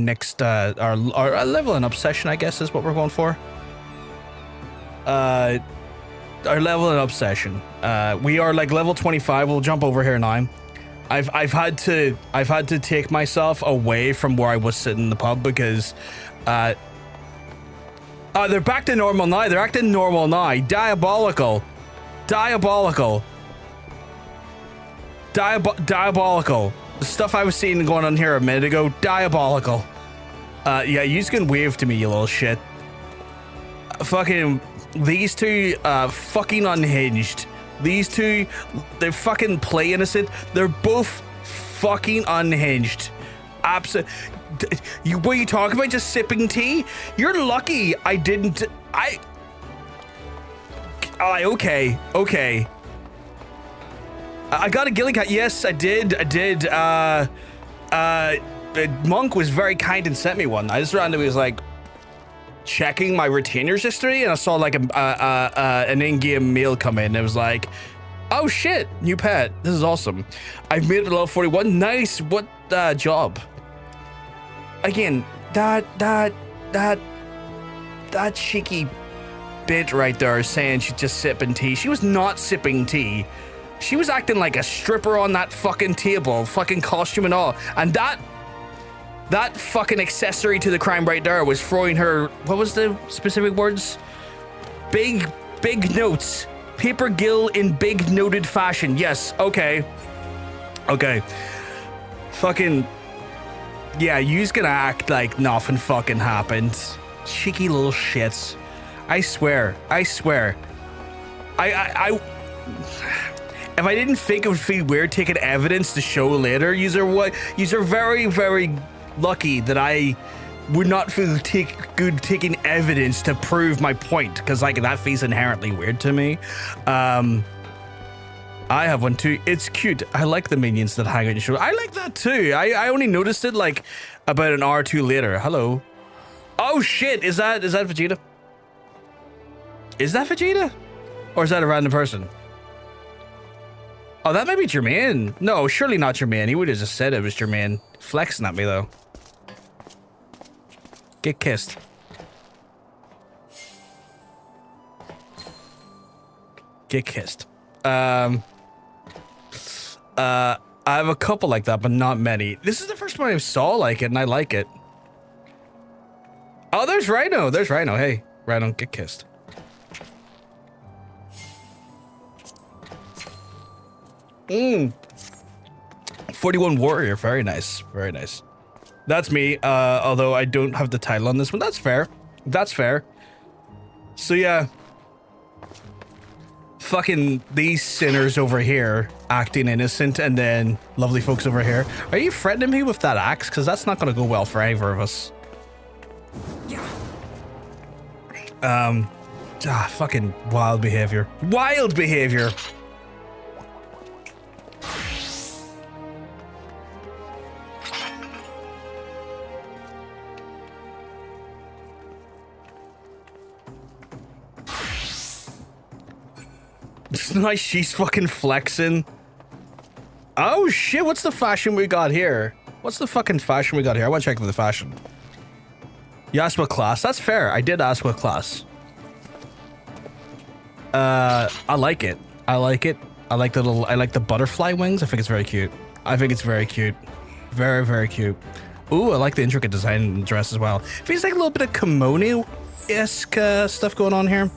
next our leveling up session, I guess, is what we're going for. Our leveling up session. We are like level 25. We'll jump over here now. I've had to take myself away from where I was sitting in the pub because they're back to normal now. They're acting normal now. Diabolical. Diabolical. Diabolical. The stuff I was seeing going on here a minute ago, diabolical. Yeah, you can wave to me, you little shit. Fucking, these two, fucking unhinged. These two, they're fucking play innocent. They're both fucking unhinged. Absolutely. Were you talking about just sipping tea? You're lucky I didn't. Okay. I got a ghillie cat. Yes, I did. Monk was very kind and sent me one. I just randomly was like checking my retainers history, and I saw like an in-game mail come in. And it was like, oh shit, new pet. This is awesome. I've made it to level 41. Nice. What job? Again, that cheeky bit right there saying she's just sipping tea. She was not sipping tea. She was acting like a stripper on that fucking table, fucking costume and all. And that fucking accessory to the crime right there was throwing her, what was the specific words? Big notes. Paper gill in big noted fashion. Yes, okay. Fucking, yeah, you's gonna act like nothing fucking happened. Cheeky little shits. I swear. If I didn't think it would feel weird taking evidence to show later, you're very, very lucky that I would not feel good taking evidence to prove my point, because like that feels inherently weird to me. I have one too. It's cute. I like the minions that hang on your shoulder. I like that too. I only noticed it like about an hour or two later. Hello. Oh shit! Is that Vegeta? Is that Vegeta? Or is that a random person? Oh, that might be Jermaine. No, surely not Jermaine. He would have just said it was Jermaine. Flexing at me, though. Get kissed. Get kissed. I have a couple like that, but not many. This is the first one I saw like it, and I like it. Oh, there's Rhino. There's Rhino. Hey, Rhino, get kissed. 41 warrior, very nice, very nice. That's me, although I don't have the title on this one. That's fair. That's fair. So yeah, fucking these sinners over here acting innocent, and then lovely folks over here. Are you threatening me with that axe? Because that's not gonna go well for either of us. Fucking wild behavior. Wild behavior. It's nice, she's fucking flexing. Oh shit, what's the fashion we got here? What's the fucking fashion we got here? I want to check for the fashion. You asked what class? That's fair. I did ask what class. I like it. I like it. I like the butterfly wings. I think it's very cute. I think it's very cute. Very, very cute. Ooh, I like the intricate design in the dress as well. Feels like a little bit of kimono-esque stuff going on here.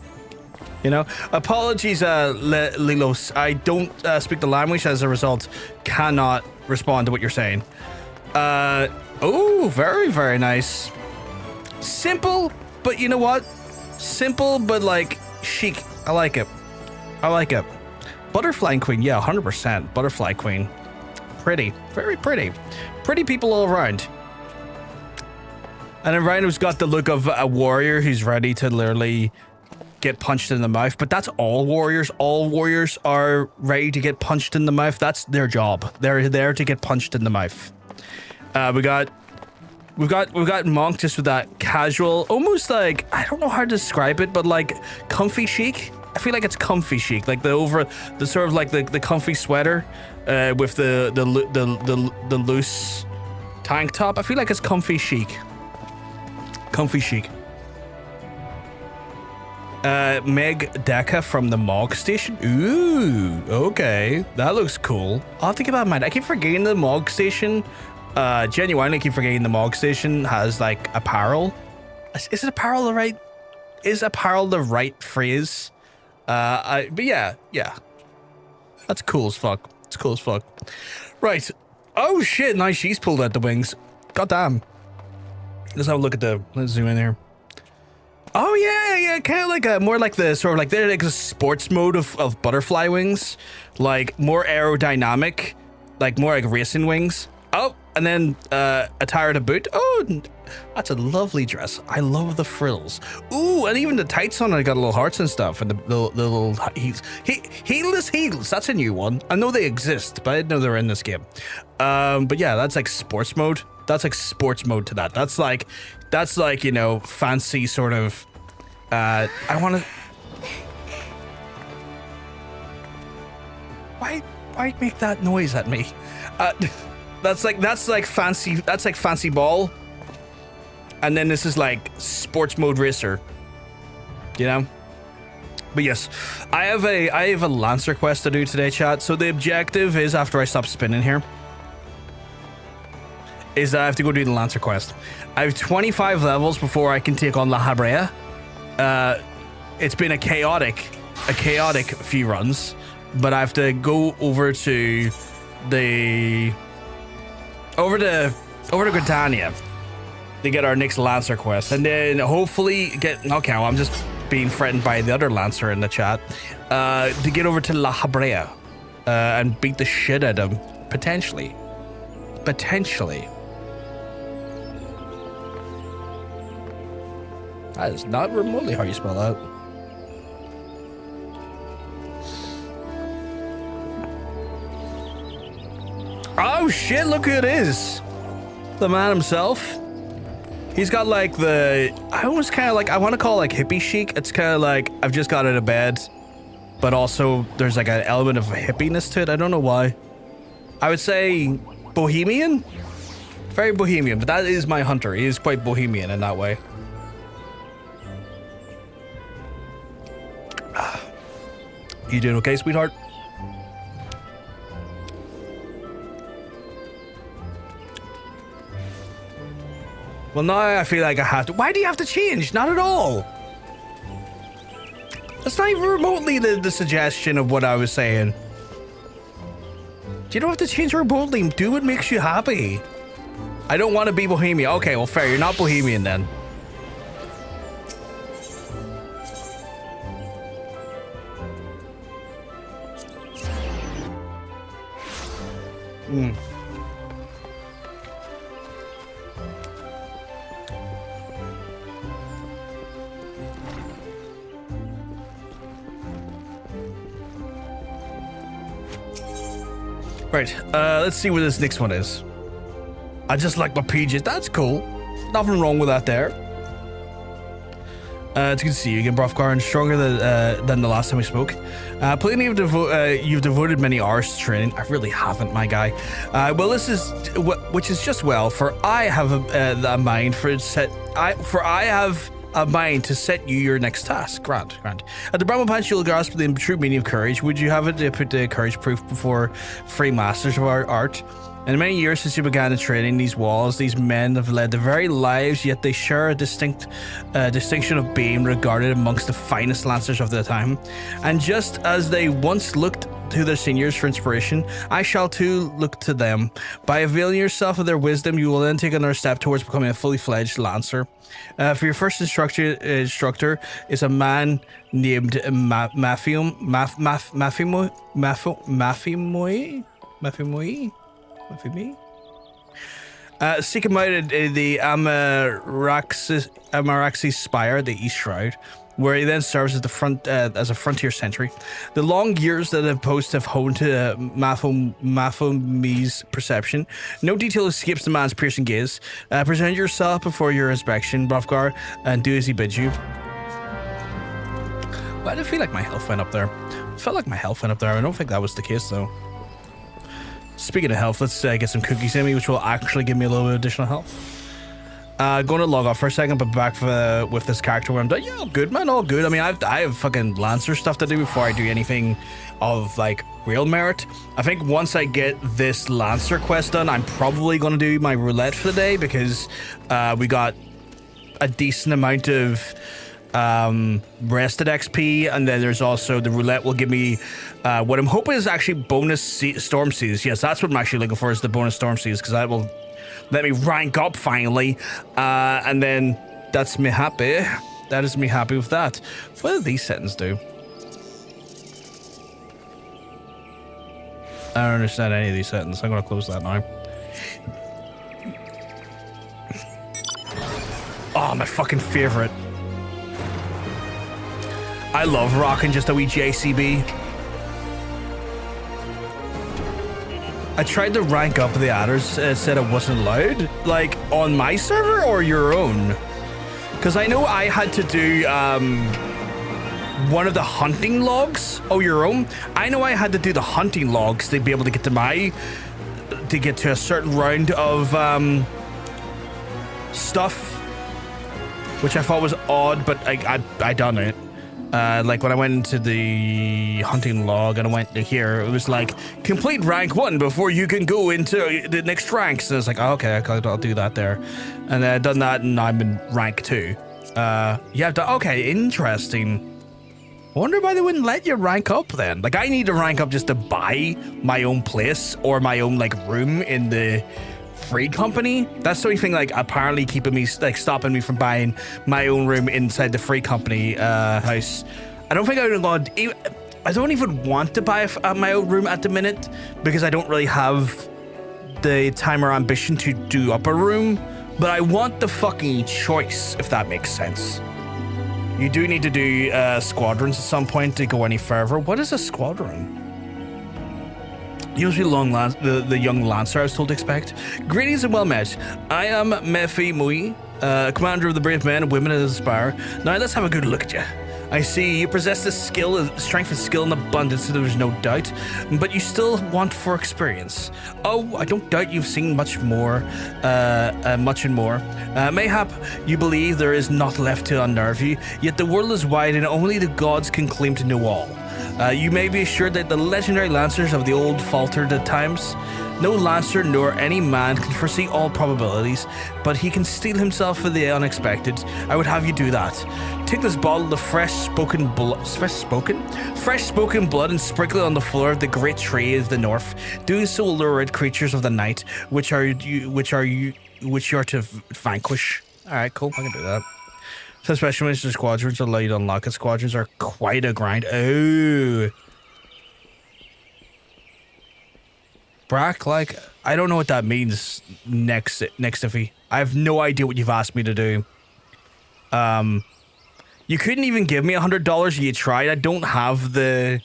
You know, apologies, Lilos. I don't speak the language, as a result, cannot respond to what you're saying. Oh, very, very nice. Simple, but you know what? Simple, but like chic. I like it. I like it. Butterfly Queen, yeah, 100%. Butterfly Queen. Pretty, very pretty. Pretty people all around. And then Rhino's got the look of a warrior who's ready to literally get punched in the mouth, but that's all warriors. All warriors are ready to get punched in the mouth. That's their job. They're there to get punched in the mouth. We've got Monk just with that casual, almost like, I don't know how to describe it, but like comfy chic. I feel like it's comfy chic, like the sort of like the comfy sweater with the loose Tank top. I feel like it's comfy chic. Comfy chic. Meg Deca from the Mog Station. Ooh, okay. That looks cool. I'll have to keep that in mind. I keep forgetting the Mog Station. Genuinely keep forgetting the Mog Station has like apparel. Is it apparel the right? Is apparel the right phrase? But yeah. That's cool as fuck. It's cool as fuck. Right. Oh shit, nice. She's pulled out the wings. God damn. Let's have a look at let's zoom in here. Oh yeah, kind of like more like the sort of like they're like a sports mode of butterfly wings, like more aerodynamic, like more like racing wings. Oh, and then attire to boot. Oh, that's a lovely dress. I love the frills. Ooh, and even the tights on it got little hearts and stuff, and the little heels. Heelless heels. That's a new one. I know they exist, but I didn't know they were in this game. But yeah, that's like sports mode. That's like sports mode to that. That's like, you know, fancy sort of, I want to, why make that noise at me? That's like fancy ball. And then this is like sports mode racer, you know? But yes, I have a Lancer quest to do today, chat. So the objective is, after I stop spinning here, is that I have to go do the Lancer quest. I have 25 levels before I can take on Lahabrea. It's been a chaotic few runs, but I have to go over to Britannia to get our next Lancer quest, and then hopefully get. Okay, well, I'm just being threatened by the other Lancer in the chat. To get over to Lahabrea and beat the shit out of him, potentially. That is not remotely how you spell that. Oh shit, look who it is. The man himself. He's got like I almost kind of like, I want to call it like hippie chic. It's kind of like, I've just got out of bed, but also there's like an element of hippiness to it. I don't know why. I would say bohemian. Very bohemian, but that is my hunter. He is quite bohemian in that way. You doing okay, sweetheart? Well, now I feel like I have to. Why do you have to change? Not at all. That's not even remotely the suggestion of what I was saying. You don't have to change remotely. Do what makes you happy. I don't want to be bohemian. Okay, well, fair. You're not bohemian then. Right, let's see what this next one is. I just like my PJs. That's cool. Nothing wrong with that there. It's good to see you again, Brofgar, and stronger than the last time we spoke. Plenty of you've devoted many hours to training. I really haven't, my guy. Well, this is which is just well, for I have a mind I have a mind to set you your next task. Grant. At the Bramble Patch, you'll grasp the true meaning of courage. Would you have it to put the courage proof before free masters of our art? In the many years since you began training these walls, these men have led the very lives, yet they share a distinction of being regarded amongst the finest lancers of their time. And just as they once looked to their seniors for inspiration, I shall too look to them. By availing yourself of their wisdom, you will then take another step towards becoming a fully fledged lancer. For your first instructor is a man named Mafimoy. Seek him out at the Amaraxi Spire, the East Shroud, where he then serves as as a frontier sentry. The long years that have post have honed to Mafomi's perception. No detail escapes the man's piercing gaze. Present yourself before your inspection, Brofgar, and do as he bids you. Well, I did feel like my health went up there. I felt like my health went up there. I don't think that was the case, though. Speaking of health, let's get some cookies in me, which will actually give me a little bit of additional health. Going to log off for a second, but back with this character where I'm done. Yeah, all good, man, all good. I mean, I have fucking Lancer stuff to do before I do anything of, like, real merit. I think once I get this Lancer quest done, I'm probably going to do my Roulette for the day, because we got a decent amount of rested XP, and then there's also the Roulette will give me what I'm hoping is actually bonus Storm Seas. Yes, that's what I'm actually looking for, is the bonus Storm Seas, because that will let me rank up finally, and then that's me happy. That is me happy with that. What do these settings do? I don't understand any of these settings. I'm gonna close that now. Oh, my fucking favorite. I love rocking just a wee JCB. I tried to rank up the adders, said it wasn't allowed. Like, on my server or your own? Because I know I had to do one of the hunting logs. Oh, your own? I know I had to do the hunting logs to be able to get to a certain round of stuff, which I thought was odd, but I done it. Like when I went into the hunting log and I went to here, it was like complete rank 1 before you can go into the next ranks. And it's like, oh, okay, I'll do that there. And then I've done that and I'm in rank 2. Yeah, okay, interesting. I wonder why they wouldn't let you rank up then. Like, I need to rank up just to buy my own place or my own, like, room in the free company. That's the only thing, like, apparently keeping me, like, stopping me from buying my own room inside the free company house. I don't think I don't even want to buy my own room at the minute, because I don't really have the time or ambition to do up a room, but I want the fucking choice, if that makes sense. You do need to do squadrons at some point to go any further. What is a squadron? Usually the young Lancer I was told to expect. Greetings and well met. I am Mefi Mui, commander of the brave men and women that aspire. Now let's have a good look at you. I see you possess the strength and skill in abundance, so there's no doubt, but you still want for experience. Oh, I don't doubt you've seen much and more. Mayhap you believe there is naught left to unnerve you, yet the world is wide and only the gods can claim to know all. You may be assured that the legendary Lancers of the old faltered at times. No Lancer nor any man can foresee all probabilities, but he can steel himself for the unexpected. I would have you do that. Take this bottle of fresh spoken blood and sprinkle it on the floor of the great tree of the north. Doing so will lure out creatures of the night, which you are to vanquish. All right, cool. I can do that. So special mission squadrons allow you to unlock it. Squadrons are quite a grind. Oh. Brack, like, I don't know what that means, next iffy. I have no idea what you've asked me to do. You couldn't even give me $100. You tried. I don't have the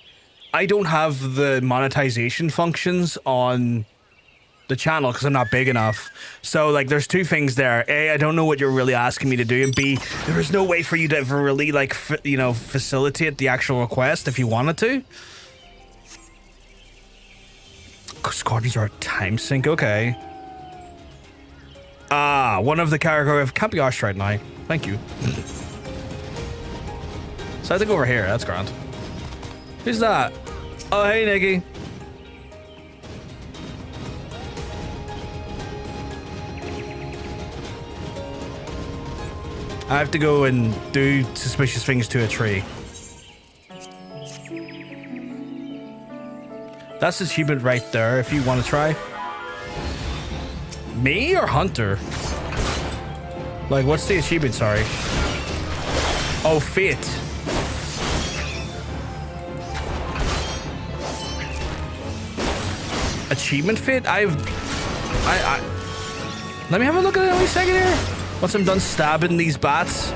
monetization functions on the channel because I'm not big enough. So, like, there's two things there. A, I don't know what you're really asking me to do, and B, there is no way for you to ever really, like, facilitate the actual request if you wanted to. Squadrons are a time sink, okay. One of the character can't be arsed right now. Thank you. So I have to go over here, that's grand. Who's that? Oh, hey, Nikki. I have to go and do suspicious things to a tree. That's the achievement right there, if you want to try. Me or Hunter? Like, what's the achievement, sorry? Oh, Fate. Achievement Fate? Let me have a look at it in a second here. Once I'm done stabbing these bats,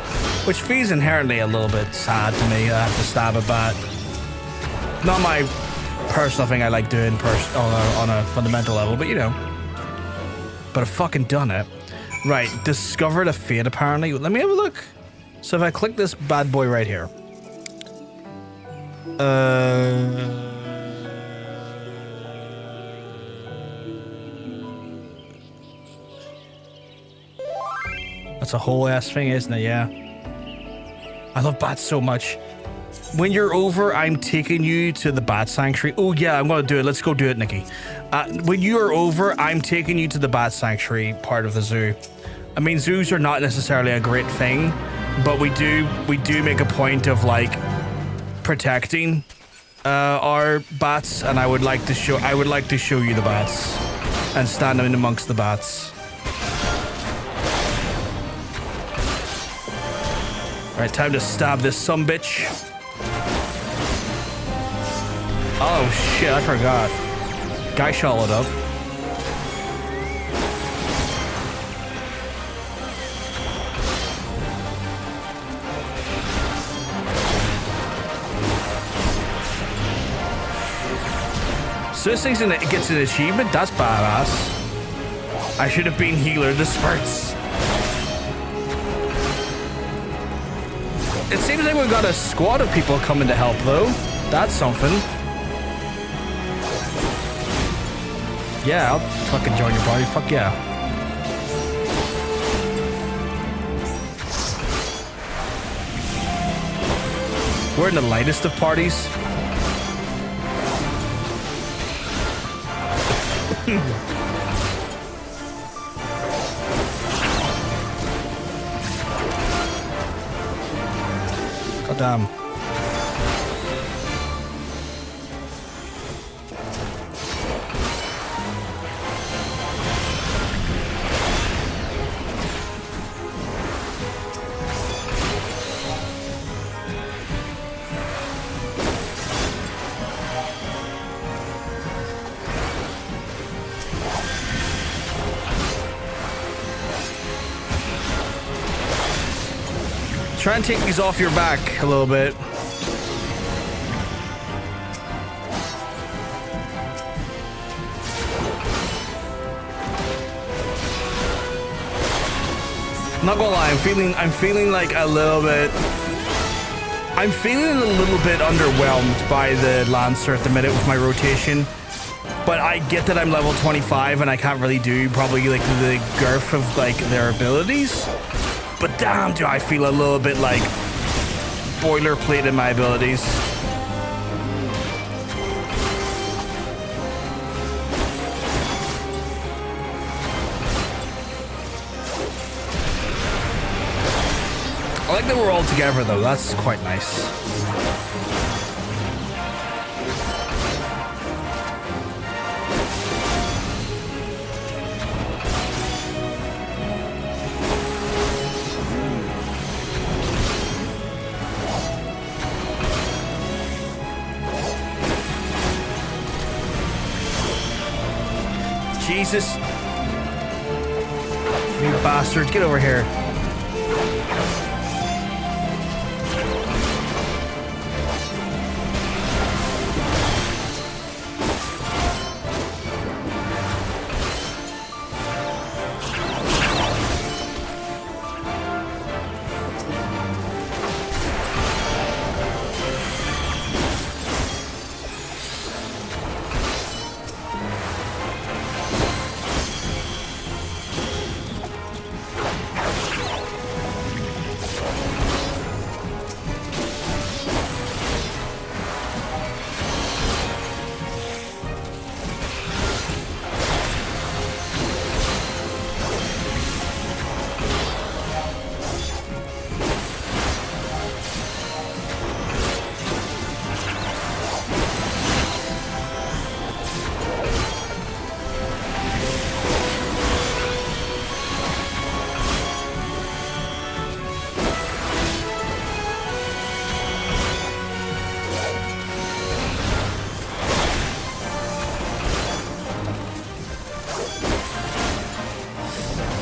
which feels inherently a little bit sad to me. I have to stab a bat. Not my personal thing I like doing on a fundamental level, but you know. But I've fucking done it. Right, discovered a fate apparently. Let me have a look. So if I click this bad boy right here. That's a whole ass thing, isn't it? Yeah. I love bats so much. When you're over, I'm taking you to the bat sanctuary. Oh yeah, I'm gonna do it. Let's go do it, Nikki. When you are over, I'm taking you to the bat sanctuary part of the zoo. I mean, zoos are not necessarily a great thing, but we do make a point of like protecting our bats, and I would like to show you the bats and stand in amongst the bats. All right, time to stab this sumbitch. Oh shit, I forgot. Guy shallowed up. So this thing gets an achievement? That's badass. I should have been healer the spurts. It seems like we've got a squad of people coming to help though. That's something. Yeah, I'll fucking join your party. Fuck yeah. We're in the lightest of parties. God damn. Try and take these off your back a little bit. Not gonna lie, I'm feeling like a little bit. I'm feeling a little bit underwhelmed by the Lancer at the minute with my rotation. But I get that I'm level 25 and I can't really do probably like the girth of like their abilities. But damn, do I feel a little bit like boilerplate in my abilities. I like that we're all together though, that's quite nice. Jesus. You bastards, get over here.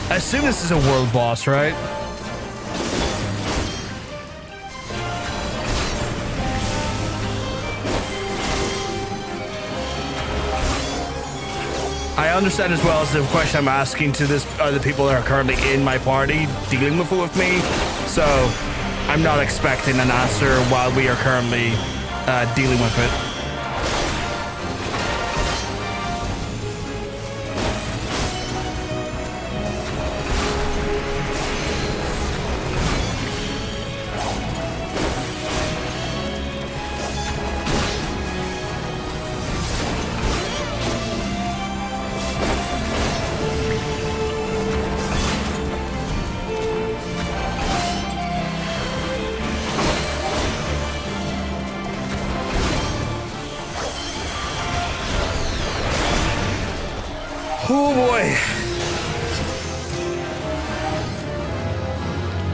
I assume this is a world boss, right? I understand as well as the question I'm asking to this are the people that are currently in my party dealing with it with me. So I'm not expecting an answer while we are currently dealing with it.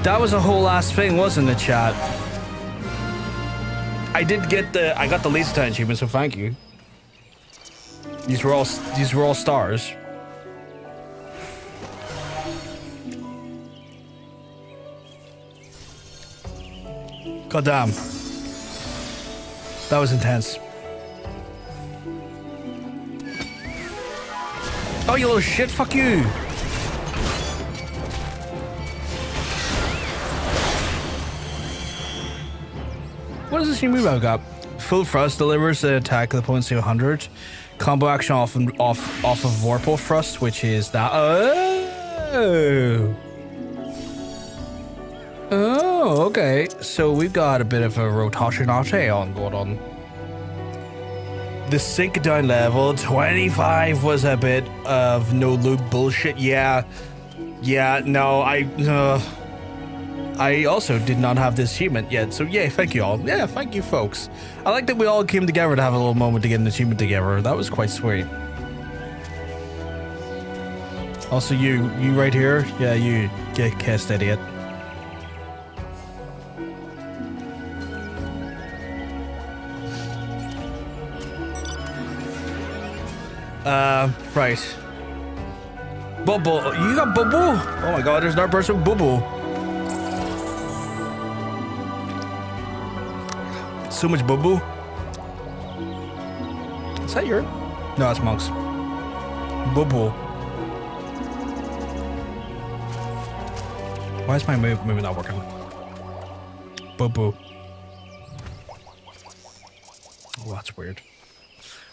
That was a whole last thing, wasn't it, chat? I got the laser time achievement, so thank you. These were all stars. God damn. That was intense. Oh, you little shit, fuck you. What does this new move I've got? Full thrust delivers an attack to the opponent's 200. Combo action off of Vorpal thrust, which is that. Oh, okay. So we've got a bit of a rotation on going on. The sync down level 25 was a bit of no loop bullshit. Yeah, no, I also did not have this achievement yet, so yeah, thank you all. Yeah, thank you folks. I like that we all came together to have a little moment to get an achievement together. That was quite sweet. Also you right here, yeah, you get cast idiot. Right. Bubble, you got Bubble? Oh my god, there's another person with Bubble. So much Bubble. Is that your? No, that's Monk's. Bubble. Why is my movement not working? Bubble. Oh, that's weird.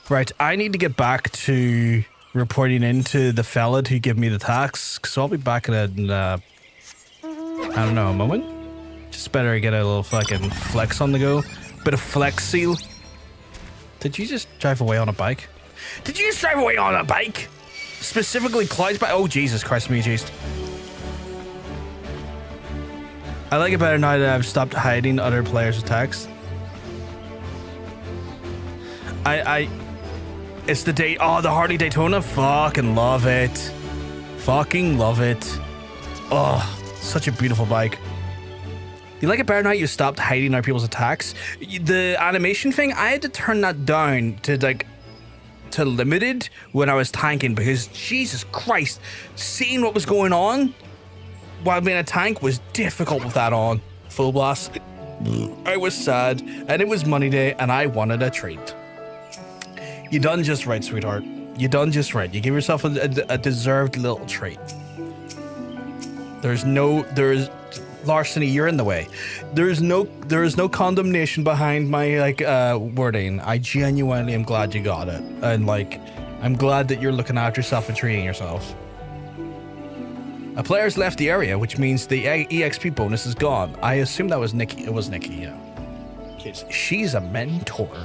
Right, I need to get back to reporting into the fella who gave me the tax, so I'll be back in I don't know, a moment. Just better get a little fucking flex on the go. Bit of flex seal. Did you just drive away on a bike? Did you just drive away on a bike? Specifically Clyde's bike? Oh, Jesus Christ, me jeez. I like it better now that I've stopped hiding other players' attacks. It's the day. Oh, the Harley Daytona. Fucking love it. Fucking love it. Oh, such a beautiful bike. You like it better now you stopped hiding other people's attacks? The animation thing, I had to turn that down to limited when I was tanking because Jesus Christ, seeing what was going on while being a tank was difficult with that on. Full blast. I was sad and it was money day and I wanted a treat. You done just right, sweetheart. You done just right. You give yourself a deserved little treat. There's larceny, you're in the way. There is no condemnation behind my wording. I genuinely am glad you got it. And I'm glad that you're looking after yourself and treating yourself. A player's left the area, which means the EXP bonus is gone. I assume that was Nikki. It was Nikki, yeah. She's a mentor.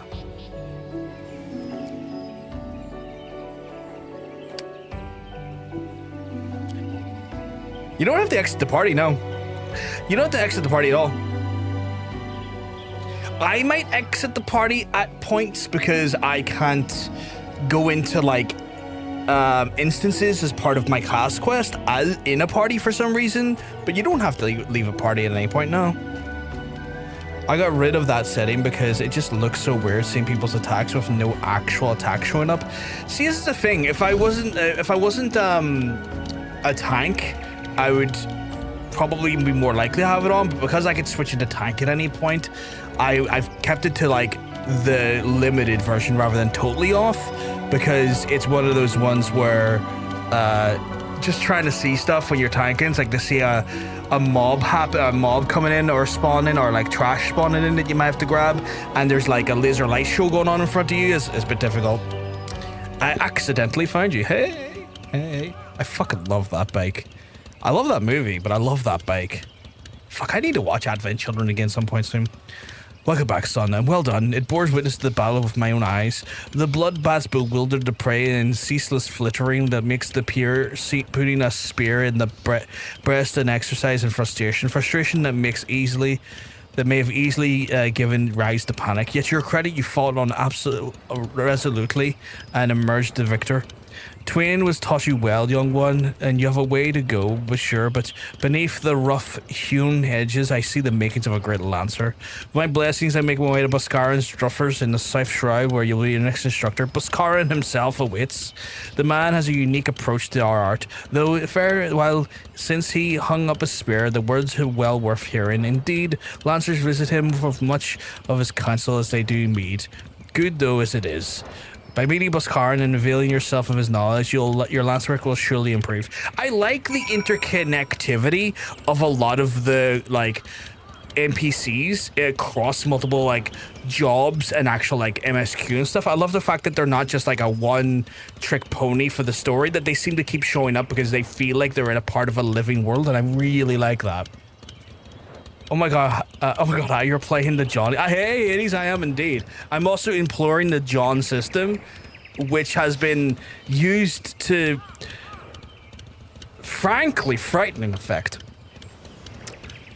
You don't have to exit the party, no. You don't have to exit the party at all. I might exit the party at points because I can't go into instances as part of my class quest in a party for some reason, but you don't have to leave a party at any point, no. I got rid of that setting because it just looks so weird seeing people's attacks with no actual attack showing up. See, this is the thing. If I wasn't a tank, I would probably be more likely to have it on, but because I could switch into tank at any point, I've kept it to the limited version rather than totally off, because it's one of those ones where just trying to see stuff when you're tanking, it's like to see a mob coming in or spawning or trash spawning in that you might have to grab, and there's a laser light show going on in front of you is a bit difficult. I accidentally found you. Hey, I fucking love that bike. I love that movie, but I love that bike. Fuck, I need to watch Advent Children again some point soon. Welcome back, son, and well done. It bores witness to the battle with my own eyes. The bloodbaths bewildered the prey in ceaseless flittering that makes the peer putting a spear in the breast an exercise in frustration. Frustration that may have easily given rise to panic. Yet to your credit, you fought on resolutely and emerged the victor. Twain was taught you well, young one, and you have a way to go, but sure, but beneath the rough-hewn edges, I see the makings of a great lancer. With my blessings, I make my way to Boscaran's Druffers in the South Shroud, where you'll be your next instructor. Boscaran himself awaits. The man has a unique approach to our art, though while since he hung up his spear, the words are well worth hearing. Indeed, lancers visit him with much of his counsel as they do mead. Good though as it is. By meeting Boscaran and availing yourself of his knowledge, your lance work will surely improve. I like the interconnectivity of a lot of the, like, NPCs across multiple, like, jobs and actual, like, MSQ and stuff. I love the fact that they're not just, like, a one-trick pony for the story, that they seem to keep showing up because they feel like they're in a part of a living world, and I really like that. Oh my god, you're playing the John. Hey, it is, I am indeed. I'm also imploring the John system, which has been used to, frankly, frightening effect.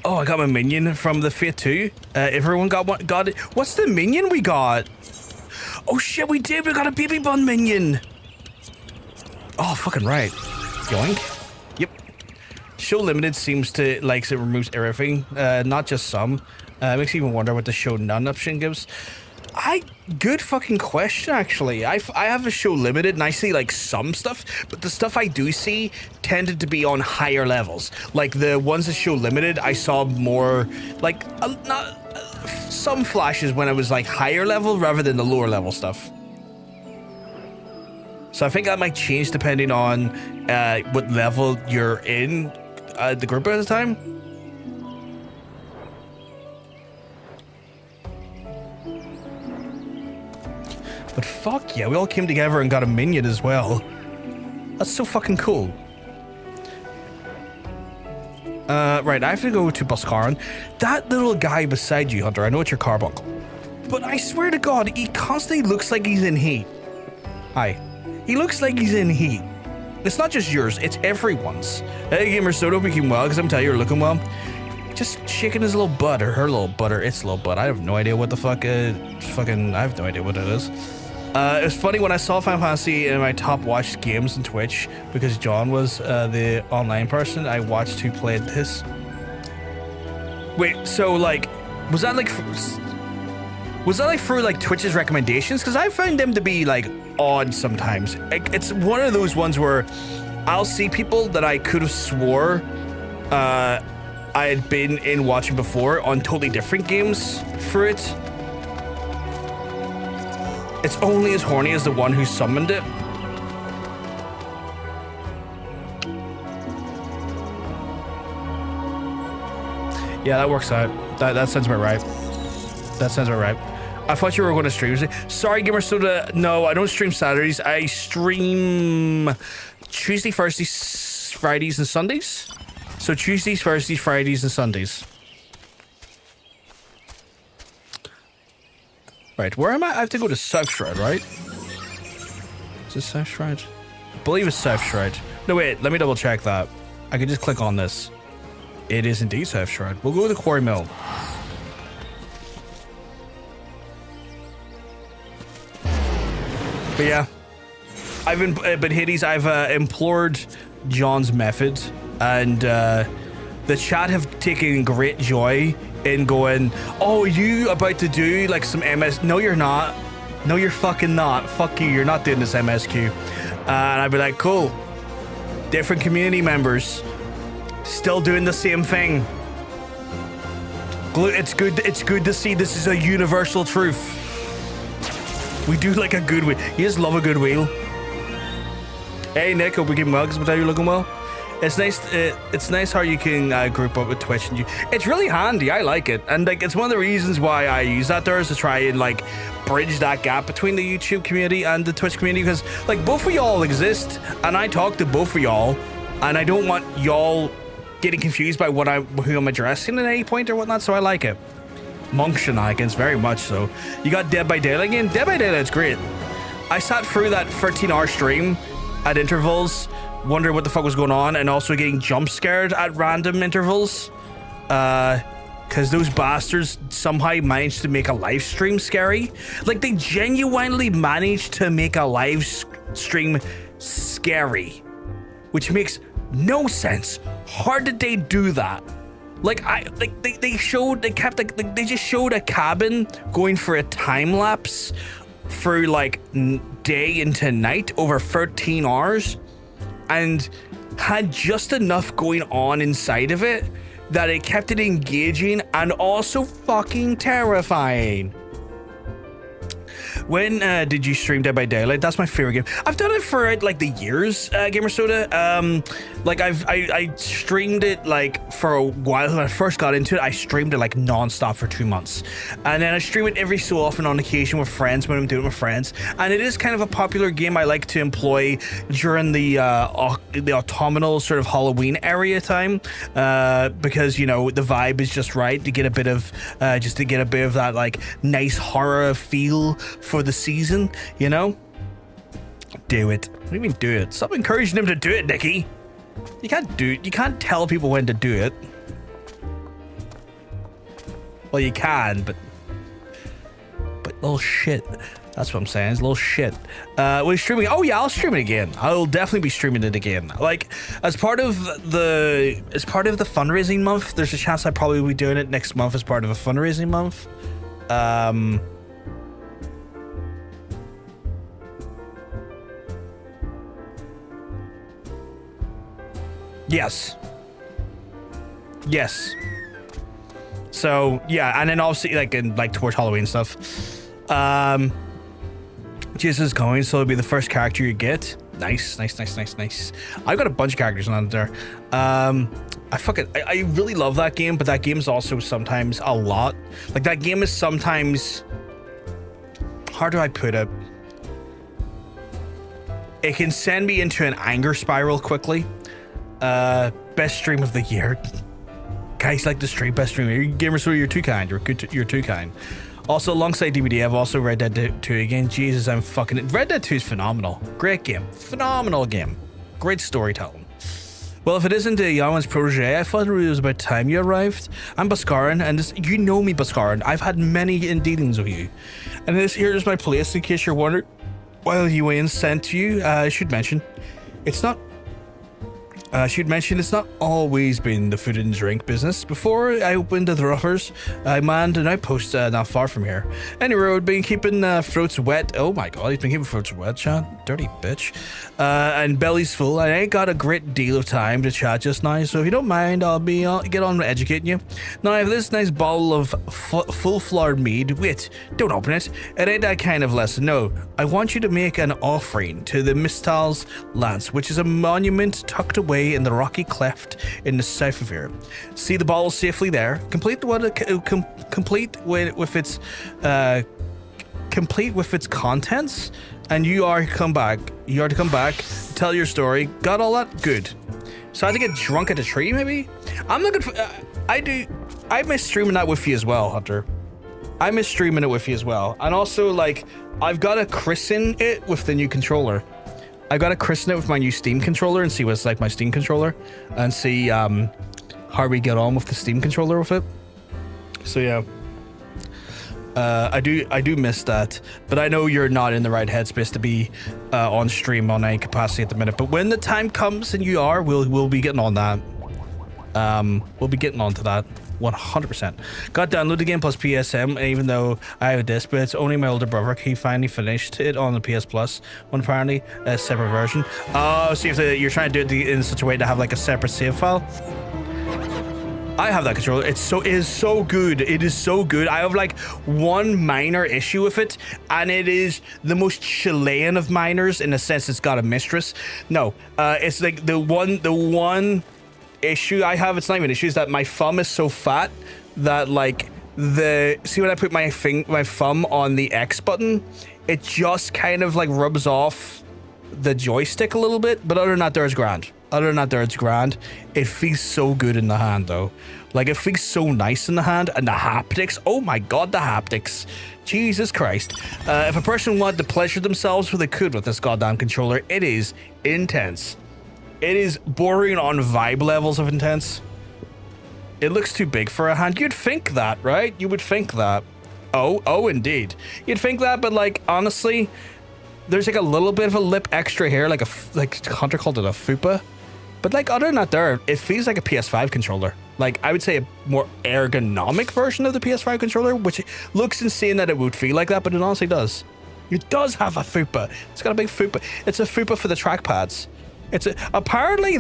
Oh, I got my minion from the Fate 2. Everyone got one. Got it. What's the minion we got? Oh shit, we did. We got a baby bun minion. Oh, fucking right. Yoink. Yep. Show limited seems to, like, it removes everything, not just some. Makes you even wonder what the show none option gives. Good fucking question, actually. I have a show limited and I see, like, some stuff, but the stuff I do see tended to be on higher levels. Like, the ones that show limited, I saw more, like, some flashes when I was, like, higher level rather than the lower level stuff. So I think that might change depending on what level you're in the group at the time. But fuck yeah, we all came together and got a minion as well. That's so fucking cool. Right, I have to go to Boscaran. That little guy beside you, Hunter, I know it's your carbuncle, but I swear to God, he constantly looks like he's in heat. Hi. He looks like he's in heat. It's not just yours, it's everyone's. Hey, Gamer Soda, we came well, because I'm telling you, you're looking well. Just shaking his little butt, or her little butt, or its little butt. I have no idea what the fuck, I have no idea what it is. It was funny when I saw Final Fantasy in my top watched games on Twitch, because John was the online person. I watched who played this. Wait, so, like, was that like through, like, Twitch's recommendations? Because I found them to be, like, odd sometimes. It's one of those ones where I'll see people that I could have swore I had been in watching before on totally different games for it. It's only as horny as the one who summoned it. Yeah, that works out. That sounds about right. That sounds about right. I thought you were going to stream. Sorry, Gamer Soda. No, I don't stream Saturdays. I stream Tuesday, Thursdays, Fridays, and Sundays. So Tuesdays, Thursdays, Fridays, and Sundays. Right, where am I? I have to go to South Shroud, right? Is this South Shroud? I believe it's South Shroud. No, wait, let me double check that. I can just click on this. It is indeed South Shroud. We'll go to the Quarry Mill. But yeah, but Hades, I've implored John's method, and the chat have taken great joy in going, oh, are you about to do like some MS? No, you're not. No, you're fucking not. Fuck you, you're not doing this MSQ. And I'd be like, cool. Different community members, still doing the same thing. It's good to see this is a universal truth. We do like a good wheel. You just love a good wheel. Hey Nick, hope we keep well, because you're looking well. It's nice. It's nice how you can group up with Twitch, and it's really handy. I like it, and like it's one of the reasons why I use that there is to try and like bridge that gap between the YouTube community and the Twitch community, because like both of y'all exist, and I talk to both of y'all, and I don't want y'all getting confused by who I'm addressing at any point or whatnot. So I like it. Monk shenanigans, very much so. You got Dead by Daylight again. Dead by Daylight's great. I sat through that 13-hour stream at intervals, wondering what the fuck was going on, and also getting jump scared at random intervals, because those bastards somehow managed to make a live stream scary. Like, they genuinely managed to make a live stream scary, which makes no sense. How did they do that? Like they just showed a cabin going for a time lapse for like day into night over 13 hours and had just enough going on inside of it that it kept it engaging and also fucking terrifying. When did you stream Dead by Daylight? That's my favorite game. I've done it for like the years, Gamer Soda. Like I streamed it like for a while. When I first got into it, I streamed it like non-stop for 2 months. And then I stream it every so often on occasion with friends when I'm doing it with friends. And it is kind of a popular game I like to employ during the autumnal sort of Halloween area time. Because, you know, the vibe is just right to get a bit of, that like nice horror feel for the season, you know? Do it. What do you mean do it? Stop encouraging them to do it, Nicky. You can't tell people when to do it. Well, you can, but little shit. That's what I'm saying. It's a little shit. We're streaming. Oh yeah, I'll stream it again. I'll definitely be streaming it again. Like as part of the fundraising month. There's a chance I probably will be doing it next month as part of a fundraising month. Yes. So yeah, and then obviously like towards Halloween stuff. Jesus is going, so it'll be the first character you get. Nice. I've got a bunch of characters on there. I really love that game, but that game is also sometimes a lot. Like that game is sometimes, how do I put it? It can send me into an anger spiral quickly. Best stream of the year. Guys like the stream, best stream. Gamers, so you're too kind. You're too kind. Also, alongside DVD, I've also Red Dead 2 again. Jesus, I'm fucking... Red Dead 2 is phenomenal. Great game. Phenomenal game. Great storytelling. Well, if it isn't Yawan's protege, I thought it was about time you arrived. I'm Buscarin, and this, you know me, Buscarin. I've had many dealings with you. And here's my place, in case you're wondering. While Ewan sent you, I should mention, it's not always been the food and drink business. Before I opened the Ruffers, I manned an outpost not far from here. Anyway, I've been keeping throats wet. Oh my god, he's been keeping throats wet, Sean. Dirty bitch. And belly's full. I ain't got a great deal of time to chat just now, so if you don't mind, I'll get on with educating you. Now, I have this nice bottle of full-floored mead. Wait, don't open it. It ain't that kind of lesson, no. I want you to make an offering to the Mistal's Lance, which is a monument tucked away in the rocky cleft in the south of here. See the bottle safely there, complete with its contents, and you are to come back, tell your story. Got all that? Good. So I had to get drunk at a tree, maybe? I'm looking for... I miss streaming that with you as well, Hunter. I miss streaming it with you as well. And also, like, I've got to christen it with the new controller. I gotta christen it with my new Steam controller and see what's like my Steam controller, and see how we get on with the Steam controller with it. So yeah, I do miss that, but I know you're not in the right headspace to be on stream on any capacity at the minute. But when the time comes and you are, we'll be getting on that. We'll be getting onto that. 100%. Got download the game plus PSM, even though I have a disc, but it's only my older brother. He finally finished it on the PS Plus one, apparently, a separate version. Oh, see if you're trying to do it in such a way to have like a separate save file. I have that controller. It is so good. It is so good. I have like one minor issue with it, and it is the most Chilean of minors in the sense it's got a mistress. No, it's like the one issue I have, it's not even an issue, is that my thumb is so fat that like see when I put my thumb on the X button, it just kind of like rubs off the joystick a little bit, but other than that, it's grand. It feels so good in the hand though. Like it feels so nice in the hand, and the haptics, oh my god, the haptics. Jesus Christ. If a person wanted to pleasure themselves, they could with this goddamn controller. It is intense. It is bordering on vibe levels of intense. It looks too big for a hand. You'd think that, right? You would think that. Oh, indeed. You'd think that, but like, honestly, there's like a little bit of a lip extra here, like Hunter called it a fupa. But like other than that it feels like a PS5 controller. Like I would say a more ergonomic version of the PS5 controller, which looks insane that it would feel like that, but it honestly does. It does have a fupa. It's got a big fupa. It's a fupa for the trackpads. Apparently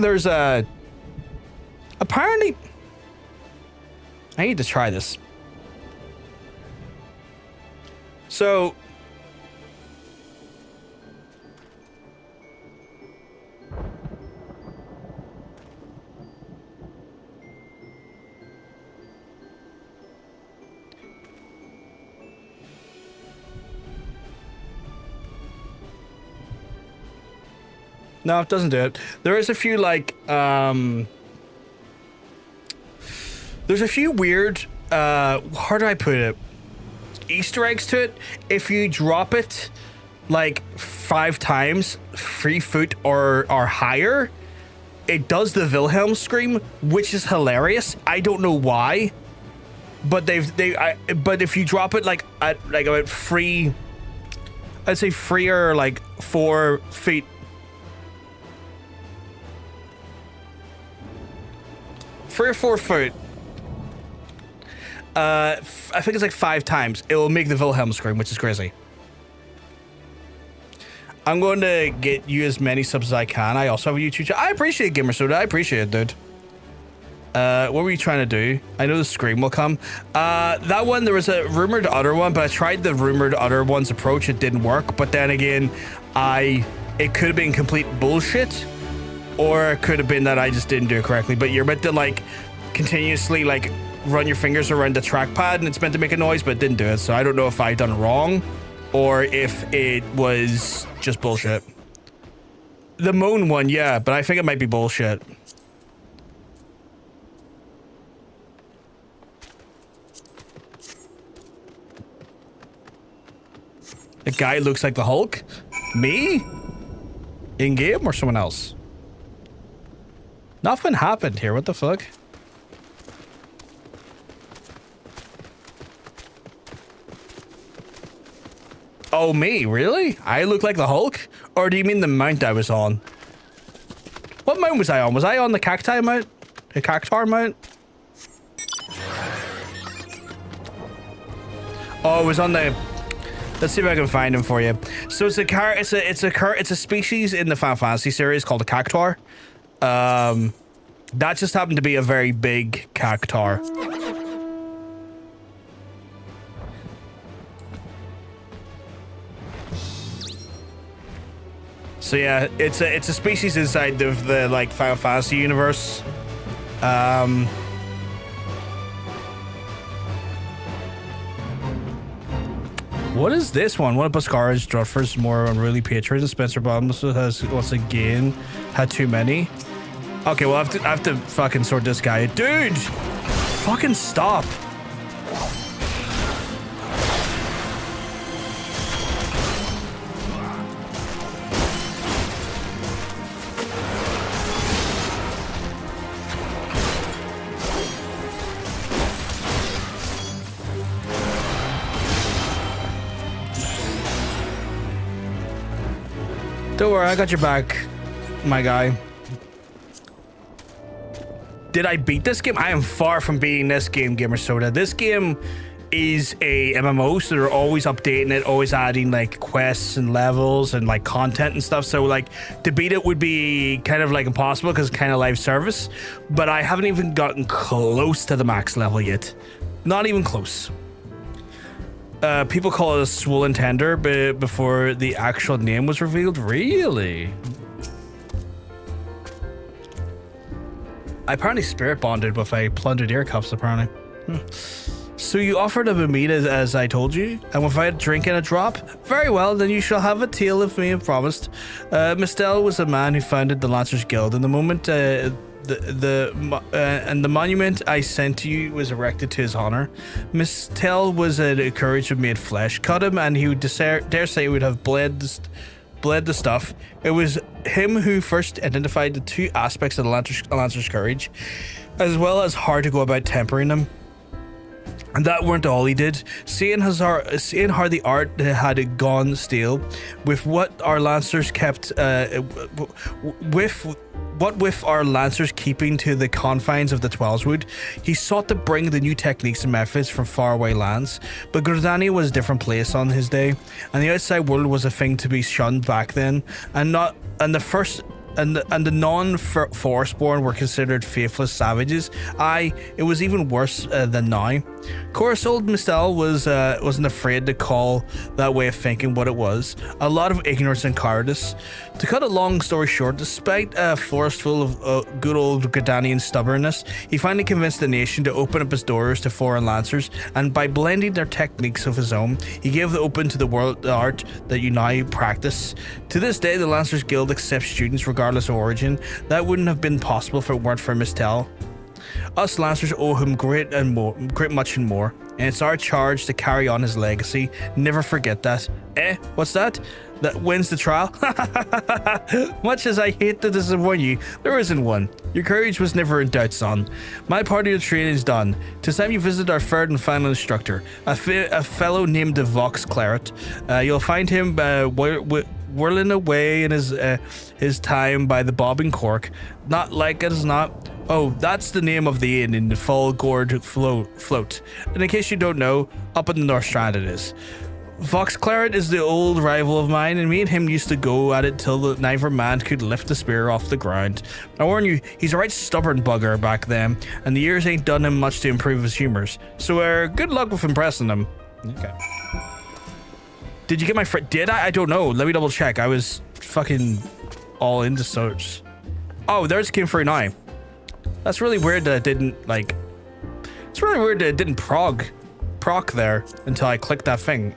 I need to try this. So no, it doesn't do it. There is a few like there's a few weird how do I put it? Easter eggs to it. If you drop it like 5 times 3 foot or higher, it does the Wilhelm scream, which is hilarious. I don't know why, but but if you drop it like at like about 3, I'd say 3 or like 4 feet. 3 or 4 foot. I think it's like 5 times. It will make the Wilhelm scream, which is crazy. I'm going to get you as many subs as I can. I also have a YouTube channel. I appreciate Gamer Soda. I appreciate it, dude. What were you trying to do? I know the scream will come. That one, there was a rumored other one, but I tried the rumored other one's approach. It didn't work. But then again, it could have been complete bullshit. Or it could have been that I just didn't do it correctly. But you're meant to like continuously like run your fingers around the trackpad and it's meant to make a noise, but it didn't do it. So I don't know if I done it wrong or if it was just bullshit. The moan one, yeah, but I think it might be bullshit. The guy looks like the Hulk? Me? In game or someone else? Nothing happened here. What the fuck? Oh, me? Really? I look like the Hulk? Or do you mean the mount I was on? What mount was I on? Was I on the cacti mount? The cactar mount? Oh, it was on the... Let's see if I can find him for you. So it's a species in the Final Fantasy series called a cactar. That just happened to be a very big cactar. So yeah, it's a species inside of the like Final Fantasy universe. What is this one? One of Buscara's Druffers more unruly patrons. Spencer Bombs has once again had too many. Okay, well I have to fucking sort this guy. Dude! Fucking stop. Don't worry, I got your back, my guy. Did I beat this game? I am far from beating this game, Gamer Soda. This game is a MMO, so they're always updating it, always adding like quests and levels and like content and stuff. So like to beat it would be kind of like impossible because it's kind of live service. But I haven't even gotten close to the max level yet. Not even close. People call it a swollen tender, but before the actual name was revealed. Really? I apparently spirit bonded with a plundered ear cuffs, apparently. So you offered a meat as I told you, and if I had a drink and a drop, very well, then you shall have a tale of me, I promised. Mistel was a man who founded the Lancers Guild. In the moment, and the monument I sent to you was erected to his honor. Mistel was a courage of made flesh. Cut him, and he would dare say he would have bled the stuff. It was him who first identified the 2 aspects of the Lancer's courage, as well as how to go about tempering them. And that weren't all he did. Seeing how the art had gone stale, with what our lancers kept, with our lancers keeping to the confines of the Twelveswood, he sought to bring the new techniques and methods from faraway lands. But Gridania was a different place on his day, and the outside world was a thing to be shunned back then, and the non-Forestborn were considered faithless savages. Aye, it was even worse than now. Of course, old Mistel wasn't afraid to call that way of thinking what it was. A lot of ignorance and cowardice. To cut a long story short, despite a forest full of good old Gridanian stubbornness, he finally convinced the nation to open up its doors to foreign lancers, and by blending their techniques of his own, he gave the open to the world the art that you now practice. To this day, the Lancers Guild accepts students regardless of origin. That wouldn't have been possible if it weren't for Mistel. Us Lancers owe him great much and more, and it's our charge to carry on his legacy. Never forget that. What's that? That wins the trial? Much as I hate to disappoint you, there isn't one. Your courage was never in doubt, son. My part of the training is done. Tis time you visit our third and final instructor, a fellow named the Vox Claret. You'll find him whirling away in his time by the bobbing cork. Not like it is not. Oh, that's the name of the inn in the Fall Gourd float. And in case you don't know, up in the North Strand it is. Vox Claret is the old rival of mine, and me and him used to go at it till neither man could lift the spear off the ground. I warn you, he's a right stubborn bugger back then, and the years ain't done him much to improve his humors. So, good luck with impressing him. Okay. Did you get my friend? Did I? I don't know. Let me double check. I was fucking all into search. Oh, there's Game 49. That's really weird that it didn't, like... It's really weird that it didn't proc there until I clicked that thing.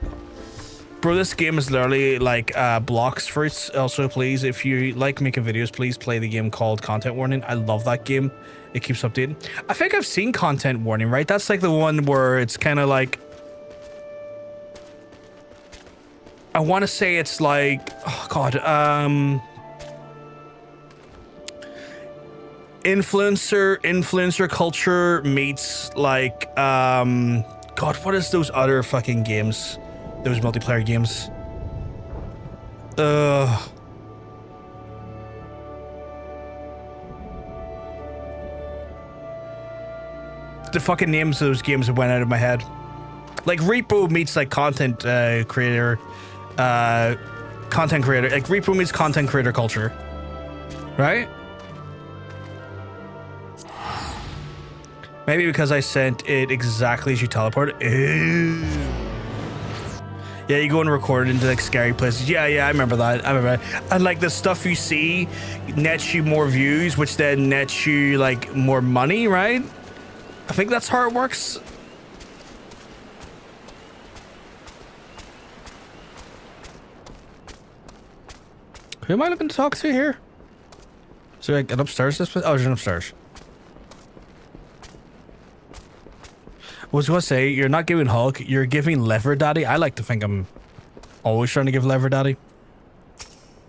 Bro, this game is literally like blocks fruits. Also, please, if you like making videos, please play the game called Content Warning. I love that game. It keeps updating. I think I've seen Content Warning, right? That's like the one where it's kind of like... I want to say it's like... Oh, God. Influencer culture meets like... God, what is those other fucking games? Those multiplayer games. The fucking names of those games went out of my head. Like Repo meets like content creator. Like Repo meets content creator culture. Right? Maybe because I sent it exactly as you teleported. Ew. Yeah, you go and record it into like scary places. Yeah, I remember that. And like the stuff you see nets you more views, which then nets you like more money, right? I think that's how it works. Who am I looking to talk to here? Is there like an upstairs? Oh, there's an upstairs. I was gonna say, you're not giving Hulk, you're giving Lever Daddy. I like to think I'm always trying to give Lever Daddy.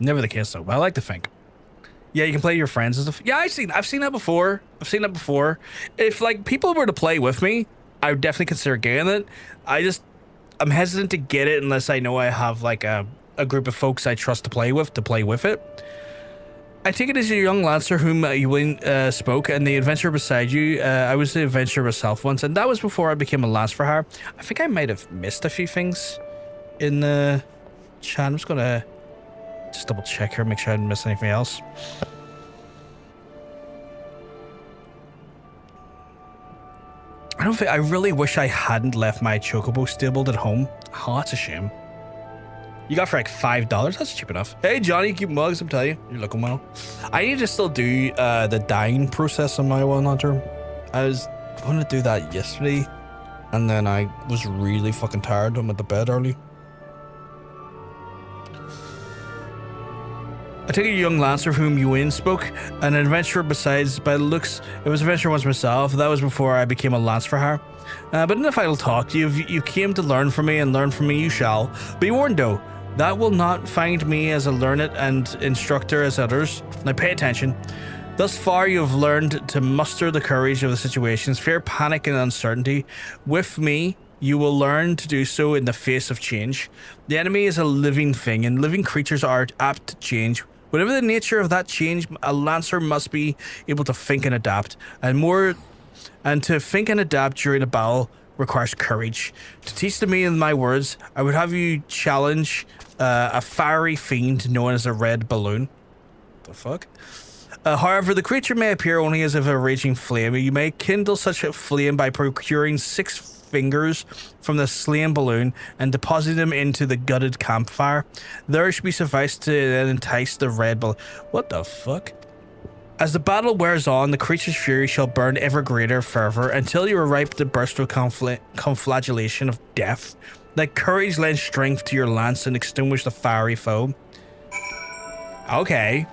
Never the case though, but I like to think. Yeah, you can play your friends and stuff. Yeah, I've seen that before. If like people were to play with me, I would definitely consider getting it. I'm hesitant to get it unless I know I have like a group of folks I trust to play with it. I take it as a young lancer whom you spoke, and the adventurer beside you. I was the adventurer myself once, and that was before I became a lance for hire. I think I might have missed a few things in the chat. I'm just gonna double check here, make sure I didn't miss anything else. I really wish I hadn't left my chocobo stabled at home. Oh, that's a shame. You got for like $5. That's cheap enough. Hey, Johnny, keep mugs. I'm telling you, you're looking well. I need to still do the dying process on my one hunter. I was going to do that yesterday, and then I was really fucking tired. I went to bed early. I take a young lancer whom you spoke, an adventurer besides. By the looks, it was an adventurer once myself. That was before I became a lance for hire. But in the final talk, you came to learn from me, and learn from me you shall. Be warned though, that will not find me as a learned and instructor as others. Now pay attention. Thus far, you have learned to muster the courage of the situations, fear, panic, and uncertainty. With me, you will learn to do so in the face of change. The enemy is a living thing, and living creatures are apt to change. Whatever the nature of that change, a Lancer must be able to think and adapt. And to think and adapt during a battle requires courage. To teach the meaning of my words, I would have you challenge a fiery fiend known as a red balloon. The fuck? However, the creature may appear only as if a raging flame. You may kindle such a flame by procuring 6 fingers from the slain balloon and depositing them into the gutted campfire. There should be suffice to then entice the red balloon. What the fuck? As the battle wears on, the creature's fury shall burn ever greater fervor until you are ripe to burst with conflagellation of death. Let courage lend strength to your lance and extinguish the fiery foe. Okay.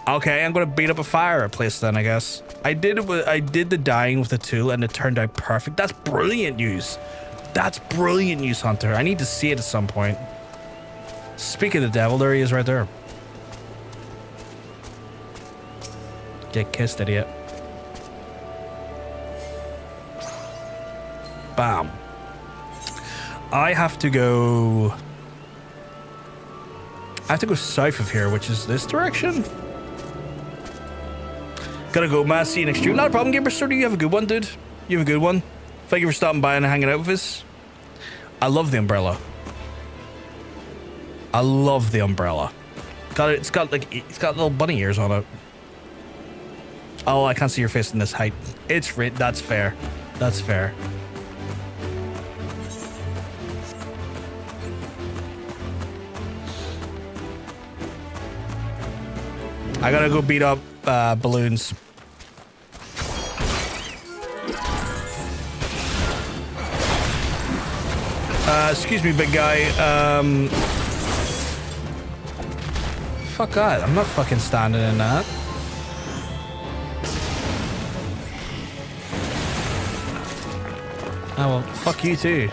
Okay, I'm gonna beat up a fireplace then, I guess. I did the dying with the tool and it turned out perfect. That's brilliant news. That's brilliant news, Hunter. I need to see it at some point. Speaking of the devil, there he is right there. Get kissed, idiot. Bam. I have to go south of here, which is this direction. Gotta go, Massey and Extreme. Not a problem, Gamer Sturdy. You have a good one, dude. You have a good one. Thank you for stopping by and hanging out with us. I love the umbrella. I love the umbrella. It's got little bunny ears on it. Oh, I can't see your face in this height. That's fair. That's fair. I gotta go beat up balloons. Excuse me, big guy. Fuck that. I'm not fucking standing in that. Oh, well, fuck you too.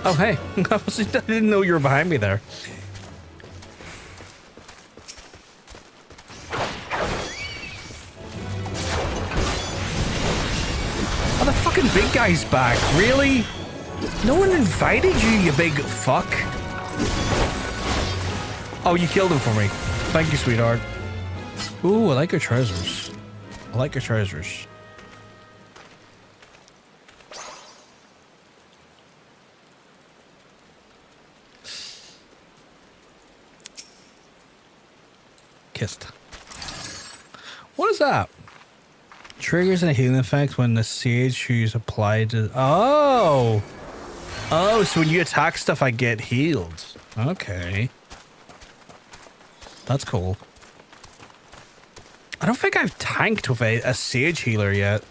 Oh, hey. I didn't know you were behind me there. Oh, the fucking big guy's back. Really? No one invited you, you big fuck. Oh, you killed him for me. Thank you, sweetheart. Ooh, I like your trousers. I like your trousers. Kissed. What is that? Triggers a healing effect when the sage who's applied to... Oh! Oh, so when you attack stuff, I get healed. Okay. That's cool. I don't think I've tanked with a sage healer yet.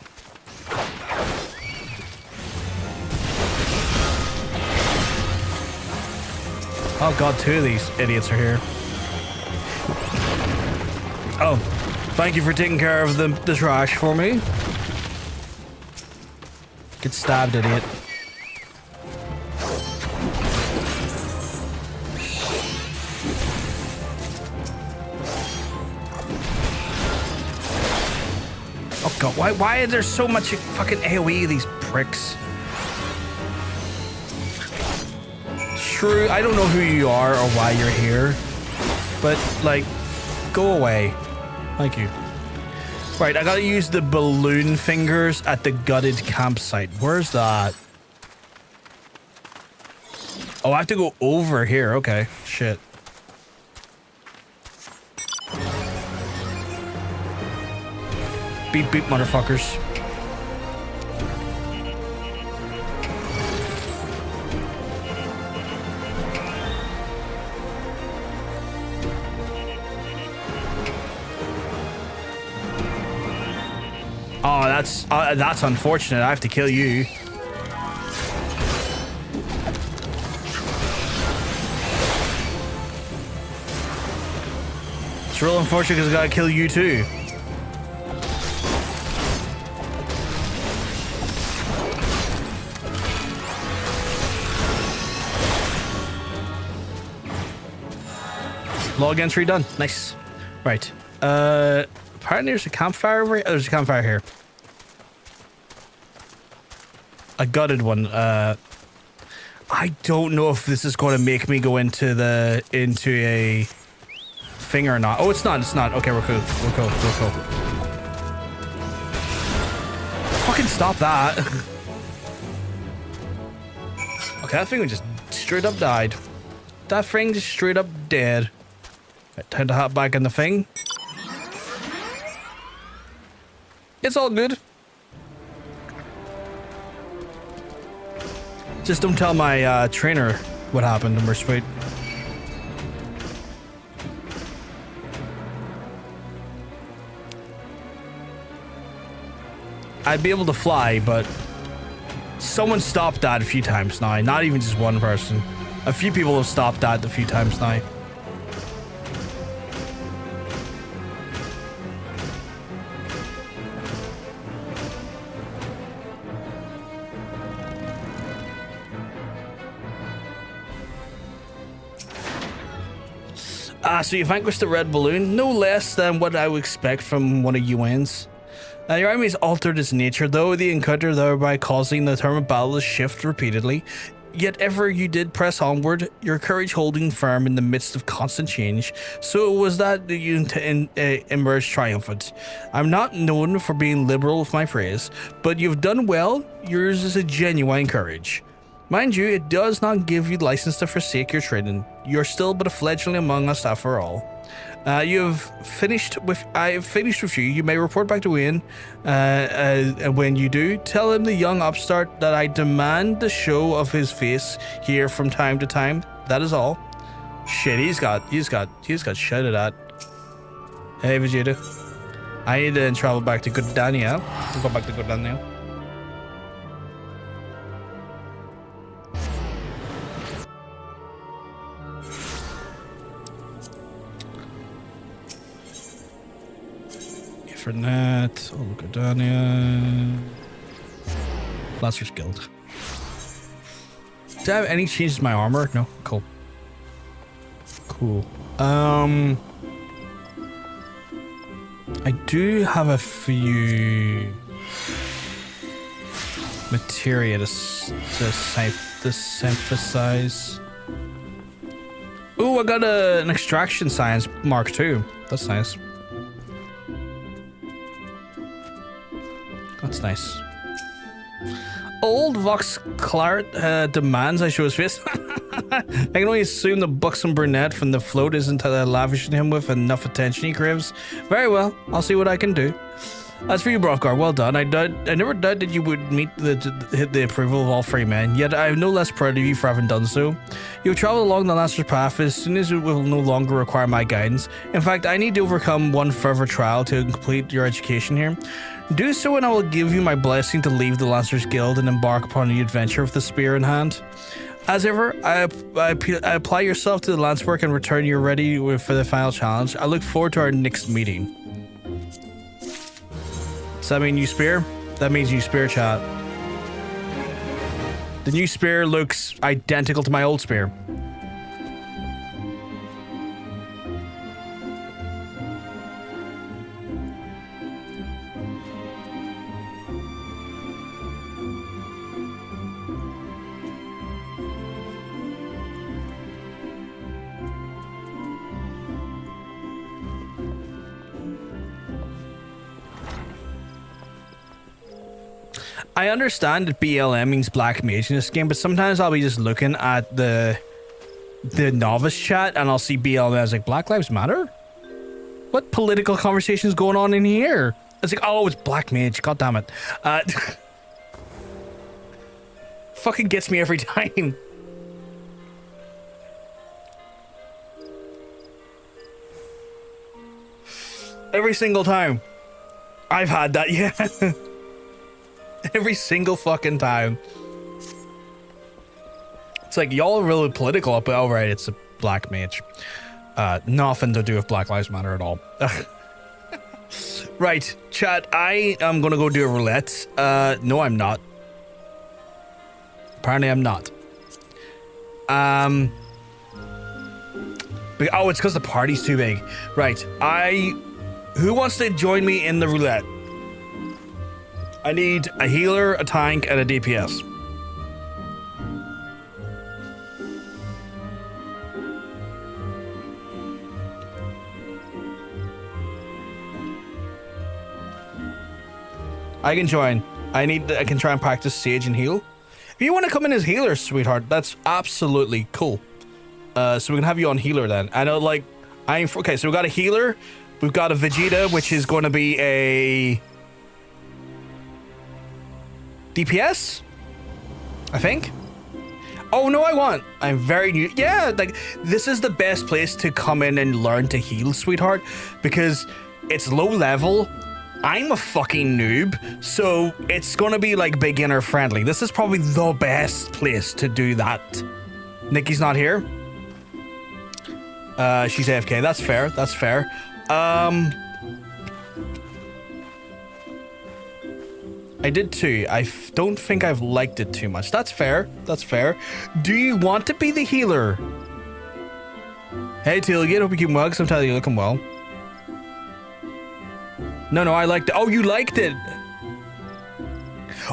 Oh god, 2 of these idiots are here. Oh, thank you for taking care of the trash for me. Get stabbed, idiot. Oh god, why is there so much fucking AoE of these pricks? True, I don't know who you are or why you're here, but like, go away. Thank you. Right, I gotta use the balloon fingers at the gutted campsite. Where's that? Oh, I have to go over here. Okay, shit. Beep beep, motherfuckers. Oh, that's unfortunate. I have to kill you. It's real unfortunate because I gotta kill you too. Log entry done. Nice. Right. Apparently there's a campfire over here. Oh, there's a campfire here. A gutted one. I don't know if this is going to make me go into a thing or not. Oh, it's not. It's not. Okay, we're cool. We're cool. We're cool. Fucking stop that. Okay, that thing just straight up died. That thing just straight up dead. Right, time to hop back in the thing. It's all good. Just don't tell my trainer what happened and we're sweet. I'd be able to fly, but someone stopped that a few times now. Not even just one person. A few people have stopped that a few times now. So you vanquished the red balloon, no less than what I would expect from one of UN's. Your army has altered its nature, though the encounter thereby causing the term of battle to shift repeatedly. Yet ever you did press onward, your courage holding firm in the midst of constant change, so it was that you emerged triumphant. I'm not known for being liberal with my praise, but you've done well. Yours is a genuine courage. Mind you, it does not give you license to forsake your training. You're still but a fledgling among us after all. I have finished with you. You may report back to Wayne, and when you do, tell him the young upstart that I demand the show of his face here from time to time. That is all. Shit, he's got shouted at. Hey Vegeta, I need to travel back to good Daniel. We'll go back to good Daniel. For that, oh look at Dania. Blaster's Guild. Do I have any changes to my armor? No? Cool. Cool. I do have a few materia to synthesize. Ooh, I got an extraction science Mark II. That's nice. That's nice. Old Vox Claret demands I show his face. I can only assume the buxom brunette from the float isn't lavishing him with enough attention he craves. Very well, I'll see what I can do. As for you, Brothgar, well done. I never doubted you would meet the approval of all free men, yet I am no less proud of you for having done so. You have traveled along the Lancer's path as soon as it will no longer require my guidance. In fact, I need to overcome one further trial to complete your education here. Do so and I will give you my blessing to leave the Lancer's Guild and embark upon the adventure with the spear in hand. As ever, I apply yourself to the lance work and return you ready for the final challenge. I look forward to our next meeting. Does that mean new spear? That means new spear, chat. The new spear looks identical to my old spear. I understand that BLM means black mage in this game, but sometimes I'll be just looking at the novice chat and I'll see BLM as like, Black Lives Matter? What political conversation is going on in here? It's like, oh, it's black mage, god damn it. Fucking gets me every time. Every single time. I've had that, yeah. Every single fucking time. It's like, y'all are really political up, but alright, it's a black mage. Nothing to do with Black Lives Matter at all. Right, chat, I am gonna go do a roulette. No, I'm not. Apparently I'm not. Oh, it's because the party's too big. Right. Who wants to join me in the roulette? I need a healer, a tank, and a DPS. I can join. I can try and practice Sage and heal. If you want to come in as healer, sweetheart, that's absolutely cool. So we can have you on healer then. I know, like, okay, so we've got a healer. We've got a Vegeta, which is going to be a DPS, I think. Oh, no, I'm very new. Yeah, like, this is the best place to come in and learn to heal, sweetheart, because it's low level. I'm a fucking noob, so it's gonna be like beginner friendly. This is probably the best place to do that. Nikki's not here. She's AFK. That's fair. That's fair. I did too. I don't think I've liked it too much. That's fair. That's fair. Do you want to be the healer? Hey, Tealgate, hope you keep well, because I'm telling you, you're looking well. No, I liked it. Oh, you liked it.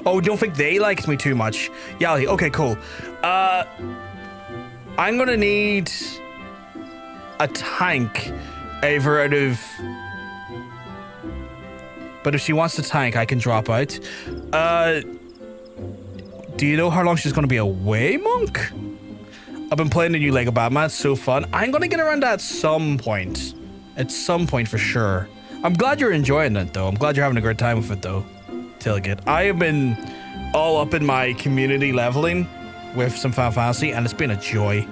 Oh, don't think they liked me too much. Yeah, okay, cool. I'm gonna need a tank over out of... But if she wants the tank, I can drop out. Do you know how long she's gonna be away, Monk? I've been playing the new Lego Batman. It's so fun. I'm gonna get around that at some point. At some point, for sure. I'm glad you're enjoying it, though. I'm glad you're having a great time with it, though. Tailgate. I have been all up in my community leveling with some Final Fantasy, and it's been a joy.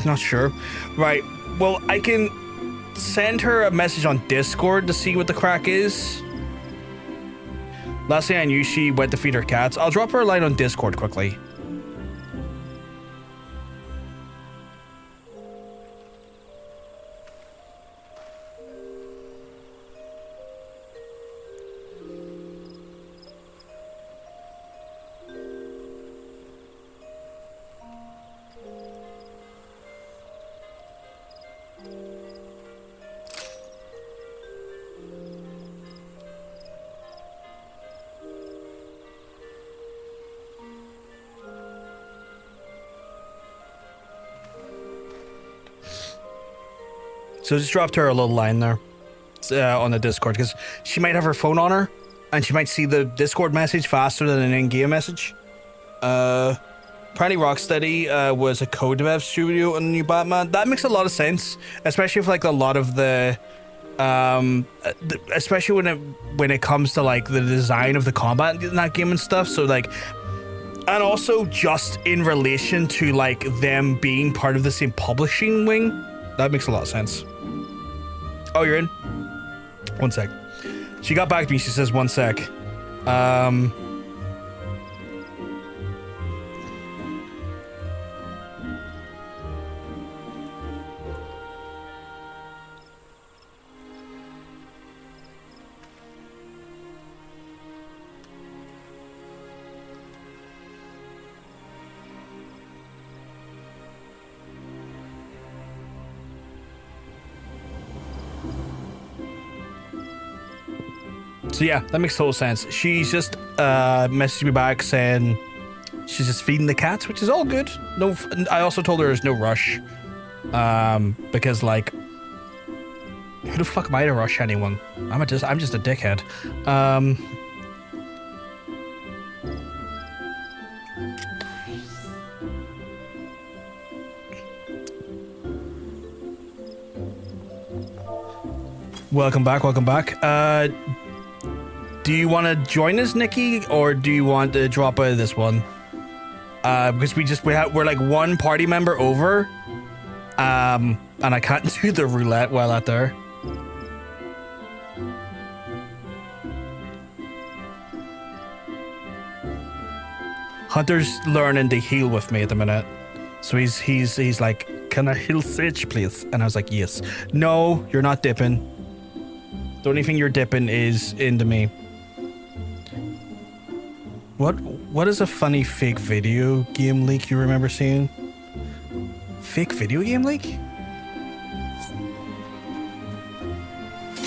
Not sure. Right. Well, I can send her a message on Discord to see what the crack is. Last thing I knew, she went to feed her cats. I'll drop her a line on Discord quickly. So just dropped her a little line there on the Discord, because she might have her phone on her and she might see the Discord message faster than an in-game message. Apparently Rocksteady was a co-dev studio on the new Batman. That makes a lot of sense, especially if like a lot of the especially when it comes to like the design of the combat in that game and stuff. So like, and also just in relation to like them being part of the same publishing wing, that makes a lot of sense. Oh, you're in? 1 sec. She got back to me. She says 1 sec. So yeah, that makes total sense. She's just messaged me back saying she's just feeding the cats, which is all good. No, I also told her there's no rush, because like, who the fuck am I to rush anyone? I'm just a dickhead. Welcome back. Do you want to join us, Nikki, or do you want to drop out of this one? Because we're like one party member over, and I can't do the roulette while out there. Hunter's learning to heal with me at the minute, so he's like, "Can I heal Sage, please?" And I was like, "Yes." No, you're not dipping. The only thing you're dipping is into me. What is a funny fake video game leak you remember seeing? Fake video game leak?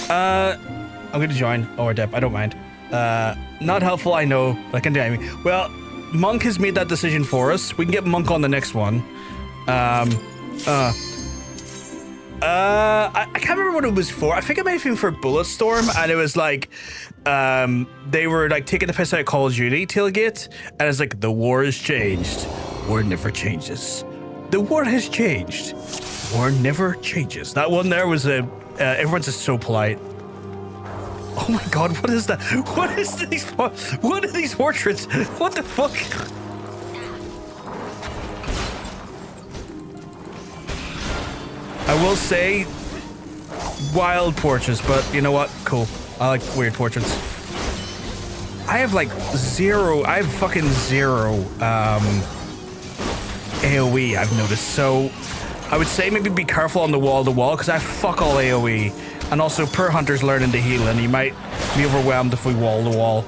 I'm gonna join. Or Dep, I don't mind. Not helpful, I know, but I can do anything. Well, Monk has made that decision for us. We can get Monk on the next one. I can't remember what it was for. I think it might have been for Bulletstorm, and it was like, they were like taking the piss out of Call of Duty tailgate, and it's like, the war has changed. War never changes. The war has changed. War never changes. That one there was everyone's just so polite. Oh my god, what is that? What is these? What are these portraits? What the fuck? I will say wild portraits, but you know what? Cool. I like weird portraits. I have like fucking zero AoE, I've noticed. So I would say maybe be careful on the wall-to-wall, because I fuck all AoE. And also, per hunter's learning to heal, and you might be overwhelmed if we wall-to-wall.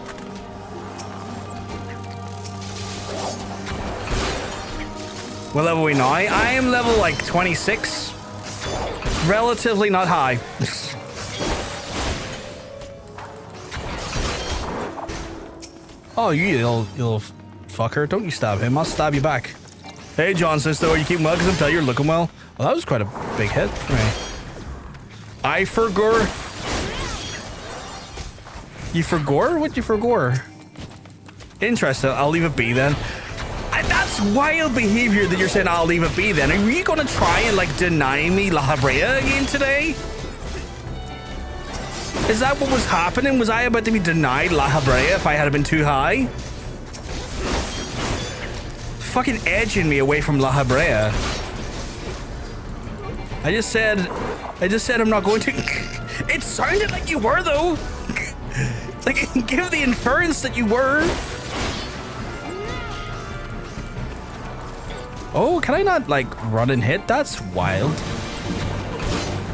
What level are we now? I am level like 26. Relatively not high. Oh, you little fucker. Don't you stab him. I'll stab you back. Hey, John Sisto, you keep well because I'm telling you you're looking well. Well, that was quite a big hit for me. I forgore? You forgore? What you forgore? Interesting. I'll leave it be then. That's wild behavior that you're saying I'll leave it be then. Are you going to try and like deny me Lahabrea again today? Is that what was happening? Was I about to be denied Lahabrea if I had been too high? Fucking edging me away from Lahabrea. I just said I'm not going to. It sounded like you were though. Like, give the inference that you were. Oh, can I not like run and hit? That's wild.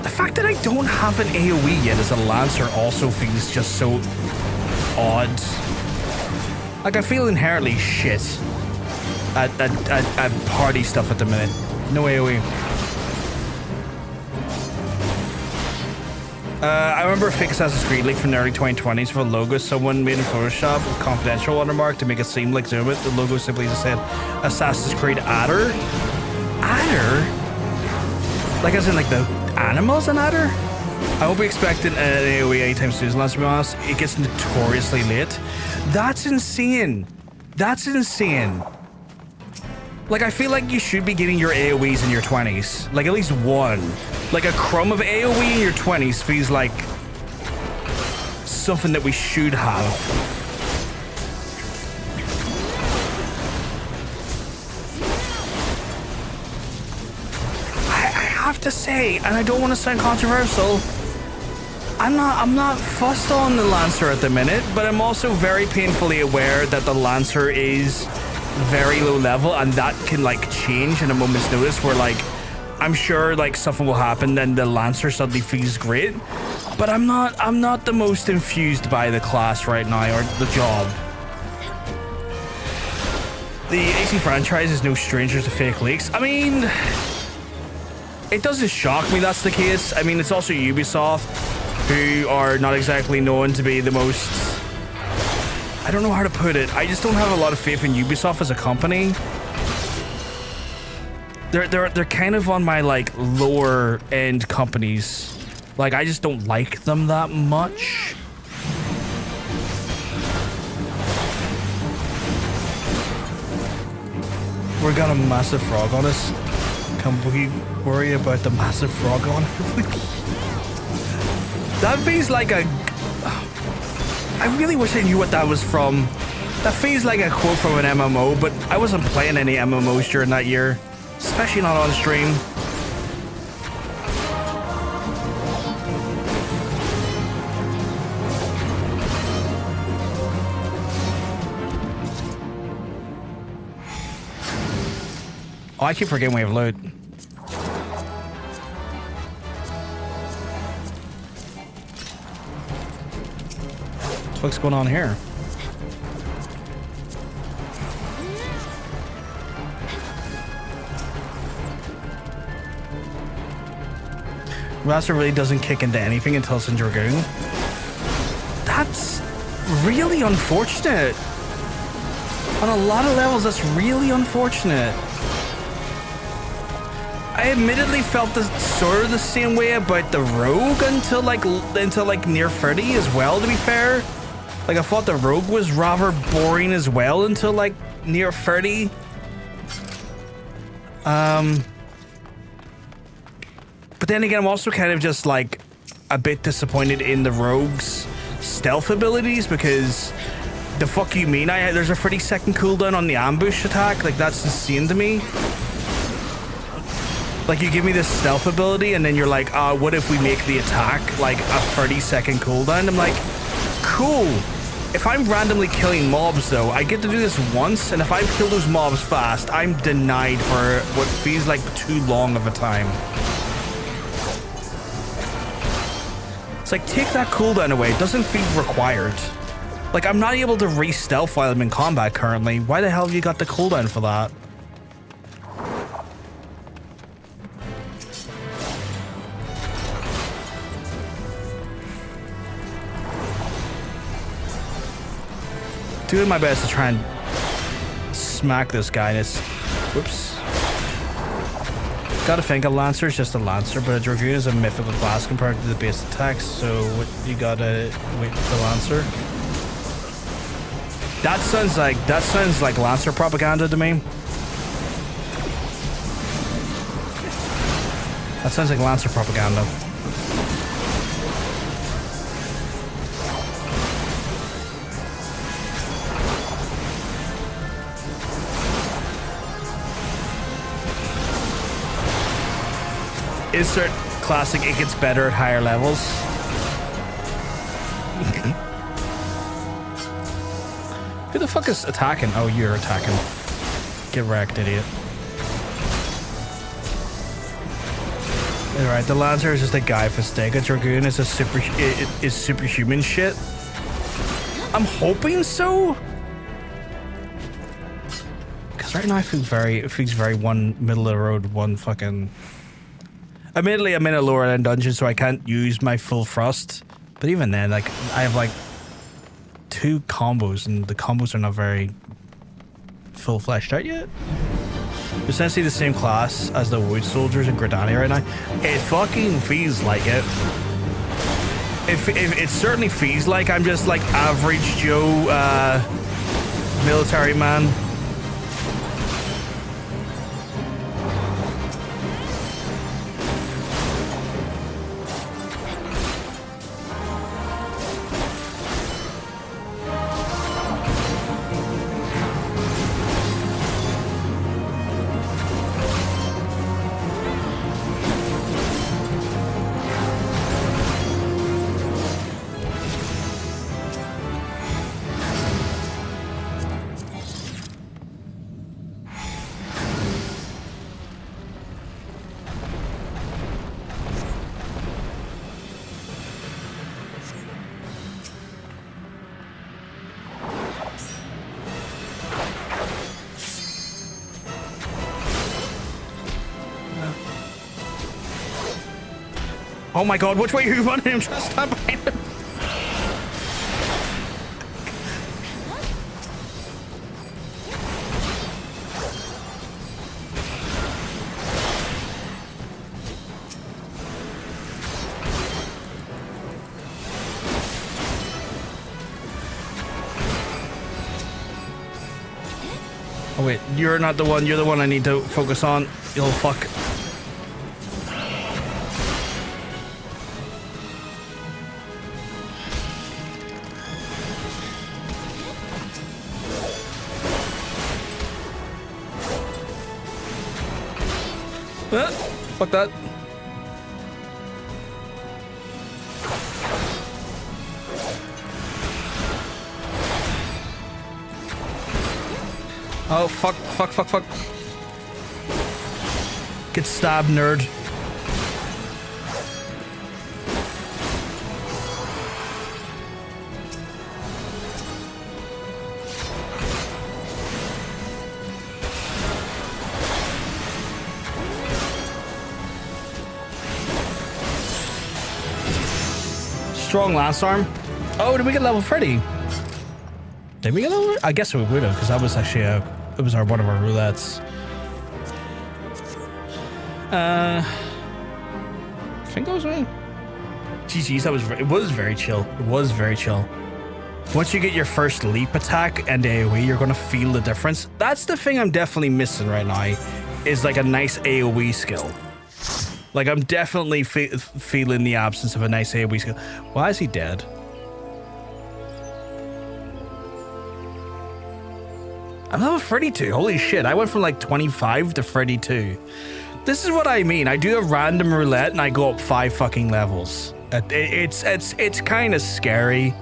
The fact that I don't have an AoE yet as a Lancer also feels just so odd. Like, I feel inherently shit at party stuff at the minute. No AoE. I remember a fake Assassin's Creed leak from the early 2020s for a logo someone made in Photoshop with confidential watermark to make it seem like Zoom it. The logo simply just said Assassin's Creed Adder. Adder? Like as in like the animals in Adder? I won't be expecting an AoE anytime soon, let's be honest. It gets notoriously late. That's insane. That's insane. Like, I feel like you should be getting your AoEs in your 20s. Like, at least one. Like, a crumb of AoE in your 20s feels like something that we should have. I have to say, and I don't want to sound controversial, I'm not fussed on the Lancer at the minute, but I'm also very painfully aware that the Lancer is very low level, and that can like change in a moment's notice, where like I'm sure like something will happen, then the Lancer suddenly feels great, but I'm not the most infused by the class right now, or the job. The AC franchise is no stranger to fake leaks. I mean, it doesn't shock me that's the case. I mean, it's also Ubisoft, who are not exactly known to be the most, I don't know how to put it. I just don't have a lot of faith in Ubisoft as a company. They're kind of on my like lower end companies. Like, I just don't like them that much. We got a massive frog on us. Can we worry about the massive frog on us? That feels like a... I really wish I knew what that was from. That feels like a quote from an MMO, but I wasn't playing any MMOs during that year. Especially not on stream. Oh, I keep forgetting we have loot. What's going on here? Master really doesn't kick into anything until it's in Dragoon. That's really unfortunate. On a lot of levels, that's really unfortunate. I admittedly felt sort of the same way about the Rogue until like near 30 as well, to be fair. Like, I thought the Rogue was rather boring as well until like near 30. But then again, I'm also kind of just like a bit disappointed in the Rogue's stealth abilities, because the fuck you mean there's a 30-second cooldown on the ambush attack? Like, that's insane to me. Like, you give me this stealth ability and then you're like, what if we make the attack like a 30-second cooldown? I'm like, cool. If I'm randomly killing mobs though, I get to do this once, and if I kill those mobs fast, I'm denied for what feels like too long of a time. It's like, take that cooldown away. It doesn't feel required. Like, I'm not able to re-stealth while I'm in combat currently. Why the hell have you got the cooldown for that? Doing my best to try and smack this guy. Whoops. Gotta think a Lancer is just a Lancer, but a Dragoon is a mythical class compared to the base attacks, so you gotta wait for the Lancer. That sounds like Lancer propaganda to me. That sounds like Lancer propaganda. Insert classic, it gets better at higher levels. Who the fuck is attacking? Oh, you're attacking. Get wrecked, idiot. Alright, the Lancer is just a guy for Stega. Dragoon is a superhuman shit. I'm hoping so. Because right now it feels very one middle of the road, one fucking... Admittedly, I'm in a lower end dungeon, so I can't use my full thrust. But even then, like, I have like 2 combos, and the combos are not very full fleshed out yet. Essentially the same class as the Wood Soldiers in Gridania right now. It fucking feels like it. It certainly feels like I'm just like average Joe military man. Oh my god, which way are you running? I'm trying to stand behind him. Oh wait, you're not the one, you're the one I need to focus on. You little fuck. Fuck that. Oh, fuck. Get stabbed, nerd. strong lance arm. Oh, did we get level 30? Did we get level? I guess we would have, because that was actually it was one of our roulettes. I think that was me. GG's, it was very chill. It was very chill. Once you get your first leap attack and AoE, you're gonna feel the difference. That's the thing I'm definitely missing right now, is like a nice AoE skill. Like I'm definitely feeling the absence of a nice AoE skill. Why is he dead? I'm level 32. Holy shit! I went from like 25 to 32. This is what I mean. I do a random roulette and I go up 5 fucking levels. It's kind of scary,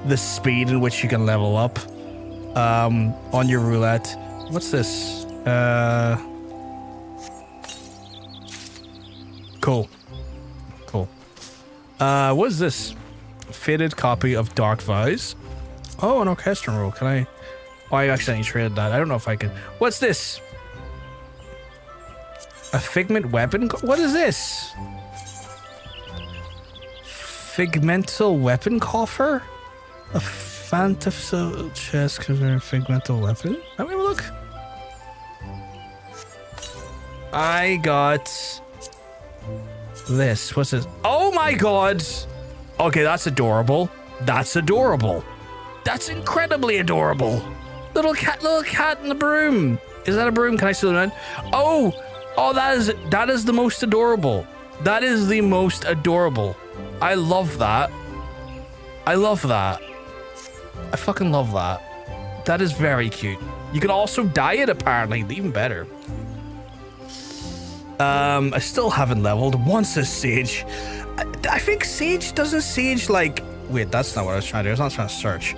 the speed in which you can level up on your roulette. What's this? Cool. What is this? Fitted copy of Dark Vows. Oh, an orchestral roll. Can I? Oh, I accidentally traded that. I don't know if I can. What's this? A figment weapon? What is this? Figmental weapon coffer? A phantom chest concerning figmental weapon? Let me have a look. I got this. What's this? Oh my god! Okay, that's adorable. That's adorable. That's incredibly adorable. Little cat in the broom. Is that a broom? Can I steal it? Oh, that is the most adorable. That is the most adorable. I love that. I love that. I fucking love that. That is very cute. You can also dye it apparently, even better. I still haven't leveled. Once a sage. I think sage doesn't sage like. Wait, that's not what I was trying to do. I was not trying to search.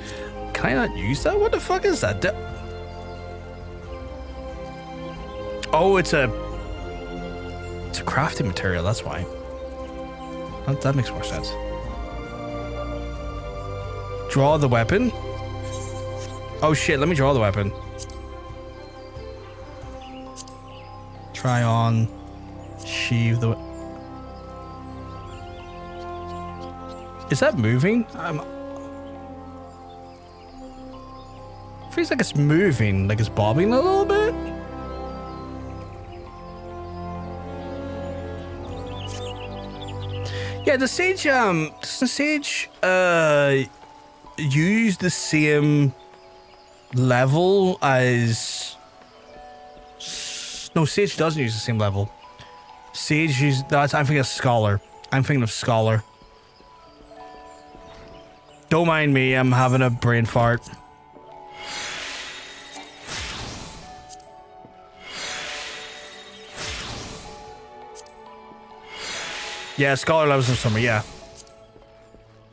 Can I not use that? What the fuck is that? Oh, it's a crafting material. That's why. That makes more sense. Draw the weapon. Oh shit! Let me draw the weapon. Try on. Sheave the. Is that moving? Feels like it's moving, like it's bobbing a little bit. Yeah, the sage. Does the sage use the same level as? No, sage doesn't use the same level. Sage uses. That's. I'm thinking of scholar. I'm thinking of scholar. Don't mind me. I'm having a brain fart. Yeah, scholar levels in summer. Yeah.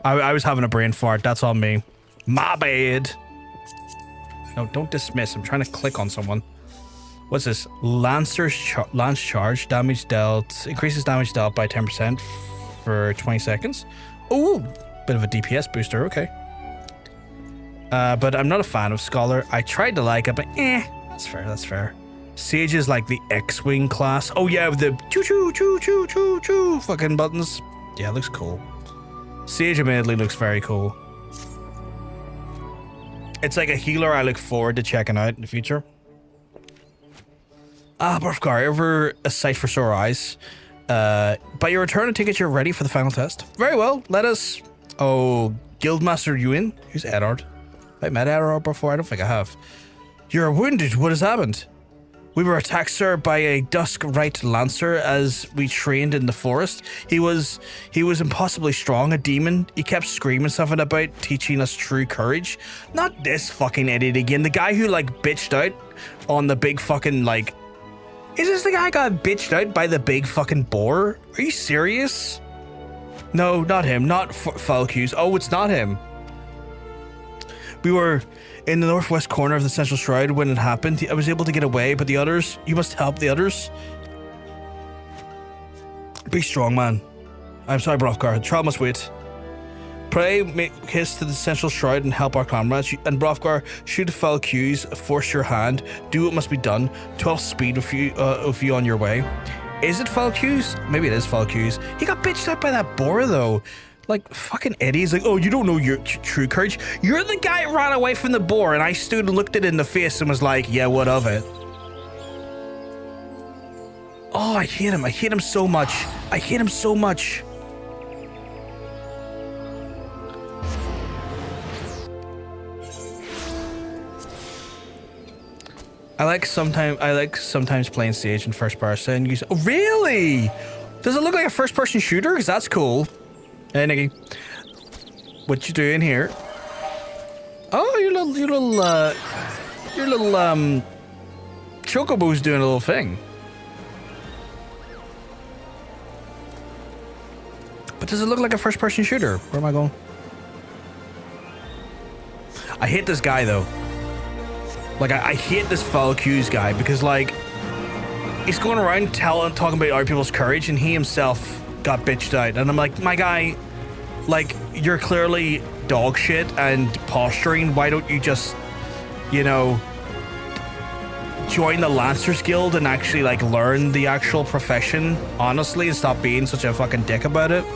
I was having a brain fart. That's on me. My bad. No, don't dismiss. I'm trying to click on someone. What's this? Lance charge. Damage dealt. Increases damage dealt by 10% for 20 seconds. Ooh, bit of a DPS booster. Okay. But I'm not a fan of scholar. I tried to like it, but that's fair. That's fair. Sage is like the X-Wing class. Oh yeah, with the choo-choo fucking buttons. Yeah, it looks cool. Sage admittedly looks very cool. It's like a healer I look forward to checking out in the future. Burfgar, ever a sight for sore eyes. By your return, I take it you're ready for the final test. Very well, let us... Oh, Guildmaster Ewan? Who's Eddard? Have I met Eddard before? I don't think I have. You're wounded. What has happened? We were attacked, sir, by a Dusk Right Lancer as we trained in the forest. He was impossibly strong, a demon. He kept screaming something about teaching us true courage. Not this fucking idiot again. The guy who, like, bitched out on the big fucking, like... Is this the guy who got bitched out by the big fucking boar? Are you serious? No, not him. Not Falcus. Oh, it's not him. We were in the northwest corner of the central shroud when it happened. I was able to get away, but the others... You must help the others. Be strong, man. I'm sorry, Brofgar. The trial must wait. Pray, make haste to the central shroud and help our comrades. And Brofgar, shoot Falcus, force your hand. Do what must be done. 12 speed with you on your way. Is it Falcus? Maybe it is Falcus. He got bitched out by that boar, though. Like, fucking Eddie. He's like, oh, you don't know your true courage. You're the guy who ran away from the boar, and I stood and looked it in the face and was like, yeah, what of it? Oh, I hate him. I hate him so much. I hate him so much. I like sometimes playing Sage in first person. Oh, really? Does it look like a first person shooter? Because that's cool. Hey, Nikki. What you doing here? Oh, your little chocobo's doing a little thing. But does it look like a first person shooter? Where am I going? I hate this guy though. Like, I hate this foul cues guy because, like, he's going around talking about other people's courage, and he himself got bitched out. And I'm like, my guy, like, you're clearly dog shit and posturing. Why don't you just, you know, join the Lancers Guild and actually, like, learn the actual profession, honestly, and stop being such a fucking dick about it?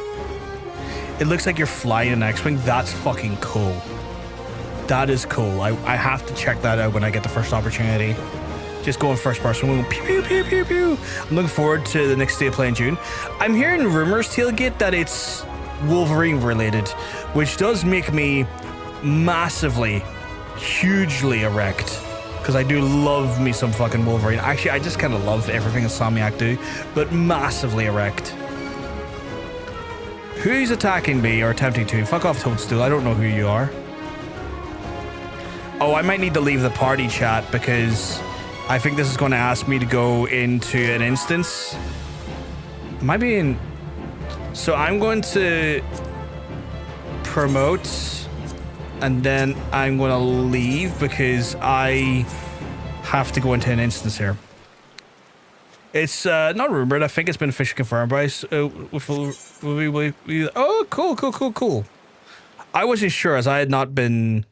It looks like you're flying an X-Wing. That's fucking cool. That is cool. I have to check that out when I get the first opportunity. Just going first person. We'll go pew, pew, pew, pew, pew. I'm looking forward to the next day of play in June. I'm hearing rumors, Tailgate, that it's Wolverine related, which does make me massively, hugely erect. Because I do love me some fucking Wolverine. Actually, I just kind of love everything Insomniac do, but massively erect. Who's attacking me or attempting to? Fuck off, Toadstool. I don't know who you are. Oh, I might need to leave the party chat because I think this is going to ask me to go into an instance. Am I being... So I'm going to promote and then I'm going to leave because I have to go into an instance here. It's not rumored. I think it's been officially confirmed by... oh, cool. I wasn't sure as I had not been...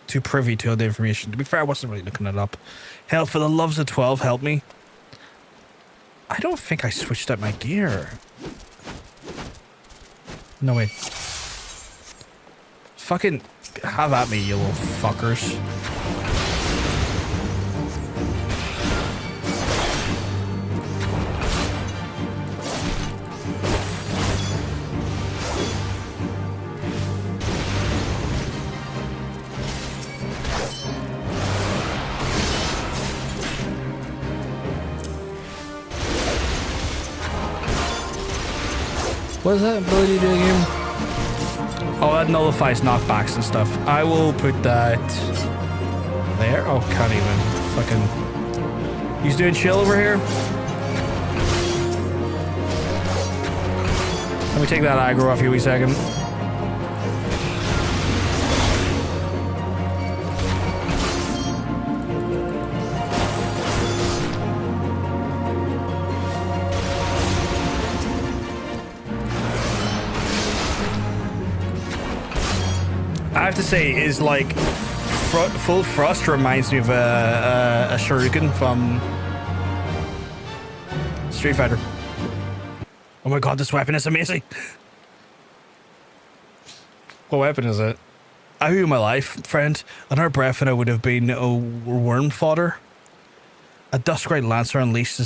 too privy to the information. To be fair, I wasn't really looking it up. Hell, for the loves of 12, help me. I don't think I switched up my gear. No way. Fucking have at me, you little fuckers. What is that ability doing again? Oh, that nullifies knockbacks and stuff. I will put that there. Oh, can't even. Fucking... He's doing chill over here. Let me take that aggro off you a wee second. I have to say, is like full thrust reminds me of a shuriken from Street Fighter. Oh my god, this weapon is amazing. What weapon is it? I owe you my life, friend. Another breath and I would have been a worm fodder. A Duskright Lancer unleashed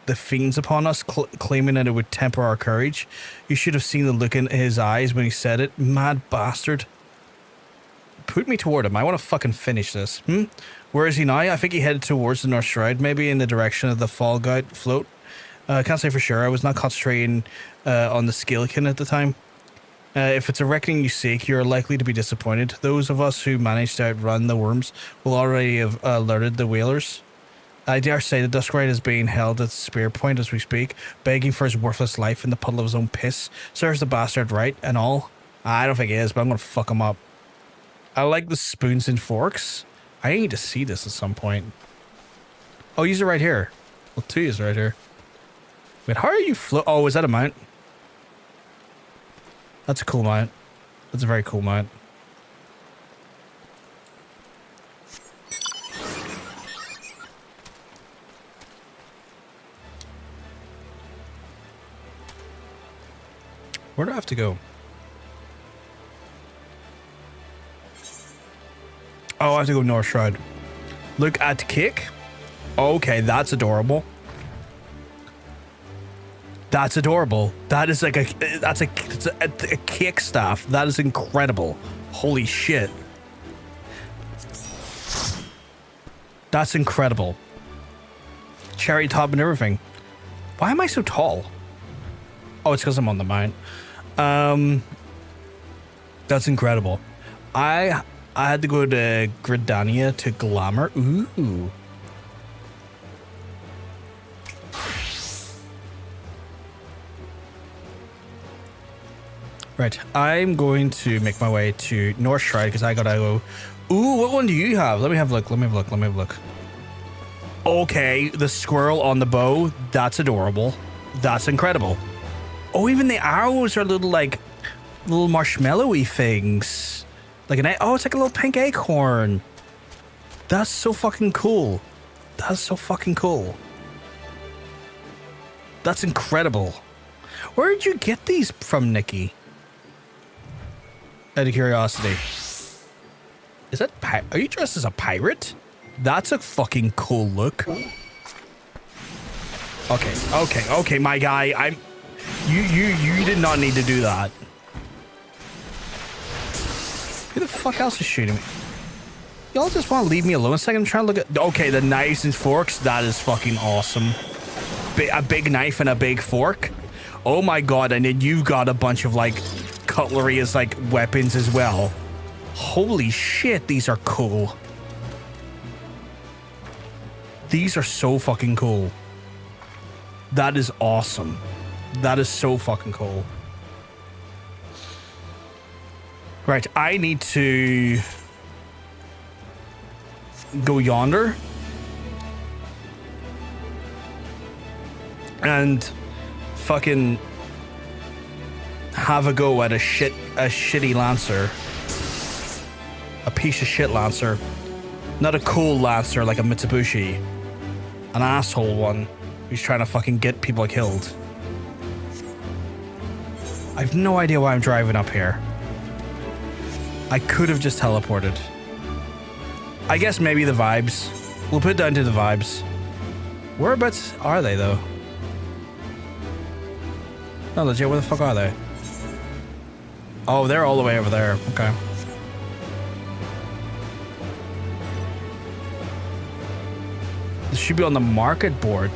the fiends upon us, claiming that it would temper our courage. You should have seen the look in his eyes when he said it. Mad bastard. Put me toward him. I want to fucking finish this. Where is he now? I think he headed towards the North Shroud, maybe in the direction of the Fall Guide float. I can't say for sure. I was not concentrating on the Skeleton at the time. If it's a reckoning you seek, you're likely to be disappointed. Those of us who managed to outrun the worms will already have alerted the whalers. I dare say the Duskright is being held at the spear point as we speak, begging for his worthless life in the puddle of his own piss. Serves the bastard right and all. I don't think he is, but I'm going to fuck him up. I like the spoons and forks. I need to see this at some point. Oh, use it right here. Well, two is right here. Wait, how are you Oh, is that a mount? That's a cool mount. That's a very cool mount. Where do I have to go? Oh, I have to go North Shroud. Look at kick. Okay, that's adorable. That's adorable. That is like a kick staff. That is incredible. Holy shit. That's incredible. Cherry top and everything. Why am I so tall? Oh, it's because I'm on the mount. That's incredible. I had to go to Gridania to Glamour. Ooh. Right, I'm going to make my way to North Shroud because I gotta go. Ooh, what one do you have? Let me have a look. Okay, the squirrel on the bow. That's adorable. That's incredible. Oh, even the arrows are little marshmallowy things. Like oh, it's like a little pink acorn. That's so fucking cool. That's incredible. Where did you get these from, Nikki? Out of curiosity. Is that are you dressed as a pirate? That's a fucking cool look. Okay, my guy. You did not need to do that. Who the fuck else is shooting me? Y'all just want to leave me alone a second? I'm trying to look at... Okay, the knives and forks. That is fucking awesome. A big knife and a big fork. Oh my god, and then you've got a bunch of, like, cutlery as, like, weapons as well. Holy shit, these are cool. These are so fucking cool. That is awesome. That is so fucking cool. Right, I need to go yonder and fucking have a go at a shitty lancer. A piece of shit lancer. Not a cool lancer like a Mitsubishi. An asshole one who's trying to fucking get people killed. I have no idea why I'm driving up here. I could have just teleported. I guess maybe the vibes. We'll put it down to the vibes. Whereabouts are they, though? No, legit, where the fuck are they? Oh, they're all the way over there. Okay. This should be on the market board.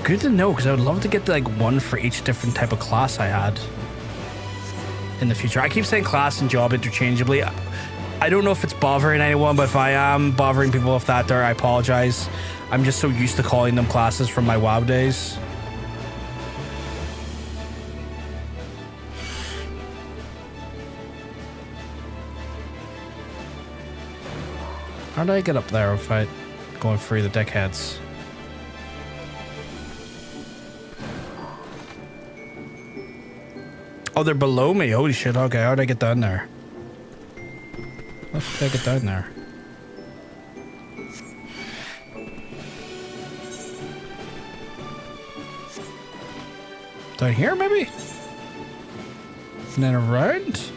Good to know, because I would love to get like one for each different type of class I had in the future. I keep saying class and job interchangeably. I don't know if it's bothering anyone, but if I am bothering people with that there, I apologize. I'm just so used to calling them classes from my WoW days. How do I get up there without going through the deckheads? Oh, they're below me. Holy shit. Okay, how do I get down there? How did I get down there? Down here, maybe? And then around?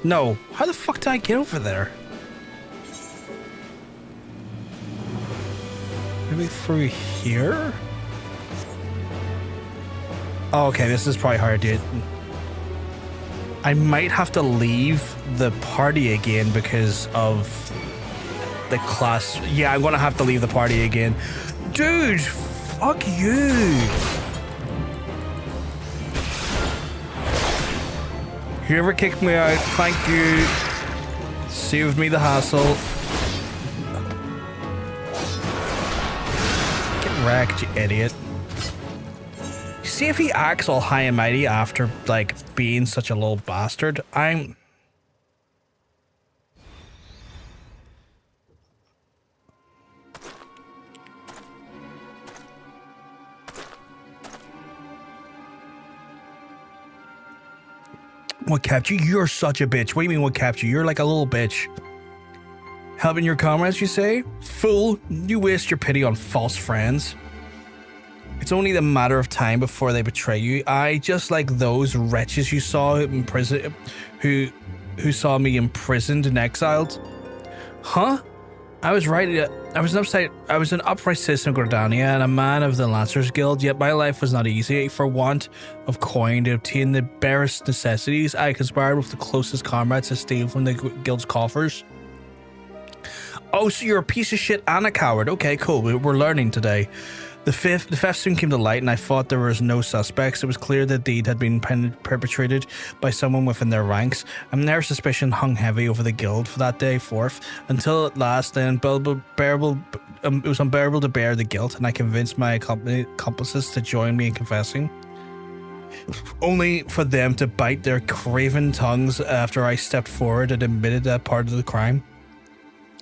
No. How the fuck did I get over there? Maybe through here? Oh, okay, this is probably hard, dude. I might have to leave the party again because of the class. Yeah, I'm gonna have to leave the party again. Dude, fuck you. Whoever kicked me out, thank you. Saved me the hassle. Get wrecked, you idiot. See if he acts all high and mighty after, like, being such a little bastard. What kept you? You're such a bitch. What do you mean what kept you? You're like a little bitch. Helping your comrades, you say? Fool, you waste your pity on false friends. It's only a matter of time before they betray you. I just like those wretches you saw in prison, who saw me imprisoned and exiled. Huh? I was right. I was an upright citizen of Gordania and a man of the Lancers Guild, yet my life was not easy. For want of coin to obtain the barest necessities, I conspired with the closest comrades to steal from the guild's coffers. Oh, so you're a piece of shit and a coward. Okay, cool. We're learning today. The theft soon came to light, and I thought there was no suspects. It was clear the deed had been perpetrated by someone within their ranks, and their suspicion hung heavy over the guild for that day forth, until at last it was unbearable to bear the guilt, and I convinced my accomplices to join me in confessing, only for them to bite their craven tongues after I stepped forward and admitted that part of the crime.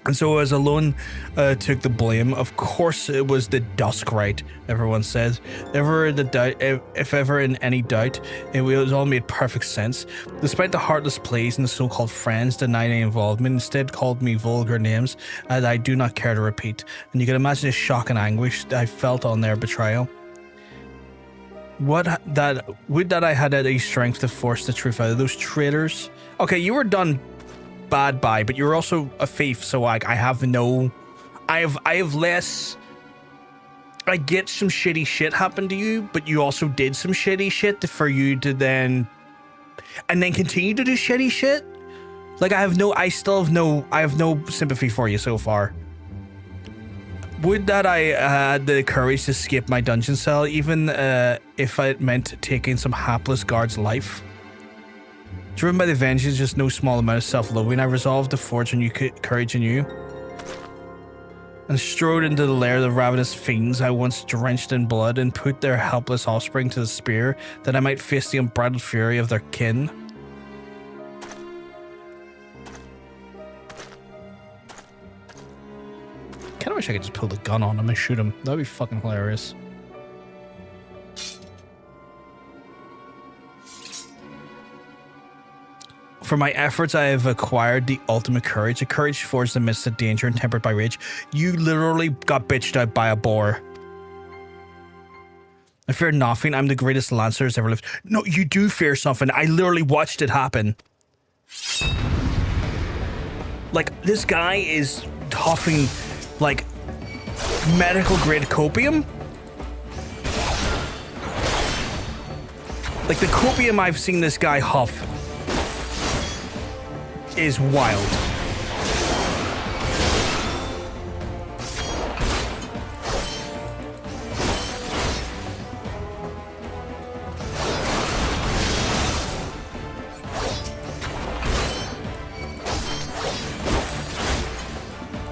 And so as alone took the blame. Of course it was the Duskrite, everyone said. If ever in any doubt, it was all made perfect sense. Despite the heartless plays and the so-called friends denying any involvement, instead called me vulgar names that I do not care to repeat. And you can imagine the shock and anguish that I felt on their betrayal. Would that I had any strength to force the truth out of those traitors. Okay, you were done bad by, but you're also a thief, so like I have less. I get some shitty shit happen to you, but you also did some shitty shit for you to then continue to do shitty shit. Like I have no sympathy for you so far. Would that I had the courage to skip my dungeon cell, even if it meant taking some hapless guard's life. Driven by the vengeance, just no small amount of self-loathing, I resolved to forge a new courage in you, and strode into the lair of the ravenous fiends I once drenched in blood, and put their helpless offspring to the spear, that I might face the unbridled fury of their kin. Kinda wish I could just pull the gun on him and shoot him. That'd be fucking hilarious. For my efforts, I have acquired the ultimate courage, a courage forged amidst the danger and tempered by rage. You literally got bitched out by a boar. I fear nothing. I'm the greatest lancer that's ever lived. No, you do fear something. I literally watched it happen. Like, this guy is huffing, like, medical grade copium. Like, the copium I've seen this guy huff is wild.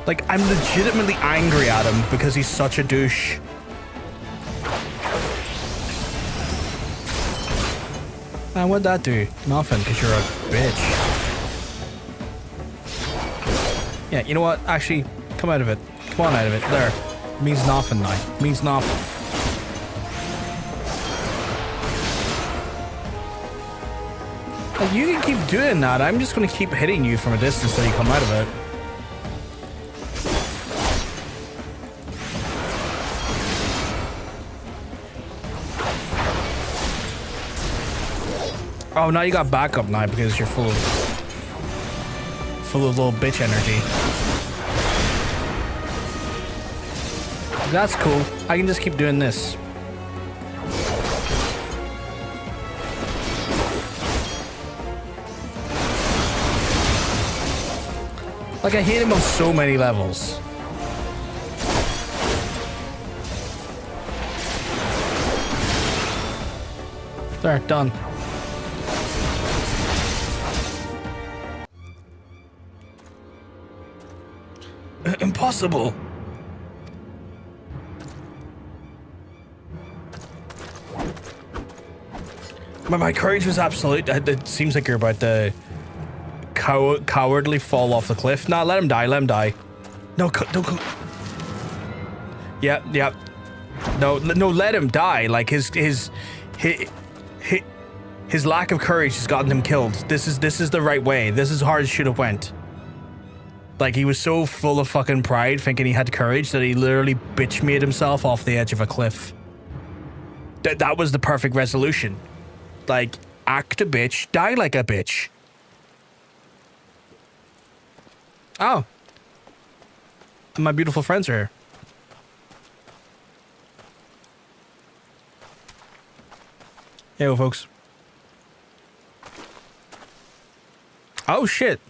Like, I'm legitimately angry at him because he's such a douche. And what'd that do? Nothing, because you're a bitch. Yeah, you know what? Actually, come out of it. Come on out of it. There. Means nothing now. Means nothing. Like, you can keep doing that. I'm just going to keep hitting you from a distance till you come out of it. Oh, now you got backup now because you're full of little bitch energy. That's cool. I can just keep doing this. Like, I hate him on so many levels. There, done. Impossible. My courage was absolute. It seems like you're about to cowardly fall off the cliff. Nah, let him die. Let him die. No, don't. Yeah. No. Let him die. Like his lack of courage has gotten him killed. This is the right way. This is how it should have went. Like, he was so full of fucking pride, thinking he had courage, that he literally bitch made himself off the edge of a cliff. That was the perfect resolution. Like, act a bitch, die like a bitch. Oh. And my beautiful friends are here. Hey, well, folks. Oh, shit.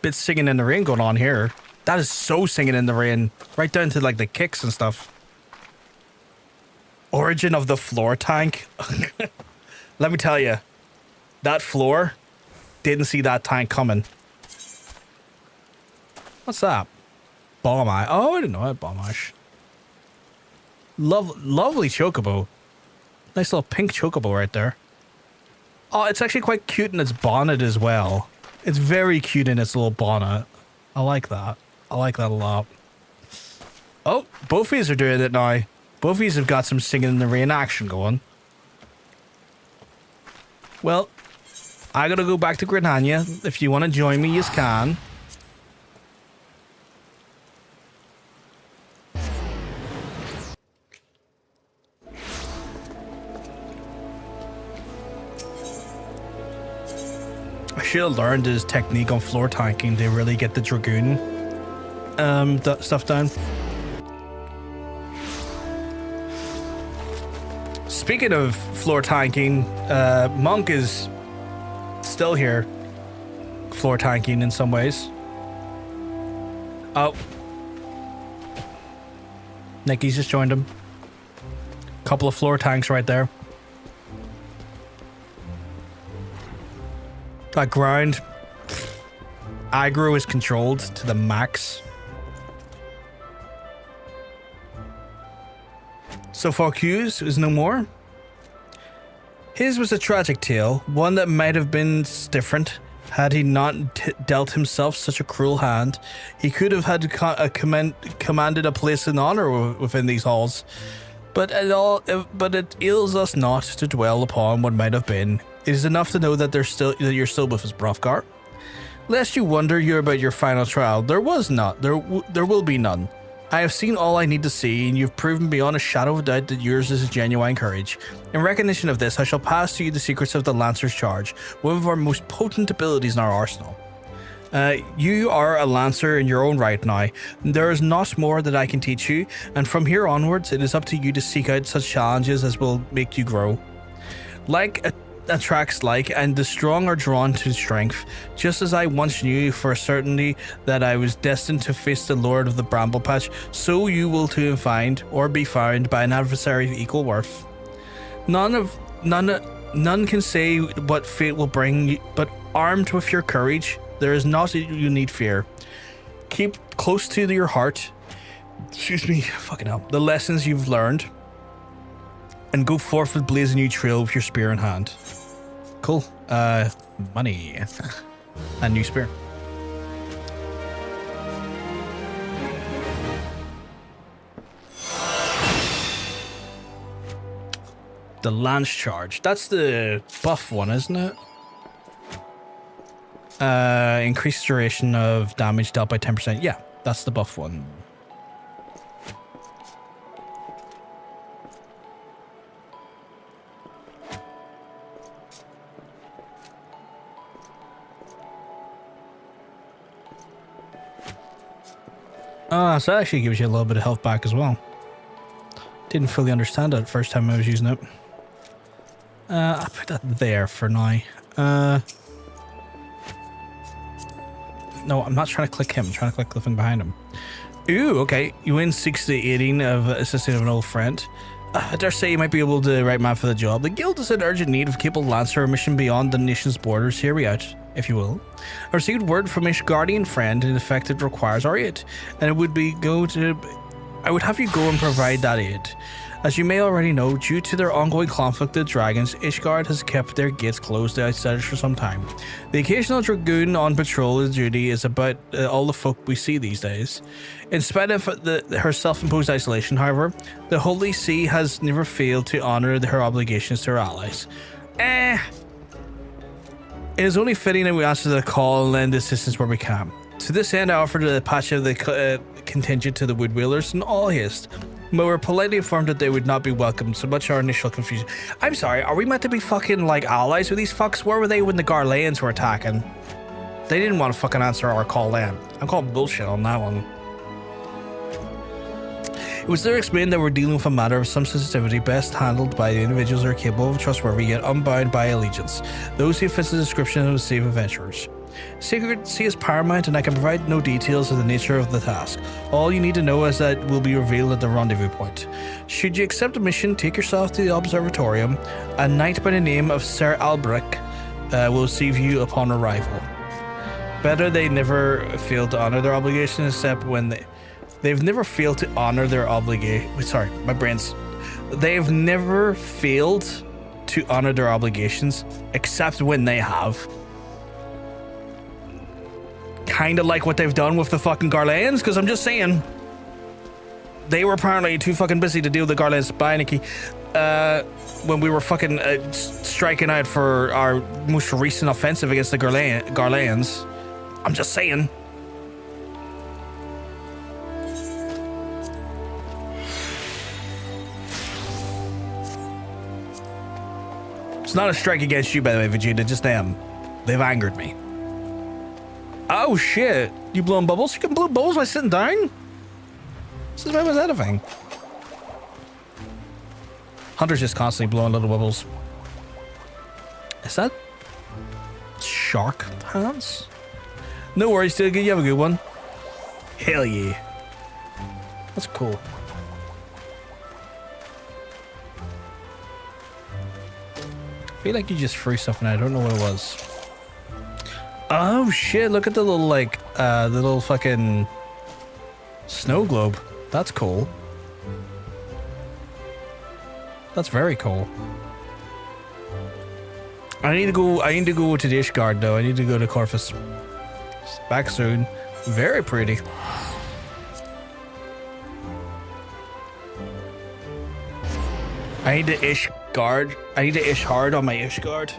Bit singing in the rain going on here. That is so singing in the rain. Right down to, like, the kicks and stuff. Origin of the floor tank. Let me tell you. That floor didn't see that tank coming. What's that? Bomb eye. Oh, I didn't know that bomb ash. Lovely chocobo. Nice little pink chocobo right there. Oh, it's actually quite cute in its bonnet as well. It's very cute in its little bonnet. I like that. I like that a lot. Oh, both of these are doing it now. Both of these have got some singing in the rain action going. Well, I gotta go back to Gridania. If you want to join me, you can. I should have learned his technique on floor tanking to really get the Dragoon stuff down. Speaking of floor tanking, Monk is still here. Floor tanking in some ways. Oh. Nikki's just joined him. Couple of floor tanks right there. That ground aggro is controlled to the max. So far Q's is no more. His was a tragic tale, one that might have been different had he not dealt himself such a cruel hand. He could have had commanded a place in honor within these halls, but it ails us not to dwell upon what might have been. It is enough to know that you're still with us, Brovkar. Lest you wonder about your final trial, there was not. There will be none. I have seen all I need to see, and you've proven beyond a shadow of a doubt that yours is a genuine courage. In recognition of this, I shall pass to you the secrets of the Lancer's Charge, one of our most potent abilities in our arsenal. You are a Lancer in your own right now. There is not more that I can teach you, and from here onwards, it is up to you to seek out such challenges as will make you grow. Like attracts like, and the strong are drawn to strength. Just as I once knew for certainty that I was destined to face the Lord of the Bramble Patch, so you will too find, or be found, by an adversary of equal worth. None can say what fate will bring, but armed with your courage, there is naught you need fear. Keep close to your heart, the lessons you've learned, and go forth with blaze a new trail with your spear in hand. Cool. Money. And new spear. The Lance Charge. That's the buff one, isn't it? Increased duration of damage dealt by 10%. Yeah, that's the buff one. So that actually gives you a little bit of health back as well. Didn't fully understand it the first time I was using it. I'll put that there for now. No, I'm not trying to click him. I'm trying to click the thing behind him. Ooh, okay. You win 60-18 of assisting of an old friend. I dare say you might be able to right man for the job. The guild is in urgent need of a capable lancer, a mission beyond the nation's borders. Hear me out, if you will. I received word from Ishgardian friend, in effect it requires our aid, and I would have you go and provide that aid. As you may already know, due to their ongoing conflict with dragons, Ishgard has kept their gates closed to outsiders for some time. The occasional Dragoon on patrol of duty is about all the folk we see these days. In spite of her self-imposed isolation, however, the Holy See has never failed to honour her obligations to her allies. It is only fitting that we answer the call and lend assistance where we can. To this end, I offered to patch of the contingent to the Woodwheelers in all haste. We were politely informed that they would not be welcome, so much our initial confusion. I'm sorry, are we meant to be fucking like allies with these fucks? Where were they when the Garleans were attacking? They didn't want to fucking answer our call then. I'm calling bullshit on that one. It was there explained that we're dealing with a matter of some sensitivity best handled by the individuals who are capable of trustworthy yet unbound by allegiance. Those who fit the description of safe adventurers. Secrecy is paramount, and I can provide no details of the nature of the task. All you need to know is that it will be revealed at the rendezvous point. Should you accept the mission, take yourself to the observatorium. A knight by the name of Sir Albrecht will receive you upon arrival. Better they never fail to honor their obligation, except when they've never failed to honor their obligation. Sorry, my brain's. They've never failed to honor their obligations, except when they have. Kind of like what they've done with the fucking Garleans, because I'm just saying they were apparently too fucking busy to deal with the Garleans Bionicky when we were fucking striking out for our most recent offensive against the Garleans. I'm just saying. It's not a strike against you, by the way, Vegeta, just them. They've angered me. Oh shit! You blowing bubbles? You can blow bubbles by sitting down? This is was that a thing? Hunter's just constantly blowing little bubbles. Is that shark pants? No worries, dude. You have a good one. Hell yeah. That's cool. I feel like you just threw something. I don't know what it was. Oh shit, look at the little like the little fucking snow globe. That's cool. That's very cool. I need to go to the Ishgard though. I need to go to Corvus. Back soon. Very pretty. I need to Ishgard. I need to ish hard on my Ishgard.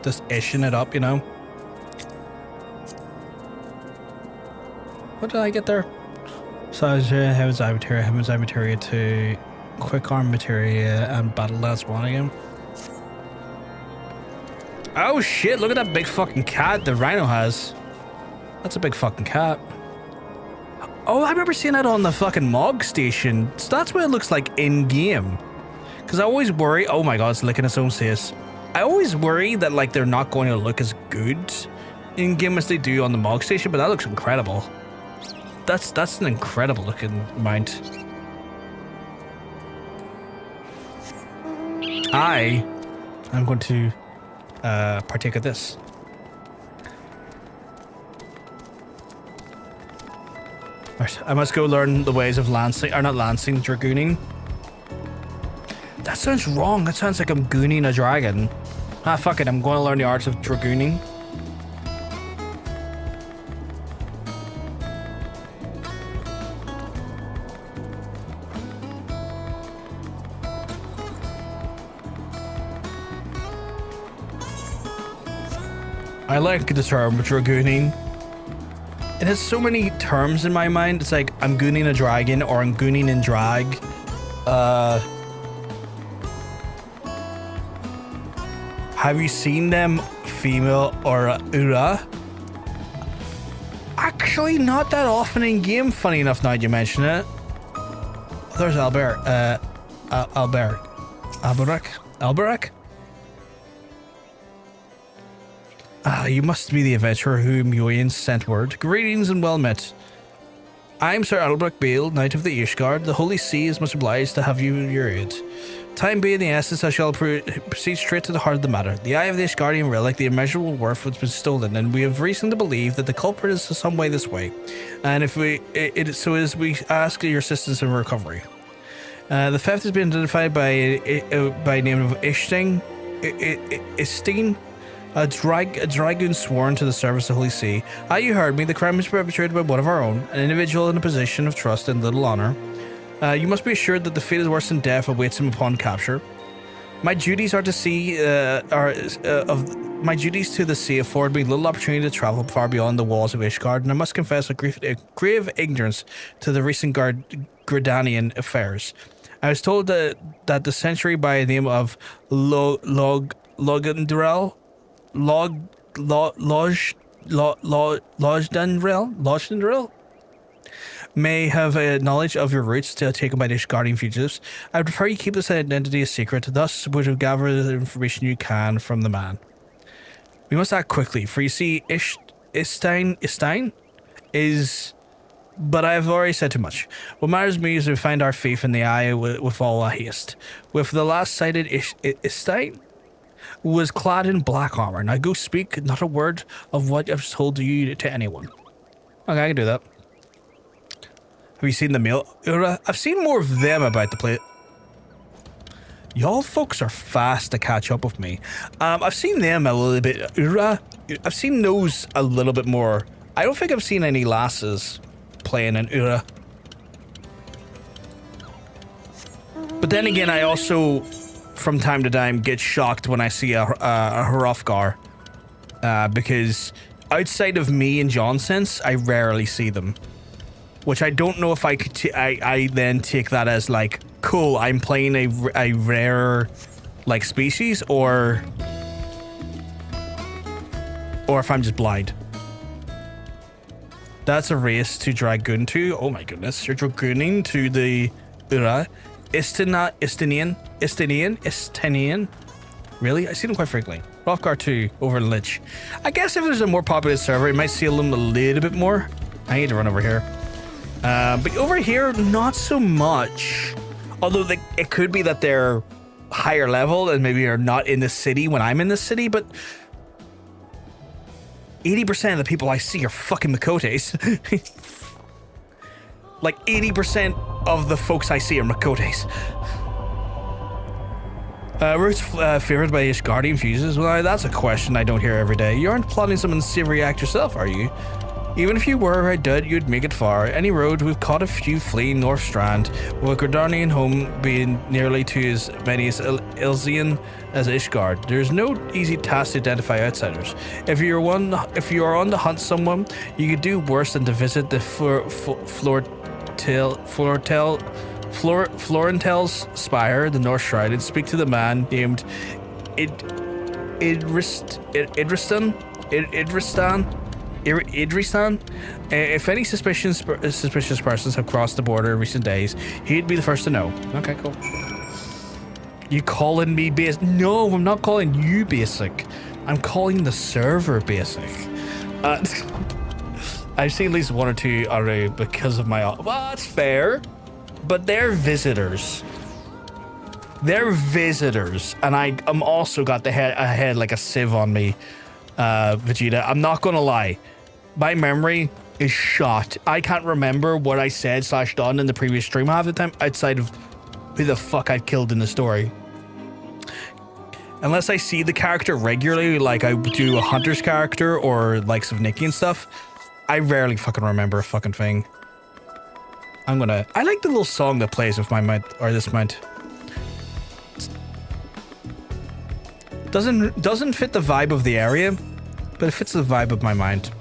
Just ishing it up, you know. What did I get there? So Heaven's Eye Materia to Quick Arm Materia and Battle Lance 1 again. Oh shit, look at that big fucking cat the Rhino has. That's a big fucking cat. Oh, I remember seeing that on the fucking Mog station. So that's what it looks like in game. Because I always worry, oh my god, it's licking its own face. I always worry that like they're not going to look as good in game as they do on the Mog station, but that looks incredible. That's an incredible looking mount. I'm going to partake of this. Right, I must go learn the ways of lancing, or not lancing, dragooning. That sounds wrong. That sounds like I'm gooning a dragon. Ah, fuck it. I'm going to learn the arts of dragooning. I like the term dragooning. It has so many terms in my mind. It's like I'm gooning a dragon or I'm gooning in drag. Have you seen them female or ura? Actually, not that often in game, funny enough now you mention it. There's Albrecht. Ah, you must be the adventurer whom Eorzean sent word. Greetings and well met. I'm Sir Albrecht Bale, Knight of the Ishgard. The Holy See is much obliged to have you in your aid. Time being the essence, I shall proceed straight to the heart of the matter. The Eye of the Ishgardian relic, the immeasurable worth, has been stolen, and we have reason to believe that the culprit is some way this way. And if we ask your assistance in recovery. The theft has been identified by name of Ishting, a dragoon sworn to the service of Holy See. You heard me. The crime was perpetrated by one of our own, an individual in a position of trust and little honor. You must be assured that the fate is worse than death awaits him upon capture. My duties are to see, my duties to the sea afford me little opportunity to travel far beyond the walls of Ishgard, and I must confess a grave ignorance to the recent Gardanian affairs. I was told that the sentry by the name of Logendrel may have a knowledge of your routes taken by the Ishgardian fugitives. I would prefer you keep this identity a secret, thus would have gathered the information you can from the man. We must act quickly, for you see, Ishstein is... But I have already said too much. What matters to me is we find our thief in the eye with all haste. With the last sighted Ishstein was clad in black armor. Now go speak not a word of what I've told you to anyone. Okay, I can do that. Have you seen the mail? I've seen more of them about the place. Y'all folks are fast to catch up with me. I've seen them a little bit. I've seen those a little bit more. I don't think I've seen any lasses playing in Ura. But then again, I also, from time to time, get shocked when I see a Hrothgar. Because outside of me and Johnson's, I rarely see them. Which I don't know if I could. I then take that as like, cool, I'm playing a rare, like, species, or if I'm just blind. That's a race to Dragoon to. Oh my goodness, you're Dragooning to the Ura. Istinian. Really? I see them quite frequently. Hrothgar 2 over in Lich. I guess if there's a more popular server, it might seal them a little bit more. I need to run over here. But over here, not so much. Although it could be that they're higher level and maybe are not in the city when I'm in the city, but 80% of the people I see are fucking Makotes. Like 80% of the folks I see are Makotes. Routes favored by Ishgardian fuses? Well, that's a question I don't hear every day. You aren't plotting some unsavory act yourself, are you? Even if you were, I doubt you'd make it far. Any road, we've caught a few fleeing North Strand, with Gardanian home being nearly to as many as Eorzean as Ishgard. There's no easy task to identify outsiders. If you are on to hunt someone, you could do worse than to visit the Florentel's spire, the North Shrine, and speak to the man named Idristan. If any suspicious persons have crossed the border in recent days, he'd be the first to know. Okay, cool. You calling me basic? No, I'm not calling you basic. I'm calling the server basic. I've seen at least one or two already because of my... Well, that's fair. But they're visitors. They're visitors. And I'm also got a head like a sieve on me. Vegeta, I'm not gonna lie, my memory is shot. I can't remember what I said / done in the previous stream half the time, outside of who the fuck I've killed in the story. Unless I see the character regularly, like I do a hunter's character or likes of Nikki and stuff, I rarely fucking remember a fucking thing. I like the little song that plays with my mount, or this mount. Doesn't fit the vibe of the area, but it fits the vibe of my mind.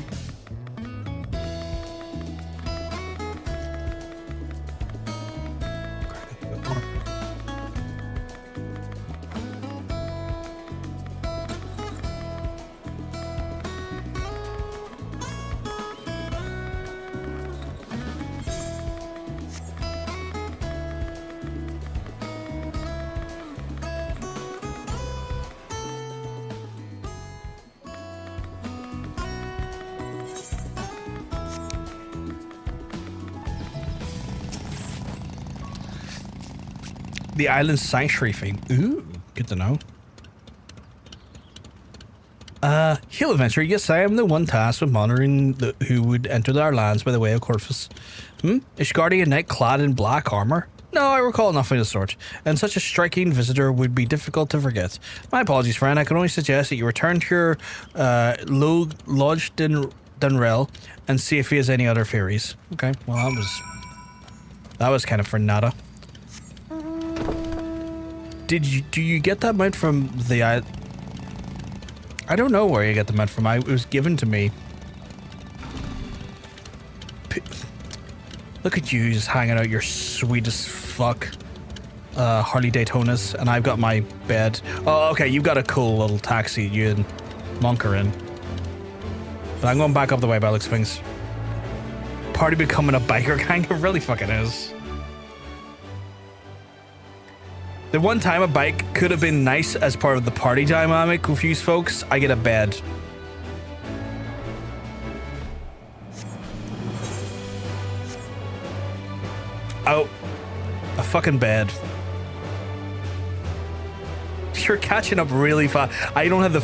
The island sanctuary thing. Ooh, good to know. Hill adventure. Yes, I am the one tasked with monitoring who would enter our lands by the way of Corvus. Ishgardian knight clad in black armor? No, I recall nothing of the sort, and such a striking visitor would be difficult to forget. My apologies, friend. I can only suggest that you return to your lodge Dunrell and see if he has any other theories. Okay, well that was kind of for nada. do you get that mount from the I don't know where you get the mount from. It was given to me. Look at you just hanging out your sweet as fuck Harley Daytonas, and I've got my bed. Oh, okay, you've got a cool little taxi you and Monk are in. But I'm going back up the way by looks of things. Party becoming a biker gang? It really fucking is. The one time a bike could have been nice as part of the party dynamic with you folks, I get a bed. Oh, a fucking bed. You're catching up really fast. I don't have the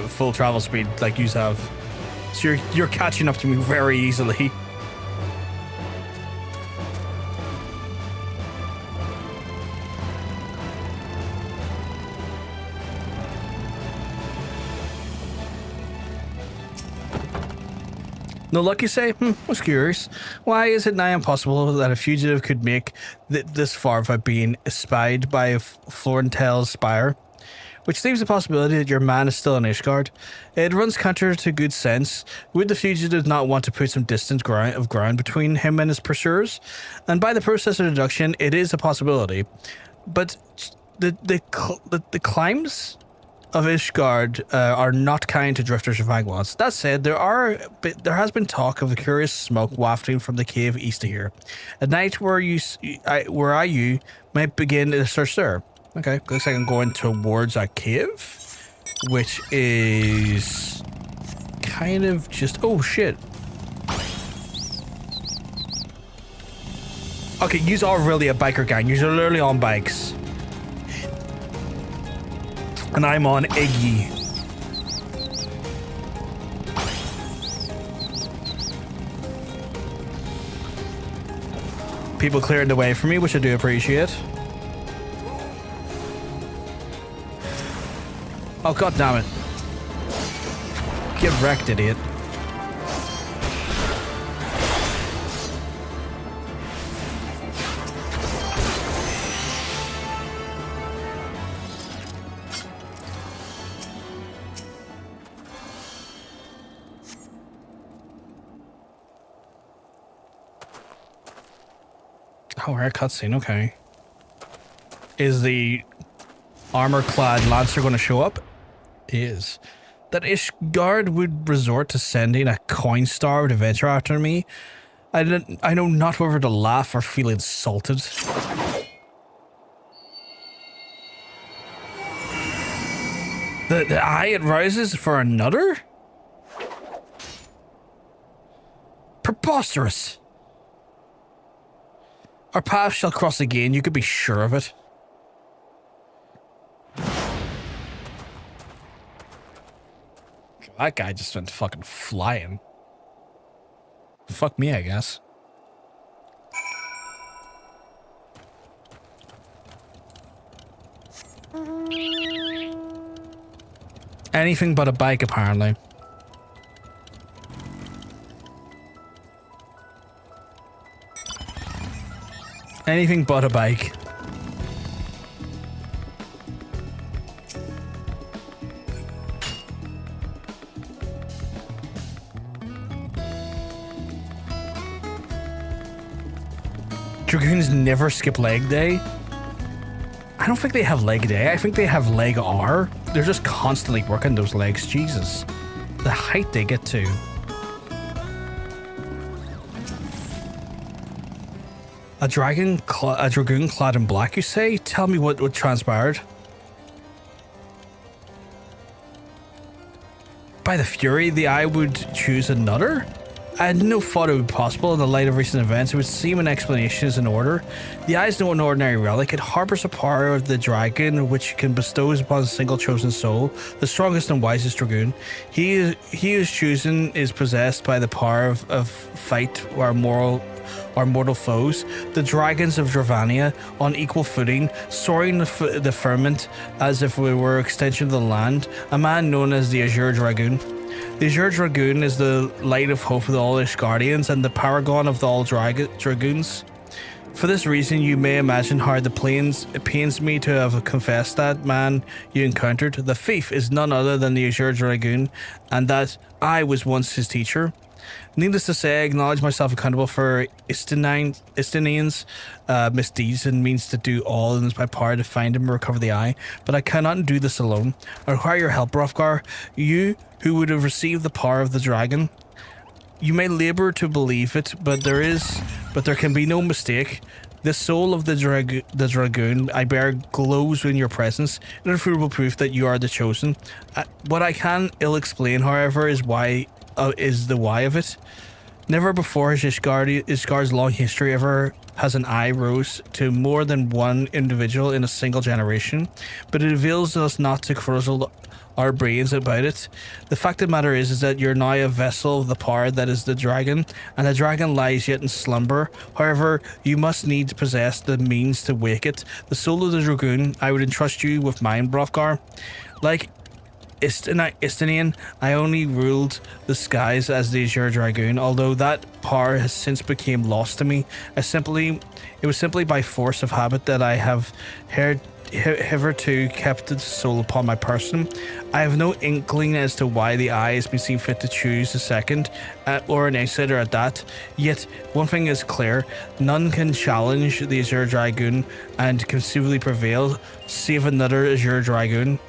full travel speed like you have, so you're catching up to me very easily. No luck, you say? Was curious. Why is it now impossible that a fugitive could make this far without being espied by a Florentel's spire? Which seems a possibility that your man is still in Ishgard. It runs counter to good sense. Would the fugitive not want to put some distance ground between him and his pursuers? And by the process of deduction, it is a possibility. But the climbs of Ishgard are not kind to drifters or vagabonds. That said, there has been talk of a curious smoke wafting from the cave east of here. At night, where you might begin a search there. Okay, looks like I'm going towards a cave, which is kind of just... Oh, shit. Okay, yous are really a biker gang. Yous are literally on bikes. And I'm on Iggy. People clearing the way for me, which I do appreciate. Oh, god damn it. Get wrecked, idiot. Oh, rare cutscene, okay. Is the armor-clad Lancer going to show up? It is. That Ishgard would resort to sending a coin-starved adventure after me? I know not whether to laugh or feel insulted. The eye it rises for another? Preposterous! Our paths shall cross again, you could be sure of it. That guy just went fucking flying. Fuck me, I guess. Anything but a bike, apparently. Anything but a bike. Dragoons never skip leg day. I don't think they have leg day. I think they have leg R. They're just constantly working those legs. Jesus. The height they get to. A dragoon clad in black, you say? Tell me what transpired. By the fury, the eye would choose another? I had no thought it would be possible in the light of recent events. It would seem an explanation is in order. The eye is no ordinary relic. It harbors the power of the dragon, which can bestow upon a single chosen soul, the strongest and wisest dragoon. He who's chosen is possessed by the power of fight our mortal foes, the dragons of Dravania, on equal footing, soaring the firmament as if we were extension of the land, a man known as the Azure Dragoon. The Azure Dragoon is the light of hope of all Ishgardians and the paragon of all dragoons. For this reason, you may imagine how it pains me to have confessed that man you encountered. The thief is none other than the Azure Dragoon, and that I was once his teacher. Needless to say, I acknowledge myself accountable for Istinian's misdeeds and means to do all in my power to find him and recover the eye, but I cannot do this alone. I require your help, Hrothgar. You, who would have received the power of the dragon. You may labor to believe it, but there can be no mistake. The soul of the Dragoon I bear glows in your presence, irrefutable proof that you are the chosen. What I can ill explain, however, is the why of it. Never before has Ishgard's long history ever has an eye rose to more than one individual in a single generation, but it avails us not to cruzzle our brains about it. The fact of the matter is that you're now a vessel of the power that is the dragon, and the dragon lies yet in slumber. However, you must needs possess the means to wake it. The soul of the Dragoon, I would entrust you with mine, Hrothgar. Like Istinian, I only ruled the skies as the Azure Dragoon, although that power has since become lost to me. It was simply by force of habit that I have hitherto kept the soul upon my person. I have no inkling as to why the eye has been seen fit to choose a second, or an outsider at that. Yet, one thing is clear, none can challenge the Azure Dragoon and conceivably prevail, save another Azure Dragoon.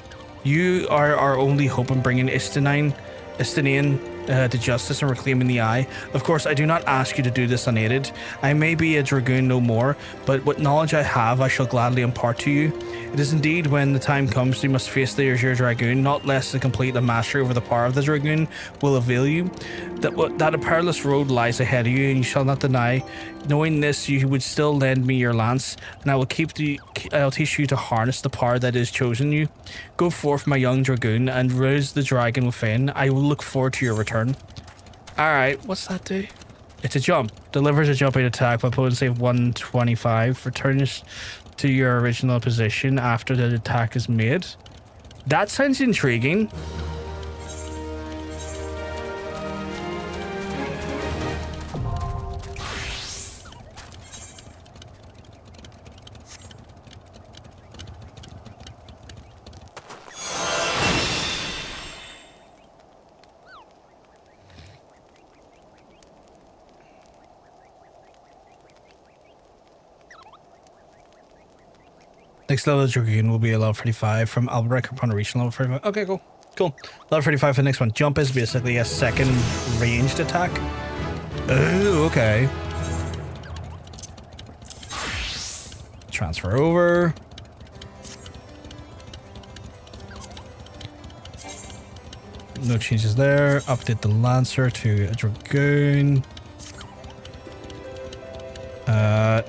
You are our only hope in bringing Istinian to justice and reclaiming the eye. Of course, I do not ask you to do this unaided. I may be a Dragoon no more, but what knowledge I have, I shall gladly impart to you. It is indeed when the time comes you must face the Azure Dragoon, not less to complete a mastery over the power of the Dragoon will avail you. That a perilous road lies ahead of you, and you shall not deny. Knowing this, you would still lend me your lance, and I'll teach you to harness the power that has chosen you. Go forth, my young Dragoon, and rouse the dragon within. I will look forward to your return. Alright, what's that do? It's a jump. Delivers a jumping attack by opponent save 125. Returns to your original position after the attack is made. That sounds intriguing. Next level of Dragoon will be a level 35 from Albrecht upon reaching level 35. Okay, cool. Level 35 for the next one. Jump is basically a second ranged attack. Oh, okay. Transfer over. No changes there. Update the Lancer to a Dragoon.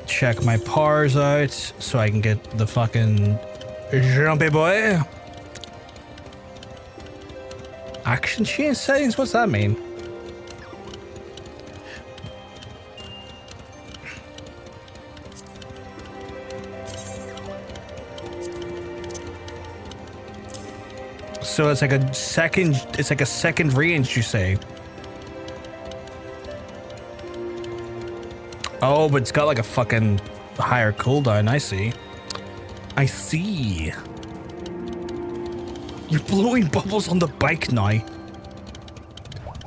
Check my powers out so I can get the fucking jumpy boy. Action chain settings? What's that mean? So it's like a second range, you say? Oh, but it's got like a fucking higher cooldown. I see. You're blowing bubbles on the bike now. I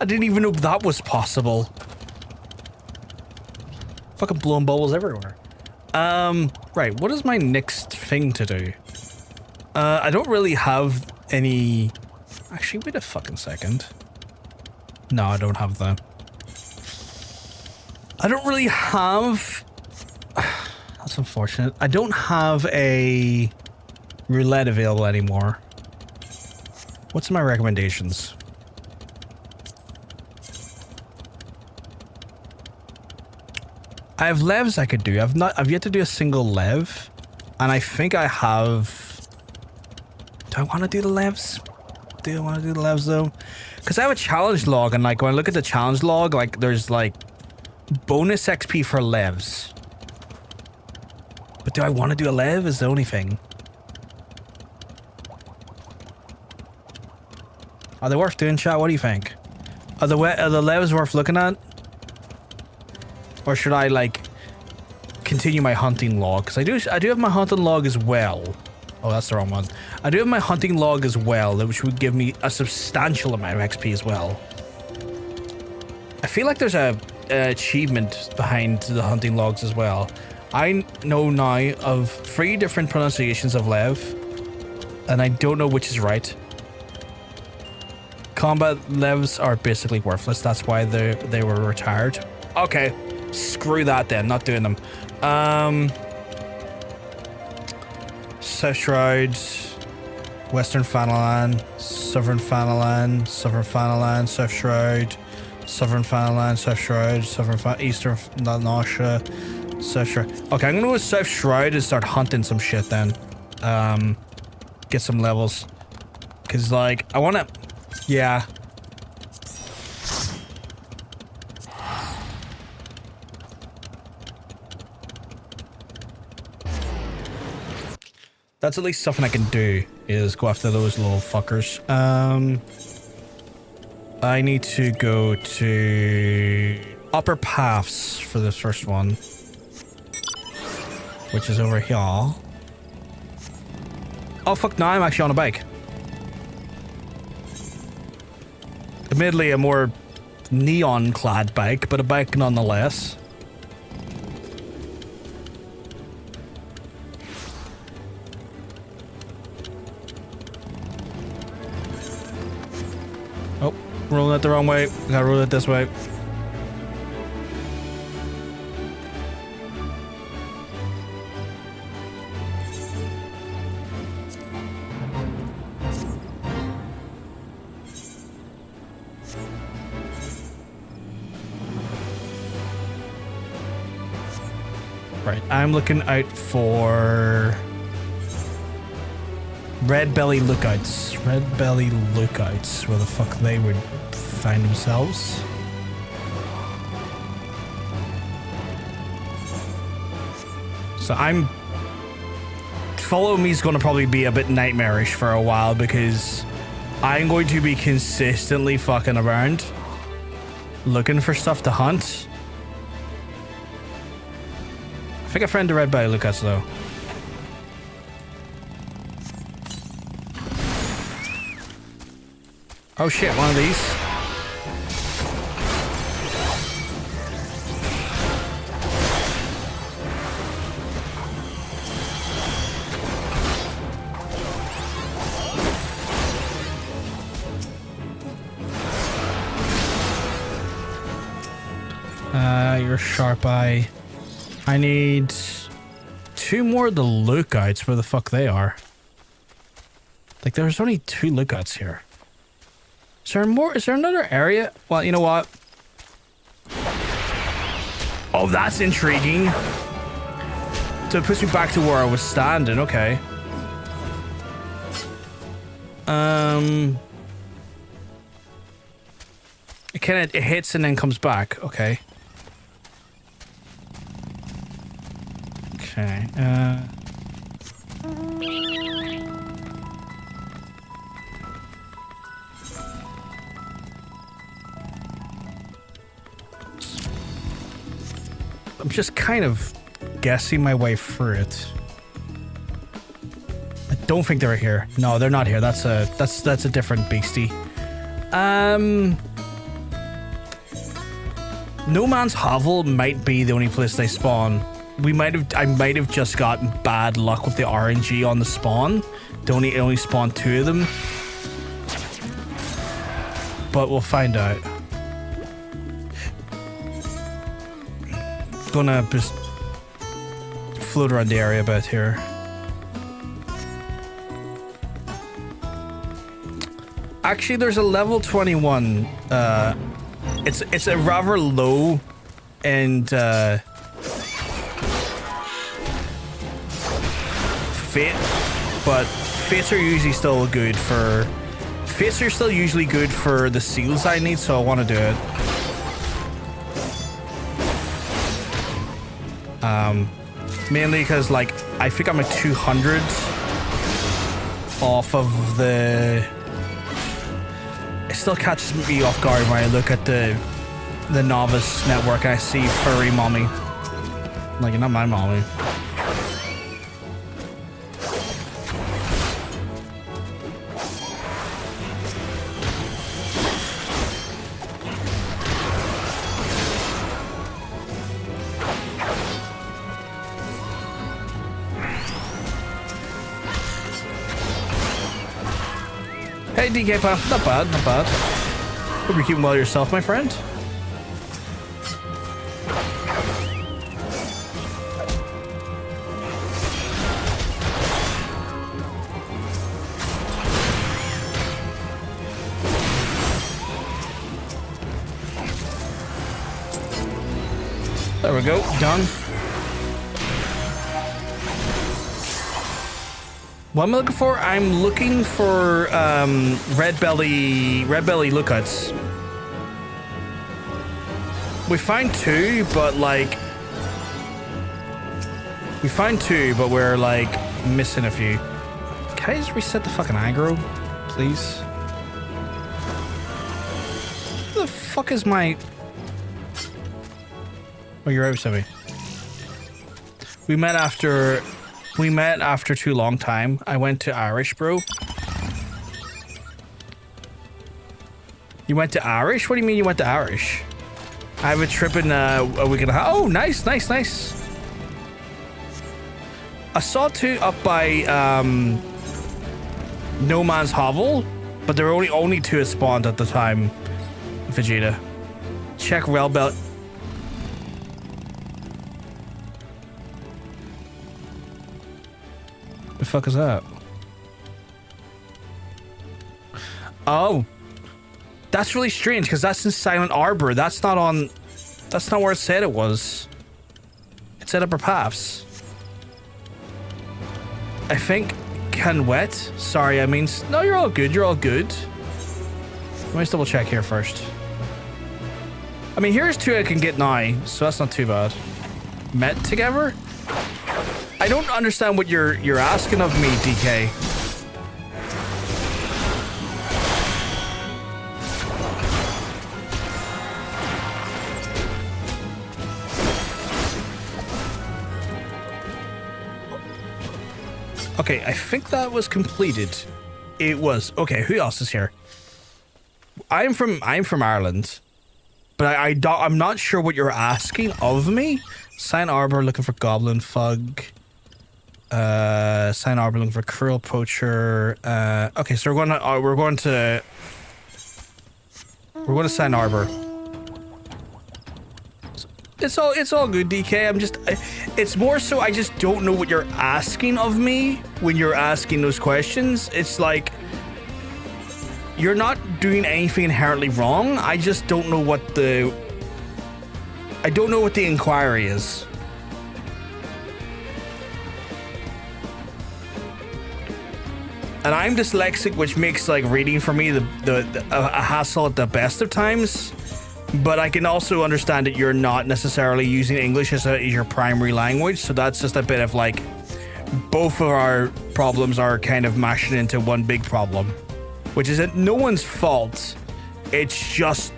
didn't even know that was possible. Fucking blowing bubbles everywhere. Right, what is my next thing to do? I don't really have any... Actually, wait a fucking second. No, I don't have that. I don't really have... That's unfortunate. I don't have a roulette available anymore. What's my recommendations? I have levs I could do. I've yet to do a single lev, and I think I have... Do I want to do the levs? Do I want to do the levs though? Because I have a challenge log, and like when I look at the challenge log, like there's like bonus XP for levs. But do I want to do a lev is the only thing. Are they worth doing, chat? What do you think? Are the levs worth looking at? Or should I like continue my hunting log, because I do have my hunting log as well. Oh, that's the wrong one. I do have my hunting log as well, which would give me a substantial amount of XP as well. I feel like there's a achievement behind the hunting logs as well. I know now of 3 different pronunciations of Lev, and I don't know which is right. Combat Levs are basically worthless. That's why they were retired. Okay, screw that then. Not doing them. South Shroud, Western Fanalan, Southern Fanalan, Southern Fanalan, South Shroud, Southern Fanalan, South Shroud, Eastern Nausea, South Shroud. Okay, I'm gonna go with South Shroud and start hunting some shit then. Get some levels. Cause like, I wanna, yeah. That's at least something I can do, is go after those little fuckers. I need to go to Upper Paths for this first one, which is over here. Oh fuck, now I'm actually on a bike. Admittedly a more neon-clad bike, but a bike nonetheless. Oh, rolling it the wrong way. Gotta roll it this way. Right, I'm looking out for red belly lookouts. Red belly lookouts, where the fuck they would find themselves. So follow me is going to probably be a bit nightmarish for a while, because I'm going to be consistently fucking around looking for stuff to hunt. I think I found the red belly lookouts though. Oh shit, one of these. Your sharp eye. I need 2 more of the lookouts. Where the fuck they are? Like, there's only 2 lookouts here. Is there more? Is there another area? Well, you know what? Oh, that's intriguing. So it puts me back to where I was standing. Okay. It hits and then comes back. Okay. Okay. I'm just kind of guessing my way through it. I don't think they're here. No, they're not here. That's a different beastie. No Man's Hovel might be the only place they spawn. I might have just gotten bad luck with the RNG on the spawn. It only spawned 2 of them. But we'll find out. Gonna just float around the area a bit here. Actually, there's a level 21. It's a rather low and fate, but fates are usually still good for. Fates are still usually good for the seals I need, so I want to do it. Mainly because, like, I think I'm at 200 off of the. It still catches me off guard when I look at the novice network and I see furry mommy. Like, you're not my mommy. Hey, DK Puff, not bad, not bad. Hope you're keeping well yourself, my friend. There we go, done. What am I looking for? I'm looking for red belly lookouts. We find two, but like we're like missing a few. Can I just reset the fucking aggro, please? Where the fuck is my? Oh, you're out, Sammy. We met after too long time. I went to Irish, bro. You went to Irish? What do you mean you went to Irish? I have a trip in a week and a half. Oh, nice, nice, nice. I saw two up by No Man's Hovel, but there were only two that spawned at the time. Vegeta. Check Railbelt. The fuck is that? Oh, that's really strange because that's in Silent Arbor. That's not where it said it was. It said Upper Paths. I think Canwet. Sorry, I mean, no, you're all good. You're all good. Let me just double check here first. I mean, here's two I can get now, so that's not too bad. Met together? I don't understand what you're asking of me, DK. Okay, I think that was completed. It was. Okay, who else is here? I'm from Ireland, but I'm not sure what you're asking of me. Sign Arbor looking for Goblin Fug. Sign Arbor looking for Cruel Poacher. Okay, so we're going to Sign Arbor. It's all good, DK. It's more so I just don't know what you're asking of me when you're asking those questions. It's like you're not doing anything inherently wrong. I just don't know what the inquiry is. And I'm dyslexic, which makes like reading for me a hassle at the best of times. But I can also understand that you're not necessarily using English as your primary language, so that's just a bit of like both of our problems are kind of mashing into one big problem, which is that no one's fault. It's just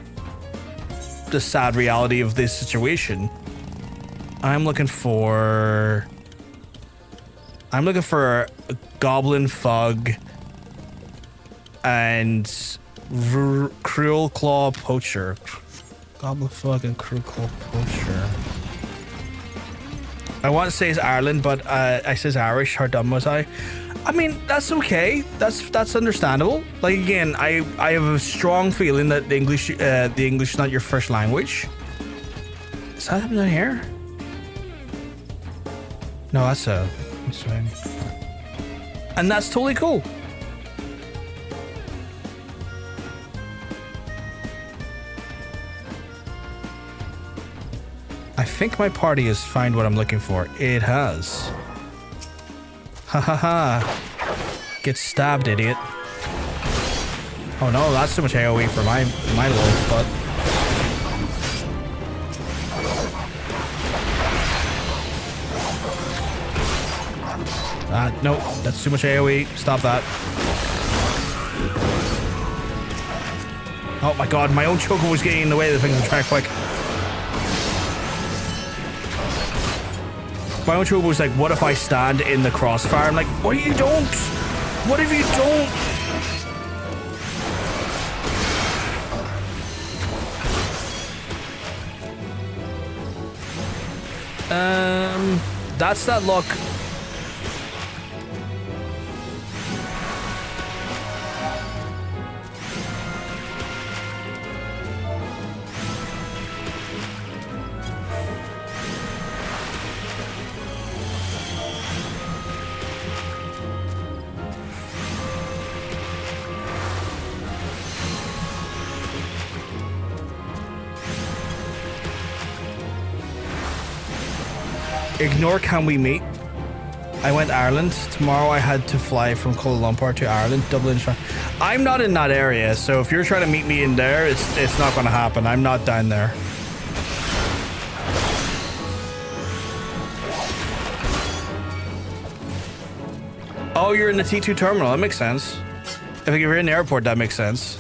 the sad reality of this situation. I'm looking for a Goblin Fug and Cruel Claw Poacher. Goblin Fug and Cruel Claw Poacher. I want to say it's Ireland, but I says Irish. How dumb was I? I mean, that's okay. That's understandable. Like again, I have a strong feeling that the English is not your first language. Is that happening here? No, that's fine. And that's totally cool. I think my party has found what I'm looking for. It has. Ha ha ha. Get stabbed, idiot. Oh no, that's too much AoE for my little butt. Nope, that's too much AoE. Stop that. Oh my god, my own choker was getting in the way of the things I'm trying quick. My own trouble was like, what if I stand in the crossfire? I'm like, what if you don't? What if you don't? That's that luck. Ignore can we meet? I went Ireland. Tomorrow I had to fly from Kuala Lumpur to Ireland, Dublin. I'm not in that area, so if you're trying to meet me in there, it's not going to happen. I'm not down there. Oh, you're in the T2 terminal. That makes sense. If you're in the airport, that makes sense.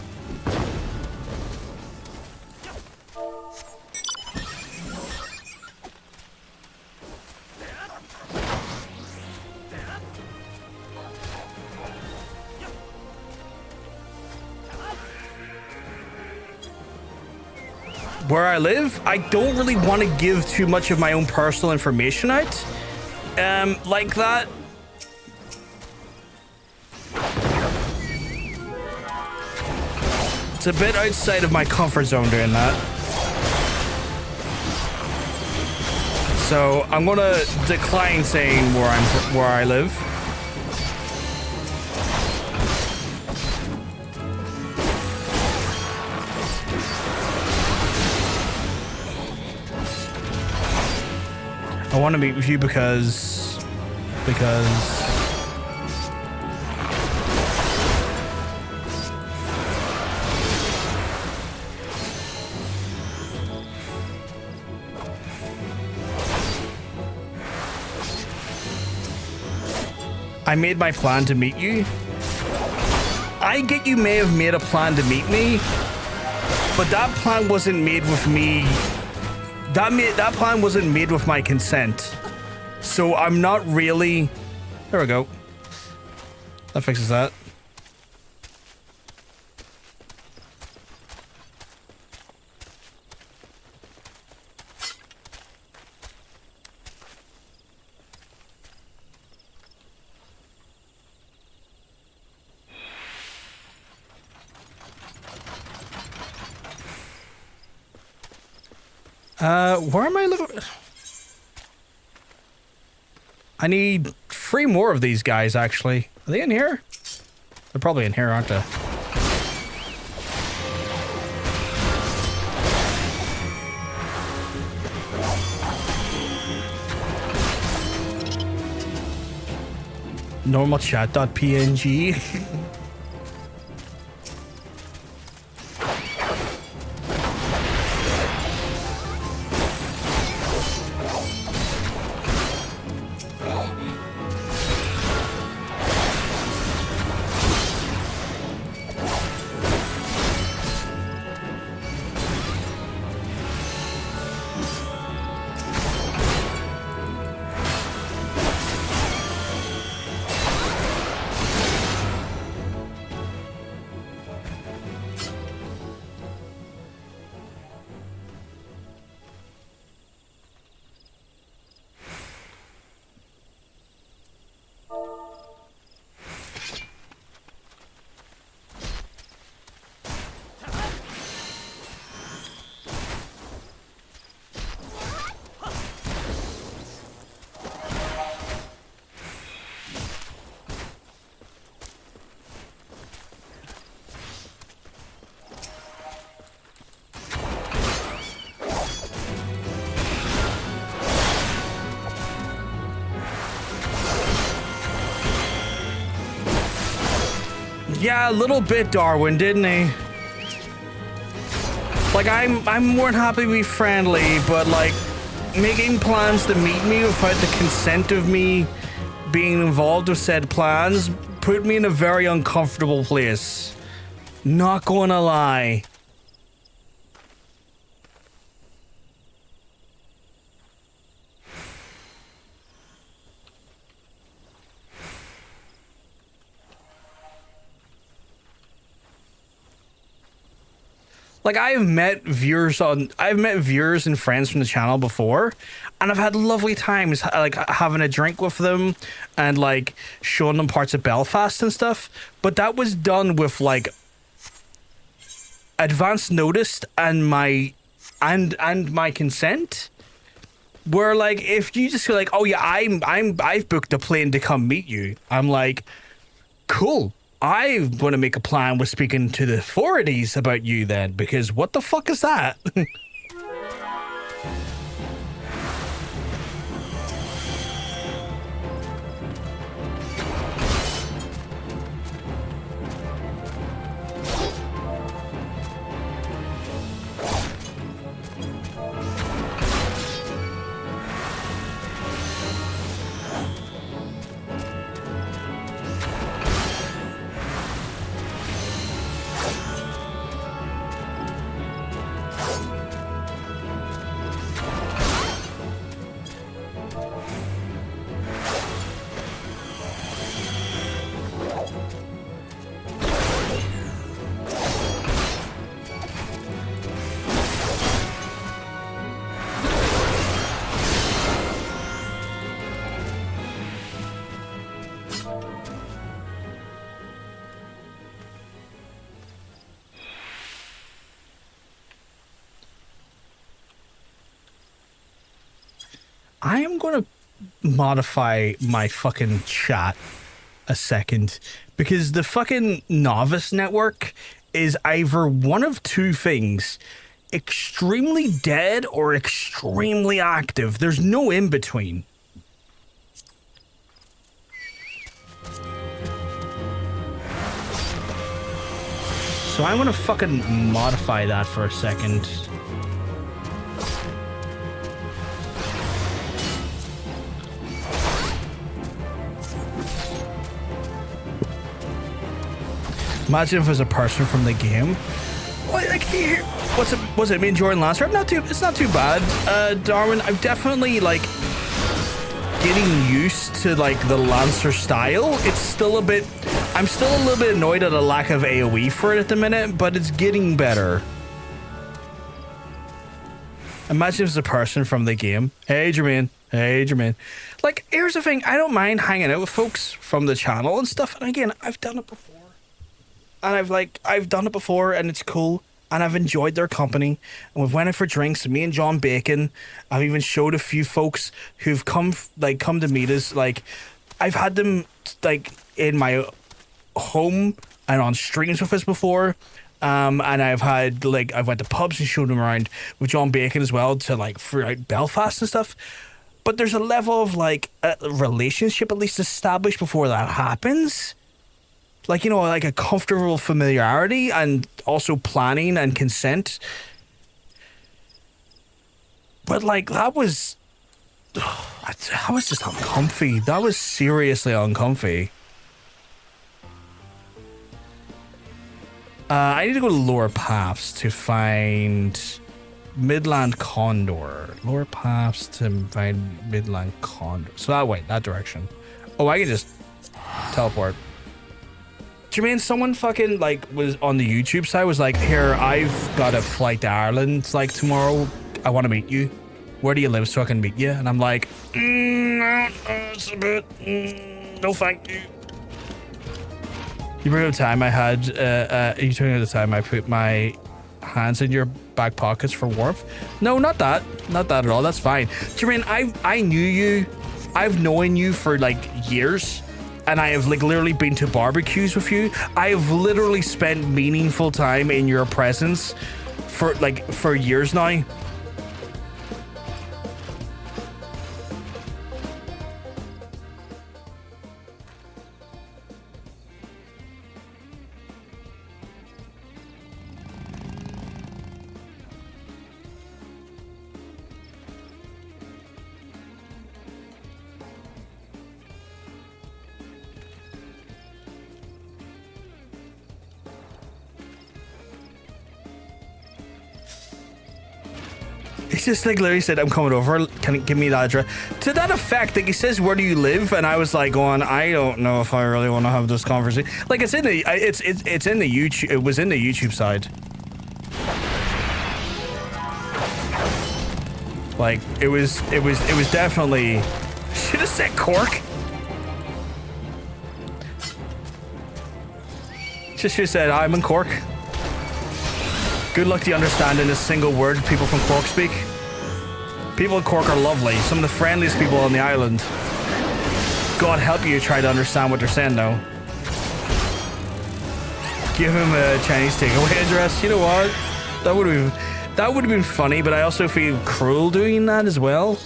Where I live, I don't really want to give too much of my own personal information out. Like that. It's a bit outside of my comfort zone doing that. So I'm gonna decline saying where I live. I want to meet with you because I made my plan to meet you. I get you may have made a plan to meet me, but that plan wasn't made with me. That plan wasn't made with my consent. So I'm not really... There we go. That fixes that. Where am I looking? I need 3 more of these guys, actually. Are they in here? They're probably in here, aren't they? Normal chat.png. Yeah, a little bit, Darwin, didn't he? Like, I'm more than happy to be friendly, but like, making plans to meet me without the consent of me being involved with said plans put me in a very uncomfortable place. Not gonna lie. Like I've met viewers and friends from the channel before, and I've had lovely times like having a drink with them and like showing them parts of Belfast and stuff. But that was done with like advance notice and my consent. Where like if you just feel like, oh yeah, I've booked a plane to come meet you, I'm like, cool. I want to make a plan with speaking to the authorities about you then, because what the fuck is that? I am going to modify my fucking chat a second, because the fucking novice network is either one of two things: extremely dead or extremely active. There's no in between. So I'm going to fucking modify that for a second. Imagine if it was a person from the game. What, like, here, what's it? Me and Jordan Lancer? It's not too bad, Darwin. I'm definitely like getting used to like the Lancer style. It's still a bit. I'm still a little bit annoyed at a lack of AOE for it at the minute, but it's getting better. Imagine if it's a person from the game. Hey, Jermaine. Hey, Jermaine. Like, here's the thing. I don't mind hanging out with folks from the channel and stuff. And again, I've done it before. And I've done it before, and it's cool, and I've enjoyed their company, and we've went out for drinks. Me and John Bacon, I've even showed a few folks who've come to meet us. Like, I've had them like in my home and on streams with us before, and I've went to pubs and showed them around with John Bacon as well to like throughout Belfast and stuff. But there's a level of like a relationship at least established before that happens. Like, you know, like a comfortable familiarity and also planning and consent. But like, that was just uncomfy. That was seriously uncomfy. I need to go to Lower Paths to find Midland Condor. Lower Paths to find Midland Condor. So that way, that direction. Oh, I can just teleport. Jermaine, someone fucking like was on the YouTube side was like, here, I've got a flight to Ireland like tomorrow. I want to meet you. Where do you live so I can meet you? And I'm like, no, it's a bit, no thank you. You remember the time I had, you told me the time I put my hands in your back pockets for warmth? No, not that. Not that at all. That's fine. Jermaine, I knew you. I've known you for like years. And I have like literally been to barbecues with you. I have literally spent meaningful time in your presence for years now. He just like literally said, I'm coming over, can you give me the address? To that effect, like he says, where do you live? And I was like going, I don't know if I really want to have this conversation. Like it's in the YouTube, it was in the YouTube side. Like, it was definitely... Should have said Cork. Just should have said, I'm in Cork. Good luck to you understanding a single word people from Cork speak. People in Cork are lovely. Some of the friendliest people on the island. God help you try to understand what they're saying though. Give him a Chinese takeaway address. You know what? That would have been funny, but I also feel cruel doing that as well.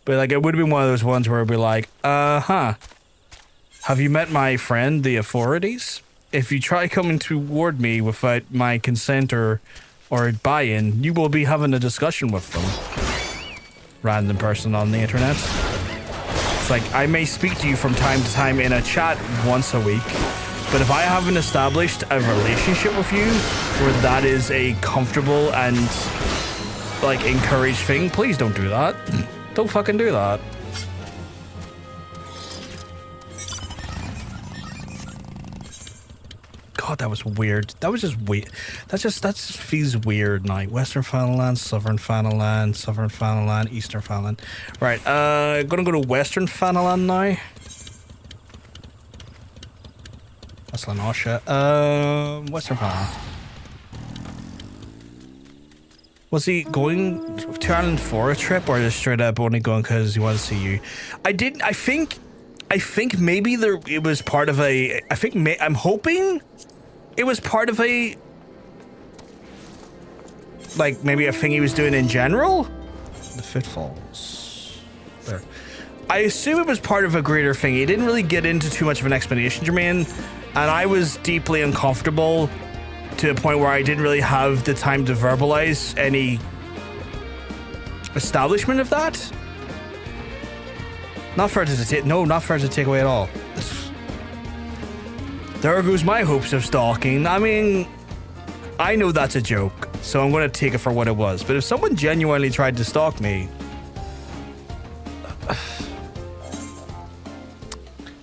But like, it would have been one of those ones where it'd be like, have you met my friend, the authorities? If you try coming toward me without my consent or buy-in, you will be having a discussion with them. Random person on the internet. It's like, I may speak to you from time to time in a chat once a week, but if I haven't established a relationship with you where that is a comfortable and like encouraged thing, please don't do that. Don't fucking do that. God, that was weird. That was just weird. That just feels weird now. Western Fanaland, Southern Fanaland, Southern Fanaland, Eastern Fanaland. Right, gonna go to Western Fanaland now. That's Lanosha. Western Fanaland. Was he going to Ireland for a trip, or just straight up only going because he wanted to see you? I think maybe it was part of a. I'm hoping it was part of a. Like maybe a thing he was doing in general. The Fitfalls. There. I assume it was part of a greater thing. He didn't really get into too much of an explanation, Jermaine, and I was deeply uncomfortable. To a point where I didn't really have the time to verbalize any establishment of that. Not for it to take, no, not for it to take away at all. There goes my hopes of stalking. I mean, I know that's a joke, so I'm going to take it for what it was. But if someone genuinely tried to stalk me,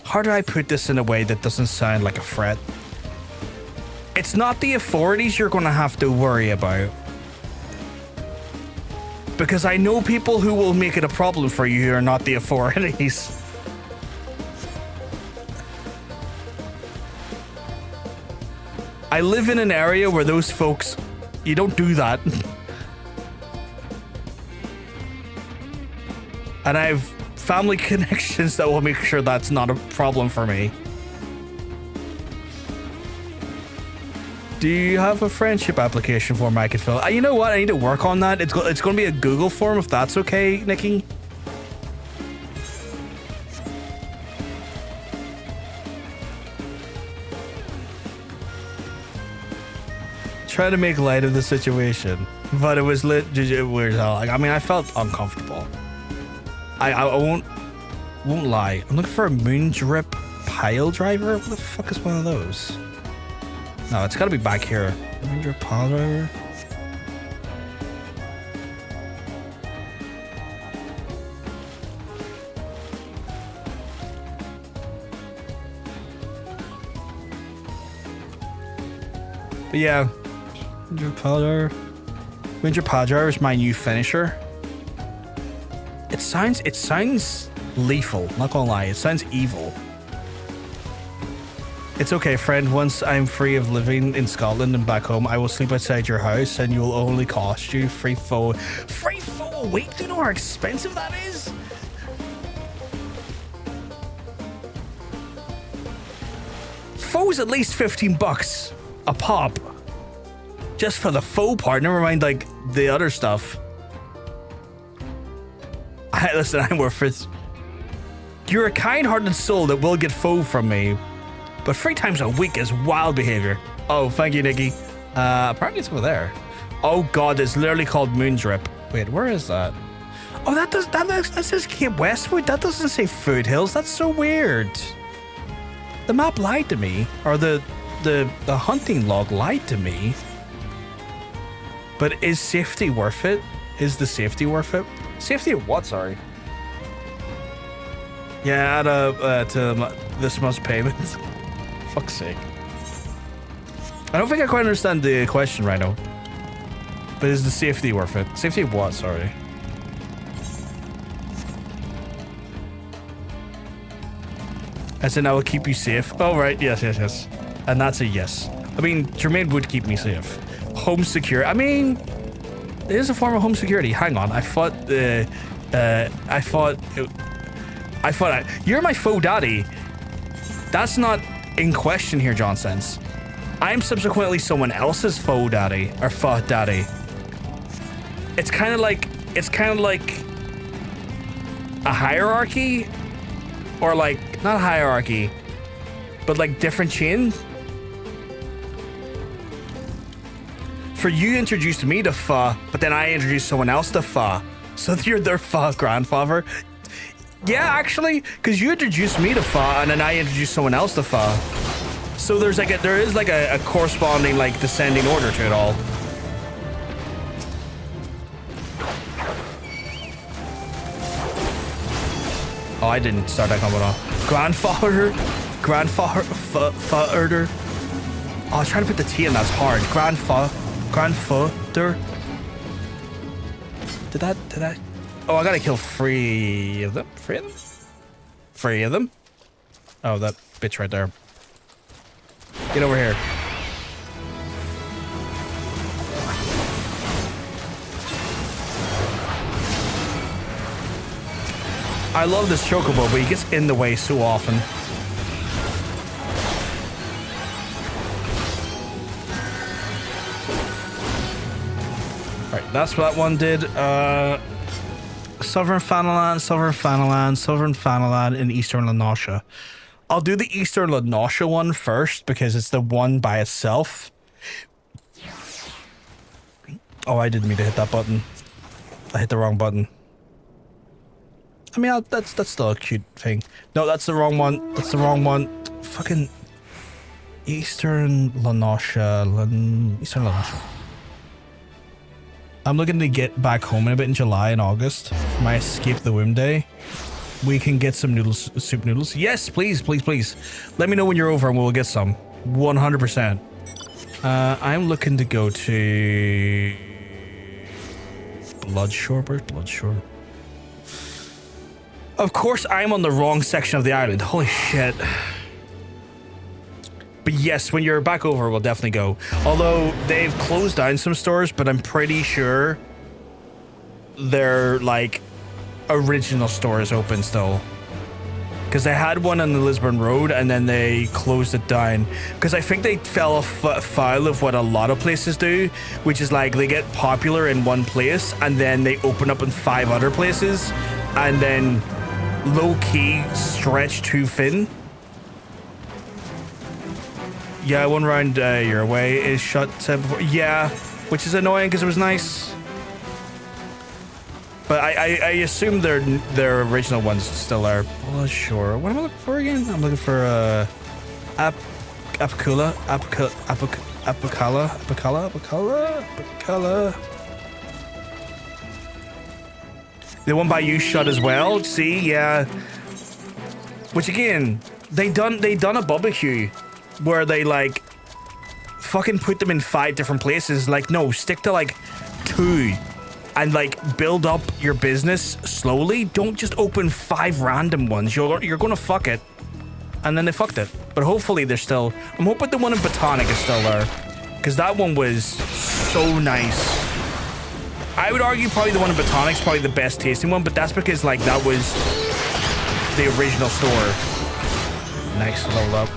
how do I put this in a way that doesn't sound like a threat? It's not the authorities you're going to have to worry about. Because I know people who will make it a problem for you who are not the authorities. I live in an area where those folks, you don't do that. And I have family connections that will make sure that's not a problem for me. Do you have a friendship application form I could fill? You know what? I need to work on that. It's going to be a Google form if that's okay, Nikki. Try to make light of the situation, but it was weird as hell. Like, I mean, I felt uncomfortable. I won't lie. I'm looking for a moon drip pile driver. What the fuck is one of those? No, it's gotta be back here. Ranger pile driver. But yeah, Ranger pile driver. Ranger pile driver is my new finisher. It sounds lethal. Not gonna lie, it sounds evil. It's okay, friend. Once I'm free of living in Scotland and back home, I will sleep outside your house and you'll only cost you free foe a week. Do you know how expensive that is? Foe's at least $15 a pop. Just for the faux part, never mind like the other stuff. Listen, I'm worth it. You're a kind-hearted soul that will get faux from me. But 3 times a week is wild behavior. Oh, thank you, Nikki. Apparently it's over there. Oh god, it's literally called Moondrip. Wait, where is that? Oh, that says Cape Westwood. That doesn't say Foothills. That's so weird. The map lied to me, or the hunting log lied to me. But is safety worth it? Is the safety worth it? Safety of what? Sorry. Yeah, add to this month's payments. Fuck's sake. I don't think I quite understand the question right now. But is the safety worth it? Safety of what? Sorry. As in, I will keep you safe. Oh, right. Yes, yes, yes. And that's a yes. I mean, Jermaine would keep me safe. Home secure. I mean, it is a form of home security. Hang on. I thought, you're my faux daddy. That's not in question here, John Sense. I'm subsequently someone else's faux daddy or faux daddy. It's kind of like a hierarchy, or like not a hierarchy, but like different chain. For you introduced me to Fa, but then I introduced someone else to Fa, so you're their Fa grandfather. Yeah, actually, because you introduced me to Fa, and then I introduced someone else to Fa. So there is like a corresponding like descending order to it all. Oh, I didn't start that combo at all. Grandfather. Oh, I was trying to put the T in. That's hard. Grandfather. Did that? Oh, I gotta kill 3 of them. 3 of them? 3 of them? Oh, that bitch right there. Get over here. I love this chocobo, but he gets in the way so often. Right, that's what that one did. Southern Fanalan, and Eastern Lanosha. I'll do the Eastern Lanosha one first because it's the one by itself. Oh, I didn't mean to hit that button. I hit the wrong button. I mean, that's still a cute thing. No, that's the wrong one. That's the wrong one. Fucking Eastern Lanosha. Eastern Lanosha. I'm looking to get back home in a bit in July and August. My escape the womb day. We can get some noodles, soup noodles. Yes, please, please, please. Let me know when you're over and we'll get some. 100%. I'm looking to go to Bloodshore. Bloodshore. Of course, I'm on the wrong section of the island. Holy shit. But yes, when you're back over, we'll definitely go. Although they've closed down some stores, but I'm pretty sure they're like original stores open still. Because they had one on the Lisbon Road and then they closed it down. Because I think they fell foul of what a lot of places do, which is like they get popular in one place and then they open up in 5 other places and then low-key stretch too thin. Yeah, one round your way is shut before. Yeah, which is annoying because it was nice. But I assume their original ones still are. Well, sure. What am I looking for again? I'm looking for Apicala. The one by you shut as well. See, yeah. Which again, they done a barbecue where they like fucking put them in 5 different places. Like, no, stick to like 2 and like build up your business slowly. Don't just open 5 random ones. You're gonna fuck it. And then they fucked it. But hopefully they're still. I'm hoping the one in Botanic is still there, because that one was so nice. I would argue probably the one in Botanic's probably the best tasting one, but that's because like that was the original store. Nice, level up.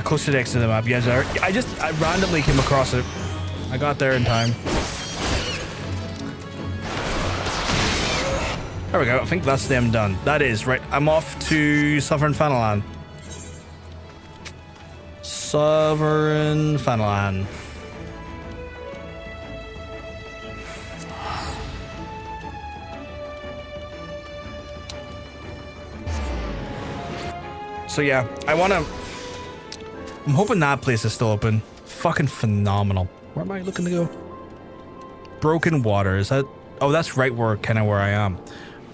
Close to the exit of the map. Yes, I randomly came across it. I got there in time. There we go. I think that's them done. That is right. I'm off to Southern Fanalan. Southern Fanalan. So yeah, I'm hoping that place is still open. Fucking phenomenal. Where am I looking to go? Broken Water. Is that? Oh, that's right where I am,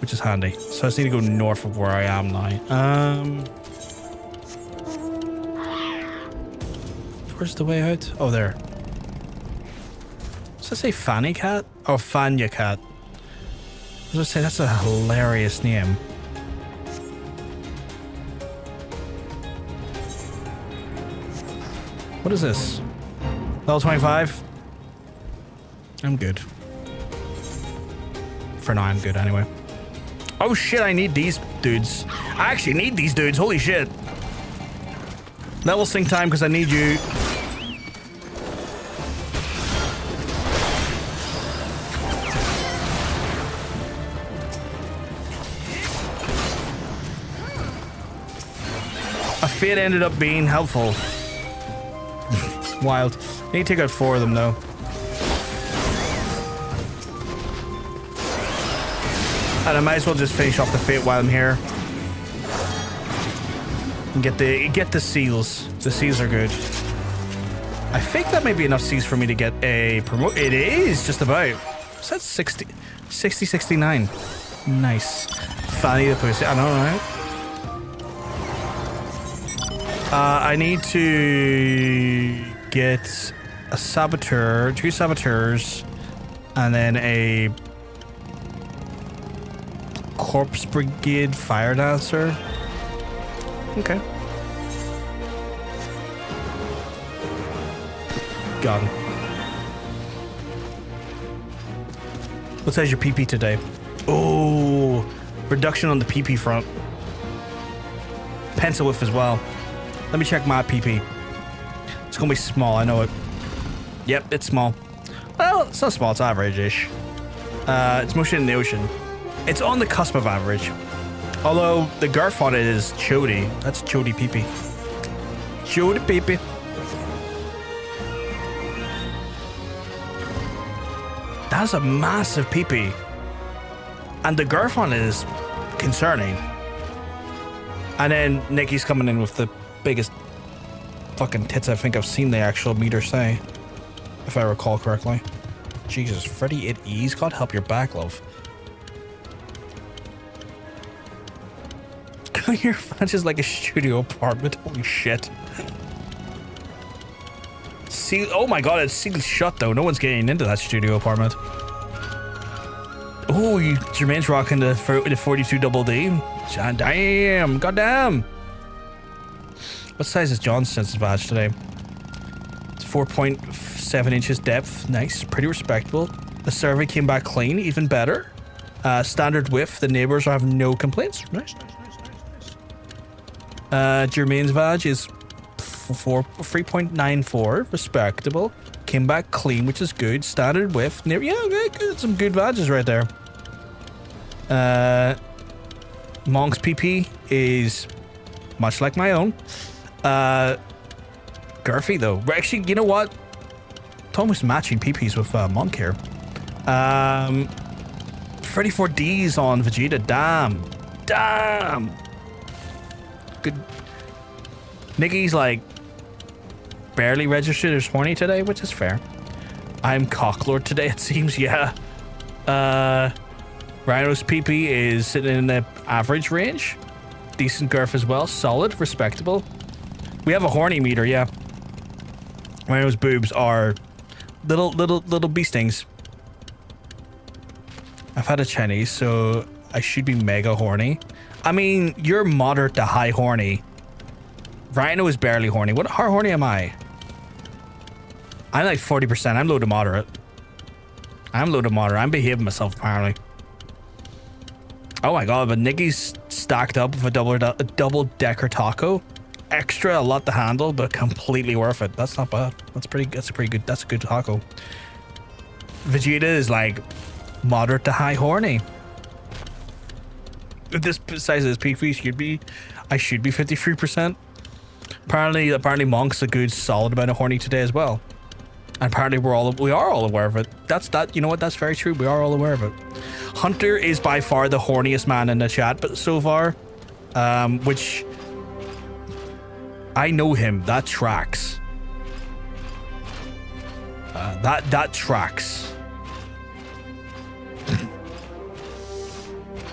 which is handy. So I just need to go north of where I am now. Where's the way out? Oh, there. Does that say Fanny Cat? Oh, Fanya Cat. I was gonna say, that's a hilarious name. What is this? Level 25? I'm good. For now, I'm good anyway. Oh shit, I need these dudes. I actually need these dudes, holy shit. Level sync time, because I need you. A fate ended up being helpful. Wild. I need to take out 4 of them though. And I might as well just finish off the fate while I'm here. And get the seals. The seals are good. I think that may be enough seals for me to get a promote. It is just about. So that's 60, 69. Nice. Fanny the pussy. I know, right? I need to get a saboteur, 2 saboteurs, and then a corpse brigade fire dancer. Okay. Got him. What size your PP today? Oh, reduction on the PP front. Pencil whiff as well. Let me check my PP. It's gonna be small, I know it. Yep, it's small. Well, it's not small, it's average-ish. It's mostly in the ocean. It's on the cusp of average. Although the girth on it is chody. That's chody PP. Chody PP. That's a massive PP. And the girth on it is concerning. And then Nikki's coming in with the biggest fucking tits I think I've seen the actual meter say. If I recall correctly. Jesus, Freddy at ease. God help your back, love. Your fudge is like a studio apartment. Holy shit. See, oh my god, it's sealed shut though. No one's getting into that studio apartment. Oh, Jermaine's rocking the 42 double D. Damn, goddamn. What size is Johnson's badge today? It's 4.7 inches depth. Nice, pretty respectable. The survey came back clean, even better. Standard width. The neighbors have no complaints. Nice, nice, nice, nice, nice. Jermaine's badge is 3.94, respectable. Came back clean, which is good. Standard width. Yeah, good. Some good badges right there. Monk's PP is much like my own. Girthy though. Actually, you know what? It's almost matching PPs with Monk here. 34Ds on Vegeta. Damn. Good. Nikki's like barely registered as horny today, which is fair. I'm cocklord today, it seems. Yeah. Rhino's PP is sitting in the average range. Decent girth as well. Solid, respectable. We have a horny meter, yeah. Rhino's boobs are little bee stings. I've had a Chinese, so I should be mega horny. I mean, you're moderate to high horny. Rhino is barely horny. How horny am I? I'm like 40%. I'm low to moderate. I'm behaving myself apparently. Oh my god, but Nikki's stacked up with a double decker taco. Extra, a lot to handle, but completely worth it. That's not bad. That's a good taco. Vegeta is like moderate to high horny. If this size of this PP I should be 53%. Apparently Monk's a good solid amount of horny today as well. And apparently we are all aware of it. You know what? That's very true. We are all aware of it. Hunter is by far the horniest man in the chat, but so far, which I know him. That tracks. That tracks.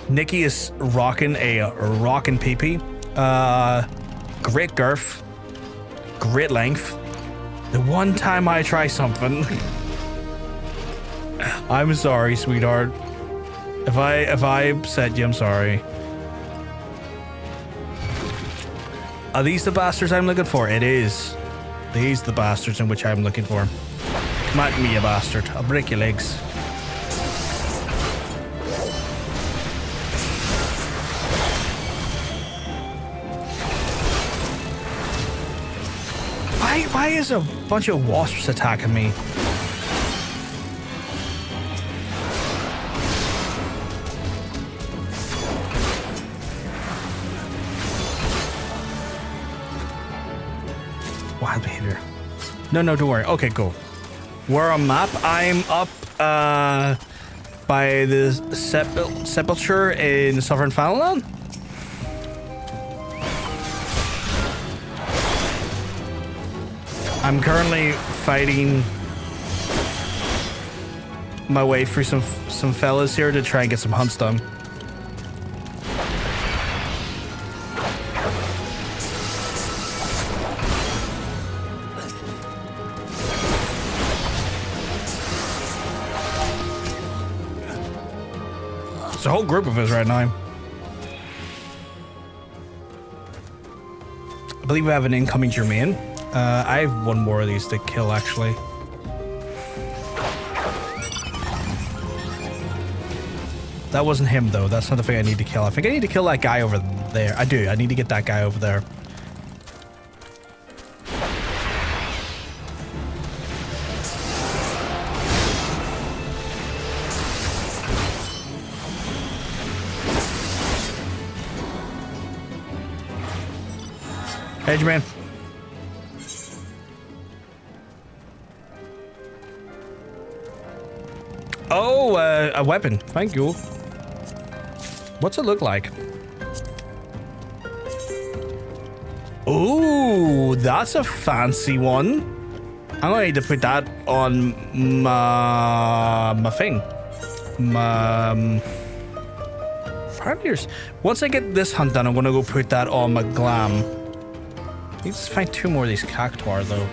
Nikki is rocking PP. Great girth, great length, The one time I try something. I'm sorry, sweetheart. If I upset you, I'm sorry. Are these the bastards I'm looking for? It is. These the bastards in which I'm looking for. Come at me, you bastard. I'll break your legs. Why is a bunch of wasps attacking me? Wild behavior. No, don't worry. Okay, cool. We're on map. I'm up by the sepulture in Southern Fanaland. I'm currently fighting my way through some fellas here to try and get some hunts done. It's a whole group of us right now. I believe we have an incoming Germain. I have one more of these to kill, actually. That wasn't him, though. That's not the thing I need to kill. I think I need to kill that guy over there. I do. I need to get that guy over there. Hey, Jermaine. Oh, a weapon. Thank you. What's it look like? Ooh, that's a fancy one. I'm gonna need to put that on my thing. Frontiers. Once I get this hunt done, I'm gonna go put that on my glam. I need to find 2 more of these cactuar, though.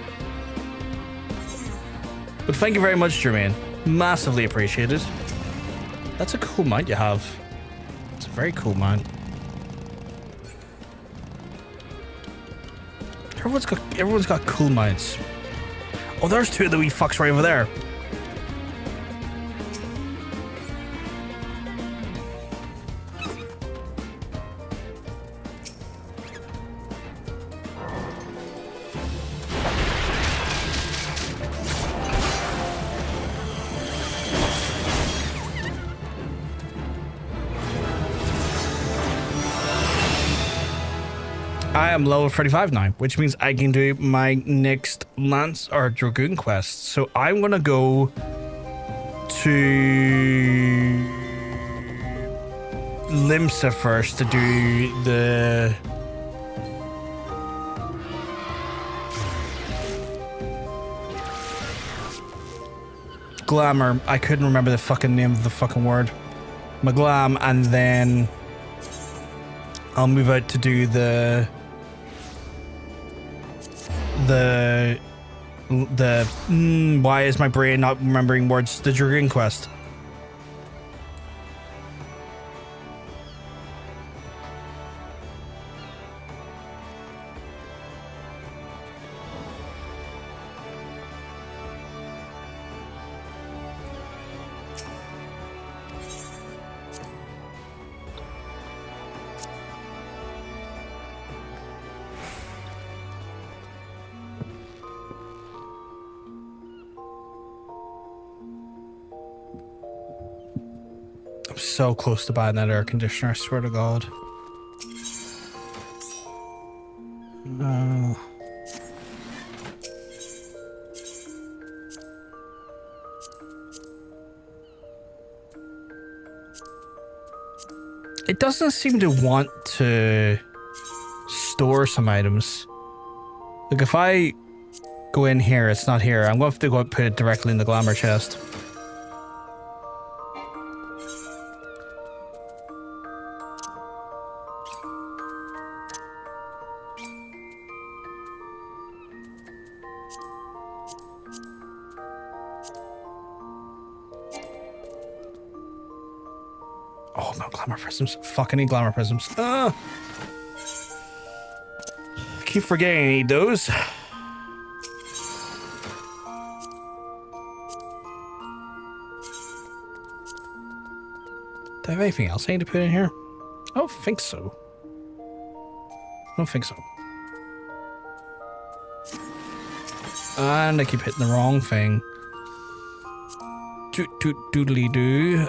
But thank you very much, Jermaine. Massively appreciated. That's a cool mount you have. It's a very cool mount. Everyone's got cool mounts. Oh, there's 2 of the wee fucks right over there. I am level 35 now, which means I can do my next Lance or Dragoon quest. So I'm gonna go to Limsa first to do the Glamour. I couldn't remember the fucking name of the fucking word. My glam, and then I'll move out to do why is my brain not remembering words? The Dragoon quest. So close to buying that air conditioner, I swear to God. It doesn't seem to want to store some items. Like if I go in here, it's not here. I'm going to have to go and put it directly in the Glamour chest. Oh no, glamour prisms. Fucking need glamour prisms. I keep forgetting I need those. Do I have anything else I need to put in here? I don't think so. I don't think so. And I keep hitting the wrong thing. Doodly doo.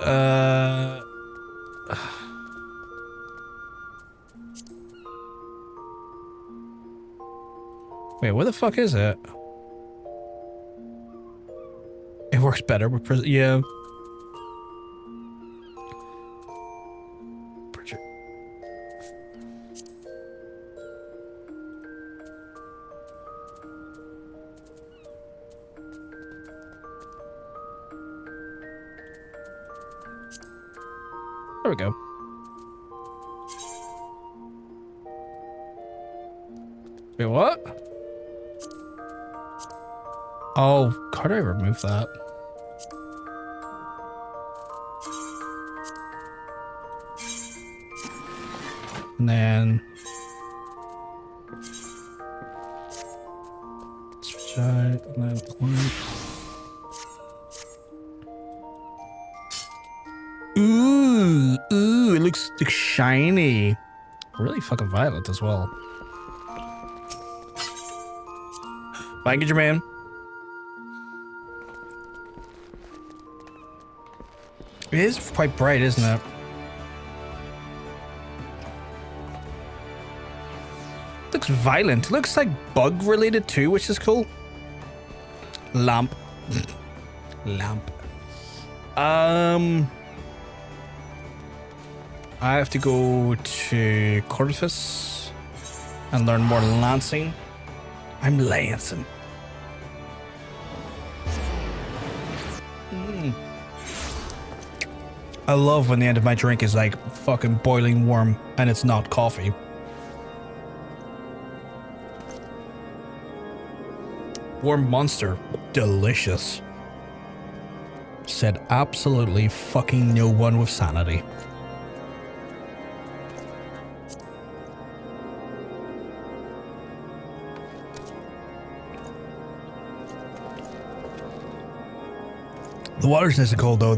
Wait, what the fuck is it? It works better with yeah. There we go. Wait, what? Oh, how do I remove that? And then switch out and then point. Ooh, it looks shiny. Really fucking violent as well. Thank you, Jermaine. It is quite bright, isn't it? Looks violent. Looks like bug related too, which is cool. Lamp. Lamp. I have to go to Cortifus and learn more lancing. I'm lancing. I love when the end of my drink is like fucking boiling warm and it's not coffee. Warm Monster. Delicious. Said absolutely fucking no one with sanity. The water's nice and cold though.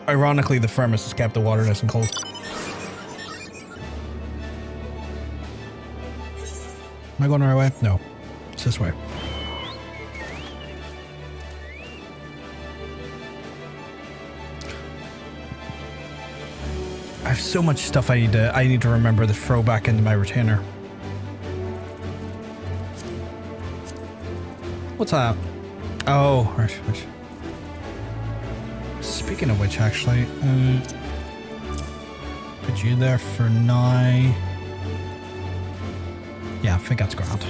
Ironically, the furnace has kept the water nice and cold. Am I going the right way? No. It's this way. I have so much stuff I need to remember to throw back into my retainer. What's that? Oh, right. Speaking of which, actually, put you there for now. Yeah, I think that's grand.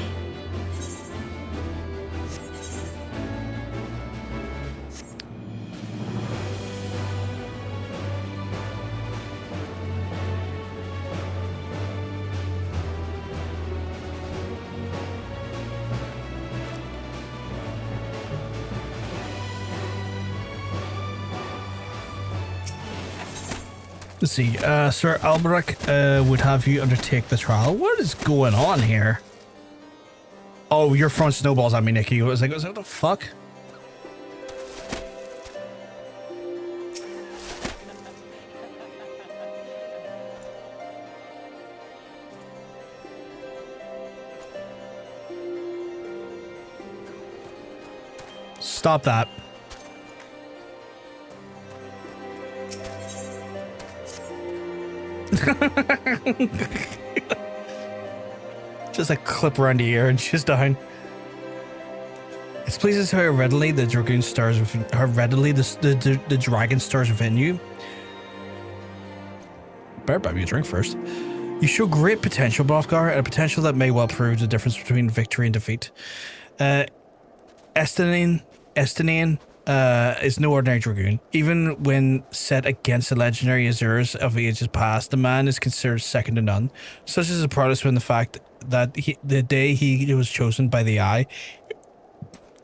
Let's see, Sir Alberic would have you undertake the trial. What is going on here? Oh, you're throwing snowballs at me, Nikki. I was like, what the fuck? Stop that. Just a clip around the ear and she's down. It's pleases how readily the Dragoon stars within, how readily the dragon stars within you. Better buy me a drink first. You show great potential, Bothgar, and a potential that may well prove the difference between victory and defeat. Estinian is no ordinary Dragoon. Even when set against the legendary Azures of ages past, the man is considered second to none. Such is a protest when the fact that the day he was chosen by the Eye,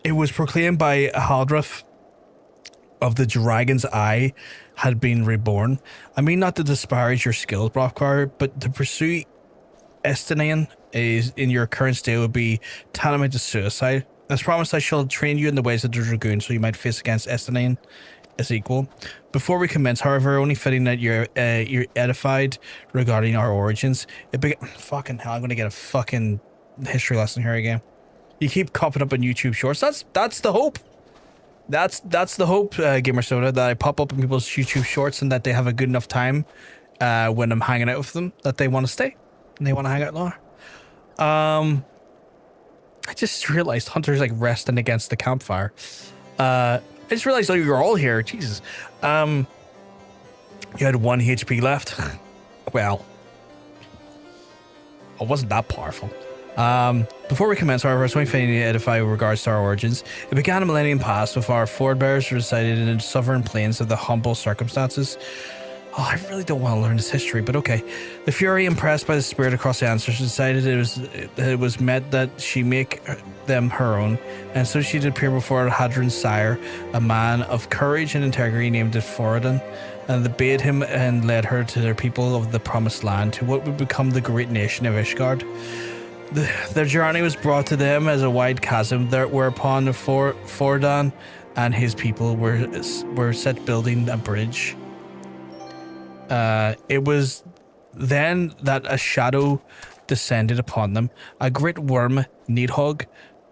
it was proclaimed by Haldreth of the Dragon's Eye had been reborn. I mean, not to disparage your skills, Brothgar, but to pursue Estinian is in your current state would be tantamount to suicide. As promised, I shall train you in the ways of the Dragoon, so you might face against Estinian as equal. Before we commence, however, only fitting that you're edified regarding our origins. Fucking hell, I'm gonna get a fucking history lesson here again. You keep popping up on YouTube shorts. That's the hope. That's the hope, Gamer Soda, that I pop up in people's YouTube shorts and that they have a good enough time when I'm hanging out with them that they want to stay and they want to hang out longer. I just realized Hunter's like resting against the campfire. I just realized you were all here. Jesus. You had 1 HP left. Well, I wasn't that powerful. Before we commence, however, I was going to edify with regards to our origins. It began a millennium past with our forebears resided in the sovereign plains of the humble circumstances. Oh, I really don't want to learn this history, but okay. The Fury, impressed by the spirit across the ancestors, decided it was meant that she make them her own, and so she did appear before Hadron's sire, a man of courage and integrity named Foradon, and they bade him and led her to their people of the promised land, to what would become the great nation of Ishgard. Their journey was brought to them as a wide chasm, whereupon Foradon and his people were set building a bridge. It was then that a shadow descended upon them, a great worm, Nidhogg.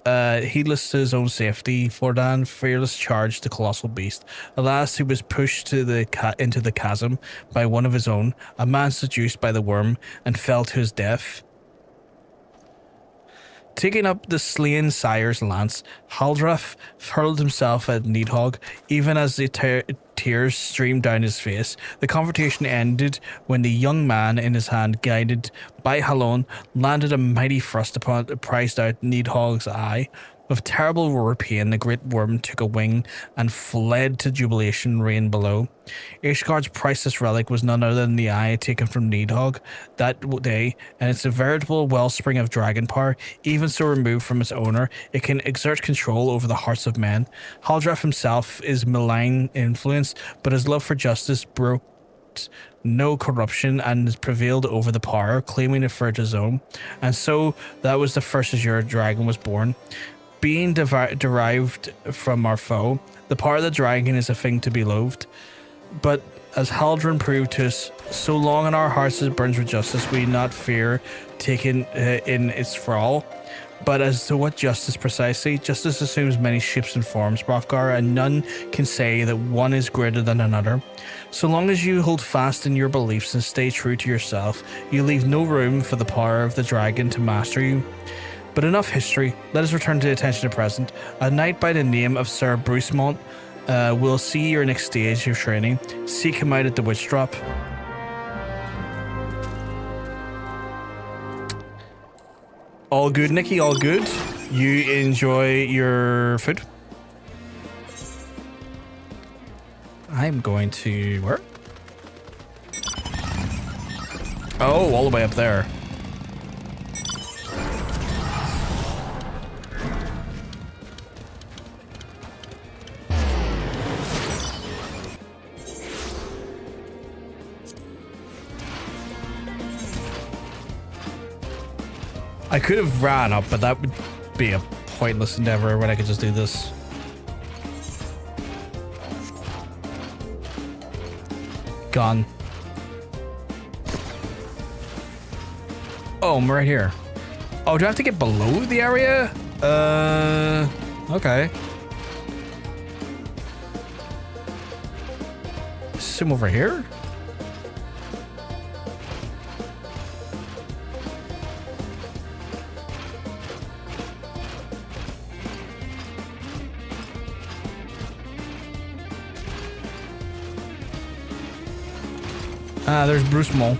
Heedless to his own safety, Foradon fearless charged the colossal beast. Alas, he was pushed to into the chasm by one of his own, a man seduced by the worm, and fell to his death. Taking up the slain sire's lance, Haldrath hurled himself at Nidhogg, even as the tears streamed down his face. The confrontation ended when the young man in his hand, guided by Halon, landed a mighty thrust upon prized out Nidhogg's eye. With terrible roar pain, the great worm took a wing and fled to jubilation rain below. Ishgard's priceless relic was none other than the eye taken from Nidhogg that day, and it's a veritable wellspring of dragon power. Even so removed from its owner, it can exert control over the hearts of men. Haldrath himself is malign influence, but his love for justice broke no corruption and prevailed over the power, claiming it for his own. And so that was the first Azure dragon was born. Being derived from our foe, the power of the dragon is a thing to be loathed. But as Haldron proved to us, so long in our hearts as burns with justice, we not fear taken in its thrall. But as to what justice precisely, justice assumes many shapes and forms, Brothgar, and none can say that one is greater than another. So long as you hold fast in your beliefs and stay true to yourself, you leave no room for the power of the dragon to master you. But enough history, let us return to the attention to present. A knight by the name of Sir Brucemont will see your next stage of training. Seek him out at the Witch Drop. All good, Nikki, all good. You enjoy your food. I'm going to... where? Oh, all the way up there. I could have ran up, but that would be a pointless endeavor when I could just do this. Gone. Oh, I'm right here. Oh, do I have to get below the area? Okay. Sim over here? There's Bruce Mole.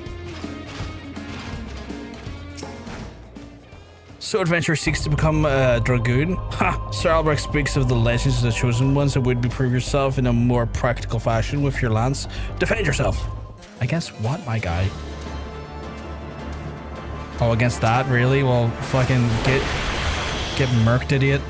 So adventurer seeks to become a Dragoon. Ha! Sir Albrecht speaks of the legends of the chosen ones and would be prove yourself in a more practical fashion with your lance. Defend yourself. Against what, my guy? Oh, against that? Really? Well, fucking get murked, idiot.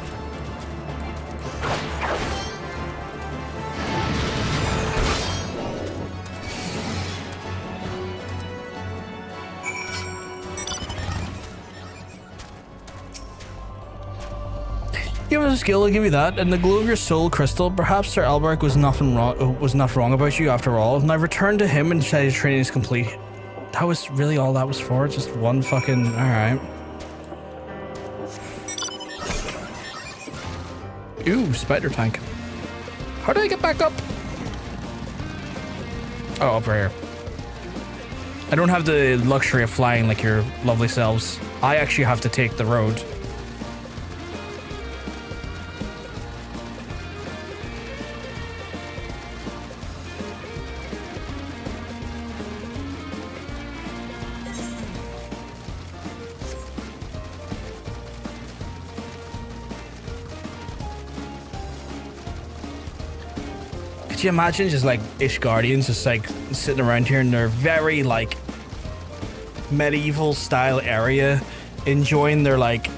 You have a skill, I'll give you that. And the glow of your soul crystal, perhaps Sir Albrecht was not wrong about you after all. And I've returned to him and said his training is complete. That was really all that was for? Just one fucking... Alright. Ooh, spider tank. How do I get back up? Oh, over here. I don't have the luxury of flying like your lovely selves. I actually have to take the road. Could you imagine just like Ishgardians just like sitting around here in their very like medieval style area, enjoying their like,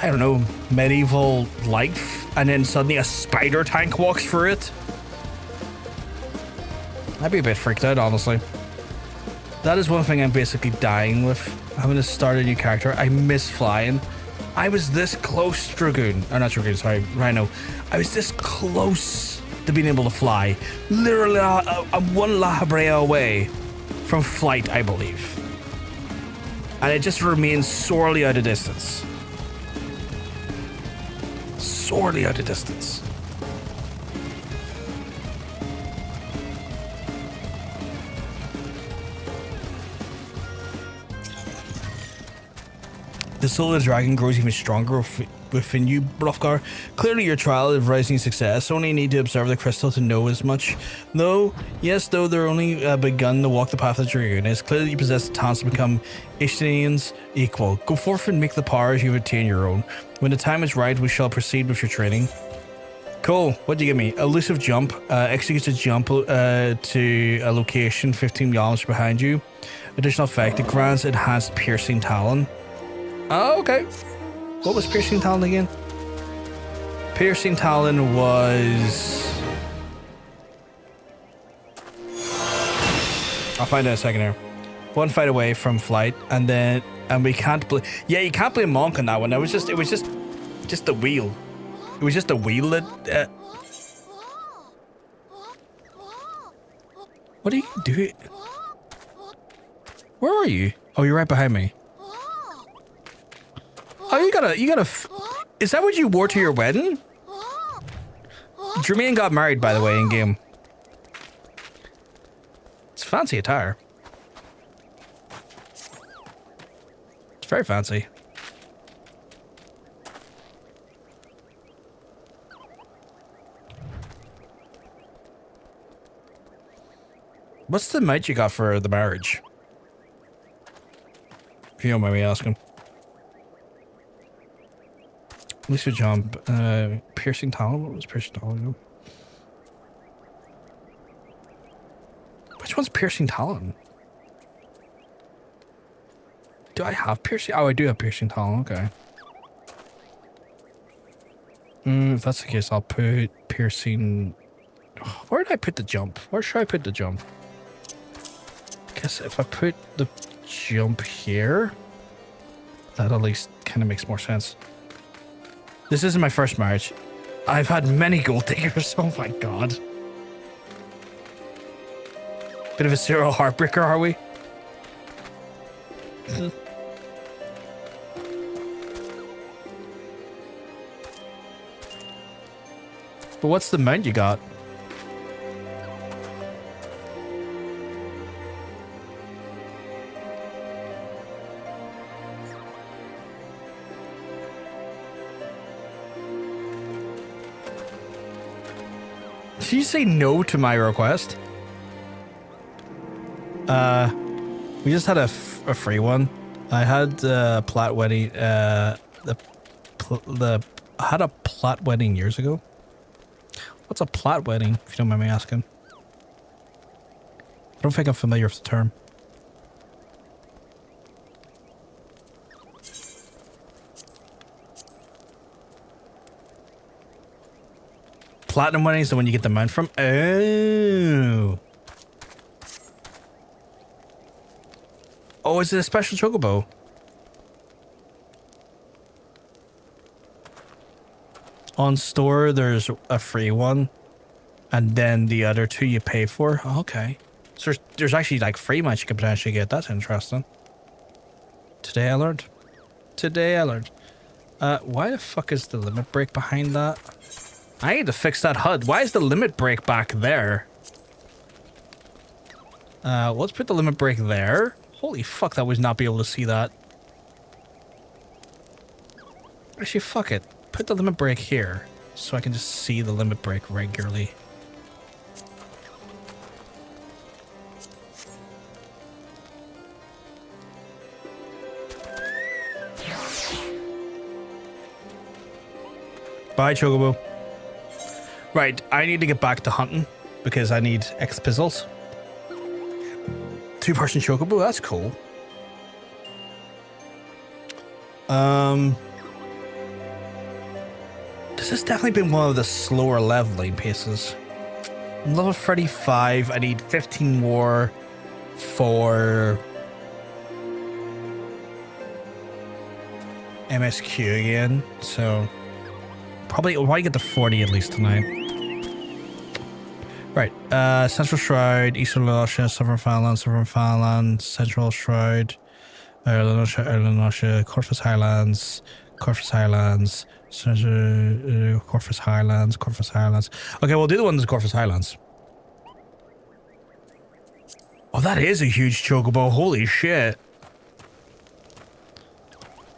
I don't know, medieval life, and then suddenly a spider tank walks through it? I'd be a bit freaked out, honestly. That is one thing I'm basically dying with. I'm gonna start a new character. I miss flying. I was this close, Dragoon. Or not Dragoon, sorry, Rhino. I was this close to being able to fly. Literally, I'm one Lahabrea away from flight, I believe. And it just remains sorely out of distance. Sorely out of distance. The soul of the dragon grows even stronger within you, Bluffgar. Clearly your trial of rising success. Only need to observe the crystal to know as much. Though they're only begun to walk the path of Dragoon. It's clear that you possess the talents to become Ishgard's equal. Go forth and make the powers you attain your own. When the time is right, we shall proceed with your training. Cool. What do you give me? Elusive jump. Executes a jump to a location 15 kilometers behind you. Additional effect. It grants enhanced piercing talon. Oh, okay. What was piercing talon again? Piercing talon was... I'll find out in a second here. One fight away from flight, and we can't play. Yeah, you can't play Monk on that one. It was just the wheel. It was just the wheel that. What are you doing? Where are you? Oh, you're right behind me. Oh, you gotta. Is that what you wore to your wedding? Jermaine got married, by the way, in game. It's fancy attire. It's very fancy. What's the amount you got for the marriage? If you don't mind me asking. Lisa jump, piercing talon. What was piercing talon? Which one's piercing talon? Do I have piercing? Oh, I do have piercing talon. Okay. If that's the case, I'll put piercing. Where did I put the jump? Where should I put the jump? I guess if I put the jump here, that at least kind of makes more sense. This isn't my first marriage. I've had many gold diggers. Oh my god. Bit of a serial heartbreaker, are we? But what's the mount you got? Did you say no to my request? We just had a free one. I had plat wedding. I had a plat wedding years ago. What's a plat wedding? If you don't mind me asking. I don't think I'm familiar with the term. Platinum wedding is the one you get the mount from. Oh. Oh, is it a special chocobo? On store, there's a free one, and then the other two you pay for. Okay. So there's actually like free match you can potentially get. That's interesting. Today I learned. Today I learned. Why the fuck is the limit break behind that? I need to fix that HUD. Why is the limit break back there? Let's put the limit break there. Holy fuck, that was not be able to see that. Actually, fuck it. Put the limit break here, so I can just see the limit break regularly. Bye, Chocobo. Right, I need to get back to hunting, because I need X pizzles. 2-person Chocobo, that's cool. This has definitely been one of the slower leveling paces. I'm level 35, I need 15 more for MSQ again, so probably I'll probably get to 40 at least tonight. Right, Central Shroud, Eastern Lusha, Southern Fireland, Central Shroud, Lusha, Corvus Highlands, Corvus Highlands, Corvus Highlands. Okay, we'll do the one that's Corvus Highlands. Oh, that is a huge chocobo. Holy shit.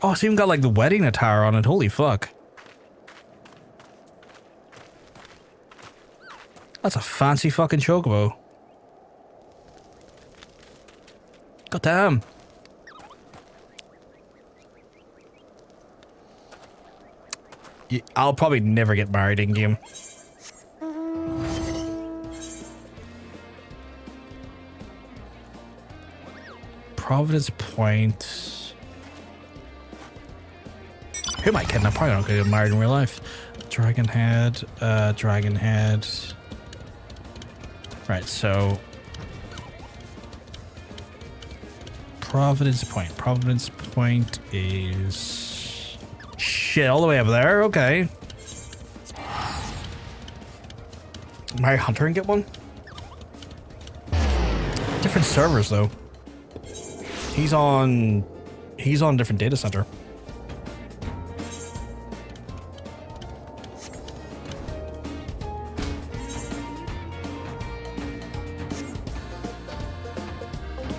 Oh, it's even got like the wedding attire on it. Holy fuck. That's a fancy fucking chocobo. God damn. I'll probably never get married in game. Providence Point. Who am I kidding? I'm probably not gonna get married in real life. Dragonhead, Dragonhead. Right, so Providence Point. Providence Point is shit all the way up there. Okay. Marry Hunter and get one? Different servers though. He's on a different data center.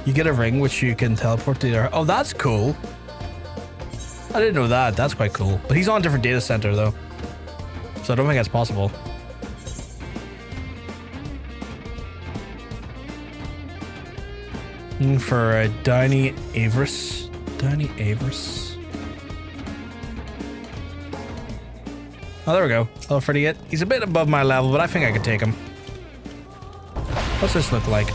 You get a ring which you can teleport to there. Oh, that's cool. I didn't know that. That's quite cool. But he's on a different data center though, so I don't think that's possible. For Downey Avarice. Downey Avarice. Oh, there we go. Level 38. He's a bit above my level, but I think I could take him. What's this look like?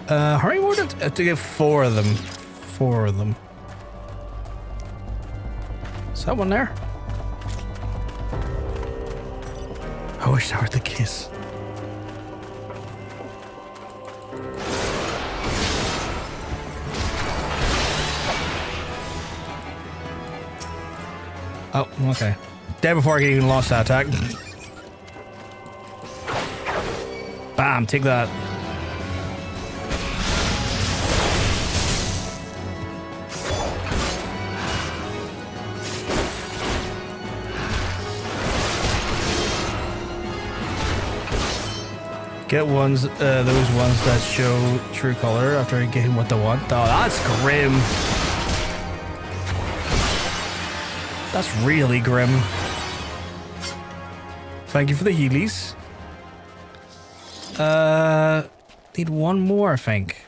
How many more to get? 4 of them. 4 of them. Is that one there? I wish that were the case. Oh, okay. Dead before I can even launch that attack. Bam, take that. Get ones, those ones that show true color after getting what they want. Oh, that's grim. That's really grim. Thank you for the healies. Need one more, I think.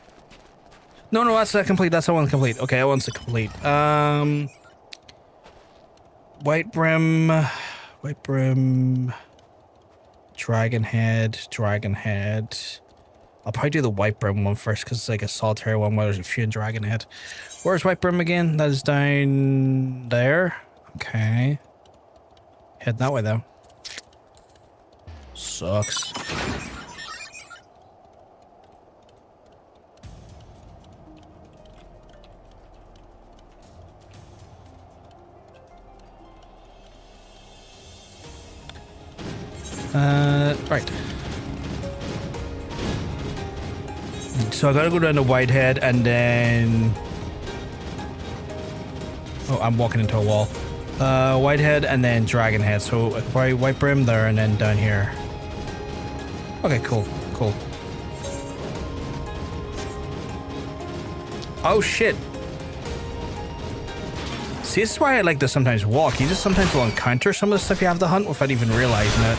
No, that's not complete. That's the one complete. Okay, that one's complete. White Brim. Dragonhead. I'll probably do the White Brim one first because it's like a solitary one where there's a few in Dragon Head. Where's White Brim again? That is down there. Okay. Head that way though. Sucks. Right. So I gotta go down to Whitehead and then... Oh, I'm walking into a wall. Whitehead and then Dragonhead. So I could probably White Brim there and then down here. Okay, cool. Cool. Oh, shit. See, this is why I like to sometimes walk. You just sometimes will encounter some of the stuff you have to hunt without even realizing it.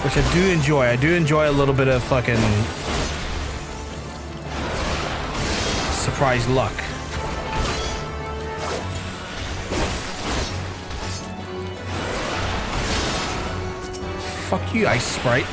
Which I do enjoy. I do enjoy a little bit of fucking surprise luck. Fuck you, Ice Sprite.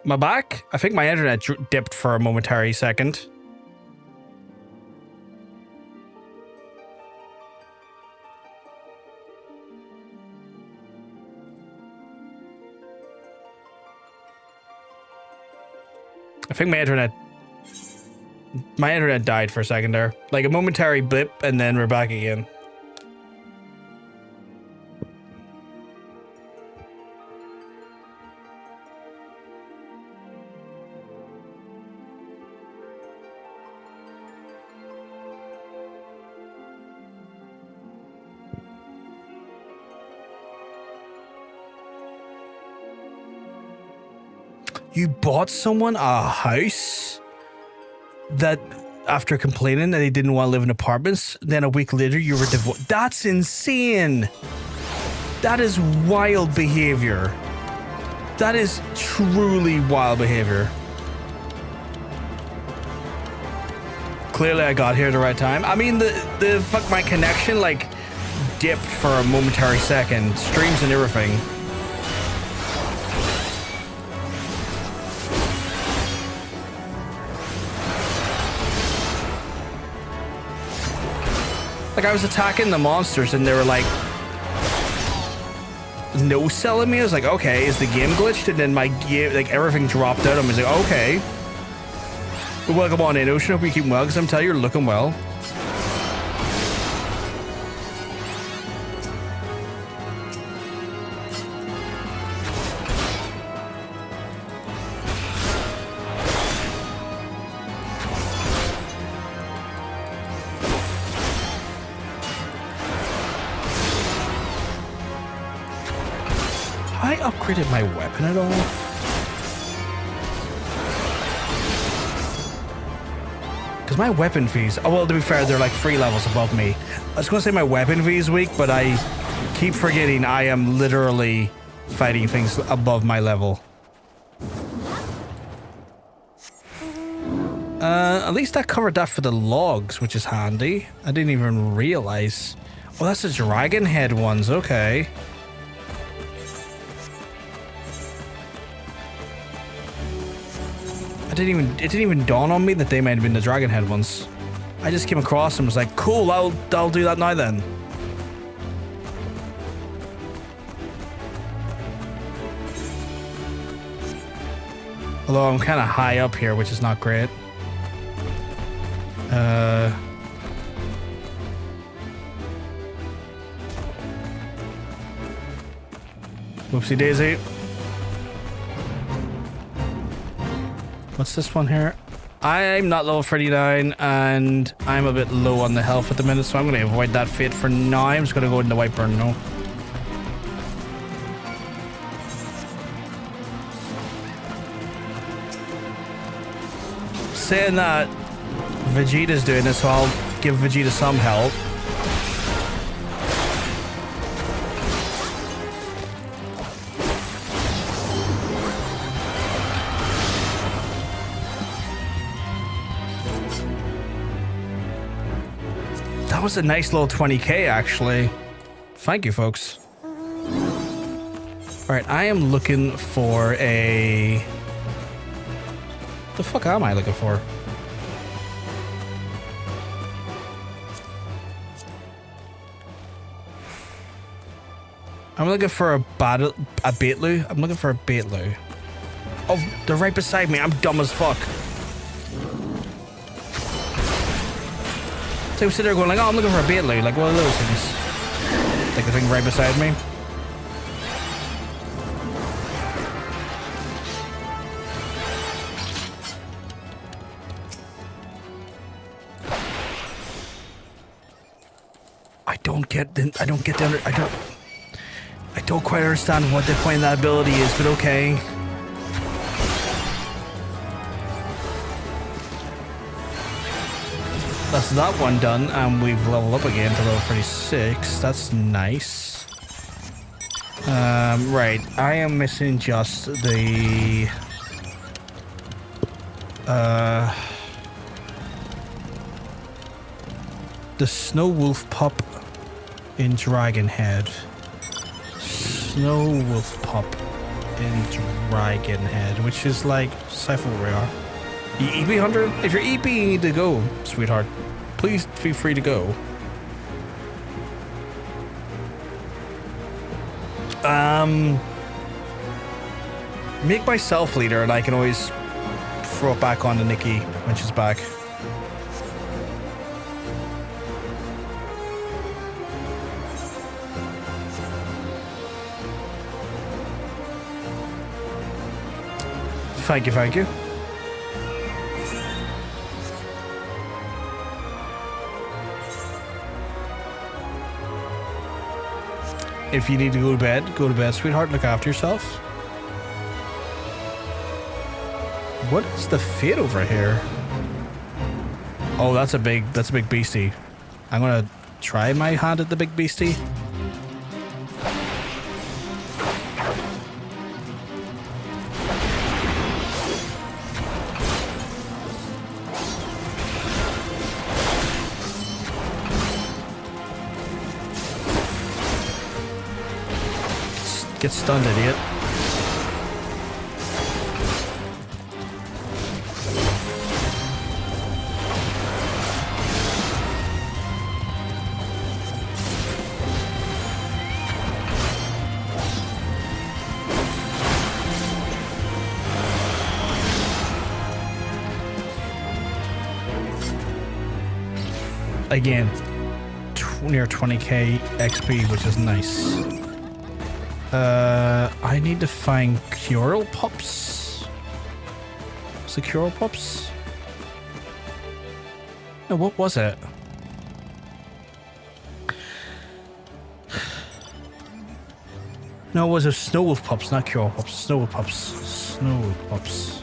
My back? I think my internet dipped for a momentary second. I think my internet died for a second there. Like a momentary blip and then we're back again. You bought someone a house that after complaining that they didn't want to live in apartments, then a week later you were divorced. That's insane. That is wild behavior. That is truly wild behavior. Clearly I got here at the right time. I mean, the fuck, my connection like dipped for a momentary second. Streams and everything. Like, I was attacking the monsters and they were like no-selling me. I was like, okay, is the game glitched? And then my game, like, everything dropped out. I was like, okay. Well, welcome on in, Ocean. Hope you keep well, because I'm telling you, you're looking well. Upgraded my weapon at all? Because my weapon fees, oh well, to be fair, they're like 3 levels above me. I was going to say my weapon fee is weak, but I keep forgetting I am literally fighting things above my level. At least that covered that for the logs, which is handy. I didn't even realize. Oh, that's the dragon head ones, okay. It didn't even dawn on me that they might have been the dragon head ones. I just came across and was like, cool, I'll do that now then. Although I'm kind of high up here, which is not great. Whoopsie daisy. What's this one here? I'm not level 39 and I'm a bit low on the health at the minute, so I'm going to avoid that fate for now. I'm just going to go into White Burn now. Saying that, Vegeta's doing this, so I'll give Vegeta some help. That was a nice little 20k, actually. Thank you, folks. Alright, I am looking for a... The fuck am I looking for? I'm looking for a Baitlu. I'm looking for a Baitlu. Oh, they're right beside me. I'm dumb as fuck. So I'm sitting there going like, oh, I'm looking for a Baitlu. Like, what are those things? Like the thing right beside me. I don't quite understand what the point of that ability is, but okay. That's that one done, and we've leveled up again to level 36. That's nice. Right, I am missing just the... the Snow Wolf Pup in Dragonhead. Snow Wolf Pup in Dragonhead, which is like Cypher Rare. You EP 100? If you're EP, you need to go, sweetheart. Please feel free to go. Make myself leader, and I can always throw it back on to Nikki when she's back. Thank you, thank you. If you need to go to bed, sweetheart. Look after yourself. What is the fate over here? Oh, that's a big beastie. I'm gonna try my hand at the big beastie. Get stunned, idiot. Again, near 20k XP, which is nice. I need to find Cural Pups. Was it Cural Pups? No, what was it? No, it was a Snow Wolf Pups, not Cural Pups. Snow Wolf Pups. Snow Wolf Pups.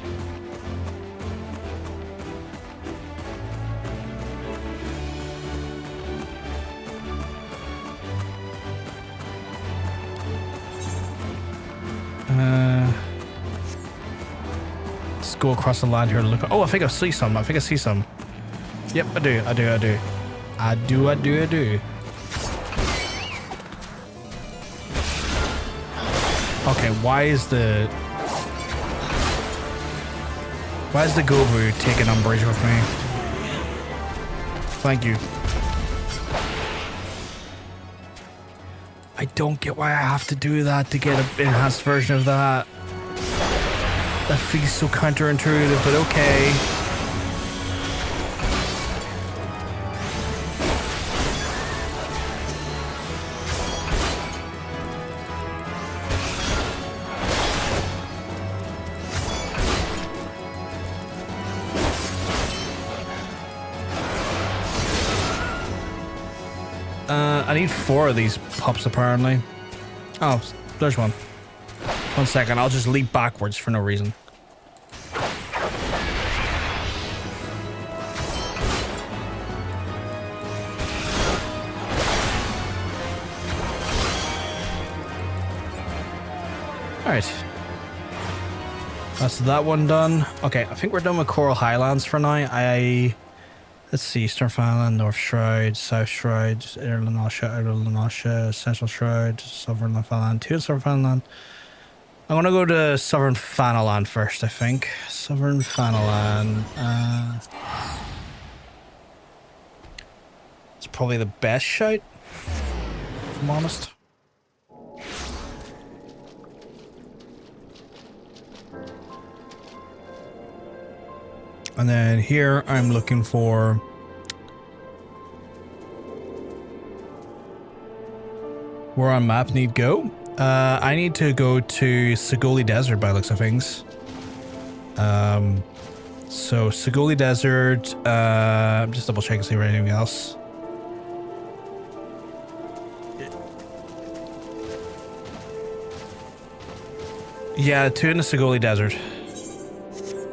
Let's go across the land here and look. Oh, I think I see some. Yep, I do. Okay, why is the Gobu taking umbrage with me? Thank you. I don't get why I have to do that to get an enhanced version of that. That feels so counterintuitive, but okay. I need 4 of these pups apparently. Oh, there's one. 1 second, I'll just leap backwards for no reason. Alright. That's that one done. Okay, I think we're done with Coral Highlands for now. Let's see, Eastern Finland, North Shroud, South Shroud, Outer Lanasha, Central Shroud, Southern Finland, 2 in Southern Finland. I'm gonna go to Southern Fanaland first, I think. Southern Fanaland. It's probably the best shout, if I'm honest. And then here I'm looking for where on map need go. I need to go to Sigoli Desert by the looks of things. So Sigoli Desert, I'm just double checking to see if there's anything else. Yeah, 2 in the Sigoli Desert.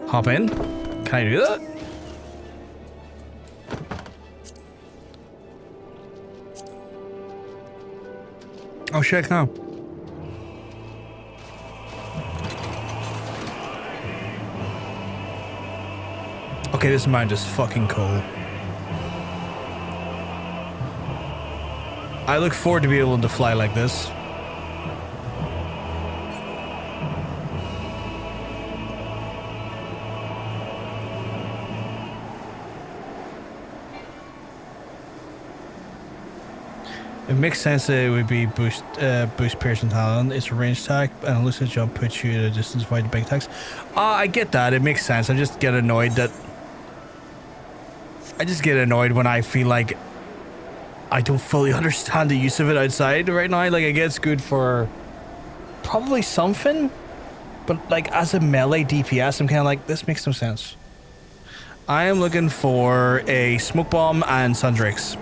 Hop in. Can I do that? Oh shit, no. Okay, this mount is fucking cool. I look forward to being able to fly like this. It makes sense that it would be boost piercing talent. It's a range attack, and a lucid jump puts you at a distance avoid big attacks. I get that. It makes sense. I just get annoyed that. I just get annoyed when I feel like I don't fully understand the use of it outside right now. Like, I guess it's good for probably something, but like as a melee DPS, I'm kind of like, this makes no sense. I am looking for a smoke bomb and Sundrakes.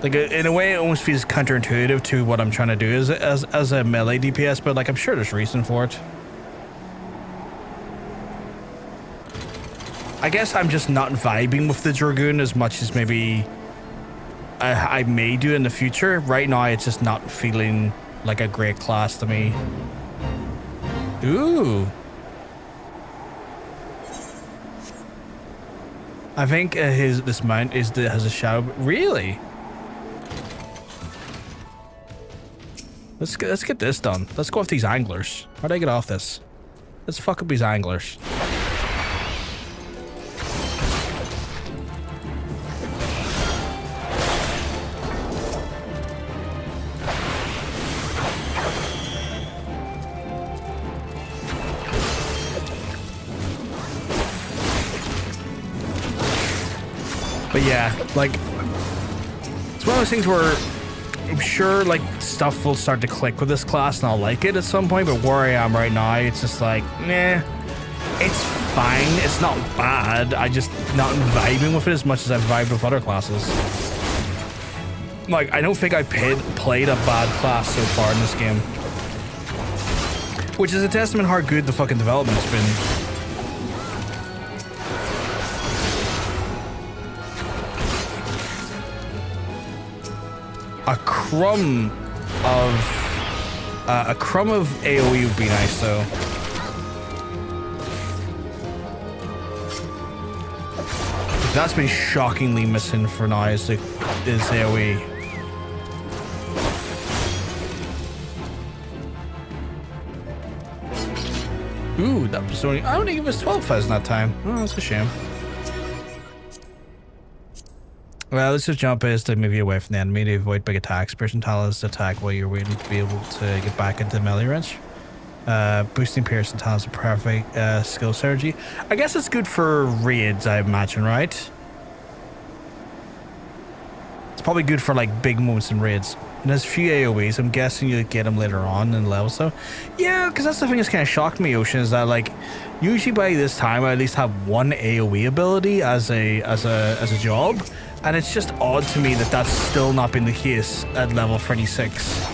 Like, in a way, it almost feels counterintuitive to what I'm trying to do as a melee DPS, but like, I'm sure there's reason for it. I guess I'm just not vibing with the Dragoon as much as maybe I may do in the future. Right now, it's just not feeling like a great class to me. Ooh. I think this mount has a shadow. Really? Let's get this done. Let's go off these anglers. How do I get off this? Let's fuck up these anglers. But yeah, like, it's one of those things where I'm sure like stuff will start to click with this class and I'll like it at some point, but where I am right now, it's just like, nah, it's fine. It's not bad. I just not vibing with it as much as I've vibed with other classes. Like, I don't think I played a bad class so far in this game, which is a testament how good the fucking development's been. A crumb of AoE would be nice though. That's been shockingly missing for now is AoE. Ooh, that was only, I don't think it was 12,000 that time. Oh, that's a shame. Well, let's just jump is to move you away from the enemy to avoid big attacks. Piercing talents to attack while you're waiting to be able to get back into melee range. Boosting piercing talents is a perfect skill synergy. I guess it's good for raids, I imagine, right? It's probably good for like big moments in raids. And there's a few AoEs. I'm guessing you get them later on in levels though. Yeah, because that's the thing that's kind of shocked me, Ocean, is that like usually by this time I at least have one AoE ability as a job, and it's just odd to me that that's still not been the case at level 36,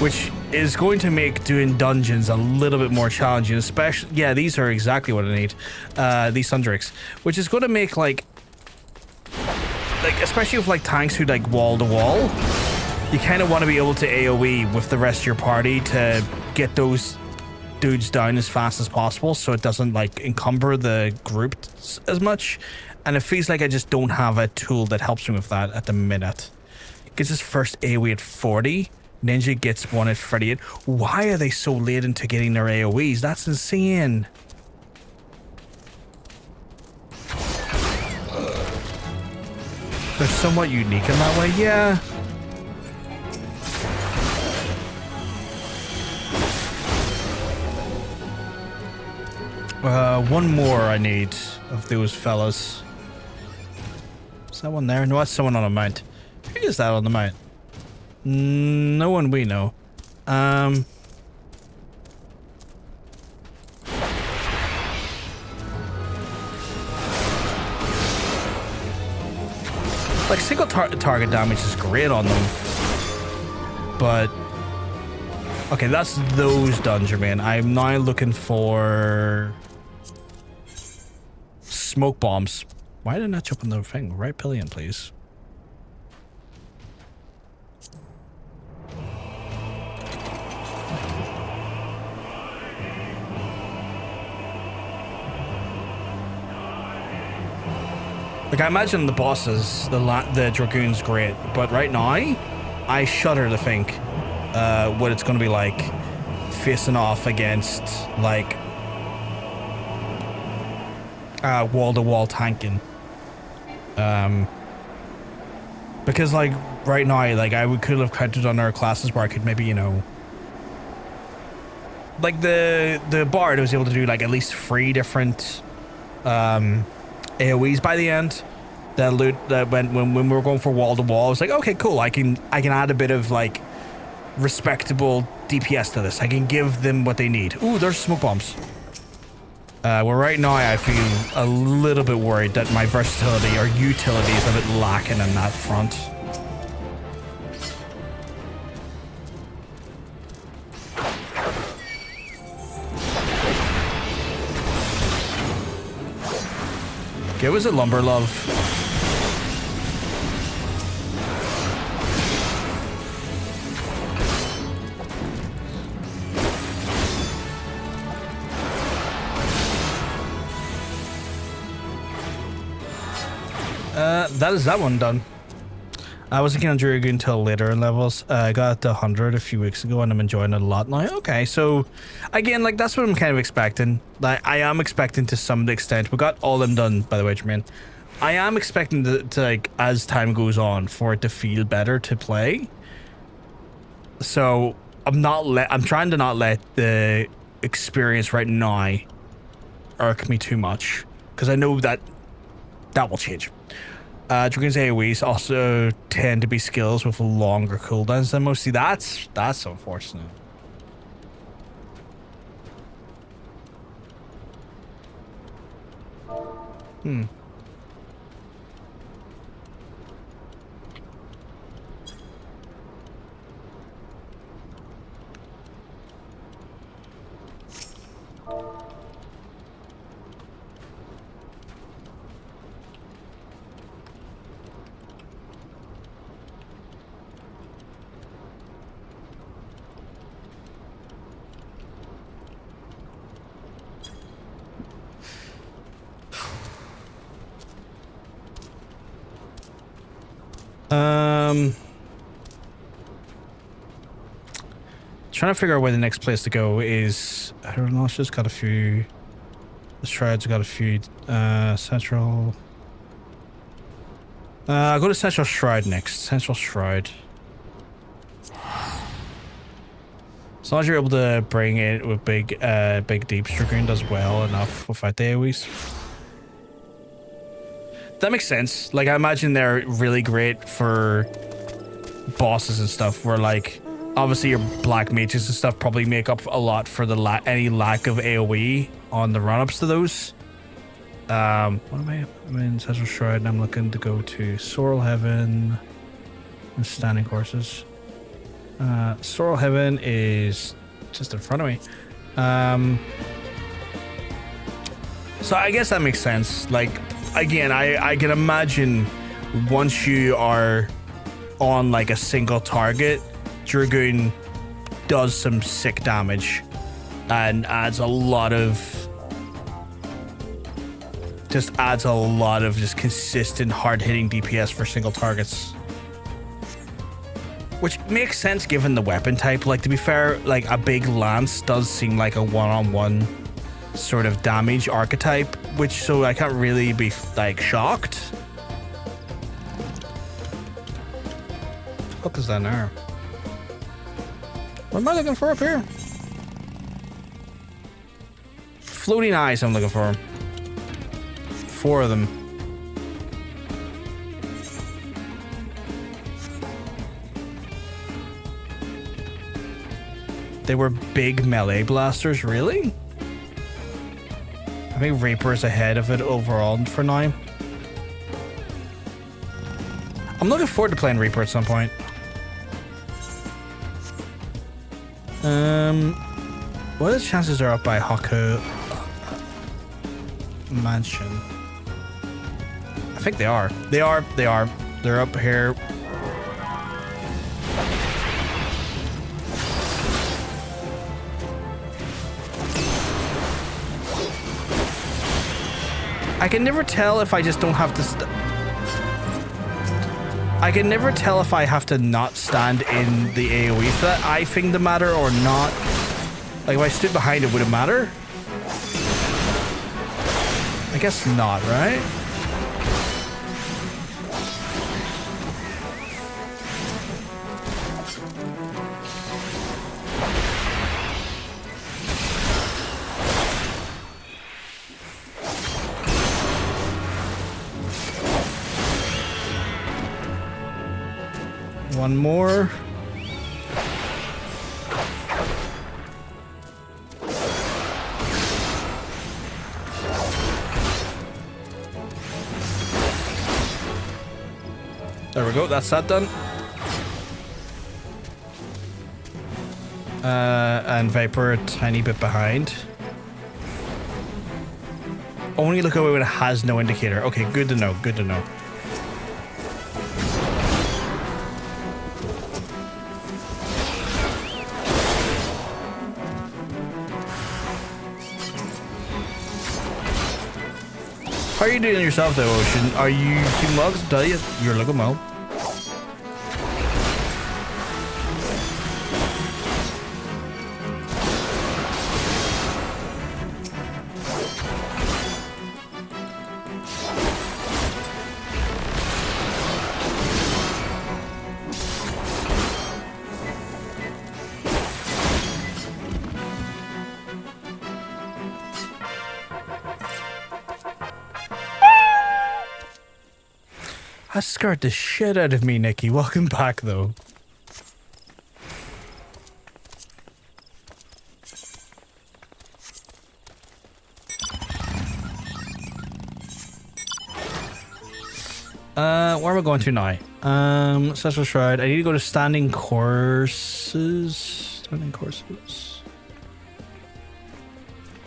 which is going to make doing dungeons a little bit more challenging. Especially, yeah, these are exactly what I need. These Sundricks, which is going to make like especially with like tanks who like wall to wall, you kind of want to be able to AoE with the rest of your party to get those dudes down as fast as possible, so it doesn't like encumber the group as much. And it feels like I just don't have a tool that helps me with that at the minute. Gets his first AoE at 40. Ninja gets one at 38. Why are they so late into getting their AoEs? That's insane. They're somewhat unique in that way, yeah. One more I need of those fellas. Is that one there? No, that's someone on a mount. Who is that on the mount? No one we know. Like, single target damage is great on them. But... okay, that's those dungeon, man. I'm now looking for... smoke bombs. Why didn't I jump on the thing? Right pillion, please. Like, I imagine the bosses, the Dragoon's great, but right now, I shudder to think what it's going to be like facing off against, like, wall-to-wall tanking. Because, like, right now, like, I could have counted on our classes where I could maybe, you know... like, the Bard was able to do, like, at least 3 different... AoEs by the end. That when we were going for wall to wall, I was like, okay, cool. I can add a bit of like respectable DPS to this. I can give them what they need. Ooh, there's smoke bombs. Well, right now I feel a little bit worried that my versatility or utility is a bit lacking in that front. Okay, was it Lumber Love? That is that one done. I wasn't getting on Dragoon until later in levels. I got to 100 a few weeks ago and I'm enjoying it a lot now. Okay, so again, like that's what I'm kind of expecting. Like I am expecting to some extent. We got all them done, by the way, Jermaine. I am expecting to like as time goes on for it to feel better to play. So I'm trying to not let the experience right now irk me too much because I know that will change. Dragoon's AoEs also tend to be skills with longer cooldowns than most. See, that's unfortunate. Trying to figure out where the next place to go is. I don't know. It's just got a few. The Shride's got a few. Central. I'll go to Central Shride next. Central Shride. As long as you're able to bring it with big deep, Dragoon does well enough without the AoEs. That makes sense. Like, I imagine they're really great for bosses and stuff where, like, obviously your black mages and stuff probably make up a lot for the any lack of AoE on the run-ups to those. What am I? I'm in Central Shroud and I'm looking to go to Sorrel Heaven and standing courses. Sorrel Heaven is just in front of me. So I guess that makes sense. Like, again, I can imagine once you are on like a single target, Dragoon does some sick damage and adds a lot of just consistent hard-hitting DPS for single targets. Which makes sense given the weapon type. Like, to be fair, like a big lance does seem like a one-on-one sort of damage archetype, which so I can't really be like shocked. What the fuck is that now? What am I looking for up here? Floating eyes I'm looking for. 4 of them. They were big melee blasters, really? I think Reaper's ahead of it overall for now. I'm looking forward to playing Reaper at some point. What are the chances they're up by Haku Mansion? I think they are. They are. They're up here. I can never tell if I just don't have to I can never tell if I have to not stand in the AoE for that eye thing to matter or not. Like, if I stood behind it, would it matter? I guess not, right? One more. There we go, that's that done. And Viper a tiny bit behind. Only look away when it has no indicator. Okay, good to know, good to know. How are you doing yourself though, Ocean? Are you keeping well? 'Cause I tell you, you're looking well. That scared the shit out of me, Nikki. Welcome back, though. Where am I going to now? Central Shroud. I need to go to standing courses. Standing courses.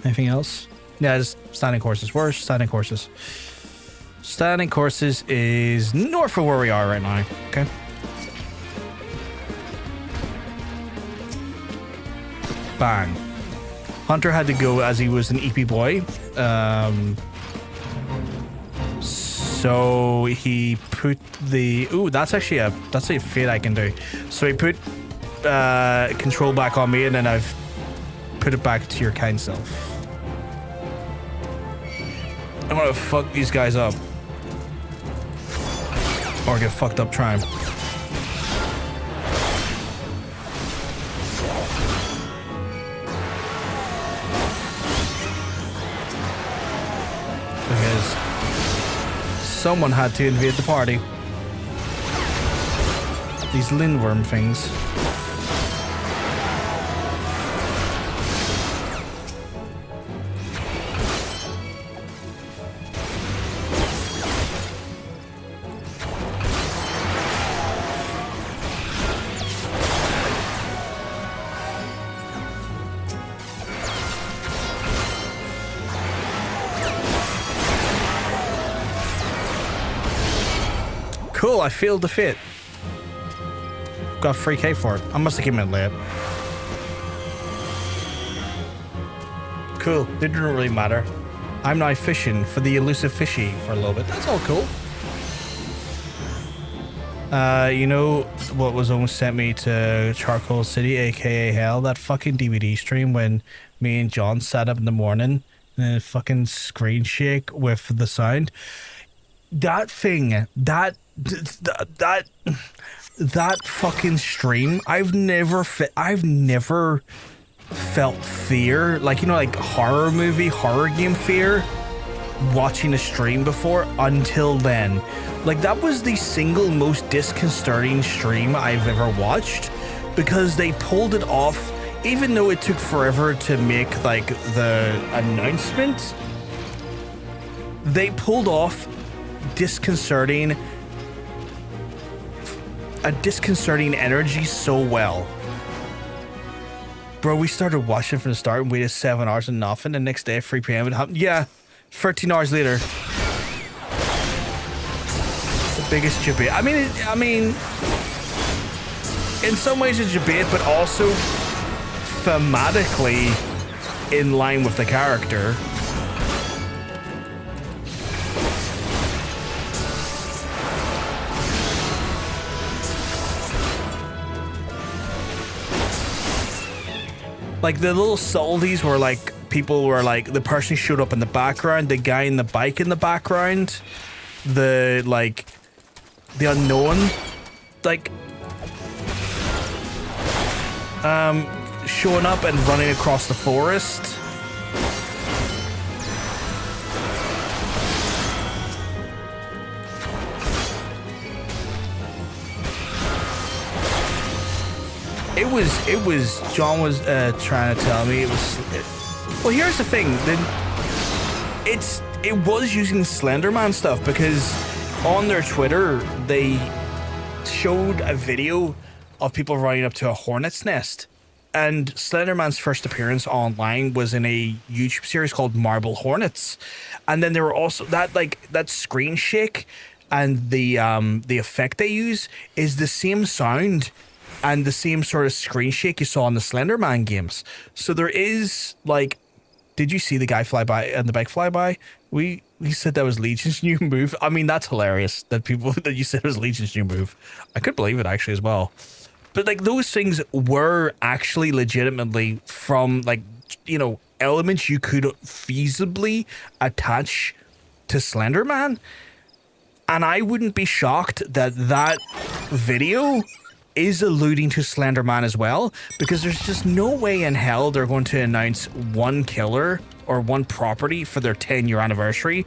Anything else? Yeah, just standing courses. Where's standing courses? Standing courses is north of where we are right now. Okay. Bang. Hunter had to go as he was an EP boy. So he put the... Ooh, that's actually a feat I can do. So he put control back on me and then I've put it back to your kind self. I'm gonna fuck these guys up. Or get fucked up trying. Because Someone had to invade the party. These lindworm things. Cool, I failed the fit. Got free K for it. I must have came in late. Cool, didn't really matter. I'm now fishing for the elusive fishy for a little bit. That's all cool. You know what was almost sent me to Charcoal City, aka Hell? That fucking DVD stream when me and John sat up in the morning and fucking screen shake with the sound. That thing, that fucking stream, I've never felt fear, like, you know, like horror game fear watching a stream before until then. Like, that was the single most disconcerting stream I've ever watched, because they pulled it off, even though it took forever to make like the announcement. They pulled off a disconcerting energy so well. Bro, we started watching from the start and waited 7 hours and nothing. The next day at 3 p.m. it happened. Yeah, 13 hours later. The biggest debate. I mean, in some ways it's a debate, but also thematically in line with the character. Like, the little subtleties were like, people were like, the person showed up in the background, the guy in the bike in the background, the unknown, like, showing up and running across the forest. It was John was trying to tell me well, here's the thing, it was using Slenderman stuff, because on their Twitter they showed a video of people running up to a hornet's nest, and Slenderman's first appearance online was in a YouTube series called Marble Hornets, and then there were also that screen shake and the effect they use is the same sound and the same sort of screen shake you saw in the Slenderman games. So there is, like, did you see the guy fly by and the bike fly by? We said that was Legion's new move. I mean, that's hilarious that you said it was Legion's new move. I could believe it actually as well. But like, those things were actually legitimately from, like, you know, elements you could feasibly attach to Slenderman. And I wouldn't be shocked that video is alluding to Slenderman as well, because there's just no way in hell they're going to announce one killer or one property for their 10-year anniversary.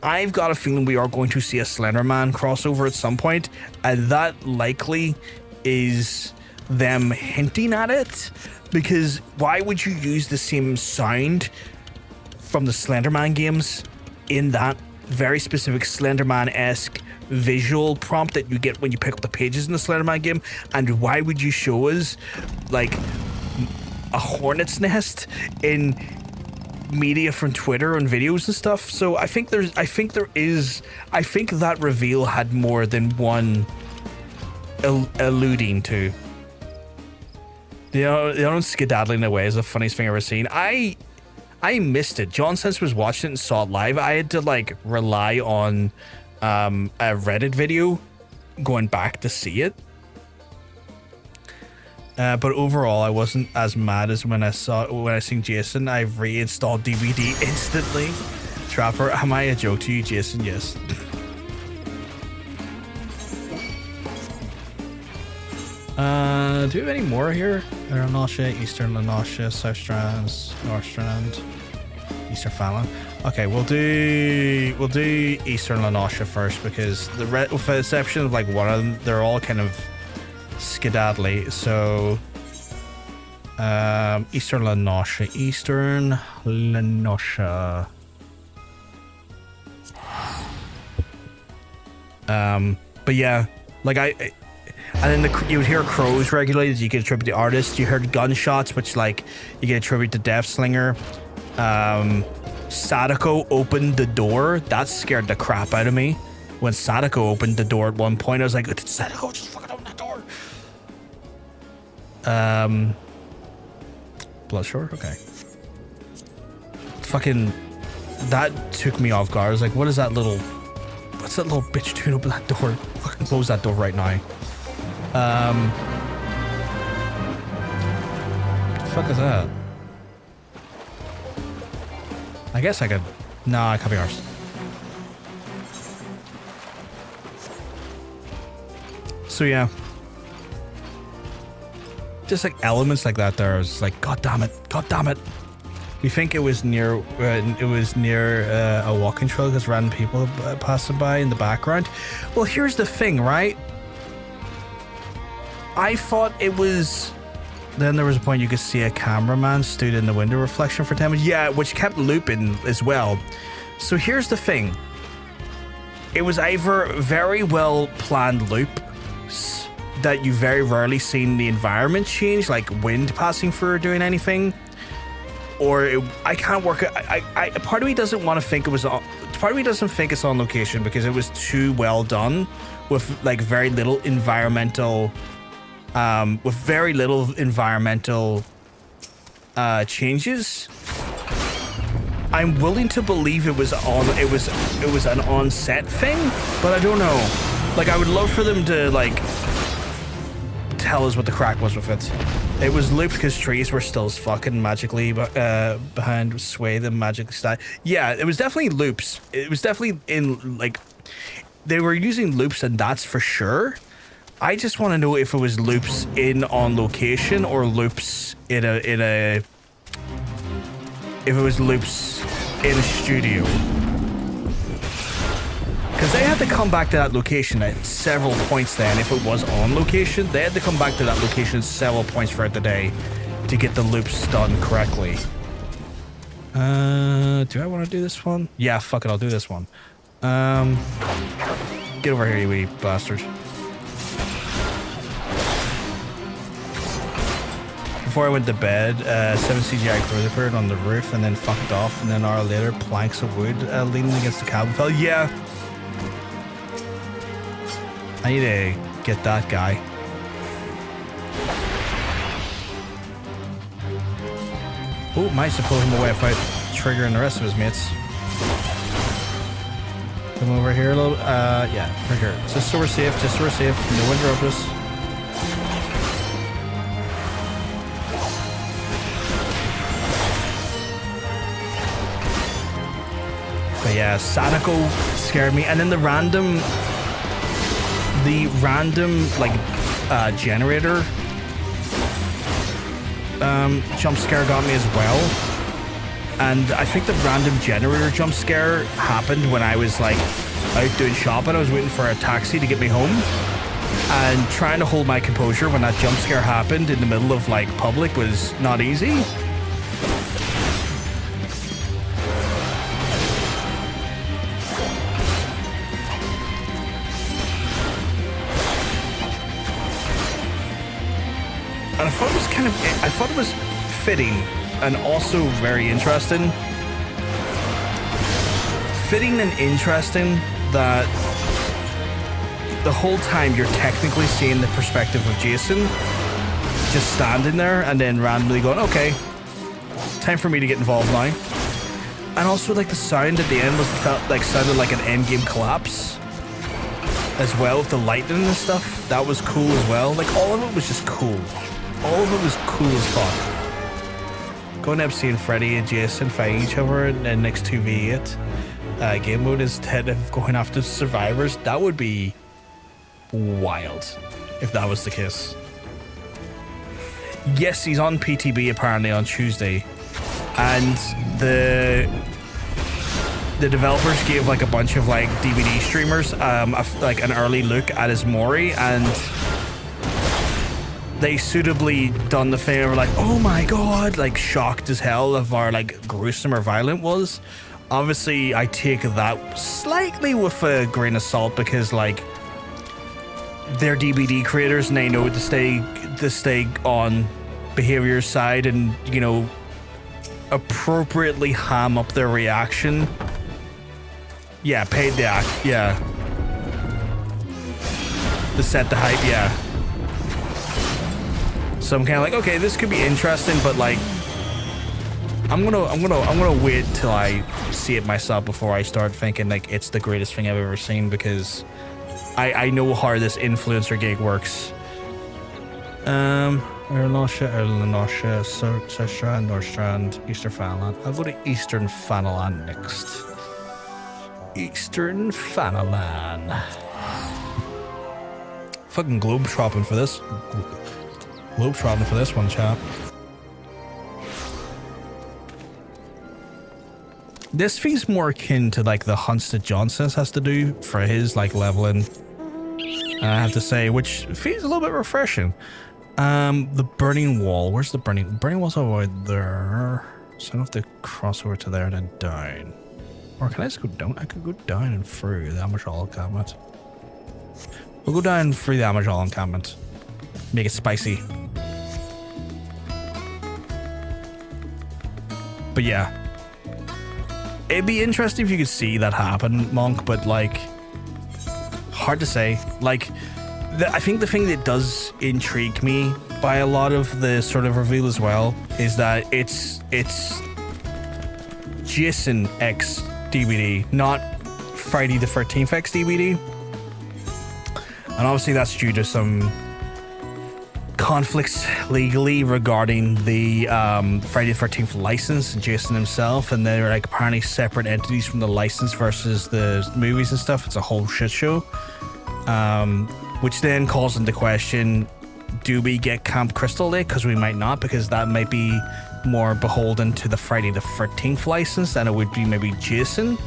I've got a feeling we are going to see a Slenderman crossover at some point, and that likely is them hinting at it, because why would you use the same sound from the Slenderman games in that very specific Slenderman-esque visual prompt that you get when you pick up the pages in the Slenderman game? And why would you show us like a hornet's nest in media from Twitter and videos and stuff? So I think that reveal had more than one alluding to. The own skedaddling away is the funniest thing I've ever seen. I missed it. John Sense was watching it and saw it live. I had to like rely on a Reddit video going back to see it. But overall, I wasn't as mad as when I seen Jason. I reinstalled DVD instantly. Trapper, am I a joke to you, Jason? Yes. Do we have any more here? Nausea, Eastern Nausea, South Strands, North Strand, Eastern Fallon. Okay, we'll do Eastern Lenosha first because with the exception of like one of them, they're all kind of skedaddly. So Eastern Lenosha. But yeah, like and then you would hear crows regulated. You could attribute to artists. You heard gunshots, which like you could attribute to Deathslinger. Sadako opened the door. That scared the crap out of me. When Sadako opened the door at one point, I was like, "Did Sadako just fucking open the door?" Bloodshore? Okay. Fucking... That took me off guard. I was like, what is that little... What's that little bitch doing open that door? Fucking close that door right now. The fuck is that? I guess I could... No, I can't be arsed. So yeah. Just like elements like that there, I was like, God damn it. We think it was near a walking trail because random people passing by in the background. Well, here's the thing, right? I thought it was... Then there was a point you could see a cameraman stood in the window reflection for 10 minutes. Yeah, which kept looping as well. So here's the thing. It was either very well planned loops that you very rarely seen the environment change, like wind passing through or doing anything. Or I can't work it. Part of me doesn't want to think it was on... Part of me doesn't think it's on location because it was too well done with like very little environmental... changes. I'm willing to believe it was an on-set thing, but I don't know. Like, I would love for them to like tell us what the crack was with it. It was looped because trees were still fucking magically behind sway them magically style. Yeah, it was definitely loops. It was definitely in like they were using loops, and that's for sure. I just want to know if it was loops in on location or loops in a if it was loops in a studio. Because they had to come back to that location at several points then. If it was on location, they had to come back to that location several points throughout the day to get the loops done correctly. Do I want to do this one? Yeah, fuck it, I'll do this one. Get over here, you wee bastard. Before I went to bed, 7 CGI cruiser appeared on the roof and then fucked off, and then an hour later, planks of wood leaning against the cabin fell. Yeah. I need to get that guy. Oh, managed to pull him away without triggering the rest of his mates. Come over here a little. Yeah, right here. Just so we're safe. No one interrupt us. But yeah, Sadako scared me, and then the random like generator jump scare got me as well. And I think the random generator jump scare happened when I was like out doing shopping. I was waiting for a taxi to get me home and trying to hold my composure when that jump scare happened in the middle of like public was not easy. And I thought it was fitting and also very interesting. Fitting and interesting that the whole time you're technically seeing the perspective of Jason just standing there and then randomly going, okay, time for me to get involved now. And also like the sound at the end sounded like an endgame collapse as well with the lightning and stuff. That was cool as well. Like all of it was just cool. All of it was cool as fuck. Going up seeing Freddy and Jason fighting each other in the next 2v8 game mode instead of going after survivors, that would be wild if that was the case. Yes, he's on PTB apparently on Tuesday, and the developers gave like a bunch of like DVD streamers like an early look at his Mori, and they suitably done the thing of like, oh my god, like shocked as hell of how like gruesome or violent was. Obviously, I take that slightly with a grain of salt because like they're DVD creators and they know to stay on behavior's side and, you know, appropriately ham up their reaction. Yeah, paid the act. Yeah, to set the hype. Yeah. So I'm kind of like, okay, this could be interesting, but like, I'm gonna wait till I see it myself before I start thinking like it's the greatest thing I've ever seen, because I know how this influencer gig works. Erlanosha, Southstrand, Northstrand, Eastern Fanaland. I'll go to Eastern Fanaland next. Eastern Fanaland. Fucking globe-trotting for this. Globe-trotting for this one, chap. This feels more akin to like the hunts that Johnson has to do for his like leveling. I have to say, which feels a little bit refreshing. The burning wall. Where's the burning wall's over there. So I don't have to cross over to there and then down. Or can I just go down? I could go down and through the Amajal encampment. We'll go down through the Amajal encampment. Make it spicy. But yeah. It'd be interesting if you could see that happen, Monk, but like, hard to say. Like, I think the thing that does intrigue me by a lot of the sort of reveal as well is that it's Jason X DVD, not Friday the 13th X DVD. And obviously that's due to some conflicts legally regarding the Friday the 13th license and Jason himself, and they're like apparently separate entities from the license versus the movies and stuff. It's a whole shit show, which then calls into question, do we get Camp Crystal Lake? Because we might not, because that might be more beholden to the Friday the 13th license than it would be maybe Jason.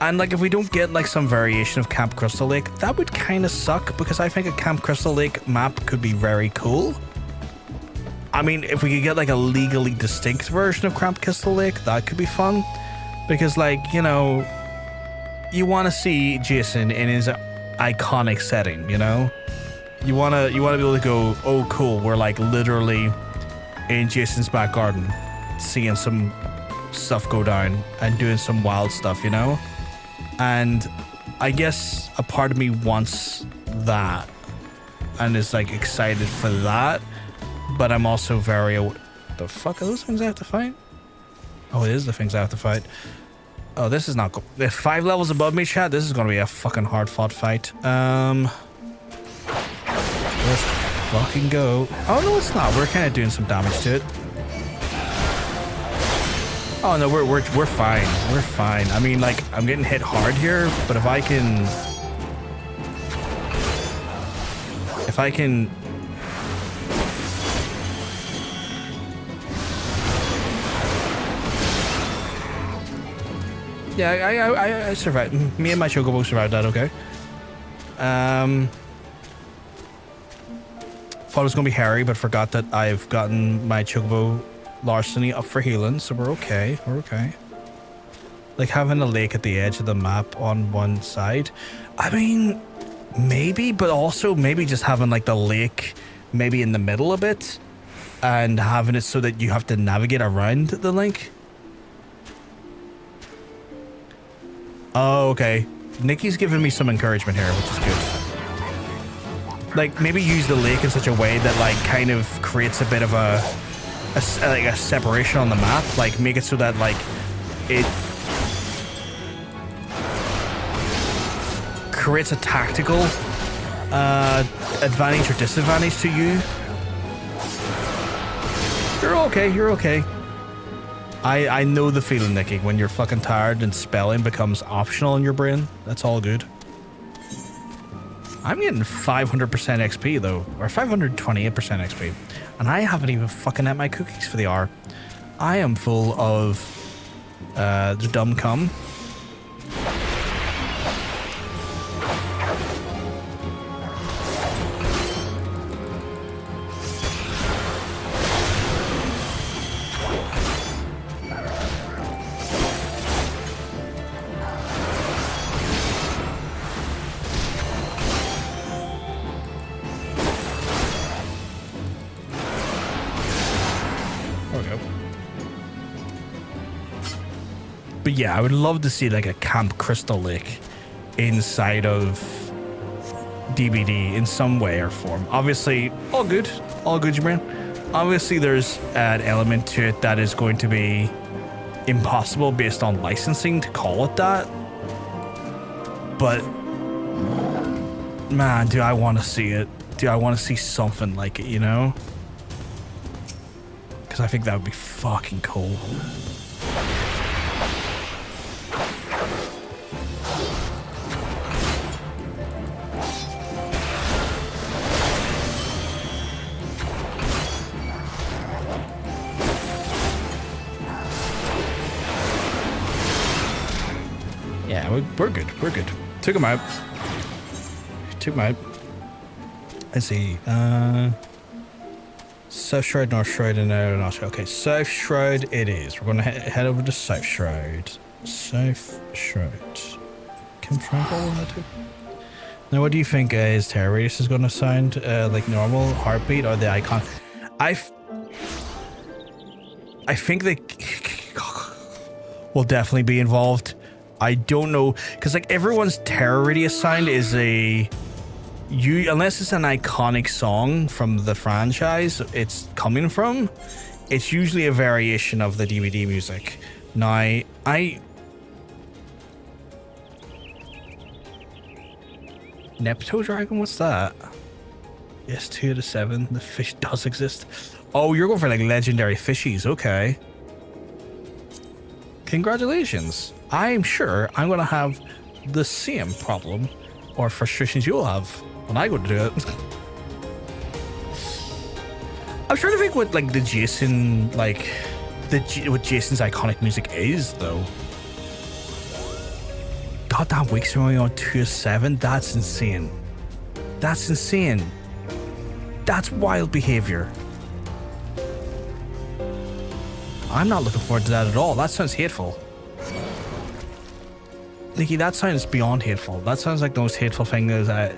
And like if we don't get like some variation of Camp Crystal Lake, that would kind of suck, because I think a Camp Crystal Lake map could be very cool. I mean, if we could get like a legally distinct version of Camp Crystal Lake, that could be fun, because like, you know, you want to see Jason in his iconic setting, you know? You want to be able to go, oh cool, we're like literally in Jason's back garden seeing some stuff go down and doing some wild stuff, you know? And I guess a part of me wants that and is like excited for that, but I'm also very the fuck are those things I have to fight? Oh, it is the things I have to fight. Oh, this is not cool. They're 5 levels above me, chat. This is gonna be a fucking hard fought fight. Let's fucking go. Oh no, it's not. We're kind of doing some damage to it. Oh no, we're fine. We're fine. I mean, like, I'm getting hit hard here, but if I can yeah, I survived. Me and my Chocobo survived that, okay. Thought it was gonna be hairy, but forgot that I've gotten my Chocobo larceny up for healing, so we're okay. We're okay. Like having a lake at the edge of the map on one side, I mean, maybe, but also maybe just having like the lake maybe in the middle a bit and having it so that you have to navigate around the lake. Oh, okay. Nikki's giving me some encouragement here, which is good. Like maybe use the lake in such a way that like kind of creates a bit of a separation on the map. Like make it so that like it creates a tactical advantage or disadvantage to you. You're okay, you're okay. I know the feeling, Nikki, when you're fucking tired and spelling becomes optional in your brain. That's all good. I'm getting 500% XP though, or 528% XP, and I haven't even fucking had my cookies for the hour. I am full of the dumb cum. But yeah, I would love to see like a Camp Crystal Lake inside of DBD in some way or form. Obviously, all good, Jibran. Obviously, there's an element to it that is going to be impossible based on licensing to call it that. But man, do I want to see it? Do I want to see something like it, you know? Because I think that would be fucking cool. Yeah, we're good. We're good. Took him out. Let's see. South Shroud, North Shroud, and North Shroud. Okay, South Shroud it is. We're going to head over to South Shroud. South Shroud. Can Tranquil on that too? Now, what do you think his terror radius is going to sound like normal heartbeat or the icon? I think they will definitely be involved. I don't know, because like everyone's terror radius sound is unless it's an iconic song from the franchise it's coming from, it's usually a variation of the DVD music. Now, Nepto Dragon, what's that? Yes, 2 out of 7. The fish does exist. Oh, you're going for like legendary fishies. Okay. Congratulations. I'm sure I'm going to have the same problem or frustrations you'll have when I go to do it. I'm trying to think what like the Jason, like what Jason's iconic music is though. God, that week's only on 2 of 7. That's insane. That's insane. That's wild behavior. I'm not looking forward to that at all. That sounds hateful. Nikki, that sounds beyond hateful. That sounds like the most hateful thing is that...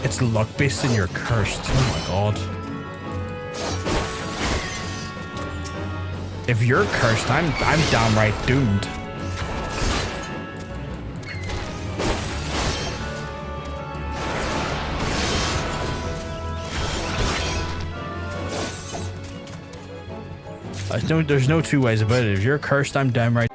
It's luck based and you're cursed. Oh my god. If you're cursed, I'm downright doomed. There's no two ways about it. If you're cursed, I'm downright.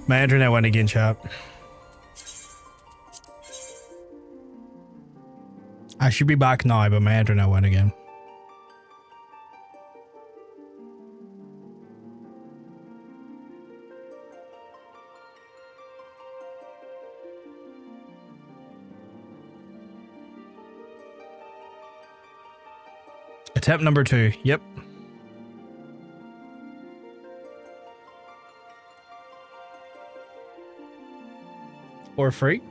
My internet went again, chap. I should be back now, but my internet went again. Attempt number 2. Yep. For free.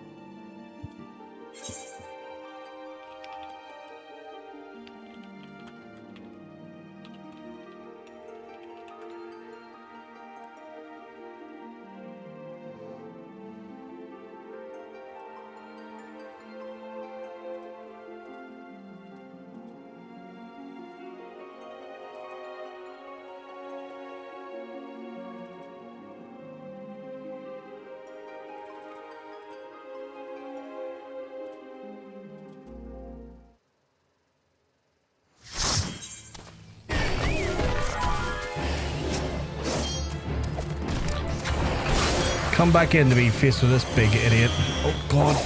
come back in to be faced with this big idiot. Oh god.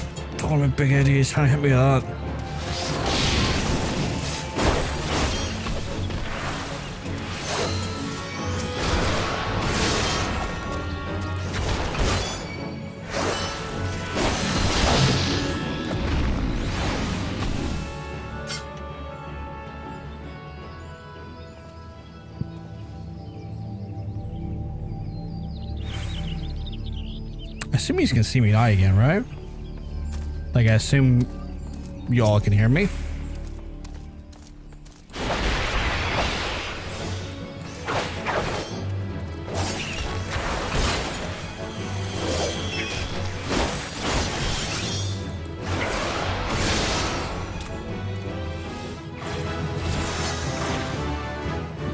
Oh, my big idiot is trying to hit me with that. I assume he's gonna see me die again, right? Like, I assume y'all can hear me.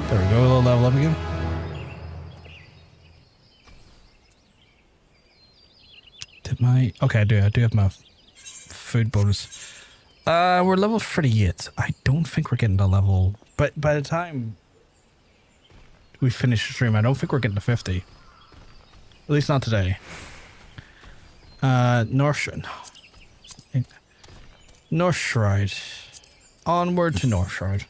There we go, a little level up again. Okay, I do have my food bonus. We're level 38. I don't think we're getting to level, but by the time we finish the stream, I don't think we're getting to 50. At least not today. North Shrine. Onward to North Shrine.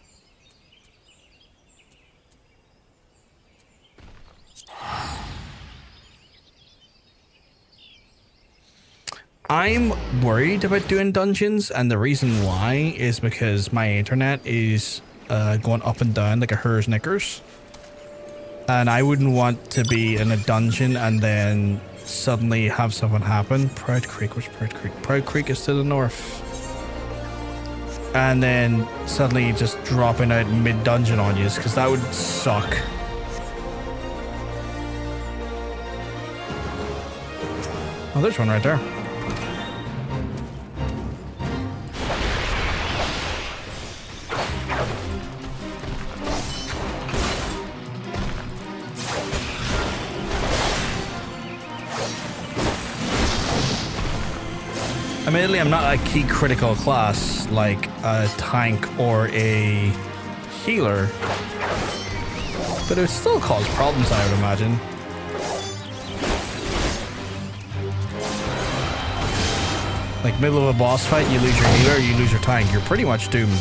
I'm worried about doing dungeons, and the reason why is because my internet is going up and down like a hare's knickers. And I wouldn't want to be in a dungeon and then suddenly have something happen. Proud Creek, where's Proud Creek? Proud Creek is to the north. And then suddenly just dropping out mid-dungeon on you, because that would suck. Oh, there's one right there. Admittedly, I'm not a key critical class like a tank or a healer, but it would still cause problems, I would imagine. Like, middle of a boss fight, you lose your healer, you lose your tank, you're pretty much doomed.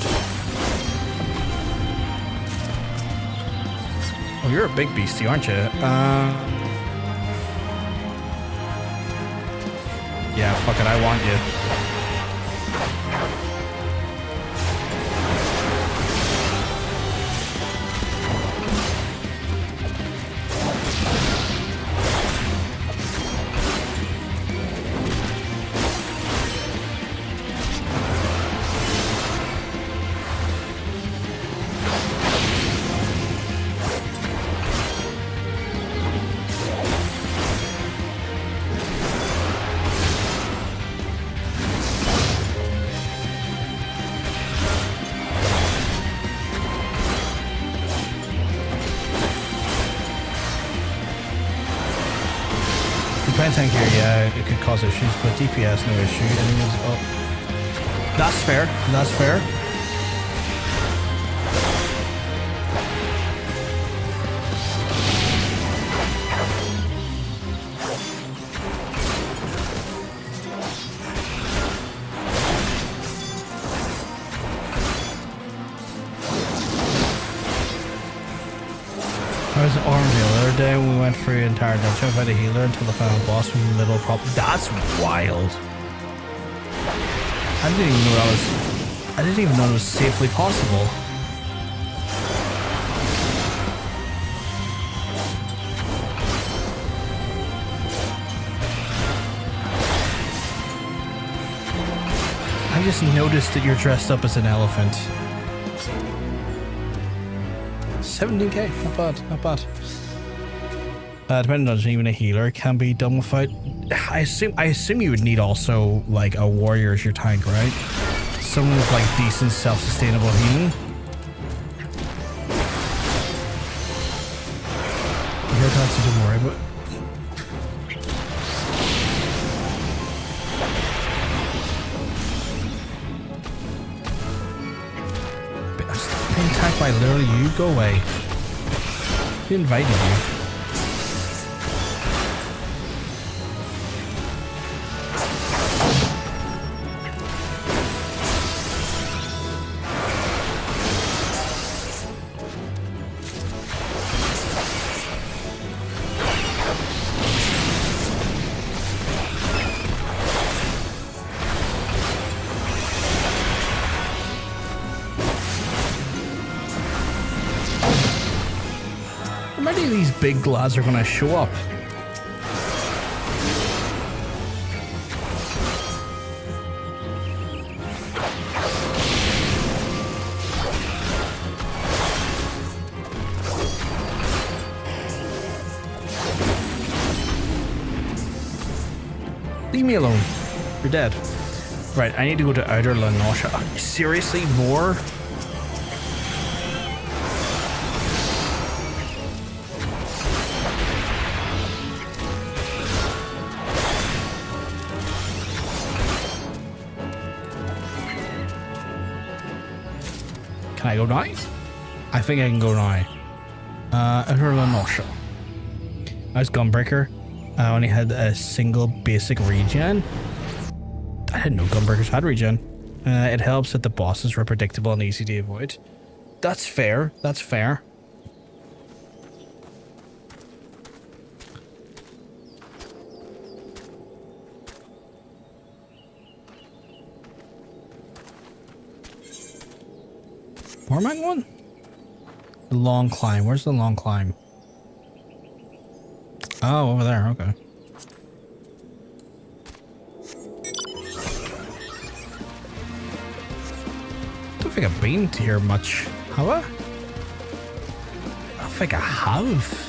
Oh, you're a big beastie, aren't you? Yeah, fuck it, I want you. Tank here, yeah, it could cause issues, but DPS, no issue. Enemies, oh. That's fair, that's fair. I was in Orange the other day when we went through the entire dungeon without a healer until the final boss from the middle problem. That's wild. I didn't even know it was safely possible. I just noticed that you're dressed up as an elephant. 17k, not bad, not bad. Depending on dungeon, even a healer can be done without. I assume you would need also like a warrior as your tank, right? Someone with like decent self-sustainable healing. Your tanks don't worry about. I'm attacked by literally you. Go away. He invited you. many of these big lads are going to show up? Leave me alone. You're dead. Right, I need to go to Outer Lanosha. Seriously, more? Can I go now? I think I can go now. Outer Lanosha. I was Gunbreaker. I only had a single basic regen. I didn't know Gunbreakers had regen. It helps that the bosses were predictable and easy to avoid. That's fair. That's fair. Mormont one? The long climb. Where's the long climb? Oh, over there. Okay. Don't think I've been to here much, have I? I don't think I have.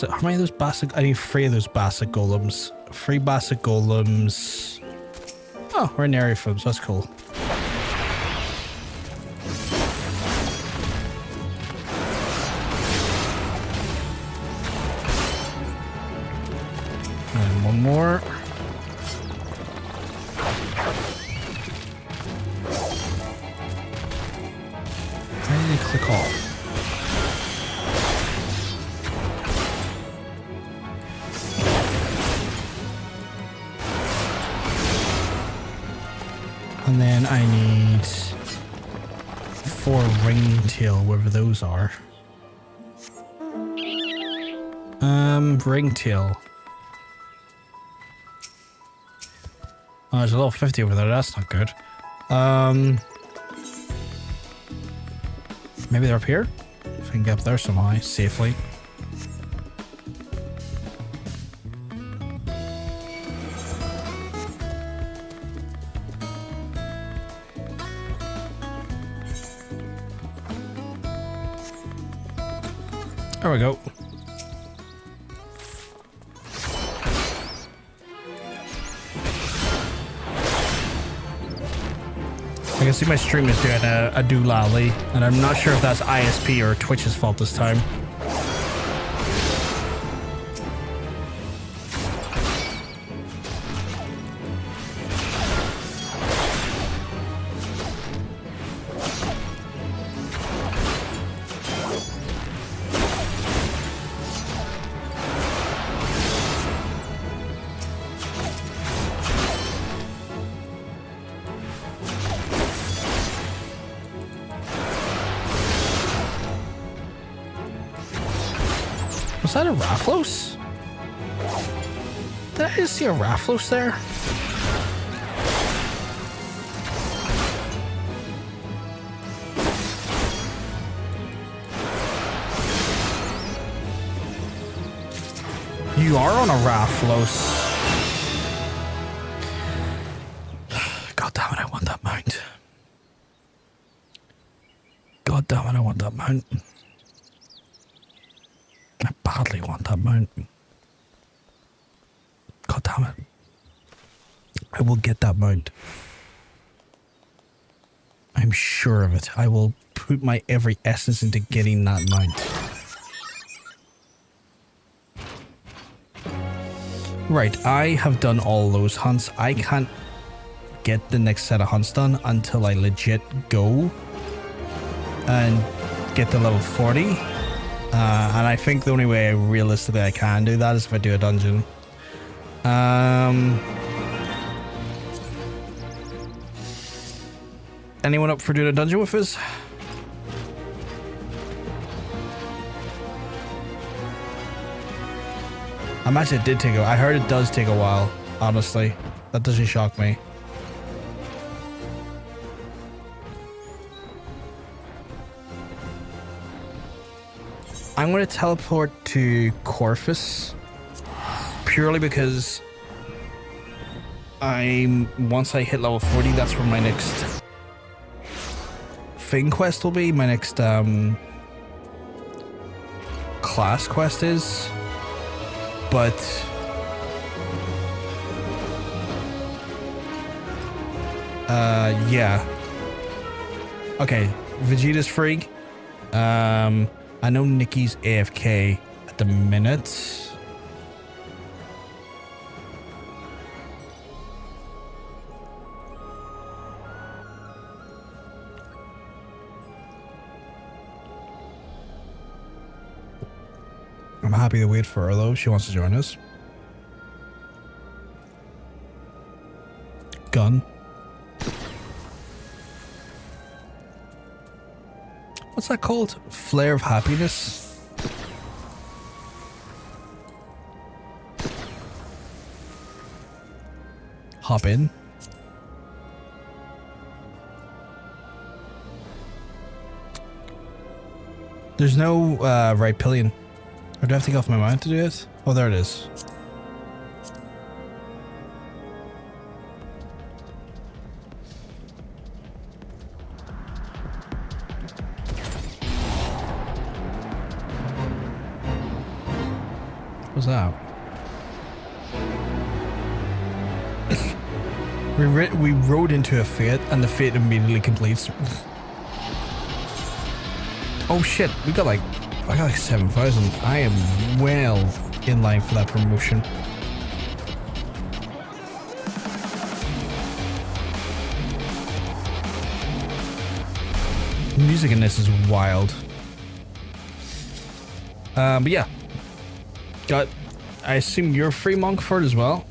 How many of those basic? I need 3 of those basic golems. 3 basic golems. Oh, we're in area for them, so that's cool. And one more. Why did it click off? And then I need 4 ringtail, wherever those are. Ringtail. Oh, there's a level 50 over there. That's not good. Maybe they're up here? If I can get up there somehow, safely. There we go. I can see my stream is doing a doolally, and I'm not sure if that's ISP or Twitch's fault this time. Was that a Rafflos? Did I just see a Rafflos there? You are on a Rafflos. God damn it, I want that mount. God damn it, I want that mount. I badly want that mount. God damn it. I will get that mount. I I'm sure of it. I will put my every essence into getting that mount. Right, I have done all those hunts. I can't get the next set of hunts done until I legit go and get to level 40. And I think the only way realistically I can do that is if I do a dungeon. Anyone up for doing a dungeon with us? I imagine it did take I heard it does take a while, honestly. That doesn't shock me. I'm going to teleport to Corvus purely because once I hit level 40, that's where my next thing quest will be. My next class quest is. But yeah. Okay, Vegeta's free. I know Nikki's AFK at the minute. I'm happy to wait for her though. She wants to join us. Gun. What's that called? Flare of happiness? Hop in. There's no right pillion. Or do I have to get off my mind to do it? Oh, there it is. What's that? we rode into a fate, and the fate immediately completes. Oh shit! I got like 7,000. I am well in line for that promotion. The music in this is wild. But yeah. I assume you're free, Monkford, as well?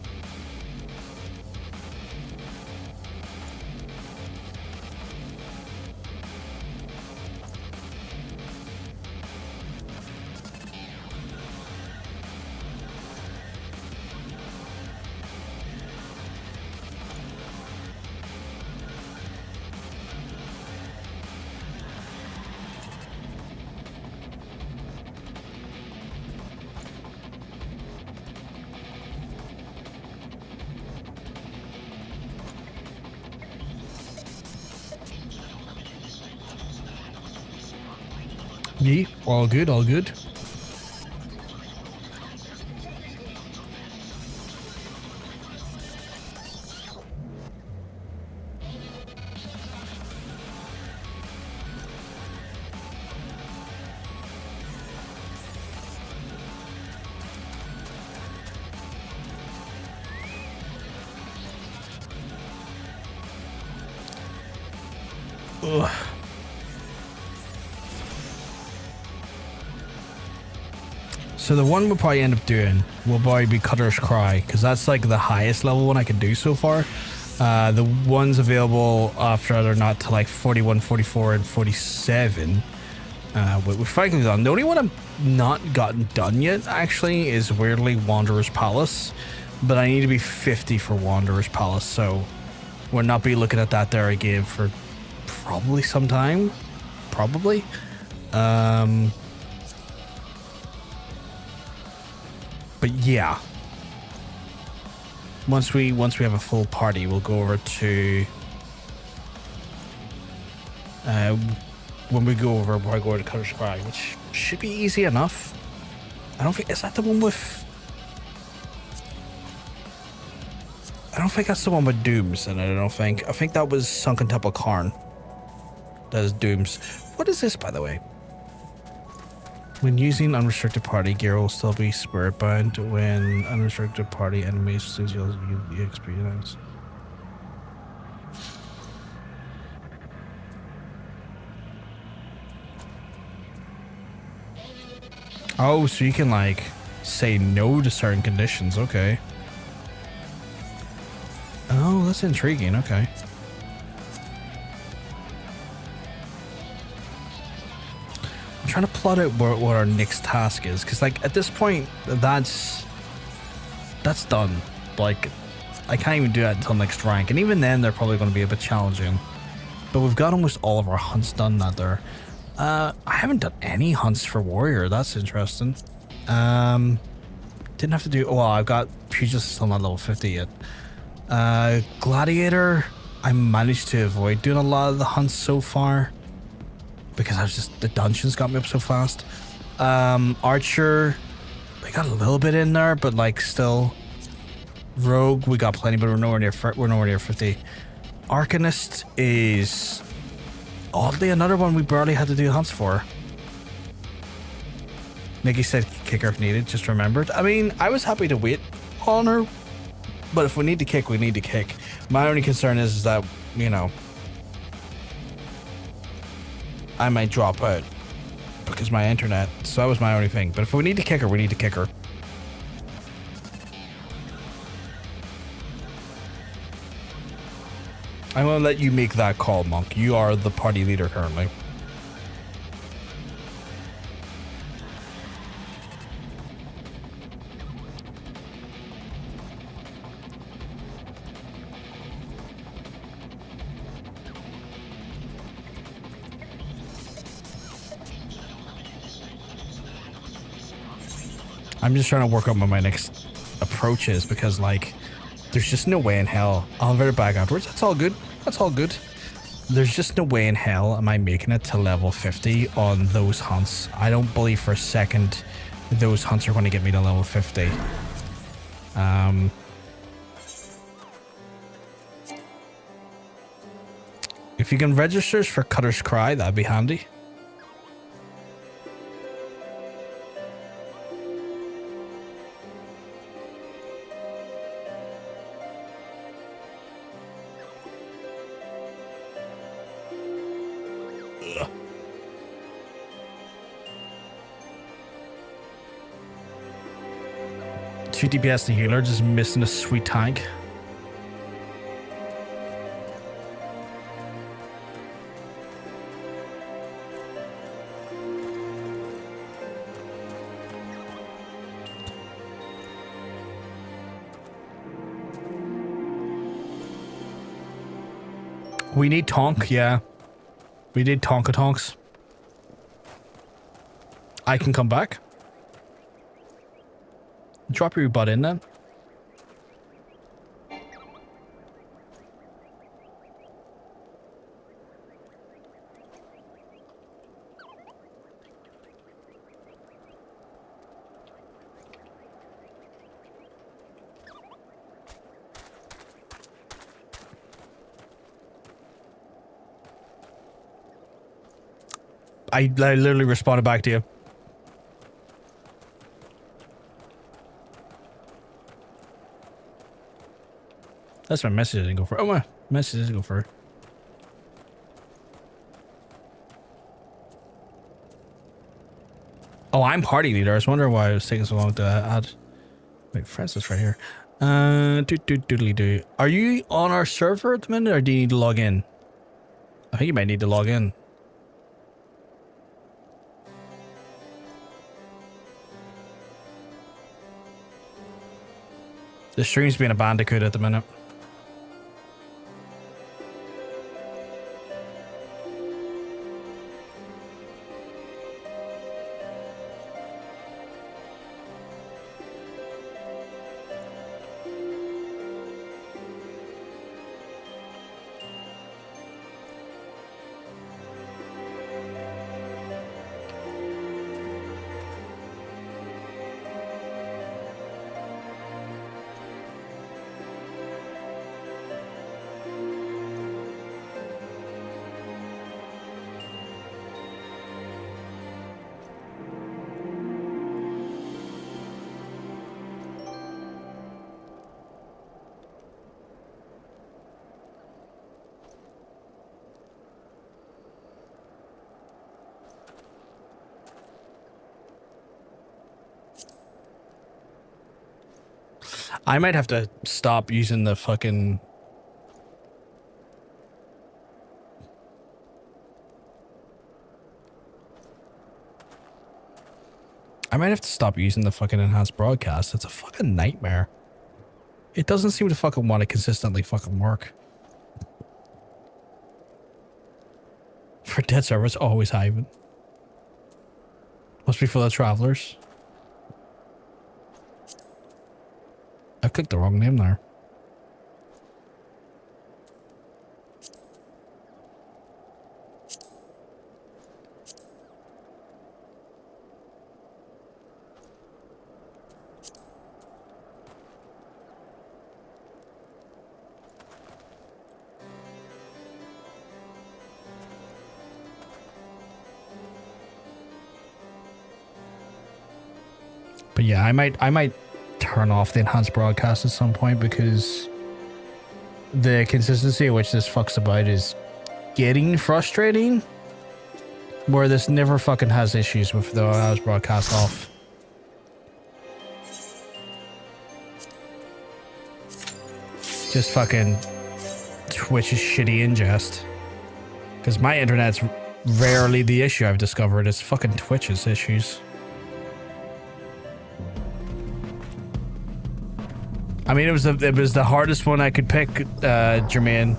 Yeah, all good, all good. Ugh. So the one we'll probably end up doing will probably be Cutter's Cry, because that's like the highest level one I can do so far. The ones available after are not to like 41, 44, and 47. We've finally done. The only one I've not gotten done yet, actually, is weirdly Wanderer's Palace. But I need to be 50 for Wanderer's Palace, so we'll not be looking at that there again for probably some time. Probably. But yeah, once we have a full party, we'll go over to when we go over, we'll go to Cutter's Cry, which should be easy enough. I don't think, is that the one with? I don't think that's the one with Dooms, and I think that was Sunken Temple Karn. Does Dooms. What is this, by the way? When using unrestricted party, gear will still be spirit bound when unrestricted party enemies since you'll experience. Oh, so you can like say no to certain conditions. Okay. Oh, that's intriguing. Okay. I'm trying to plot out what our next task is, because like at this point, that's done. Like, I can't even do that until next rank, and even then, they're probably going to be a bit challenging. But we've got almost all of our hunts done now. There, I haven't done any hunts for warrior. That's interesting. Didn't have to do. Well, I've got pugilist still not level 50 yet. Gladiator, I managed to avoid doing a lot of the hunts so far because I was just, the dungeons got me up so fast. Archer, we got a little bit in there, but like still. Rogue, we got plenty, but we're nowhere near 50. Arcanist is oddly another one we barely had to do hunts for. Nikki said kicker if needed, just remembered. I mean, I was happy to wait on her, but if we need to kick, we need to kick. My only concern is that, you know, I might drop out because my internet, so that was my only thing. But if we need to kick her, we need to kick her. I'm gonna let you make that call, Monk. You are the party leader currently. I'm just trying to work on what my next approach is because, like, there's just no way in hell. I'll invert it back afterwards. That's all good. That's all good. There's just no way in hell am I making it to level 50 on those hunts. I don't believe for a second those hunts are going to get me to level 50. If you can register for Cutter's Cry, that'd be handy. Two DPS the healer, just missing a sweet tank. We need Tonk, yeah. We need Tonka-Tonks. I can come back. Drop your butt in then. I literally responded back to you. That's my message didn't go for. Oh, my message didn't go for. Oh, I'm party leader. I was wondering why it was taking so long to add. Wait, Francis right here. Doodly-doo. Are you on our server at the minute, or do you need to log in? I think you might need to log in. The stream's being a bandicoot at the minute. I might have to stop using the fucking... I might have to stop using the fucking enhanced broadcast. It's a fucking nightmare. It doesn't seem to fucking want to consistently fucking work. For dead servers, always hiving. Must be full of travelers. I clicked the wrong name there. But yeah, I might turn off the enhanced broadcast at some point because the consistency at which this fucks about is getting frustrating. Where this never fucking has issues with the enhanced broadcast off. Just fucking Twitch is shitty in jest. Because my internet's rarely the issue I've discovered. It's fucking Twitch's issues. I mean, it was the hardest one I could pick, Jermaine.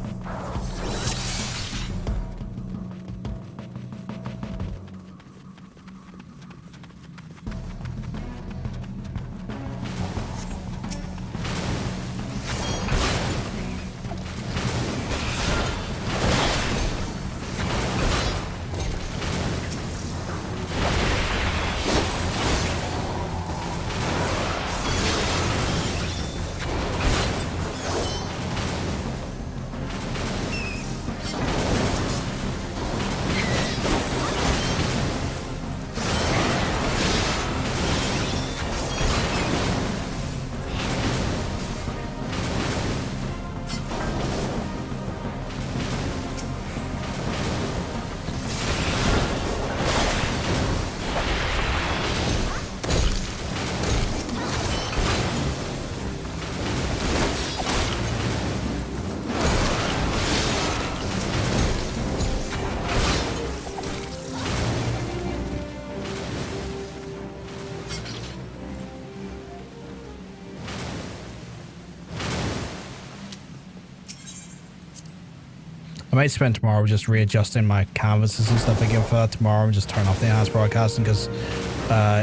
I might spend tomorrow just readjusting my canvases and stuff again for that tomorrow and just turn off the enhanced broadcasting because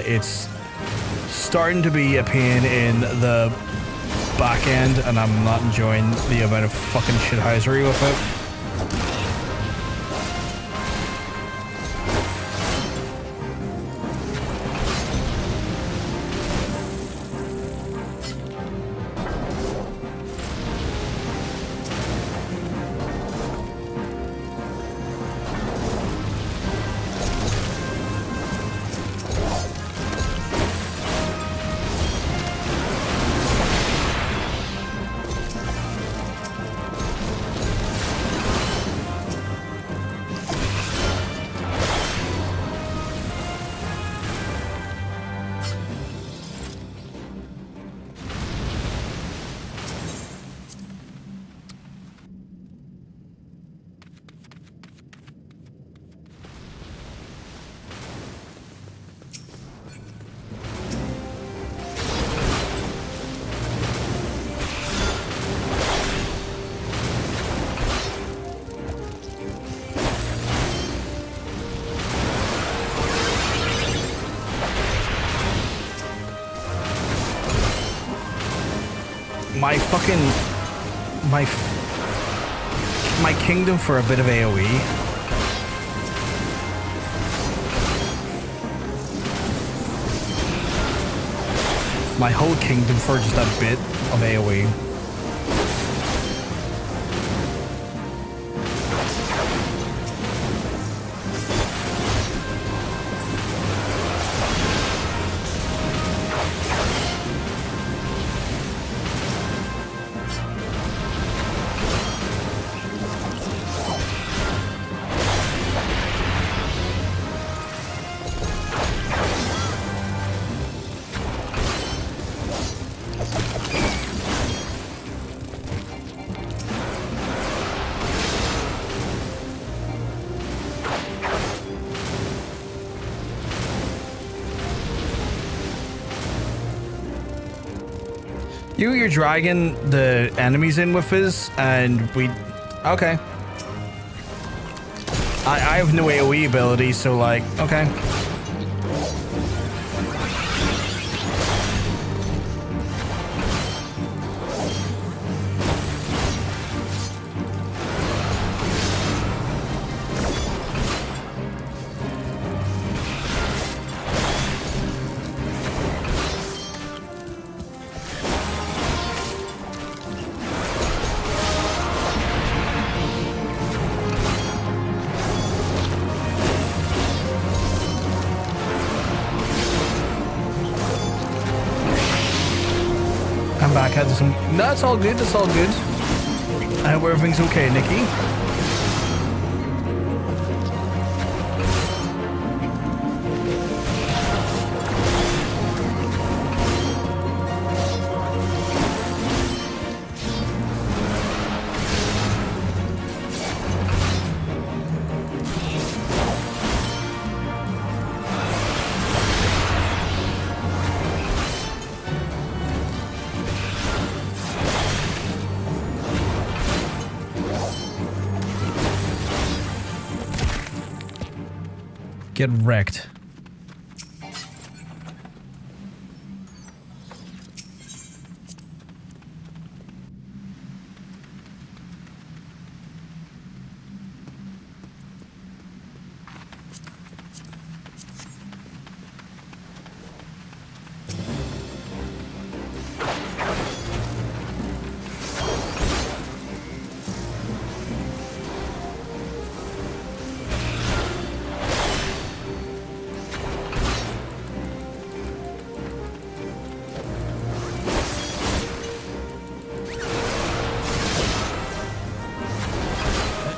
it's starting to be a pain in the back end and I'm not enjoying the amount of fucking shithousery with it. My fucking... My kingdom for a bit of AoE. My whole kingdom for just a bit of AoE. You're dragging the enemies in with us, and we... Okay. I have no AoE ability, so like, okay. Back had some. No, that's all good. That's all good. I hope everything's okay, Nikki. Get wrecked.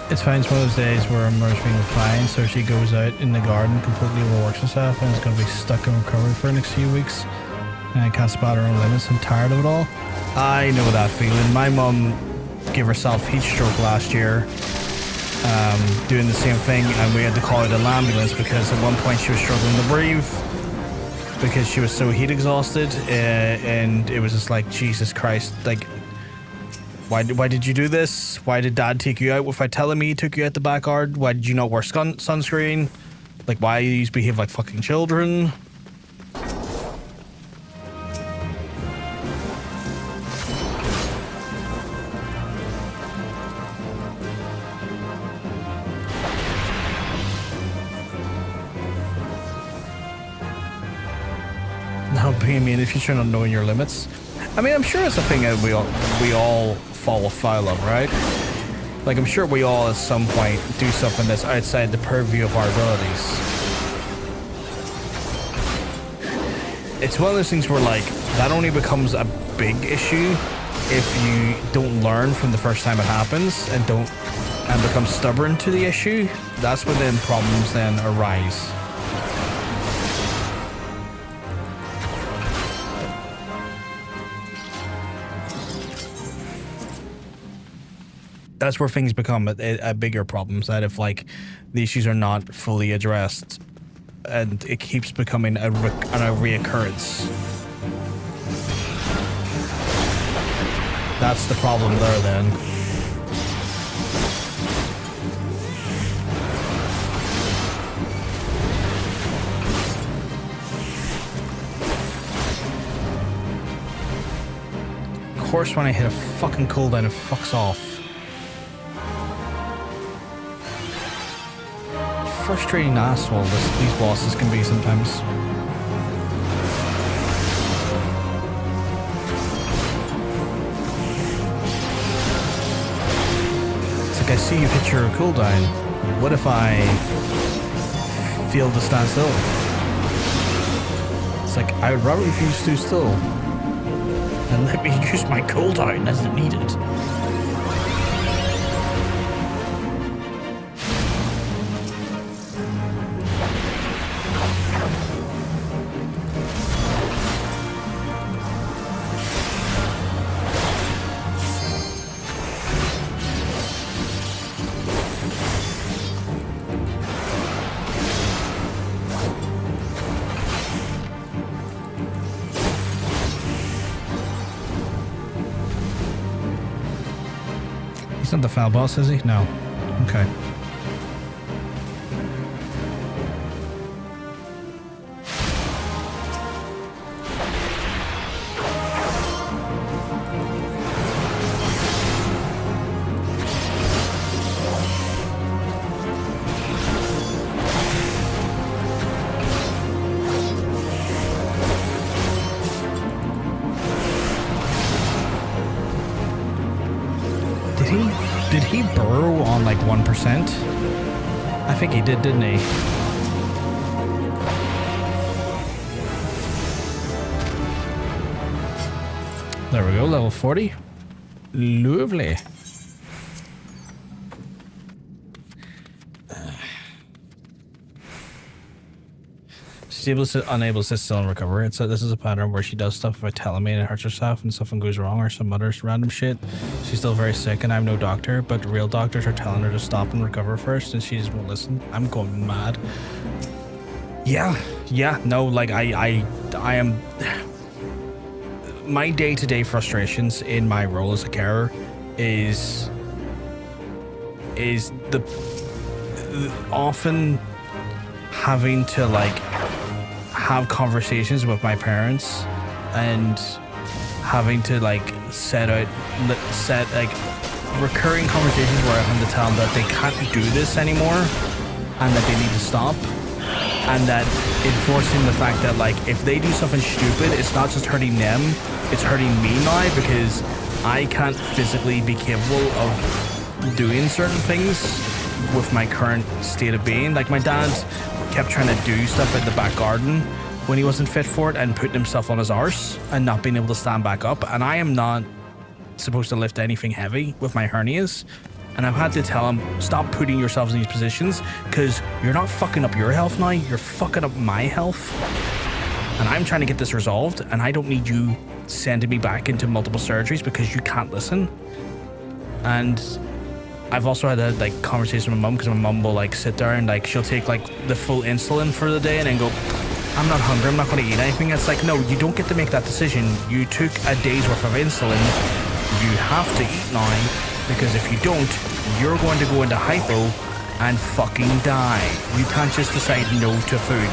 It's fine. It's one of those days where Mer's being fine, so she goes out in the garden, completely overworks herself, and is going to be stuck in recovery for the next few weeks. And I can't spot her own limits. I'm tired of it all. I know that feeling. My mum gave herself heat stroke last year, doing the same thing, and we had to call out an ambulance because at one point she was struggling to breathe because she was so heat exhausted, and it was just like, Jesus Christ, like, why did you do this? Why did Dad take you out without telling me he took you out the backyard? Why did you not wear sunscreen? Like, why you behave like fucking children? Now, I mean, if you're not knowing your limits. I mean, I'm sure it's a thing that we all fall foul of, right? Like, I'm sure we all at some point do something that's outside the purview of our abilities. It's one of those things where, like, that only becomes a big issue if you don't learn from the first time it happens and become stubborn to the issue. That's when then problems then arise. That's where things become a bigger problem. That if like the issues are not fully addressed, and it keeps becoming a reoccurrence. That's the problem there. Then. Of course, when I hit a fucking cooldown, it fucks off. Frustrating asshole these bosses can be sometimes. It's like, I see you hit your cooldown. What if I fail to stand still? It's like, I would rather if you stay still and let me use my cooldown as needed. He's not the final boss, is he? No. Okay. Did he burrow on like 1%? I think he did, didn't he? There we go, level 40. Lovely. She's unable to sit still and recover. This is a pattern where she does stuff by telling me and it hurts herself and something goes wrong or some other random shit. She's still very sick and I'm no doctor, but real doctors are telling her to stop and recover first and she just won't listen. I'm going mad. Yeah, no, like I am... My day-to-day frustrations in my role as a carer is the often having to like have conversations with my parents and having to like set like recurring conversations where I have to tell them that they can't do this anymore and that they need to stop, and that enforcing the fact that like if they do something stupid, it's not just hurting them, it's hurting me now because I can't physically be capable of doing certain things with my current state of being. Like my dad kept trying to do stuff in the back garden when he wasn't fit for it and putting himself on his arse and not being able to stand back up, and I am not supposed to lift anything heavy with my hernias, and I've had to tell him, stop putting yourselves in these positions because you're not fucking up your health now, you're fucking up my health, and I'm trying to get this resolved and I don't need you sending me back into multiple surgeries because you can't listen. And I've also had a like conversation with my mum because my mum will like sit there and like she'll take like the full insulin for the day and then go, I'm not hungry, I'm not going to eat anything. It's like, no, you don't get to make that decision. You took a day's worth of insulin. You have to eat now because if you don't, you're going to go into hypo and fucking die. You can't just decide no to food.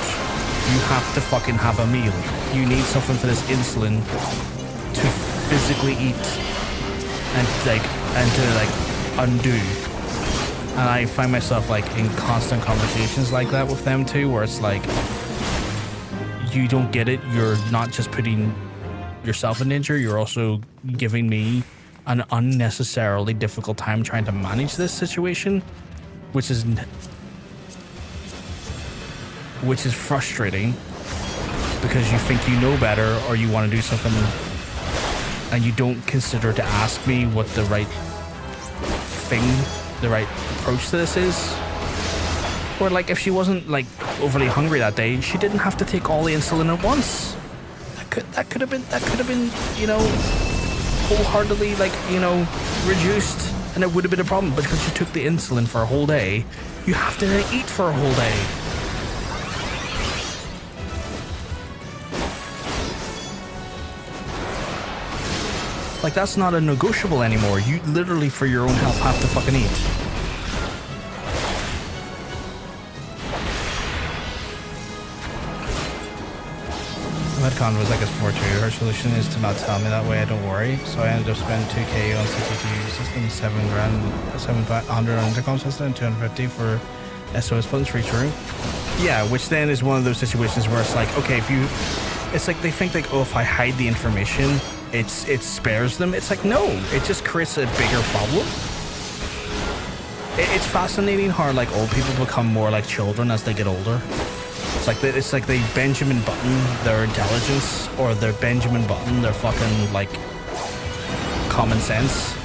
You have to fucking have a meal. You need something for this insulin to physically eat and to undo. And I find myself like in constant conversations like that with them too, where it's like, you don't get it. You're not just putting yourself in danger, you're also giving me an unnecessarily difficult time trying to manage this situation, which is frustrating because you think you know better or you want to do something and you don't consider to ask me what the right approach to this is. Or like if she wasn't like overly hungry that day, she didn't have to take all the insulin at once. That could have been, you know, wholeheartedly like, you know, reduced and it would have been a problem. But because she took the insulin for a whole day, you have to then eat for a whole day. Like that's not a negotiable anymore. You literally for your own health have to fucking eat. Medcon was like a sport too. Her solution is to not tell me that way I don't worry. So I ended up spending 2k on CCTV system, 700 on intercom system, and 250 for SOS buttons for each room. Yeah, which then is one of those situations where it's like, okay, it's like they think like, oh, if I hide the information, it spares them. It's like, no, it just creates a bigger problem. It's fascinating how like old people become more like children as they get older. It's like they Benjamin Button their intelligence, or they're Benjamin Button their fucking like common sense.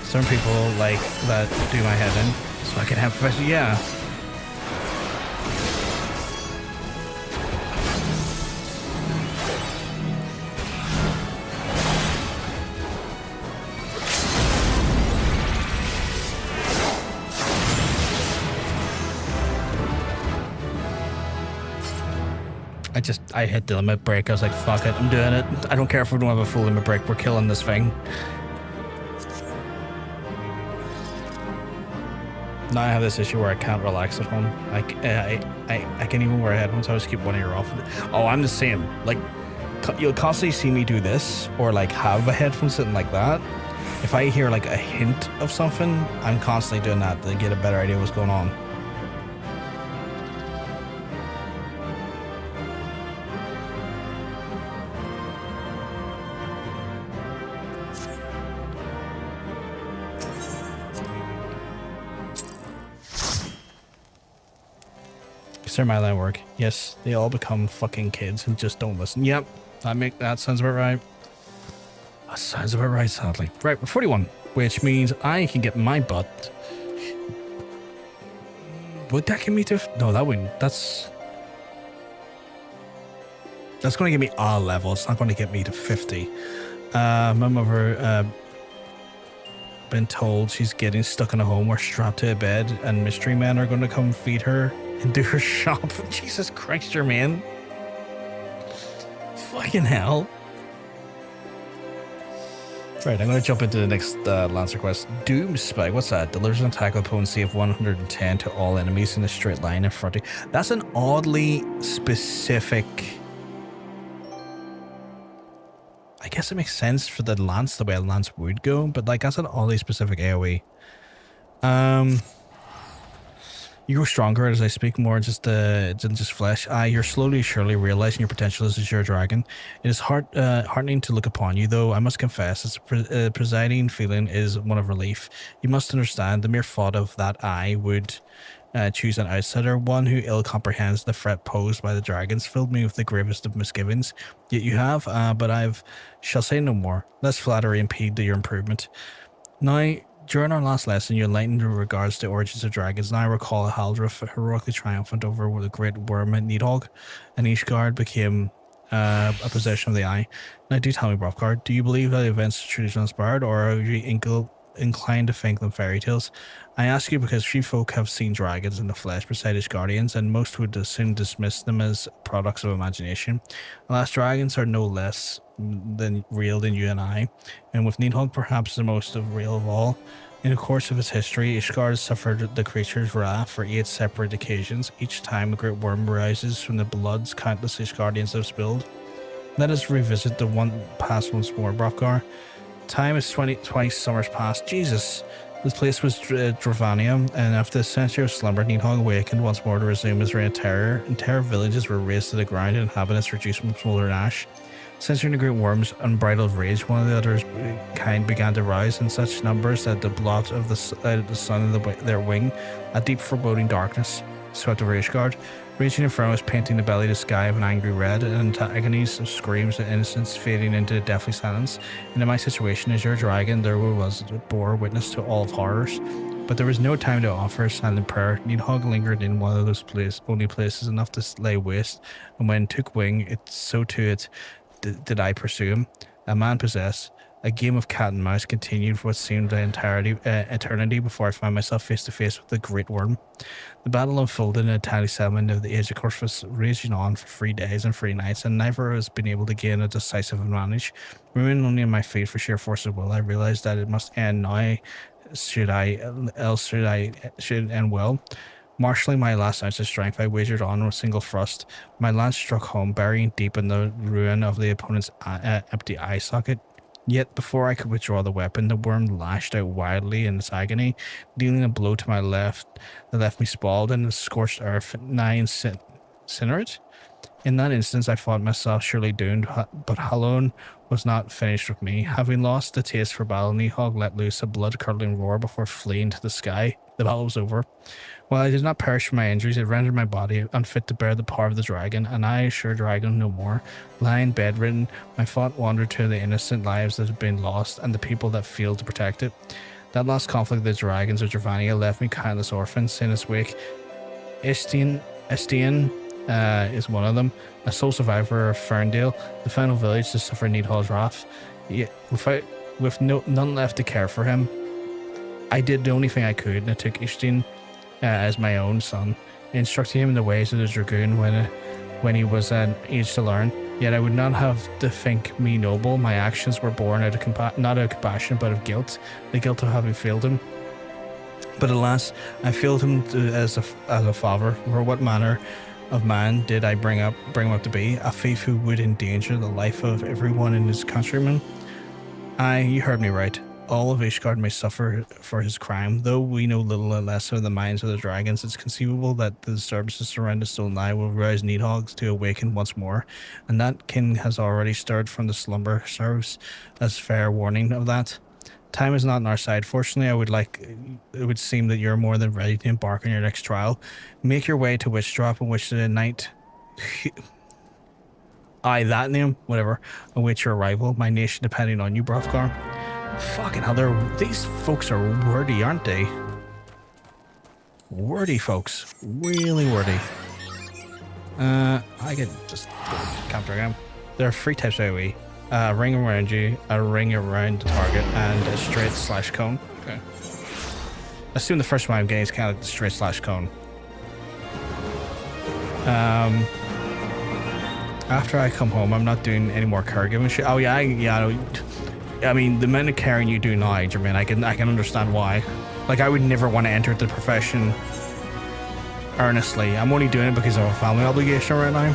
Some people like that do my head in. So I can have professor, yeah. I hit the limit break. I was like, fuck it, I'm doing it. I don't care if we don't have a full limit break. We're killing this thing. Now I have this issue where I can't relax at home. Like I can't even wear headphones. I always keep one ear off. Oh, I'm the same. Like you'll constantly see me do this or like have a headphone sitting like that. If I hear like a hint of something, I'm constantly doing that to get a better idea of what's going on. Consider my line of work. Yes, they all become fucking kids who just don't listen. Yep, that sounds about right. That sounds about right, sadly. Right, we're 41, which means I can get my butt. Would that give me to? No, that wouldn't. That's going to give me a level. It's not going to get me to 50. My mother been told she's getting stuck in a home or strapped to a bed, and mystery men are going to come feed her and do her shop. Jesus Christ, Jermaine. Fucking hell. Right, I'm going to jump into the next Lancer quest. Doom Spike, what's that? Delivers an attack with potency of 110 to all enemies in a straight line in front of you. That's an oddly specific... I guess it makes sense for the lance, the way a lance would go, but like that's an oddly specific AoE. You grow stronger as I speak more than just flesh. You're slowly, surely realizing your potential as Azure Dragon. It is heartening to look upon you, though I must confess, its presiding feeling is one of relief. You must understand, the mere thought of that I would choose an outsider, one who ill comprehends the threat posed by the dragons, filled me with the gravest of misgivings. Yet you have, but shall say no more. Less flattery impede your improvement. Now, during our last lesson, you enlightened in regards to origins of dragons, and I recall Haldref heroically triumphant over the great worm Nidhogg, and Ishgard became a possession of the eye. Now, do tell me, Brothgar, do you believe that events are traditionally inspired, or are you inclined to think them fairy tales? I ask you because few folk have seen dragons in the flesh beside Ishgardians, and most would soon dismiss them as products of imagination. Alas, dragons are no less real than you and I, and with Nidhogg perhaps the most real of all. In the course of its history, Ishgard suffered the creature's wrath for 8 separate occasions. Each time a great worm rises from the bloods countless Ishgardians have spilled. Let us revisit the one past once more, Brothgar. Time is 20 summers past. Jesus! This place was Dravania, and after a century of slumber, Nidhogg awakened once more to resume his reign of terror. Entire villages were razed to the ground and inhabitants reduced from smoldering ash. Censoring the great worm's unbridled rage, one of the other's kind began to rise in such numbers that the blot of the sun in their wing, a deep foreboding darkness, swept over Ishgard. Raging inferno was painting the belly of the sky of an angry red, and agonies of screams and innocence fading into deathly silence. And in my situation as your dragon, there bore witness to all of horrors. But there was no time to offer a silent prayer. Nidhogg lingered in one of those only places enough to lay waste, and when it took wing, so too did I pursue him. A man possessed. A game of cat and mouse continued for what seemed an eternity before I found myself face to face with the great worm. The battle unfolded in a tiny settlement of the age. Of course, was raging on for 3 days and 3 nights, and neither has been able to gain a decisive advantage. Remaining only on my feet for sheer force of will, I realized that it must end now. Should end well. Marshalling my last ounce of strength, I wagered on with a single thrust. My lance struck home, burying deep in the ruin of the opponent's empty eye socket. Yet before I could withdraw the weapon, the worm lashed out wildly in its agony, dealing a blow to my left that left me spalled in the scorched earth, nigh incinerate. In that instance, I thought myself surely doomed, but Hallown was not finished with me. Having lost the taste for battle, Nidhogg let loose a blood-curdling roar before fleeing to the sky. The battle was over. While I did not perish from my injuries, it rendered my body unfit to bear the power of the dragon, and I, sure dragon no more. Lying bedridden, my thought wandered to the innocent lives that had been lost and the people that failed to protect it. That last conflict of the dragons of Dravania left me countless orphans in its wake. Estian is one of them, a sole survivor of Ferndale, the final village to suffer Nidhogg's wrath. Yet, with none left to care for him, I did the only thing I could, and I took Estian as my own son, instructing him in the ways of the Dragoon when when he was an age to learn. Yet I would not have to think me noble. My actions were born out of not out of compassion, but of guilt, the guilt of having failed him. But alas, I failed him as a father. For what manner of man did I bring him up to be? A thief who would endanger the life of everyone in his countrymen? Aye, you heard me right. All of Ishgard may suffer for his crime. Though we know little or less of the minds of the dragons, it's conceivable that the disturbances surrounding Stone Eye will rouse Nidhogg to awaken once more, and that king has already stirred from the slumber. Serves as fair warning of that. Time is not on our side. Fortunately, it would seem that you're more than ready to embark on your next trial. Make your way to Witchdrop, in which the night... Aye, that name, whatever, await your arrival. My nation depending on you, Brovgar. Fucking hell, these folks are wordy, aren't they? Wordy folks. Really wordy. I could just go counter again. There are 3 types of AoE. A ring around you, a ring around the target, and a straight slash cone. Okay. Assume the first one I'm getting is kind of the straight slash cone. After I come home, I'm not doing any more caregiving shit. Oh yeah, I mean, the amount of caring you do now, Jermaine, I can understand why. Like, I would never want to enter the profession earnestly. I'm only doing it because of a family obligation right now.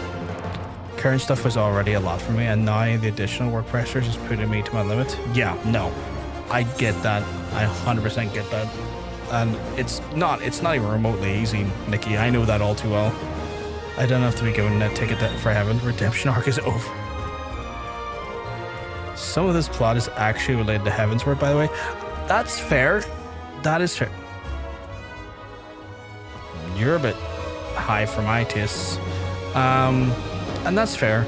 Current stuff was already a lot for me, and now the additional work pressures is putting me to my limit. Yeah, no, I get that. I 100% get that. And it's not even remotely easy, Nikki. I know that all too well. I don't have to be given that ticket for heaven. Redemption arc is over. Some of this plot is actually related to Heavensward, by the way. That's fair. That is fair. You're a bit high for my tastes. And that's fair.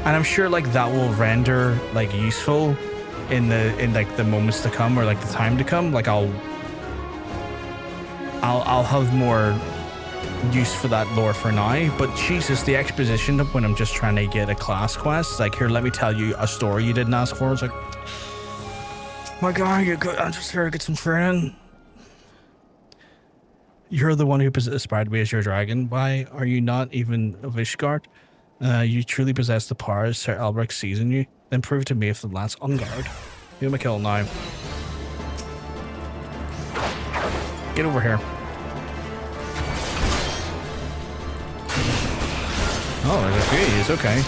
And I'm sure like that will render like useful in like the moments to come, or like the time to come. Like I'll have more use for that lore for now. But Jesus, the exposition when I'm just trying to get a class quest, like, here, let me tell you a story you didn't ask for. It's like, my God, you're good. I'm just here to get some training. You're the one who aspired to be as your dragon. Why are you not even of Ishgard? You truly possess the power Sir Albrecht sees in you. Then prove to me if the lance on guard. Do my kill now. Get over here. Oh, there's a few of these, okay.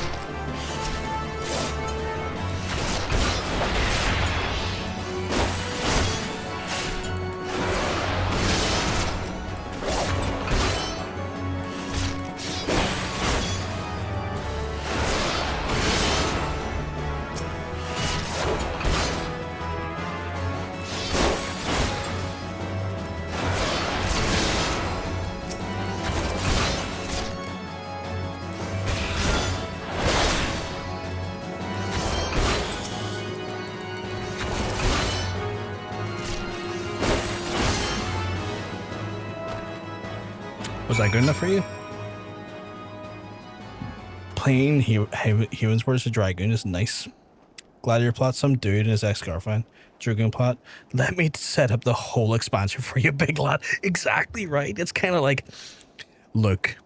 Was that good enough for you? Playing Heavensward as a Dragoon is nice. Gladiator plot, some dude and his ex-girlfriend. Dragoon plot, let me set up the whole expansion for you, big lad. Exactly right. It's kind of like, look,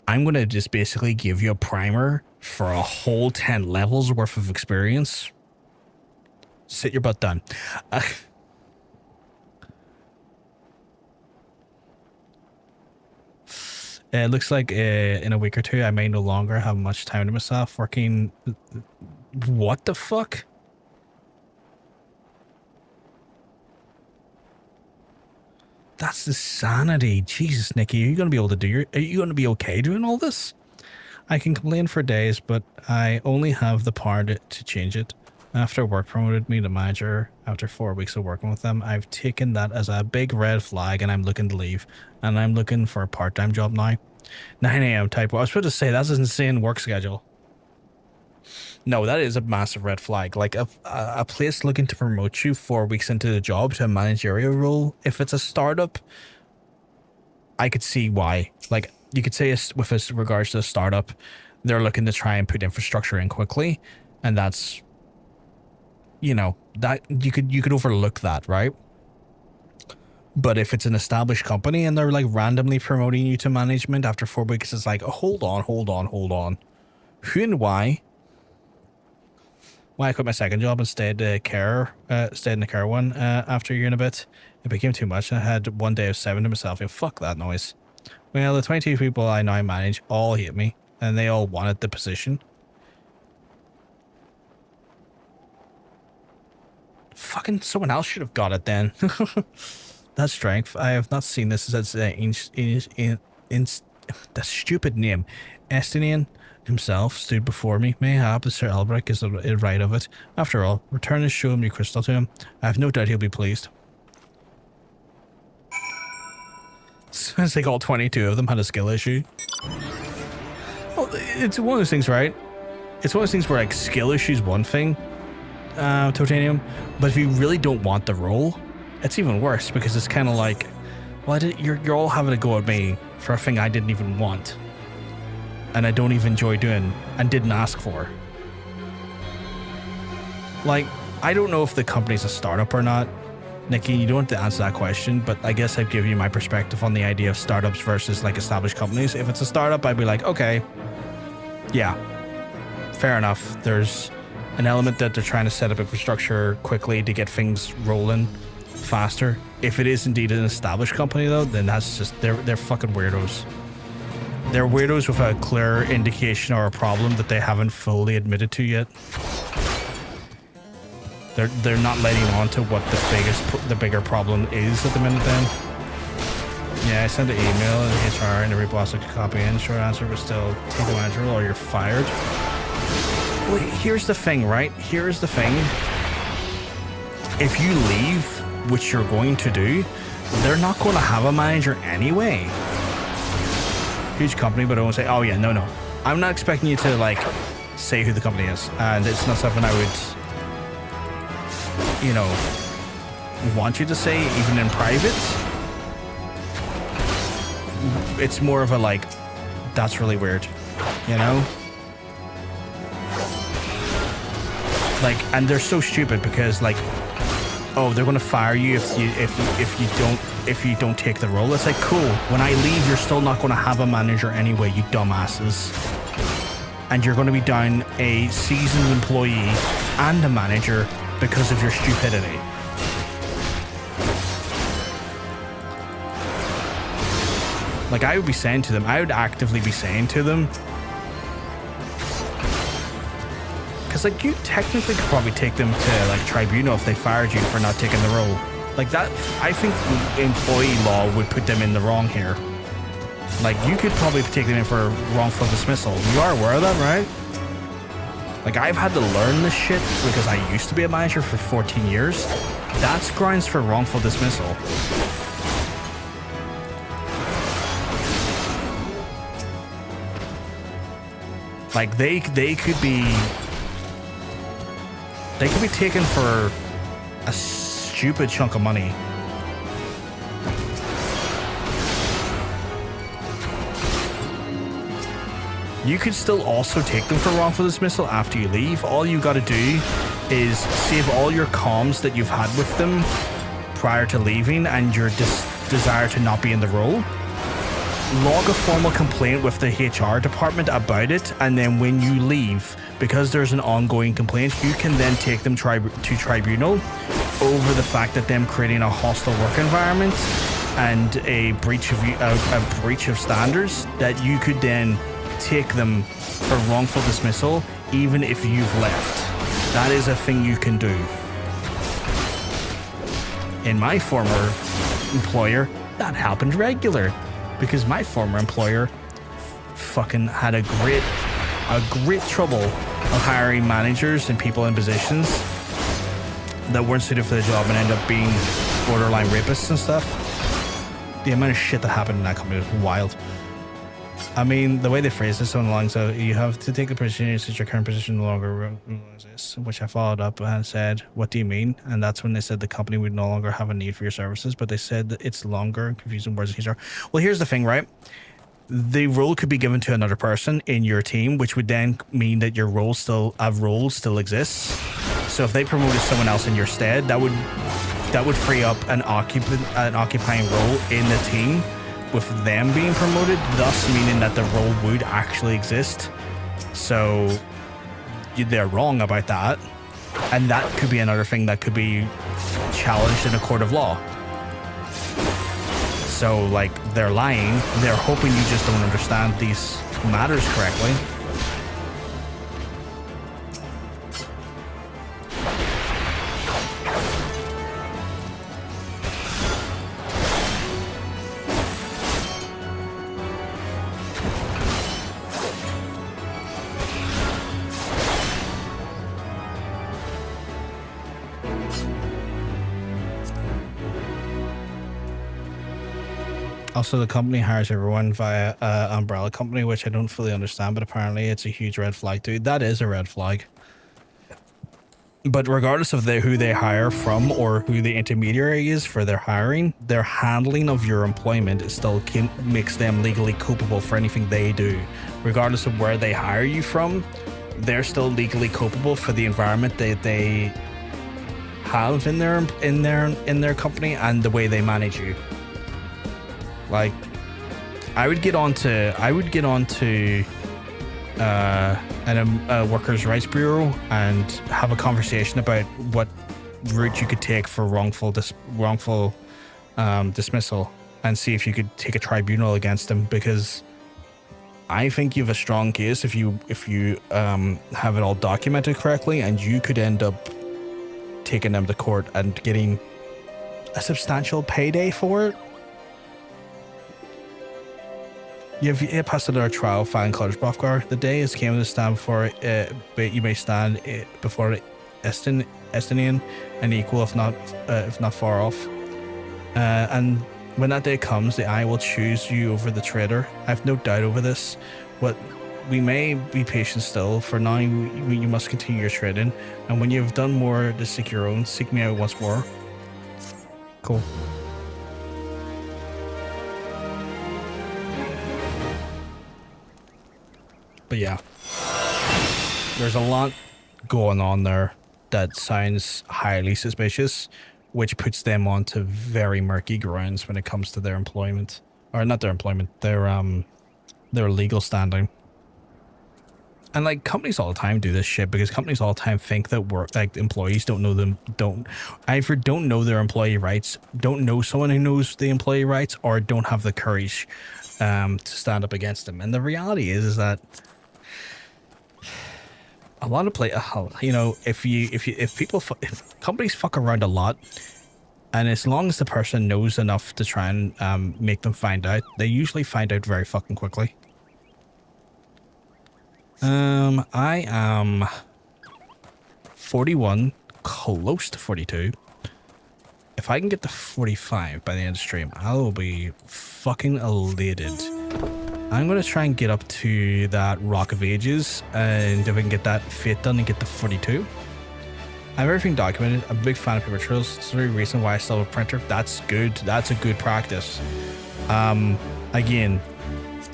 I'm going to just basically give you a primer for a whole 10 levels worth of experience. Sit your butt down. It looks like in a week or two, I may no longer have much time to myself working. What the fuck? That's the sanity. Jesus, Nikki, are you going to be able to do are you going to be okay doing all this? I can complain for days, but I only have the power to change it. After work promoted me to manager, after 4 weeks of working with them, I've taken that as a big red flag and I'm looking to leave. And I'm looking for a part-time job now. 9 a.m. typo. I was supposed to say, that's an insane work schedule. No, that is a massive red flag. Like a place looking to promote you 4 weeks into the job to a managerial role. If it's a startup, I could see why. Like, you could say with regards to a startup, they're looking to try and put infrastructure in quickly. And that's, you know, that you could overlook that, right? But if it's an established company and they're like randomly promoting you to management after 4 weeks, it's like, oh, hold on. Who and why? When I quit my second job and stayed in the care one after a year and a bit, it became too much and I had one day of 7 to myself, fuck that noise. Well, the 22 people I now manage all hate me and they all wanted the position. Fucking someone else should have got it then. That strength. I have not seen this as that stupid name. Estinian himself stood before me. Mayhap the Sir Elbrick is the right of it. After all, return his show me crystal to him. I have no doubt he'll be pleased. Sounds like all 22 of them had a skill issue. Well, it's one of those things, right? It's one of those things where like skill issue is one thing, Totanium, but if you really don't want the role, it's even worse because it's kind of like, well, you're all having a go at me for a thing I didn't even want. And I don't even enjoy doing and didn't ask for. Like, I don't know if the company's a startup or not. Nikki, you don't have to answer that question, but I guess I've given you my perspective on the idea of startups versus like established companies. If it's a startup, I'd be like, okay, yeah, fair enough. There's an element that they're trying to set up infrastructure quickly to get things rolling faster. If it is indeed an established company though, then that's just, they're fucking weirdos. They're weirdos with a clear indication or a problem that they haven't fully admitted to yet. They're not letting on to what the bigger problem is at the minute then. Yeah, I sent an email to HR and every boss took a copy in. Short answer was still take the manager or you're fired. Well, here's the thing, right? Here's the thing. If you leave, which you're going to do, they're not going to have a manager anyway. Huge company, but I won't say, oh yeah, no. I'm not expecting you to like say who the company is, and it's not something I would, you know, want you to say even in private. It's more of a like, that's really weird, you know? Like, and they're so stupid because like, oh, they're gonna fire you if you don't take the role. It's like, cool, when I leave you're still not gonna have a manager anyway, you dumbasses. And you're gonna be down a seasoned employee and a manager because of your stupidity. Like, I would be saying to them, I would actively be saying to them, because like you technically could probably take them to like tribunal if they fired you for not taking the role. Like that, I think employee law would put them in the wrong here. Like you could probably take them in for wrongful dismissal. You are aware of that, right? Like I've had to learn this shit because I used to be a manager for 14 years. That's grounds for wrongful dismissal. Like they could be taken for a stupid chunk of money. You could still also take them for wrongful dismissal after you leave. All you gotta do is save all your comms that you've had with them prior to leaving and your desire to not be in the role. Log a formal complaint with the HR department about it, and then when you leave, because there's an ongoing complaint, you can then take them to tribunal over the fact that them creating a hostile work environment and a breach of standards, that you could then take them for wrongful dismissal even if you've left. That is a thing you can do. In my former employer, that happened regular. Because my former employer fucking had a great trouble of hiring managers and people in positions that weren't suited for the job and ended up being borderline rapists and stuff. The amount of shit that happened in that company was wild. I mean, the way they phrased this on the lines of, you have to take the position since your current position no longer exists, which I followed up and said, what do you mean? And that's when they said the company would no longer have a need for your services, but they said that it's longer, confusing words in HR. Well, here's the thing, right? The role could be given to another person in your team, which would then mean that your role still exists. So if they promoted someone else in your stead, that would that would free up an occupying role in the team with them being promoted, thus meaning that the role would actually exist. So they're wrong about that, and that could be another thing that could be challenged in a court of law. So like, they're lying, they're hoping you just don't understand these matters correctly. Also, the company hires everyone via umbrella company, which I don't fully understand, but apparently it's a huge red flag, dude. That is a red flag. But regardless of who they hire from or who the intermediary is for their hiring, their handling of your employment still makes them legally culpable for anything they do. Regardless of where they hire you from, they're still legally culpable for the environment that they have in their company and the way they manage you. Like, I would get onto a workers' rights bureau and have a conversation about what route you could take for wrongful dismissal, and see if you could take a tribunal against them, because I think you have a strong case if you have it all documented correctly, and you could end up taking them to court and getting a substantial payday for it. You passed another trial filing Clutterbuffgar. The day is came to stand before but you may stand before Estinian and equal, if not far off. And when that day comes, the eye will choose you over the traitor. I have no doubt over this. What we may be patient still. For now, you must continue your trading. And when you have done more to seek your own, seek me out once more. Cool. But yeah, there's a lot going on there that sounds highly suspicious, which puts them onto very murky grounds when it comes to their employment, or not their employment, their legal standing. And like, companies all the time do this shit because companies all the time think that employees don't know either don't know their employee rights, don't know someone who knows the employee rights, or don't have the courage to stand up against them. And the reality is that a lot of if companies fuck around a lot, and as long as the person knows enough to try and make them find out, they usually find out very fucking quickly. I am 41, close to 42. If I can get to 45 by the end of the stream, I will be fucking elated. I'm going to try and get up to that Rock of Ages, and if I can get that fate done and get to 42. I have everything documented. I'm a big fan of paper trails. It's the very reason why I still have a printer. That's good. That's a good practice. Again,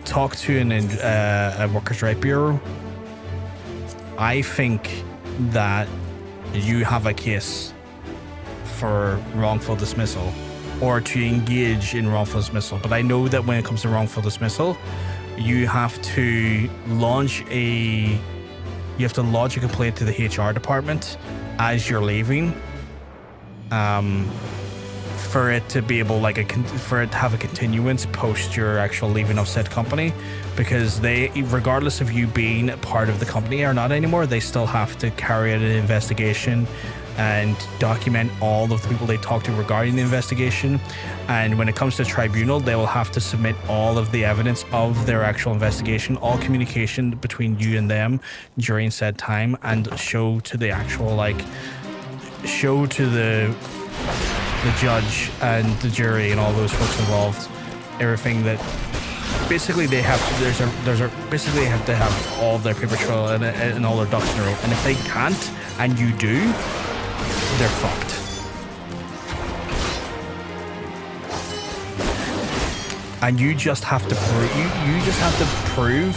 talk to a workers' right bureau. I think that you have a case for wrongful dismissal, or to engage in wrongful dismissal. But I know that when it comes to wrongful dismissal, you have to lodge a complaint to the HR department as you're leaving, for it to be able for it to have a continuance post your actual leaving of said company, because they, regardless of you being part of the company or not anymore, they still have to carry out an investigation and document all of the people they talk to regarding the investigation. And when it comes to tribunal, they will have to submit all of the evidence of their actual investigation, all communication between you and them during said time, and show to the actual show to the judge and the jury and all those folks involved everything that basically they have to, basically they have to have all of their paper trail and all their ducks in a row. And if they can't, and you do, they're fucked. And you just have to prove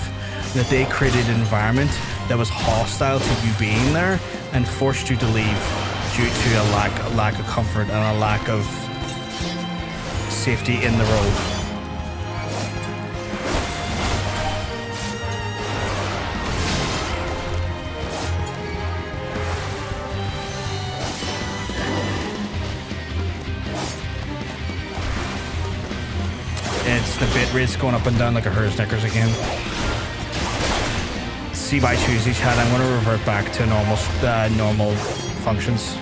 that they created an environment that was hostile to you being there and forced you to leave due to a lack of comfort and a lack of safety in the role. It's the bit rate's going up and down like a herd's knickers again. See by Tuesday, chat. I'm going to revert back to normal functions.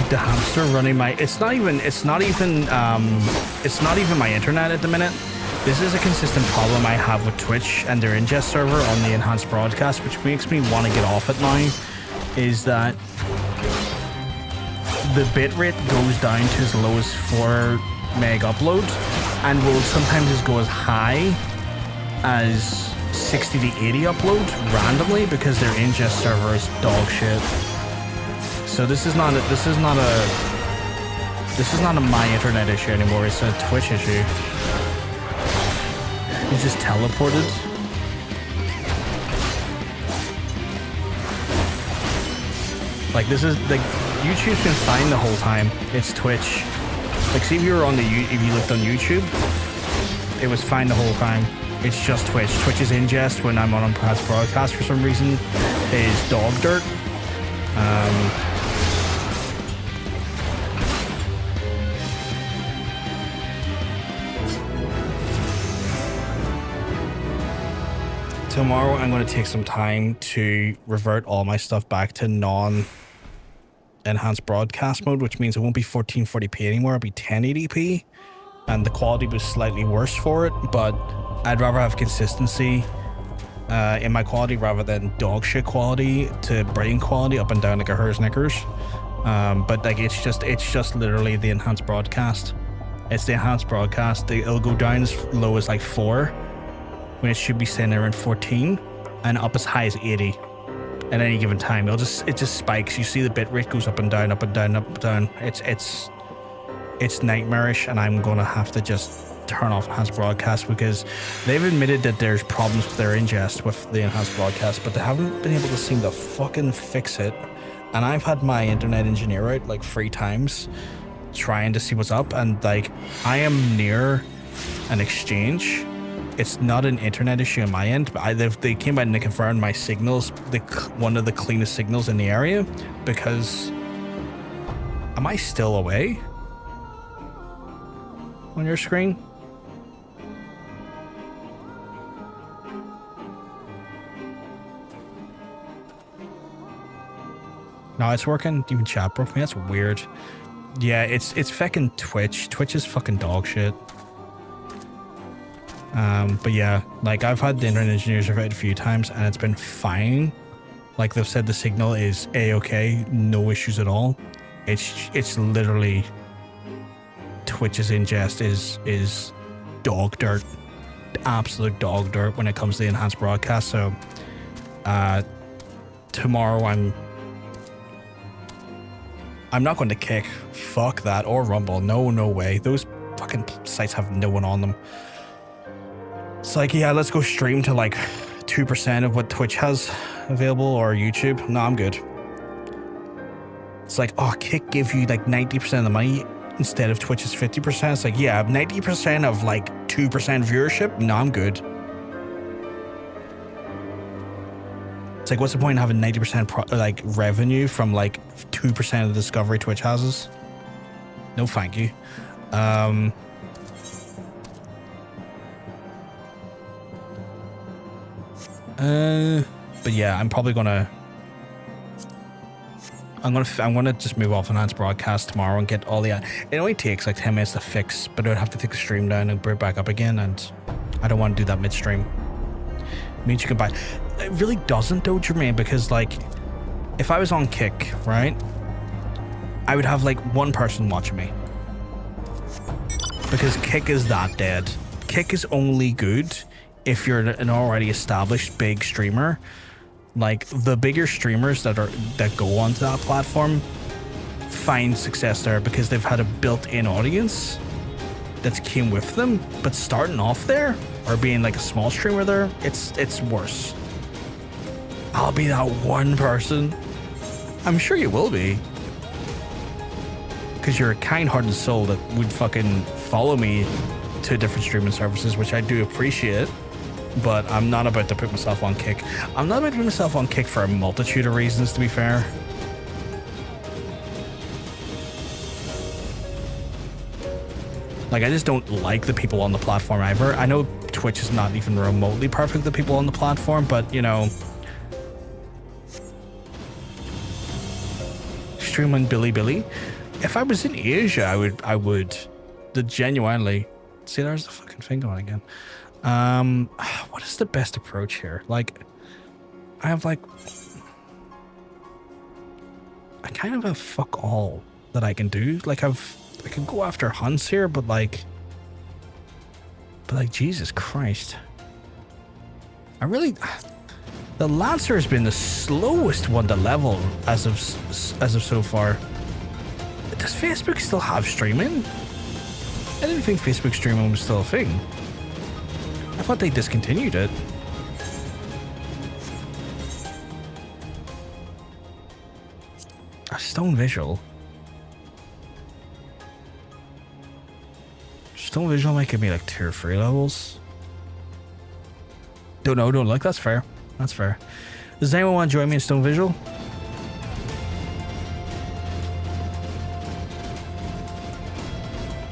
The hamster running my it's not even my internet at the minute. This is a consistent problem I have with Twitch and their ingest server on the enhanced broadcast, which makes me want to get off it now, is that the bitrate goes down to as low as 4 meg upload and will sometimes just go as high as 60 to 80 upload randomly because their ingest server is dog shit. So this is not a my internet issue anymore. It's a Twitch issue. He's just teleported. Like this is like YouTube's been fine the whole time. It's Twitch. Like see if you looked on YouTube, it was fine the whole time. It's just Twitch. Twitch's ingest when I'm on enhanced broadcast for some reason is dog dirt. Tomorrow I'm going to take some time to revert all my stuff back to non-enhanced broadcast mode, which means it won't be 1440p anymore, it'll be 1080p, and the quality was slightly worse for it, but I'd rather have consistency in my quality rather than dog shit quality to brain quality up and down like a herd's knickers. But like it's just literally the enhanced broadcast. It's the enhanced broadcast. It'll go down as low as like 4 when it should be sitting around 14 and up as high as 80 at any given time. It just spikes. You see the bitrate goes up and down, up and down, up and down. It's nightmarish, and I'm gonna have to just turn off enhanced broadcast because they've admitted that there's problems with their ingest with the enhanced broadcast, but they haven't been able to seem to fucking fix it. And I've had my internet engineer out like 3 times trying to see what's up, and like I am near an exchange. It's not an internet issue on my end, but they came out and they confirmed my signals, one of the cleanest signals in the area, because am I still away on your screen? No, it's working. Even chat broke me. That's weird. Yeah, it's fucking Twitch. Twitch is fucking dog shit. But yeah, like I've had the internet engineers out a few times and it's been fine. Like they've said the signal is A-okay, no issues at all. It's literally Twitch's ingest is dog dirt, absolute dog dirt when it comes to the enhanced broadcast. So tomorrow I'm not going to kick, fuck that, or Rumble. No way. Those fucking sites have no one on them. It's like, yeah, let's go stream to like 2% of what Twitch has available or YouTube. No, I'm good. It's like, oh, Kick give you like 90% of the money instead of Twitch's 50%. It's like, yeah, 90% of like 2% viewership. No, I'm good. It's like, what's the point in having 90% like revenue from like 2% of the discovery Twitch has? No, thank you. But yeah, I'm probably gonna I'm gonna just move off enhanced broadcast tomorrow and get all the. It only takes like 10 minutes to fix, but I would have to take the stream down and bring it back up again, and I don't want to do that midstream. It means you can buy. It really doesn't though, Jermaine, because like, if I was on Kick, right, I would have like one person watching me, because Kick is that dead. Kick is only good if you're an already established big streamer. Like the bigger streamers that go onto that platform find success there because they've had a built-in audience that's came with them. But starting off there or being like a small streamer there, it's worse. I'll be that one person. I'm sure you will be, because you're a kind-hearted soul that would fucking follow me to different streaming services, which I do appreciate. But I'm not about to put myself on Kick. I'm not about to put myself on Kick for a multitude of reasons, to be fair. Like, I just don't like the people on the platform either. I know Twitch is not even remotely perfect, the people on the platform, but, you know... Streaming Billy. If I was in Asia, I would genuinely... See, there's the fucking thing going again. What is the best approach here? Like, I have like, I kind of have fuck all that I can do. Like I can go after hunts here, but like Jesus Christ. The Lancer has been the slowest one to level as of so far. Does Facebook still have streaming? I didn't think Facebook streaming was still a thing. I thought they discontinued it. A Stone Vigil. Stone Vigil might give me like 2 or 3 levels. Don't like. That's fair. That's fair. Does anyone want to join me in Stone Vigil?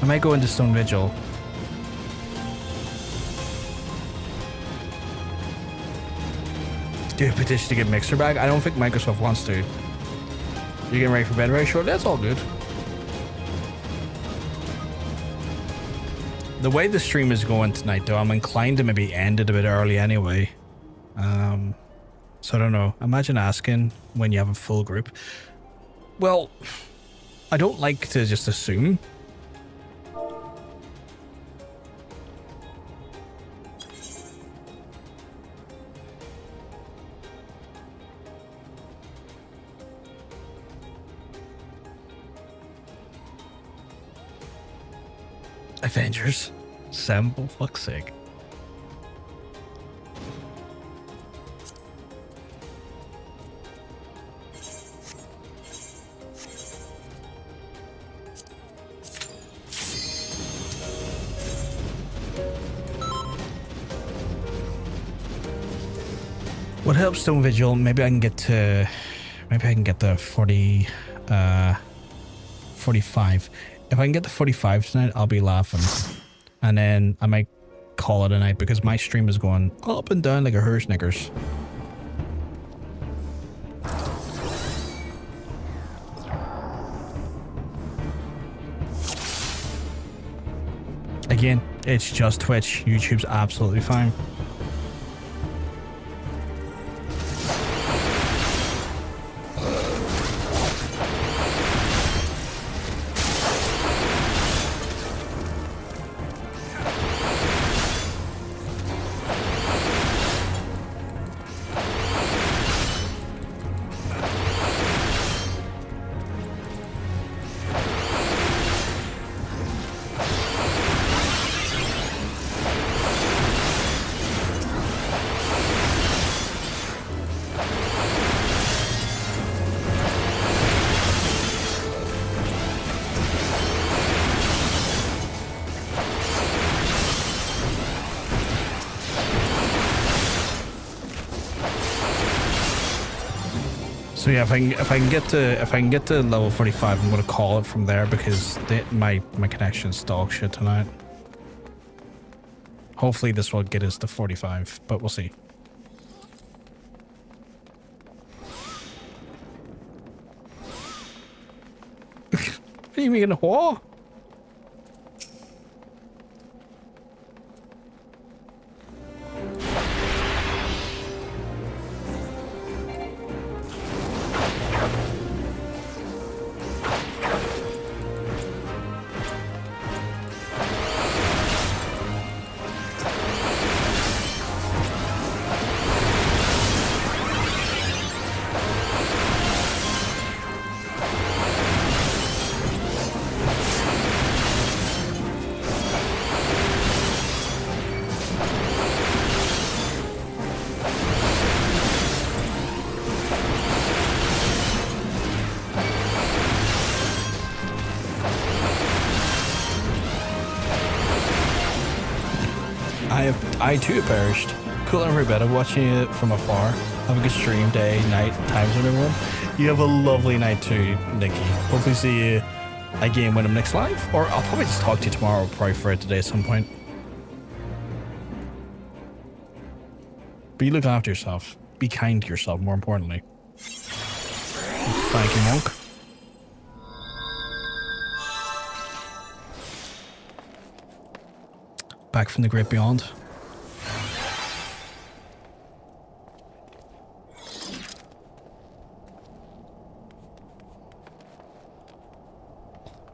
I might go into Stone Vigil. Do a petition to get Mixer back? I don't think Microsoft wants to. You're getting ready for bed very short? That's all good. The way the stream is going tonight, though, I'm inclined to maybe end it a bit early anyway. So I don't know. Imagine asking when you have a full group. Well, I don't like to just assume. Avengers. Assemble, fuck's sake. What helps Stone Vigil? Maybe I can get the 45. If I can get the 45 tonight, I'll be laughing. And then I might call it a night because my stream is going up and down like a her Snickers. Again, it's just Twitch. YouTube's absolutely fine. So yeah, if I can get to level 45, I'm gonna call it from there because my connection's dog shit tonight. Hopefully this will get us to 45, but we'll see. What do you mean, what? I too have perished. Cool every bit of watching it from afar. Have a good stream, day, night, times with everyone. You have a lovely night too, Nikki. Hopefully see you again when I'm next live. Or I'll probably just talk to you tomorrow, probably for it today at some point. But you look after yourself. Be kind to yourself, more importantly. Thank you, monk. Back from the great beyond.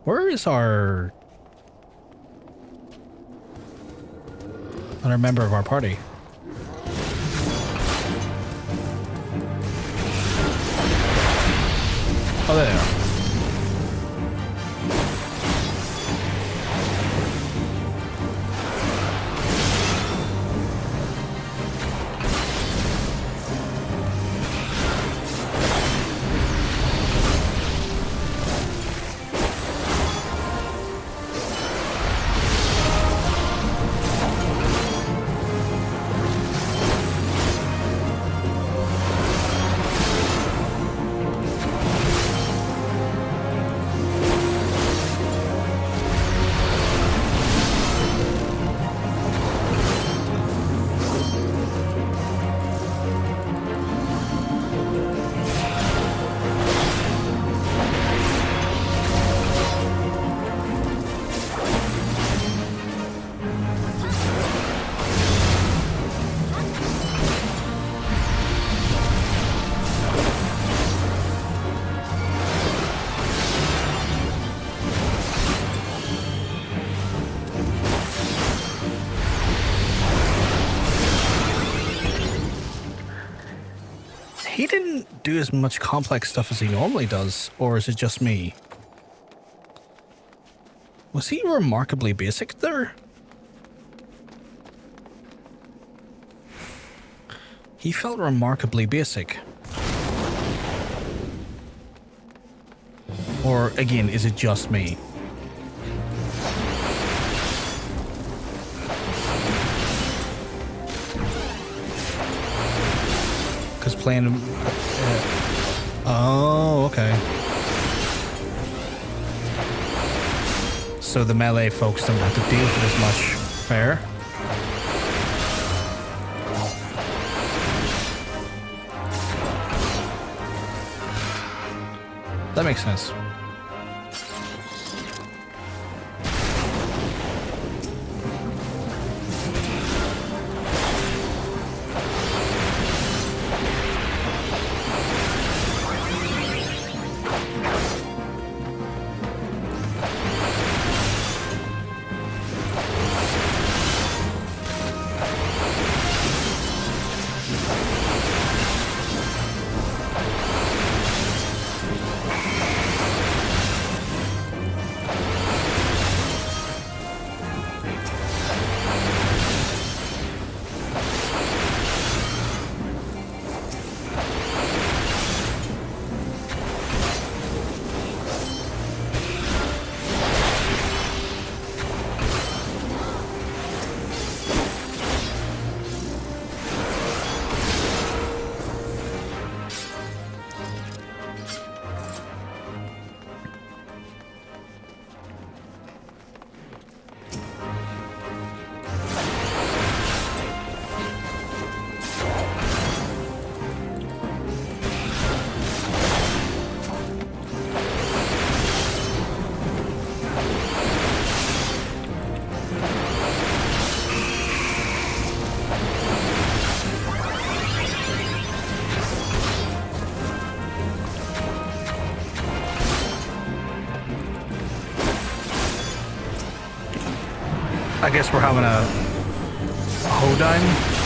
Where is our another member of our party? Oh, there they are. He didn't do as much complex stuff as he normally does, or is it just me? Was he remarkably basic there? He felt remarkably basic. Or, again, is it just me? Because playing... oh, okay. So the melee folks don't have to deal with it as much. Fair. That makes sense. I guess we're having a hoedown.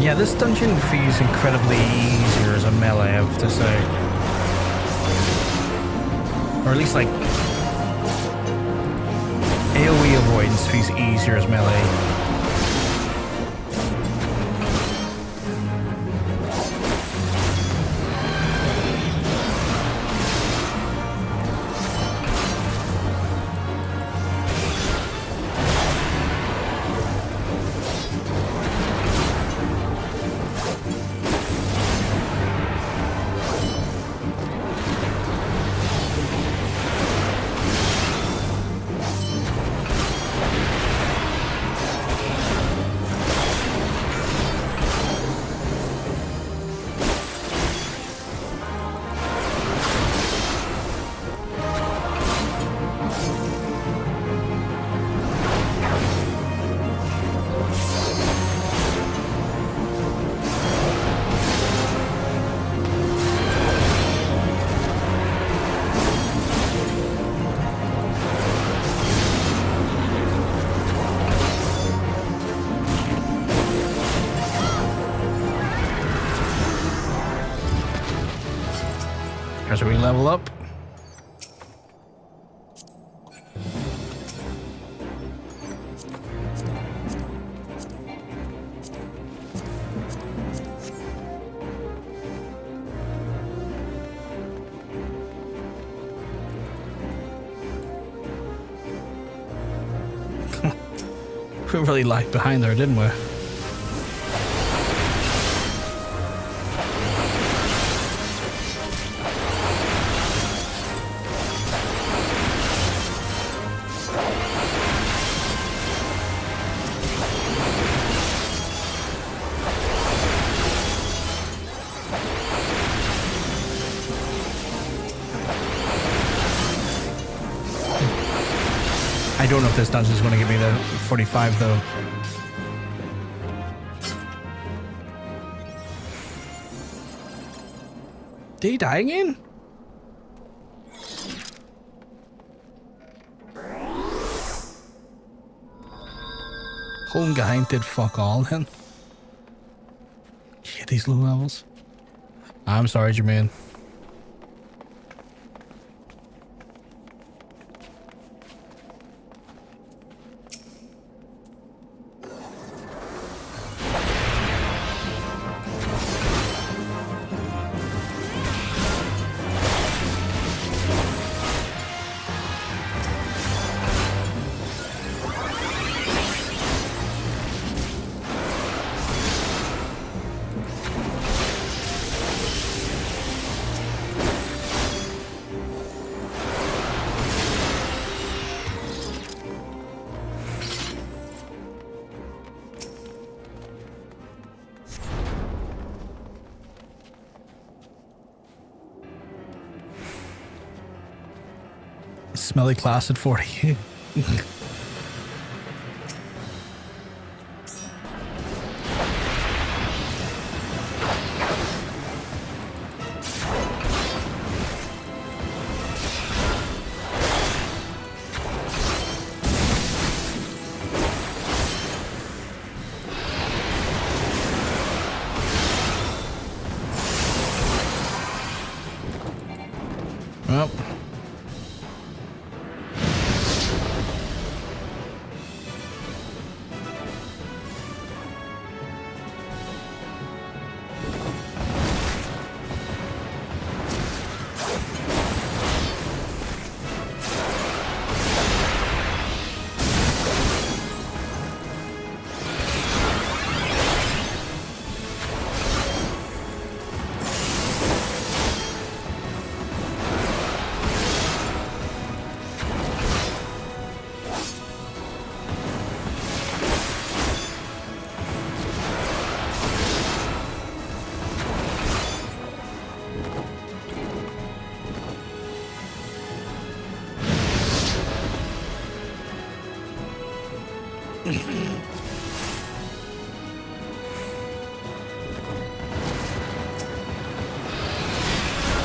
Yeah, this dungeon feels incredibly easier as a melee, I have to say. Or at least, like, AoE avoidance feels easier as melee. As we level up. We really lagged behind there, didn't we? I don't know if this dungeon is going to give me the 45 though. Did he die again? Home guy did fuck all then. Yeah, these low levels. I'm sorry, Jermaine. Smelly class at 40. Well.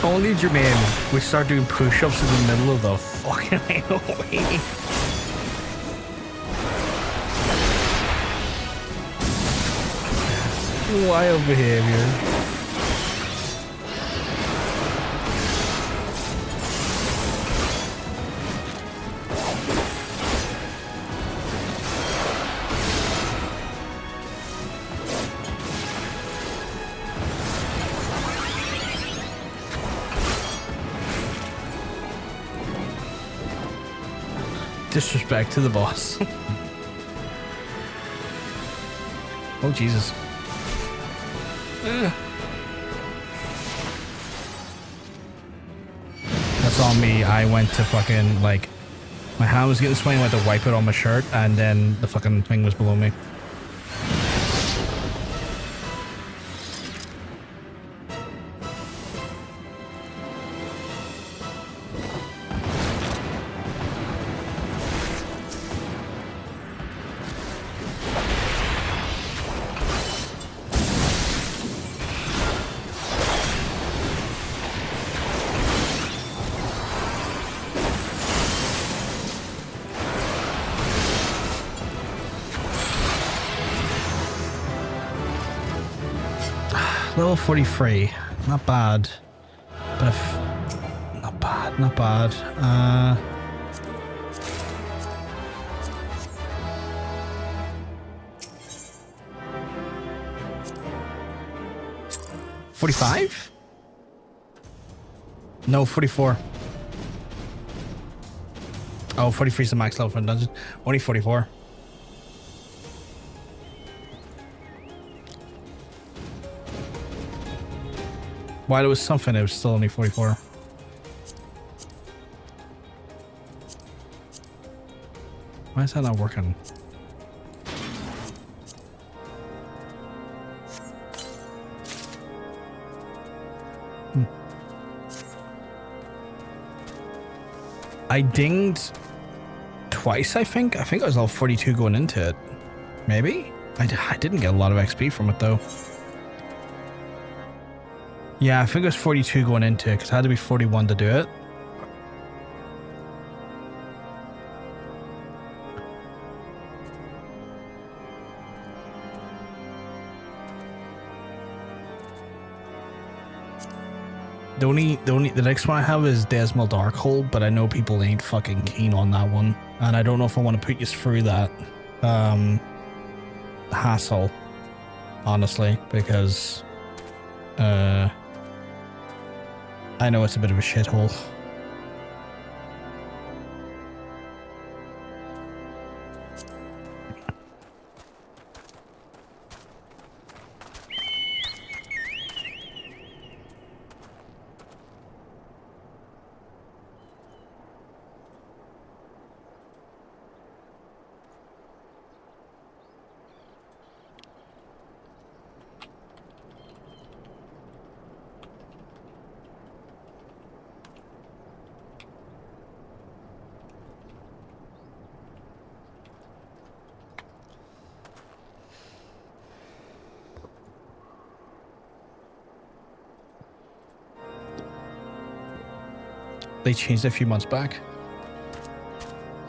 Only Dzemael would start doing push-ups in the middle of the fucking highway. Wild behavior. Disrespect to the boss. Oh, Jesus. That's on me. I went to fucking, like, my hand was getting sweaty, I went to wipe it on my shirt, and then the fucking thing was below me. Level 43, not bad, but if, not bad, not bad. 45? No, 44. Oh, 43 is the max level for a dungeon. Only 44. While it was something, it was still only 44. Why is that not working? I dinged twice, I think. I think I was level 42 going into it. Maybe? I didn't get a lot of XP from it, though. Yeah, I think it was 42 going into it, because I had to be 41 to do it. The next one I have is Dzemael Darkhold, but I know people ain't fucking keen on that one. And I don't know if I want to put you through that hassle, honestly, because I know it's a bit of a shithole. They changed it a few months back.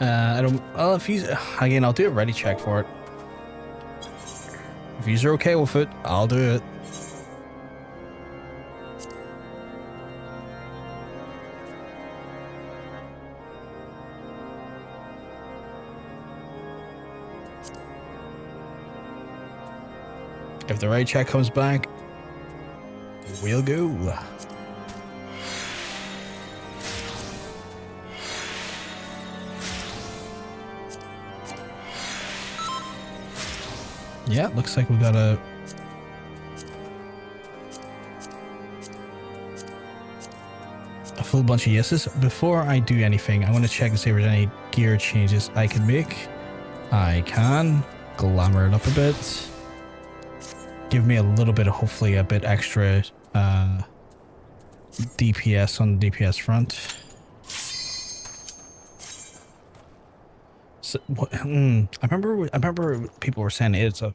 I don't. Well, if you again, I'll do a ready check for it. If you're okay with it, I'll do it. If the ready check comes back, we'll go. Yeah, looks like we got a full bunch of yeses. Before I do anything, I want to check and see if there's any gear changes I can make. I can glamour it up a bit. Give me a little bit of, hopefully, a bit extra DPS on the DPS front. So, I remember people were saying it's a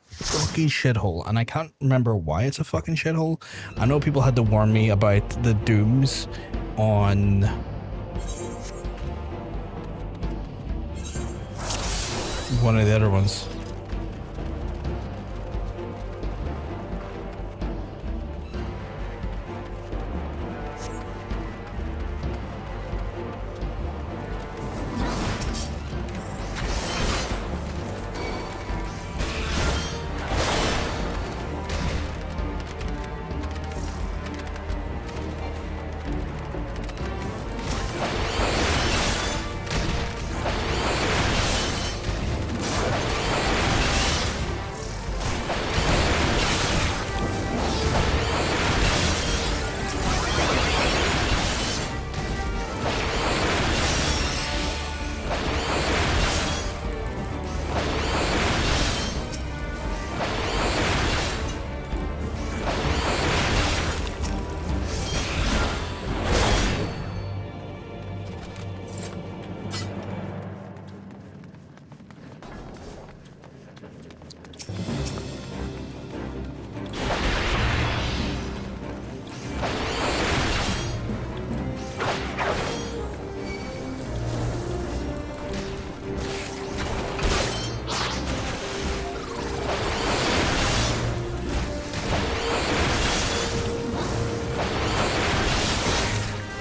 fucking shithole, and I can't remember why it's a fucking shithole. I know people had to warn me about the dooms on one of the other ones.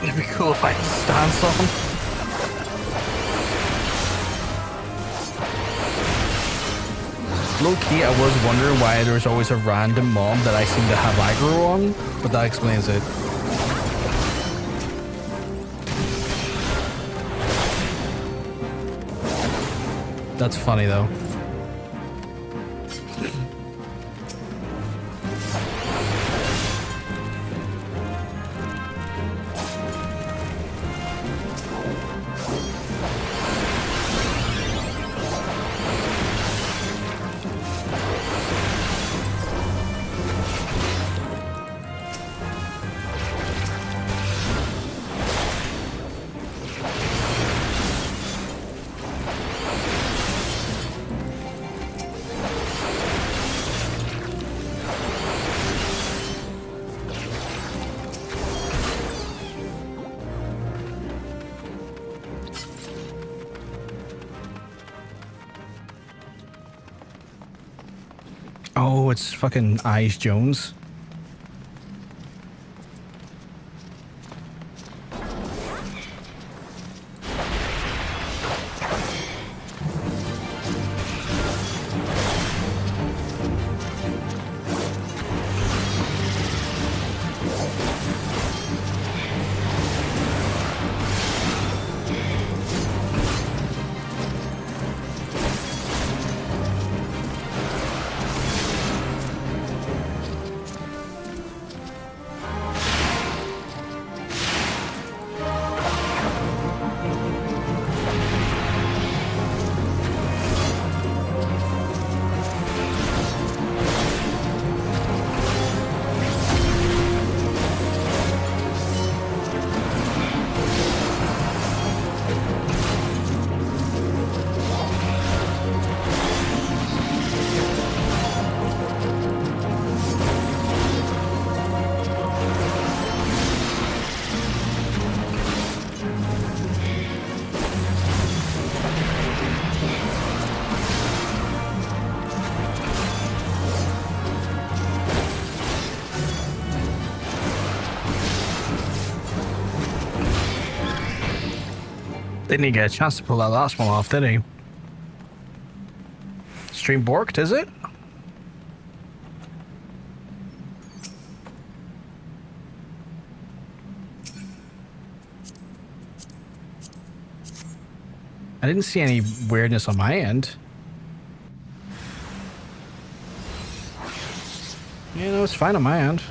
It'd be cool if I had stance on. Low key, I was wondering why there's always a random mob that I seem to have aggro on, but that explains it. That's funny though. Oh, it's fucking Eyes Jones. Didn't he get a chance to pull that last one off, did he? Stream borked, is it? I didn't see any weirdness on my end. You know, it's fine on my end.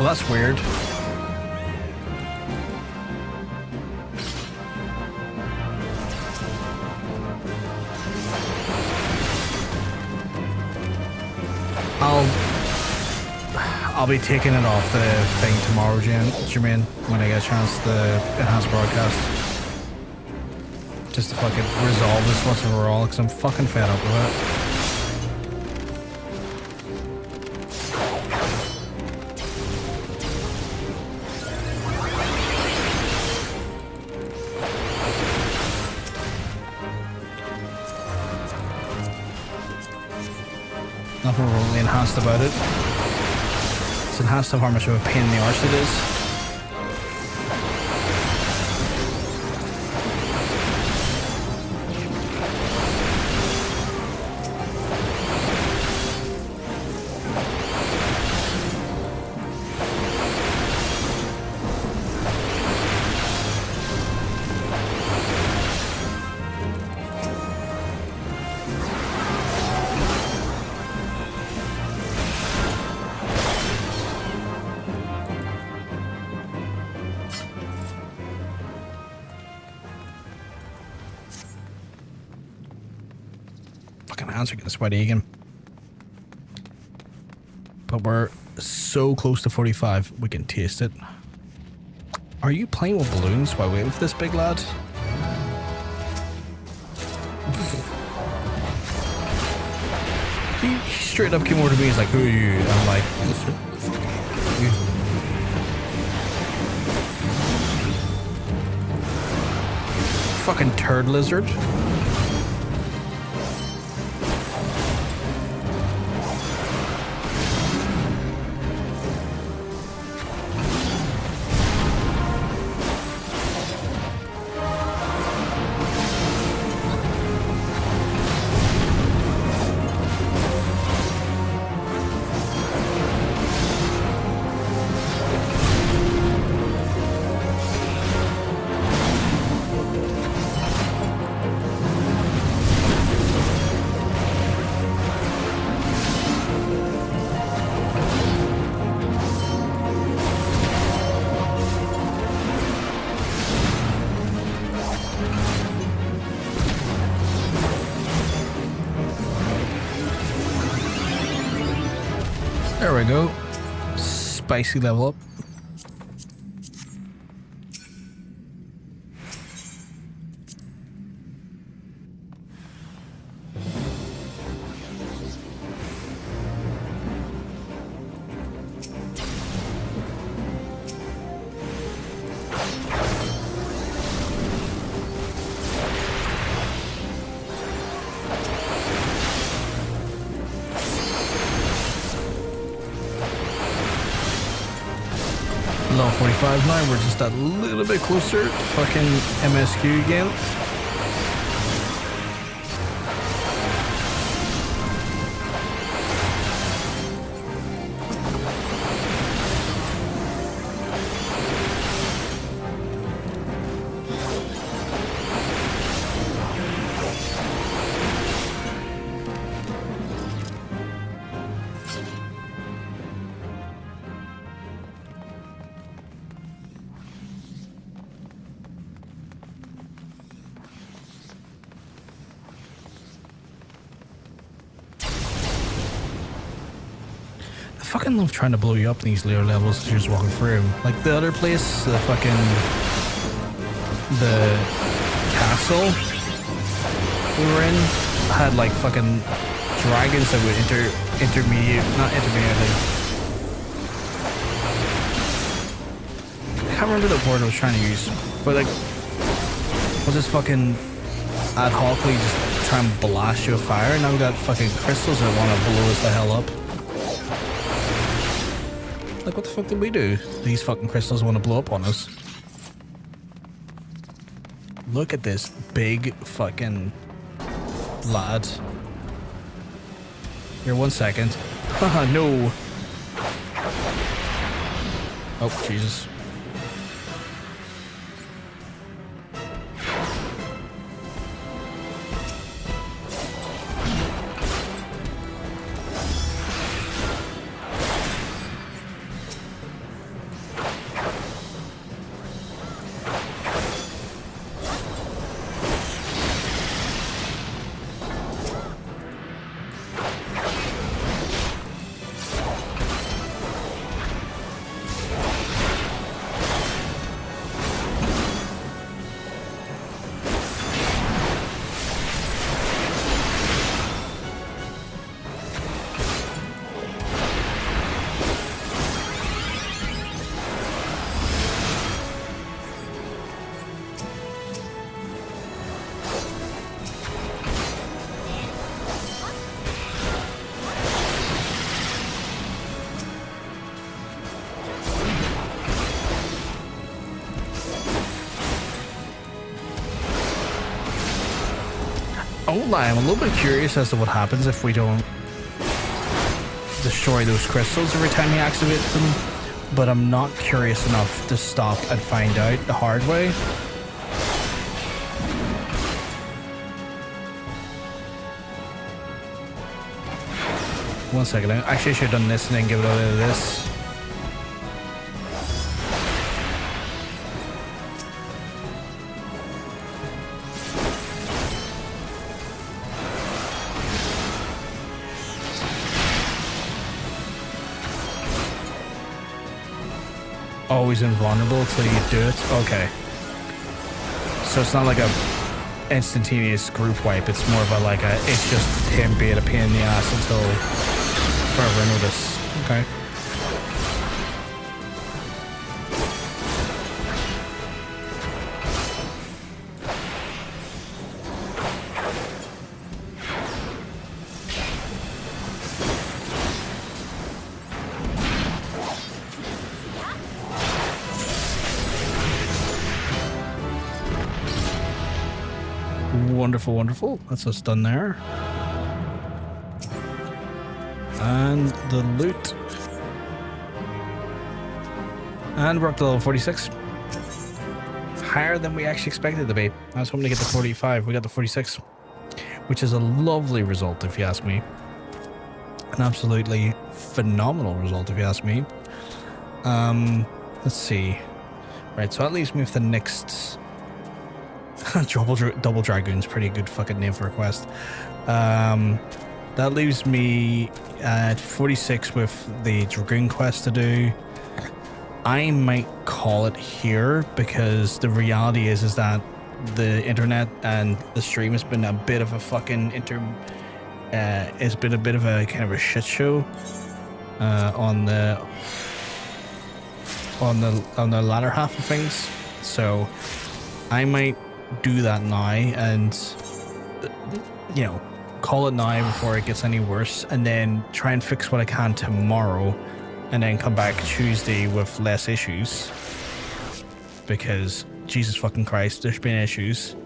that's weird. I'll be taking it off the thing tomorrow, Jermaine, when I get a chance to enhance broadcast. Just to fucking resolve this once and for all, because I'm fucking fed up with it. Nothing really enhanced about it. It's enhanced of how much of a pain in the arse it is. Hands are getting sweaty again. But we're so close to 45, we can taste it. Are you playing with balloons while waiting for this big lad? he straight up came over to me, he's like, who are you? And I'm like, fucking turd lizard. There we go. Spicy level up. Level 45 now, we're just a little bit closer to fucking MSQ again. I fucking love trying to blow you up in these later levels as you're just walking through them. Like the other place, the castle we were in had like fucking dragons that would not intermediate. I can't remember the word I was trying to use, but like, was this fucking ad hocly just try and blast you with fire? And now we got fucking crystals that want to blow us the hell up. Like, what the fuck did we do? These fucking crystals want to blow up on us. Look at this big fucking lad. Here, 1 second. Haha, no. Oh, Jesus. I won't lie, I'm a little bit curious as to what happens if we don't destroy those crystals every time he activates them, but I'm not curious enough to stop and find out the hard way. One second, I actually should have done this and then give it out of this. Always invulnerable till you do it. Okay. So it's not like a instantaneous group wipe. It's more of a like a. It's just him being a pain in the ass until further notice. Okay. Wonderful, wonderful. That's us done there. And the loot. And we're up to level 46. Higher than we actually expected to be. I was hoping to get to 45. We got to 46, which is a lovely result, if you ask me. An absolutely phenomenal result, if you ask me. Let's see. Right, so that leaves me with the next... Double Dragoon's pretty good fucking name for a quest. That leaves me at 46 with the Dragoon quest to do. I might call it here because the reality is that the internet and the stream has been a bit of a fucking it's been a bit of a kind of a shit show on the latter half of things. So I might do that now and, you know, call it now before it gets any worse, and then try and fix what I can tomorrow, and then come back Tuesday with less issues, because Jesus fucking Christ, there's been issues.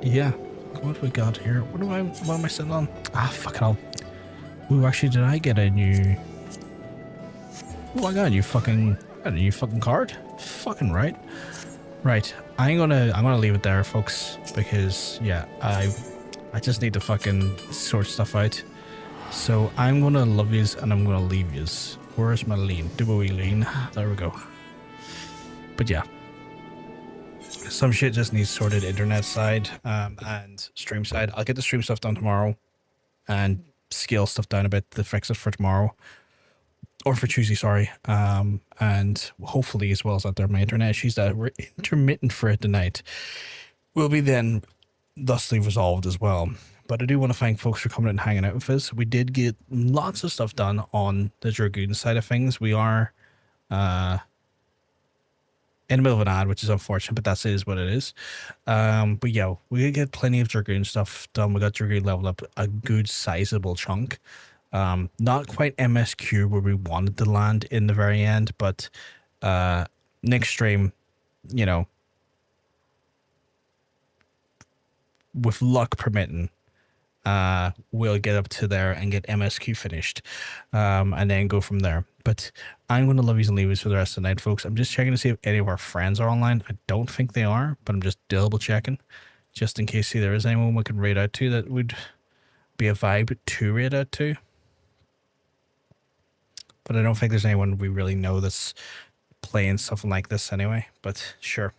Yeah. What do we got here? What am I sitting on? Ah, fucking hell. Ooh, actually, did I get a new... Oh, I got a new fucking card? Fucking right. Right. I'm gonna leave it there, folks, because, yeah, I just need to fucking sort stuff out. So I'm gonna love yous and I'm gonna leave yous. Where's my lean? Do we lean? There we go. But yeah. Some shit just needs sorted internet side and stream side. I'll get the stream stuff done tomorrow and scale stuff down a bit to fix it for tomorrow. Or for Tuesday, sorry. And hopefully, as well as that there, my internet issues that were intermittent for it tonight will be then thusly resolved as well. But I do want to thank folks for coming and hanging out with us. We did get lots of stuff done on the Dragoon side of things. We are in the middle of an ad, which is unfortunate, but that is what it is. But yeah, we did get plenty of Dragoon stuff done. We got Dragoon leveled up a good sizable chunk. Not quite MSQ where we wanted to land in the very end, but next stream, you know, with luck permitting, we'll get up to there and get MSQ finished, and then go from there. But I'm going to love yous and leave yous for the rest of the night, folks. I'm just checking to see if any of our friends are online. I don't think they are, but I'm just double checking, just in case there is anyone we can raid out to that would be a vibe to raid out to. But I don't think there's anyone we really know that's playing something like this anyway. But sure.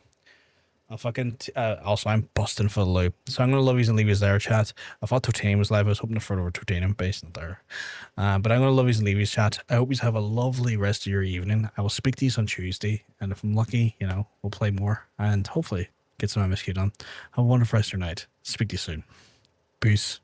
I'll fucking... also, I'm busting for the loop. So I'm going to love yous and leave yous there, chat. I thought Totanium was live. I was hoping to further over Totanium based on there. But I'm going to love yous and leave yous, chat. I hope yous have a lovely rest of your evening. I will speak to yous on Tuesday. And if I'm lucky, you know, we'll play more. And hopefully get some MSQ done. Have a wonderful rest of your night. Speak to you soon. Peace.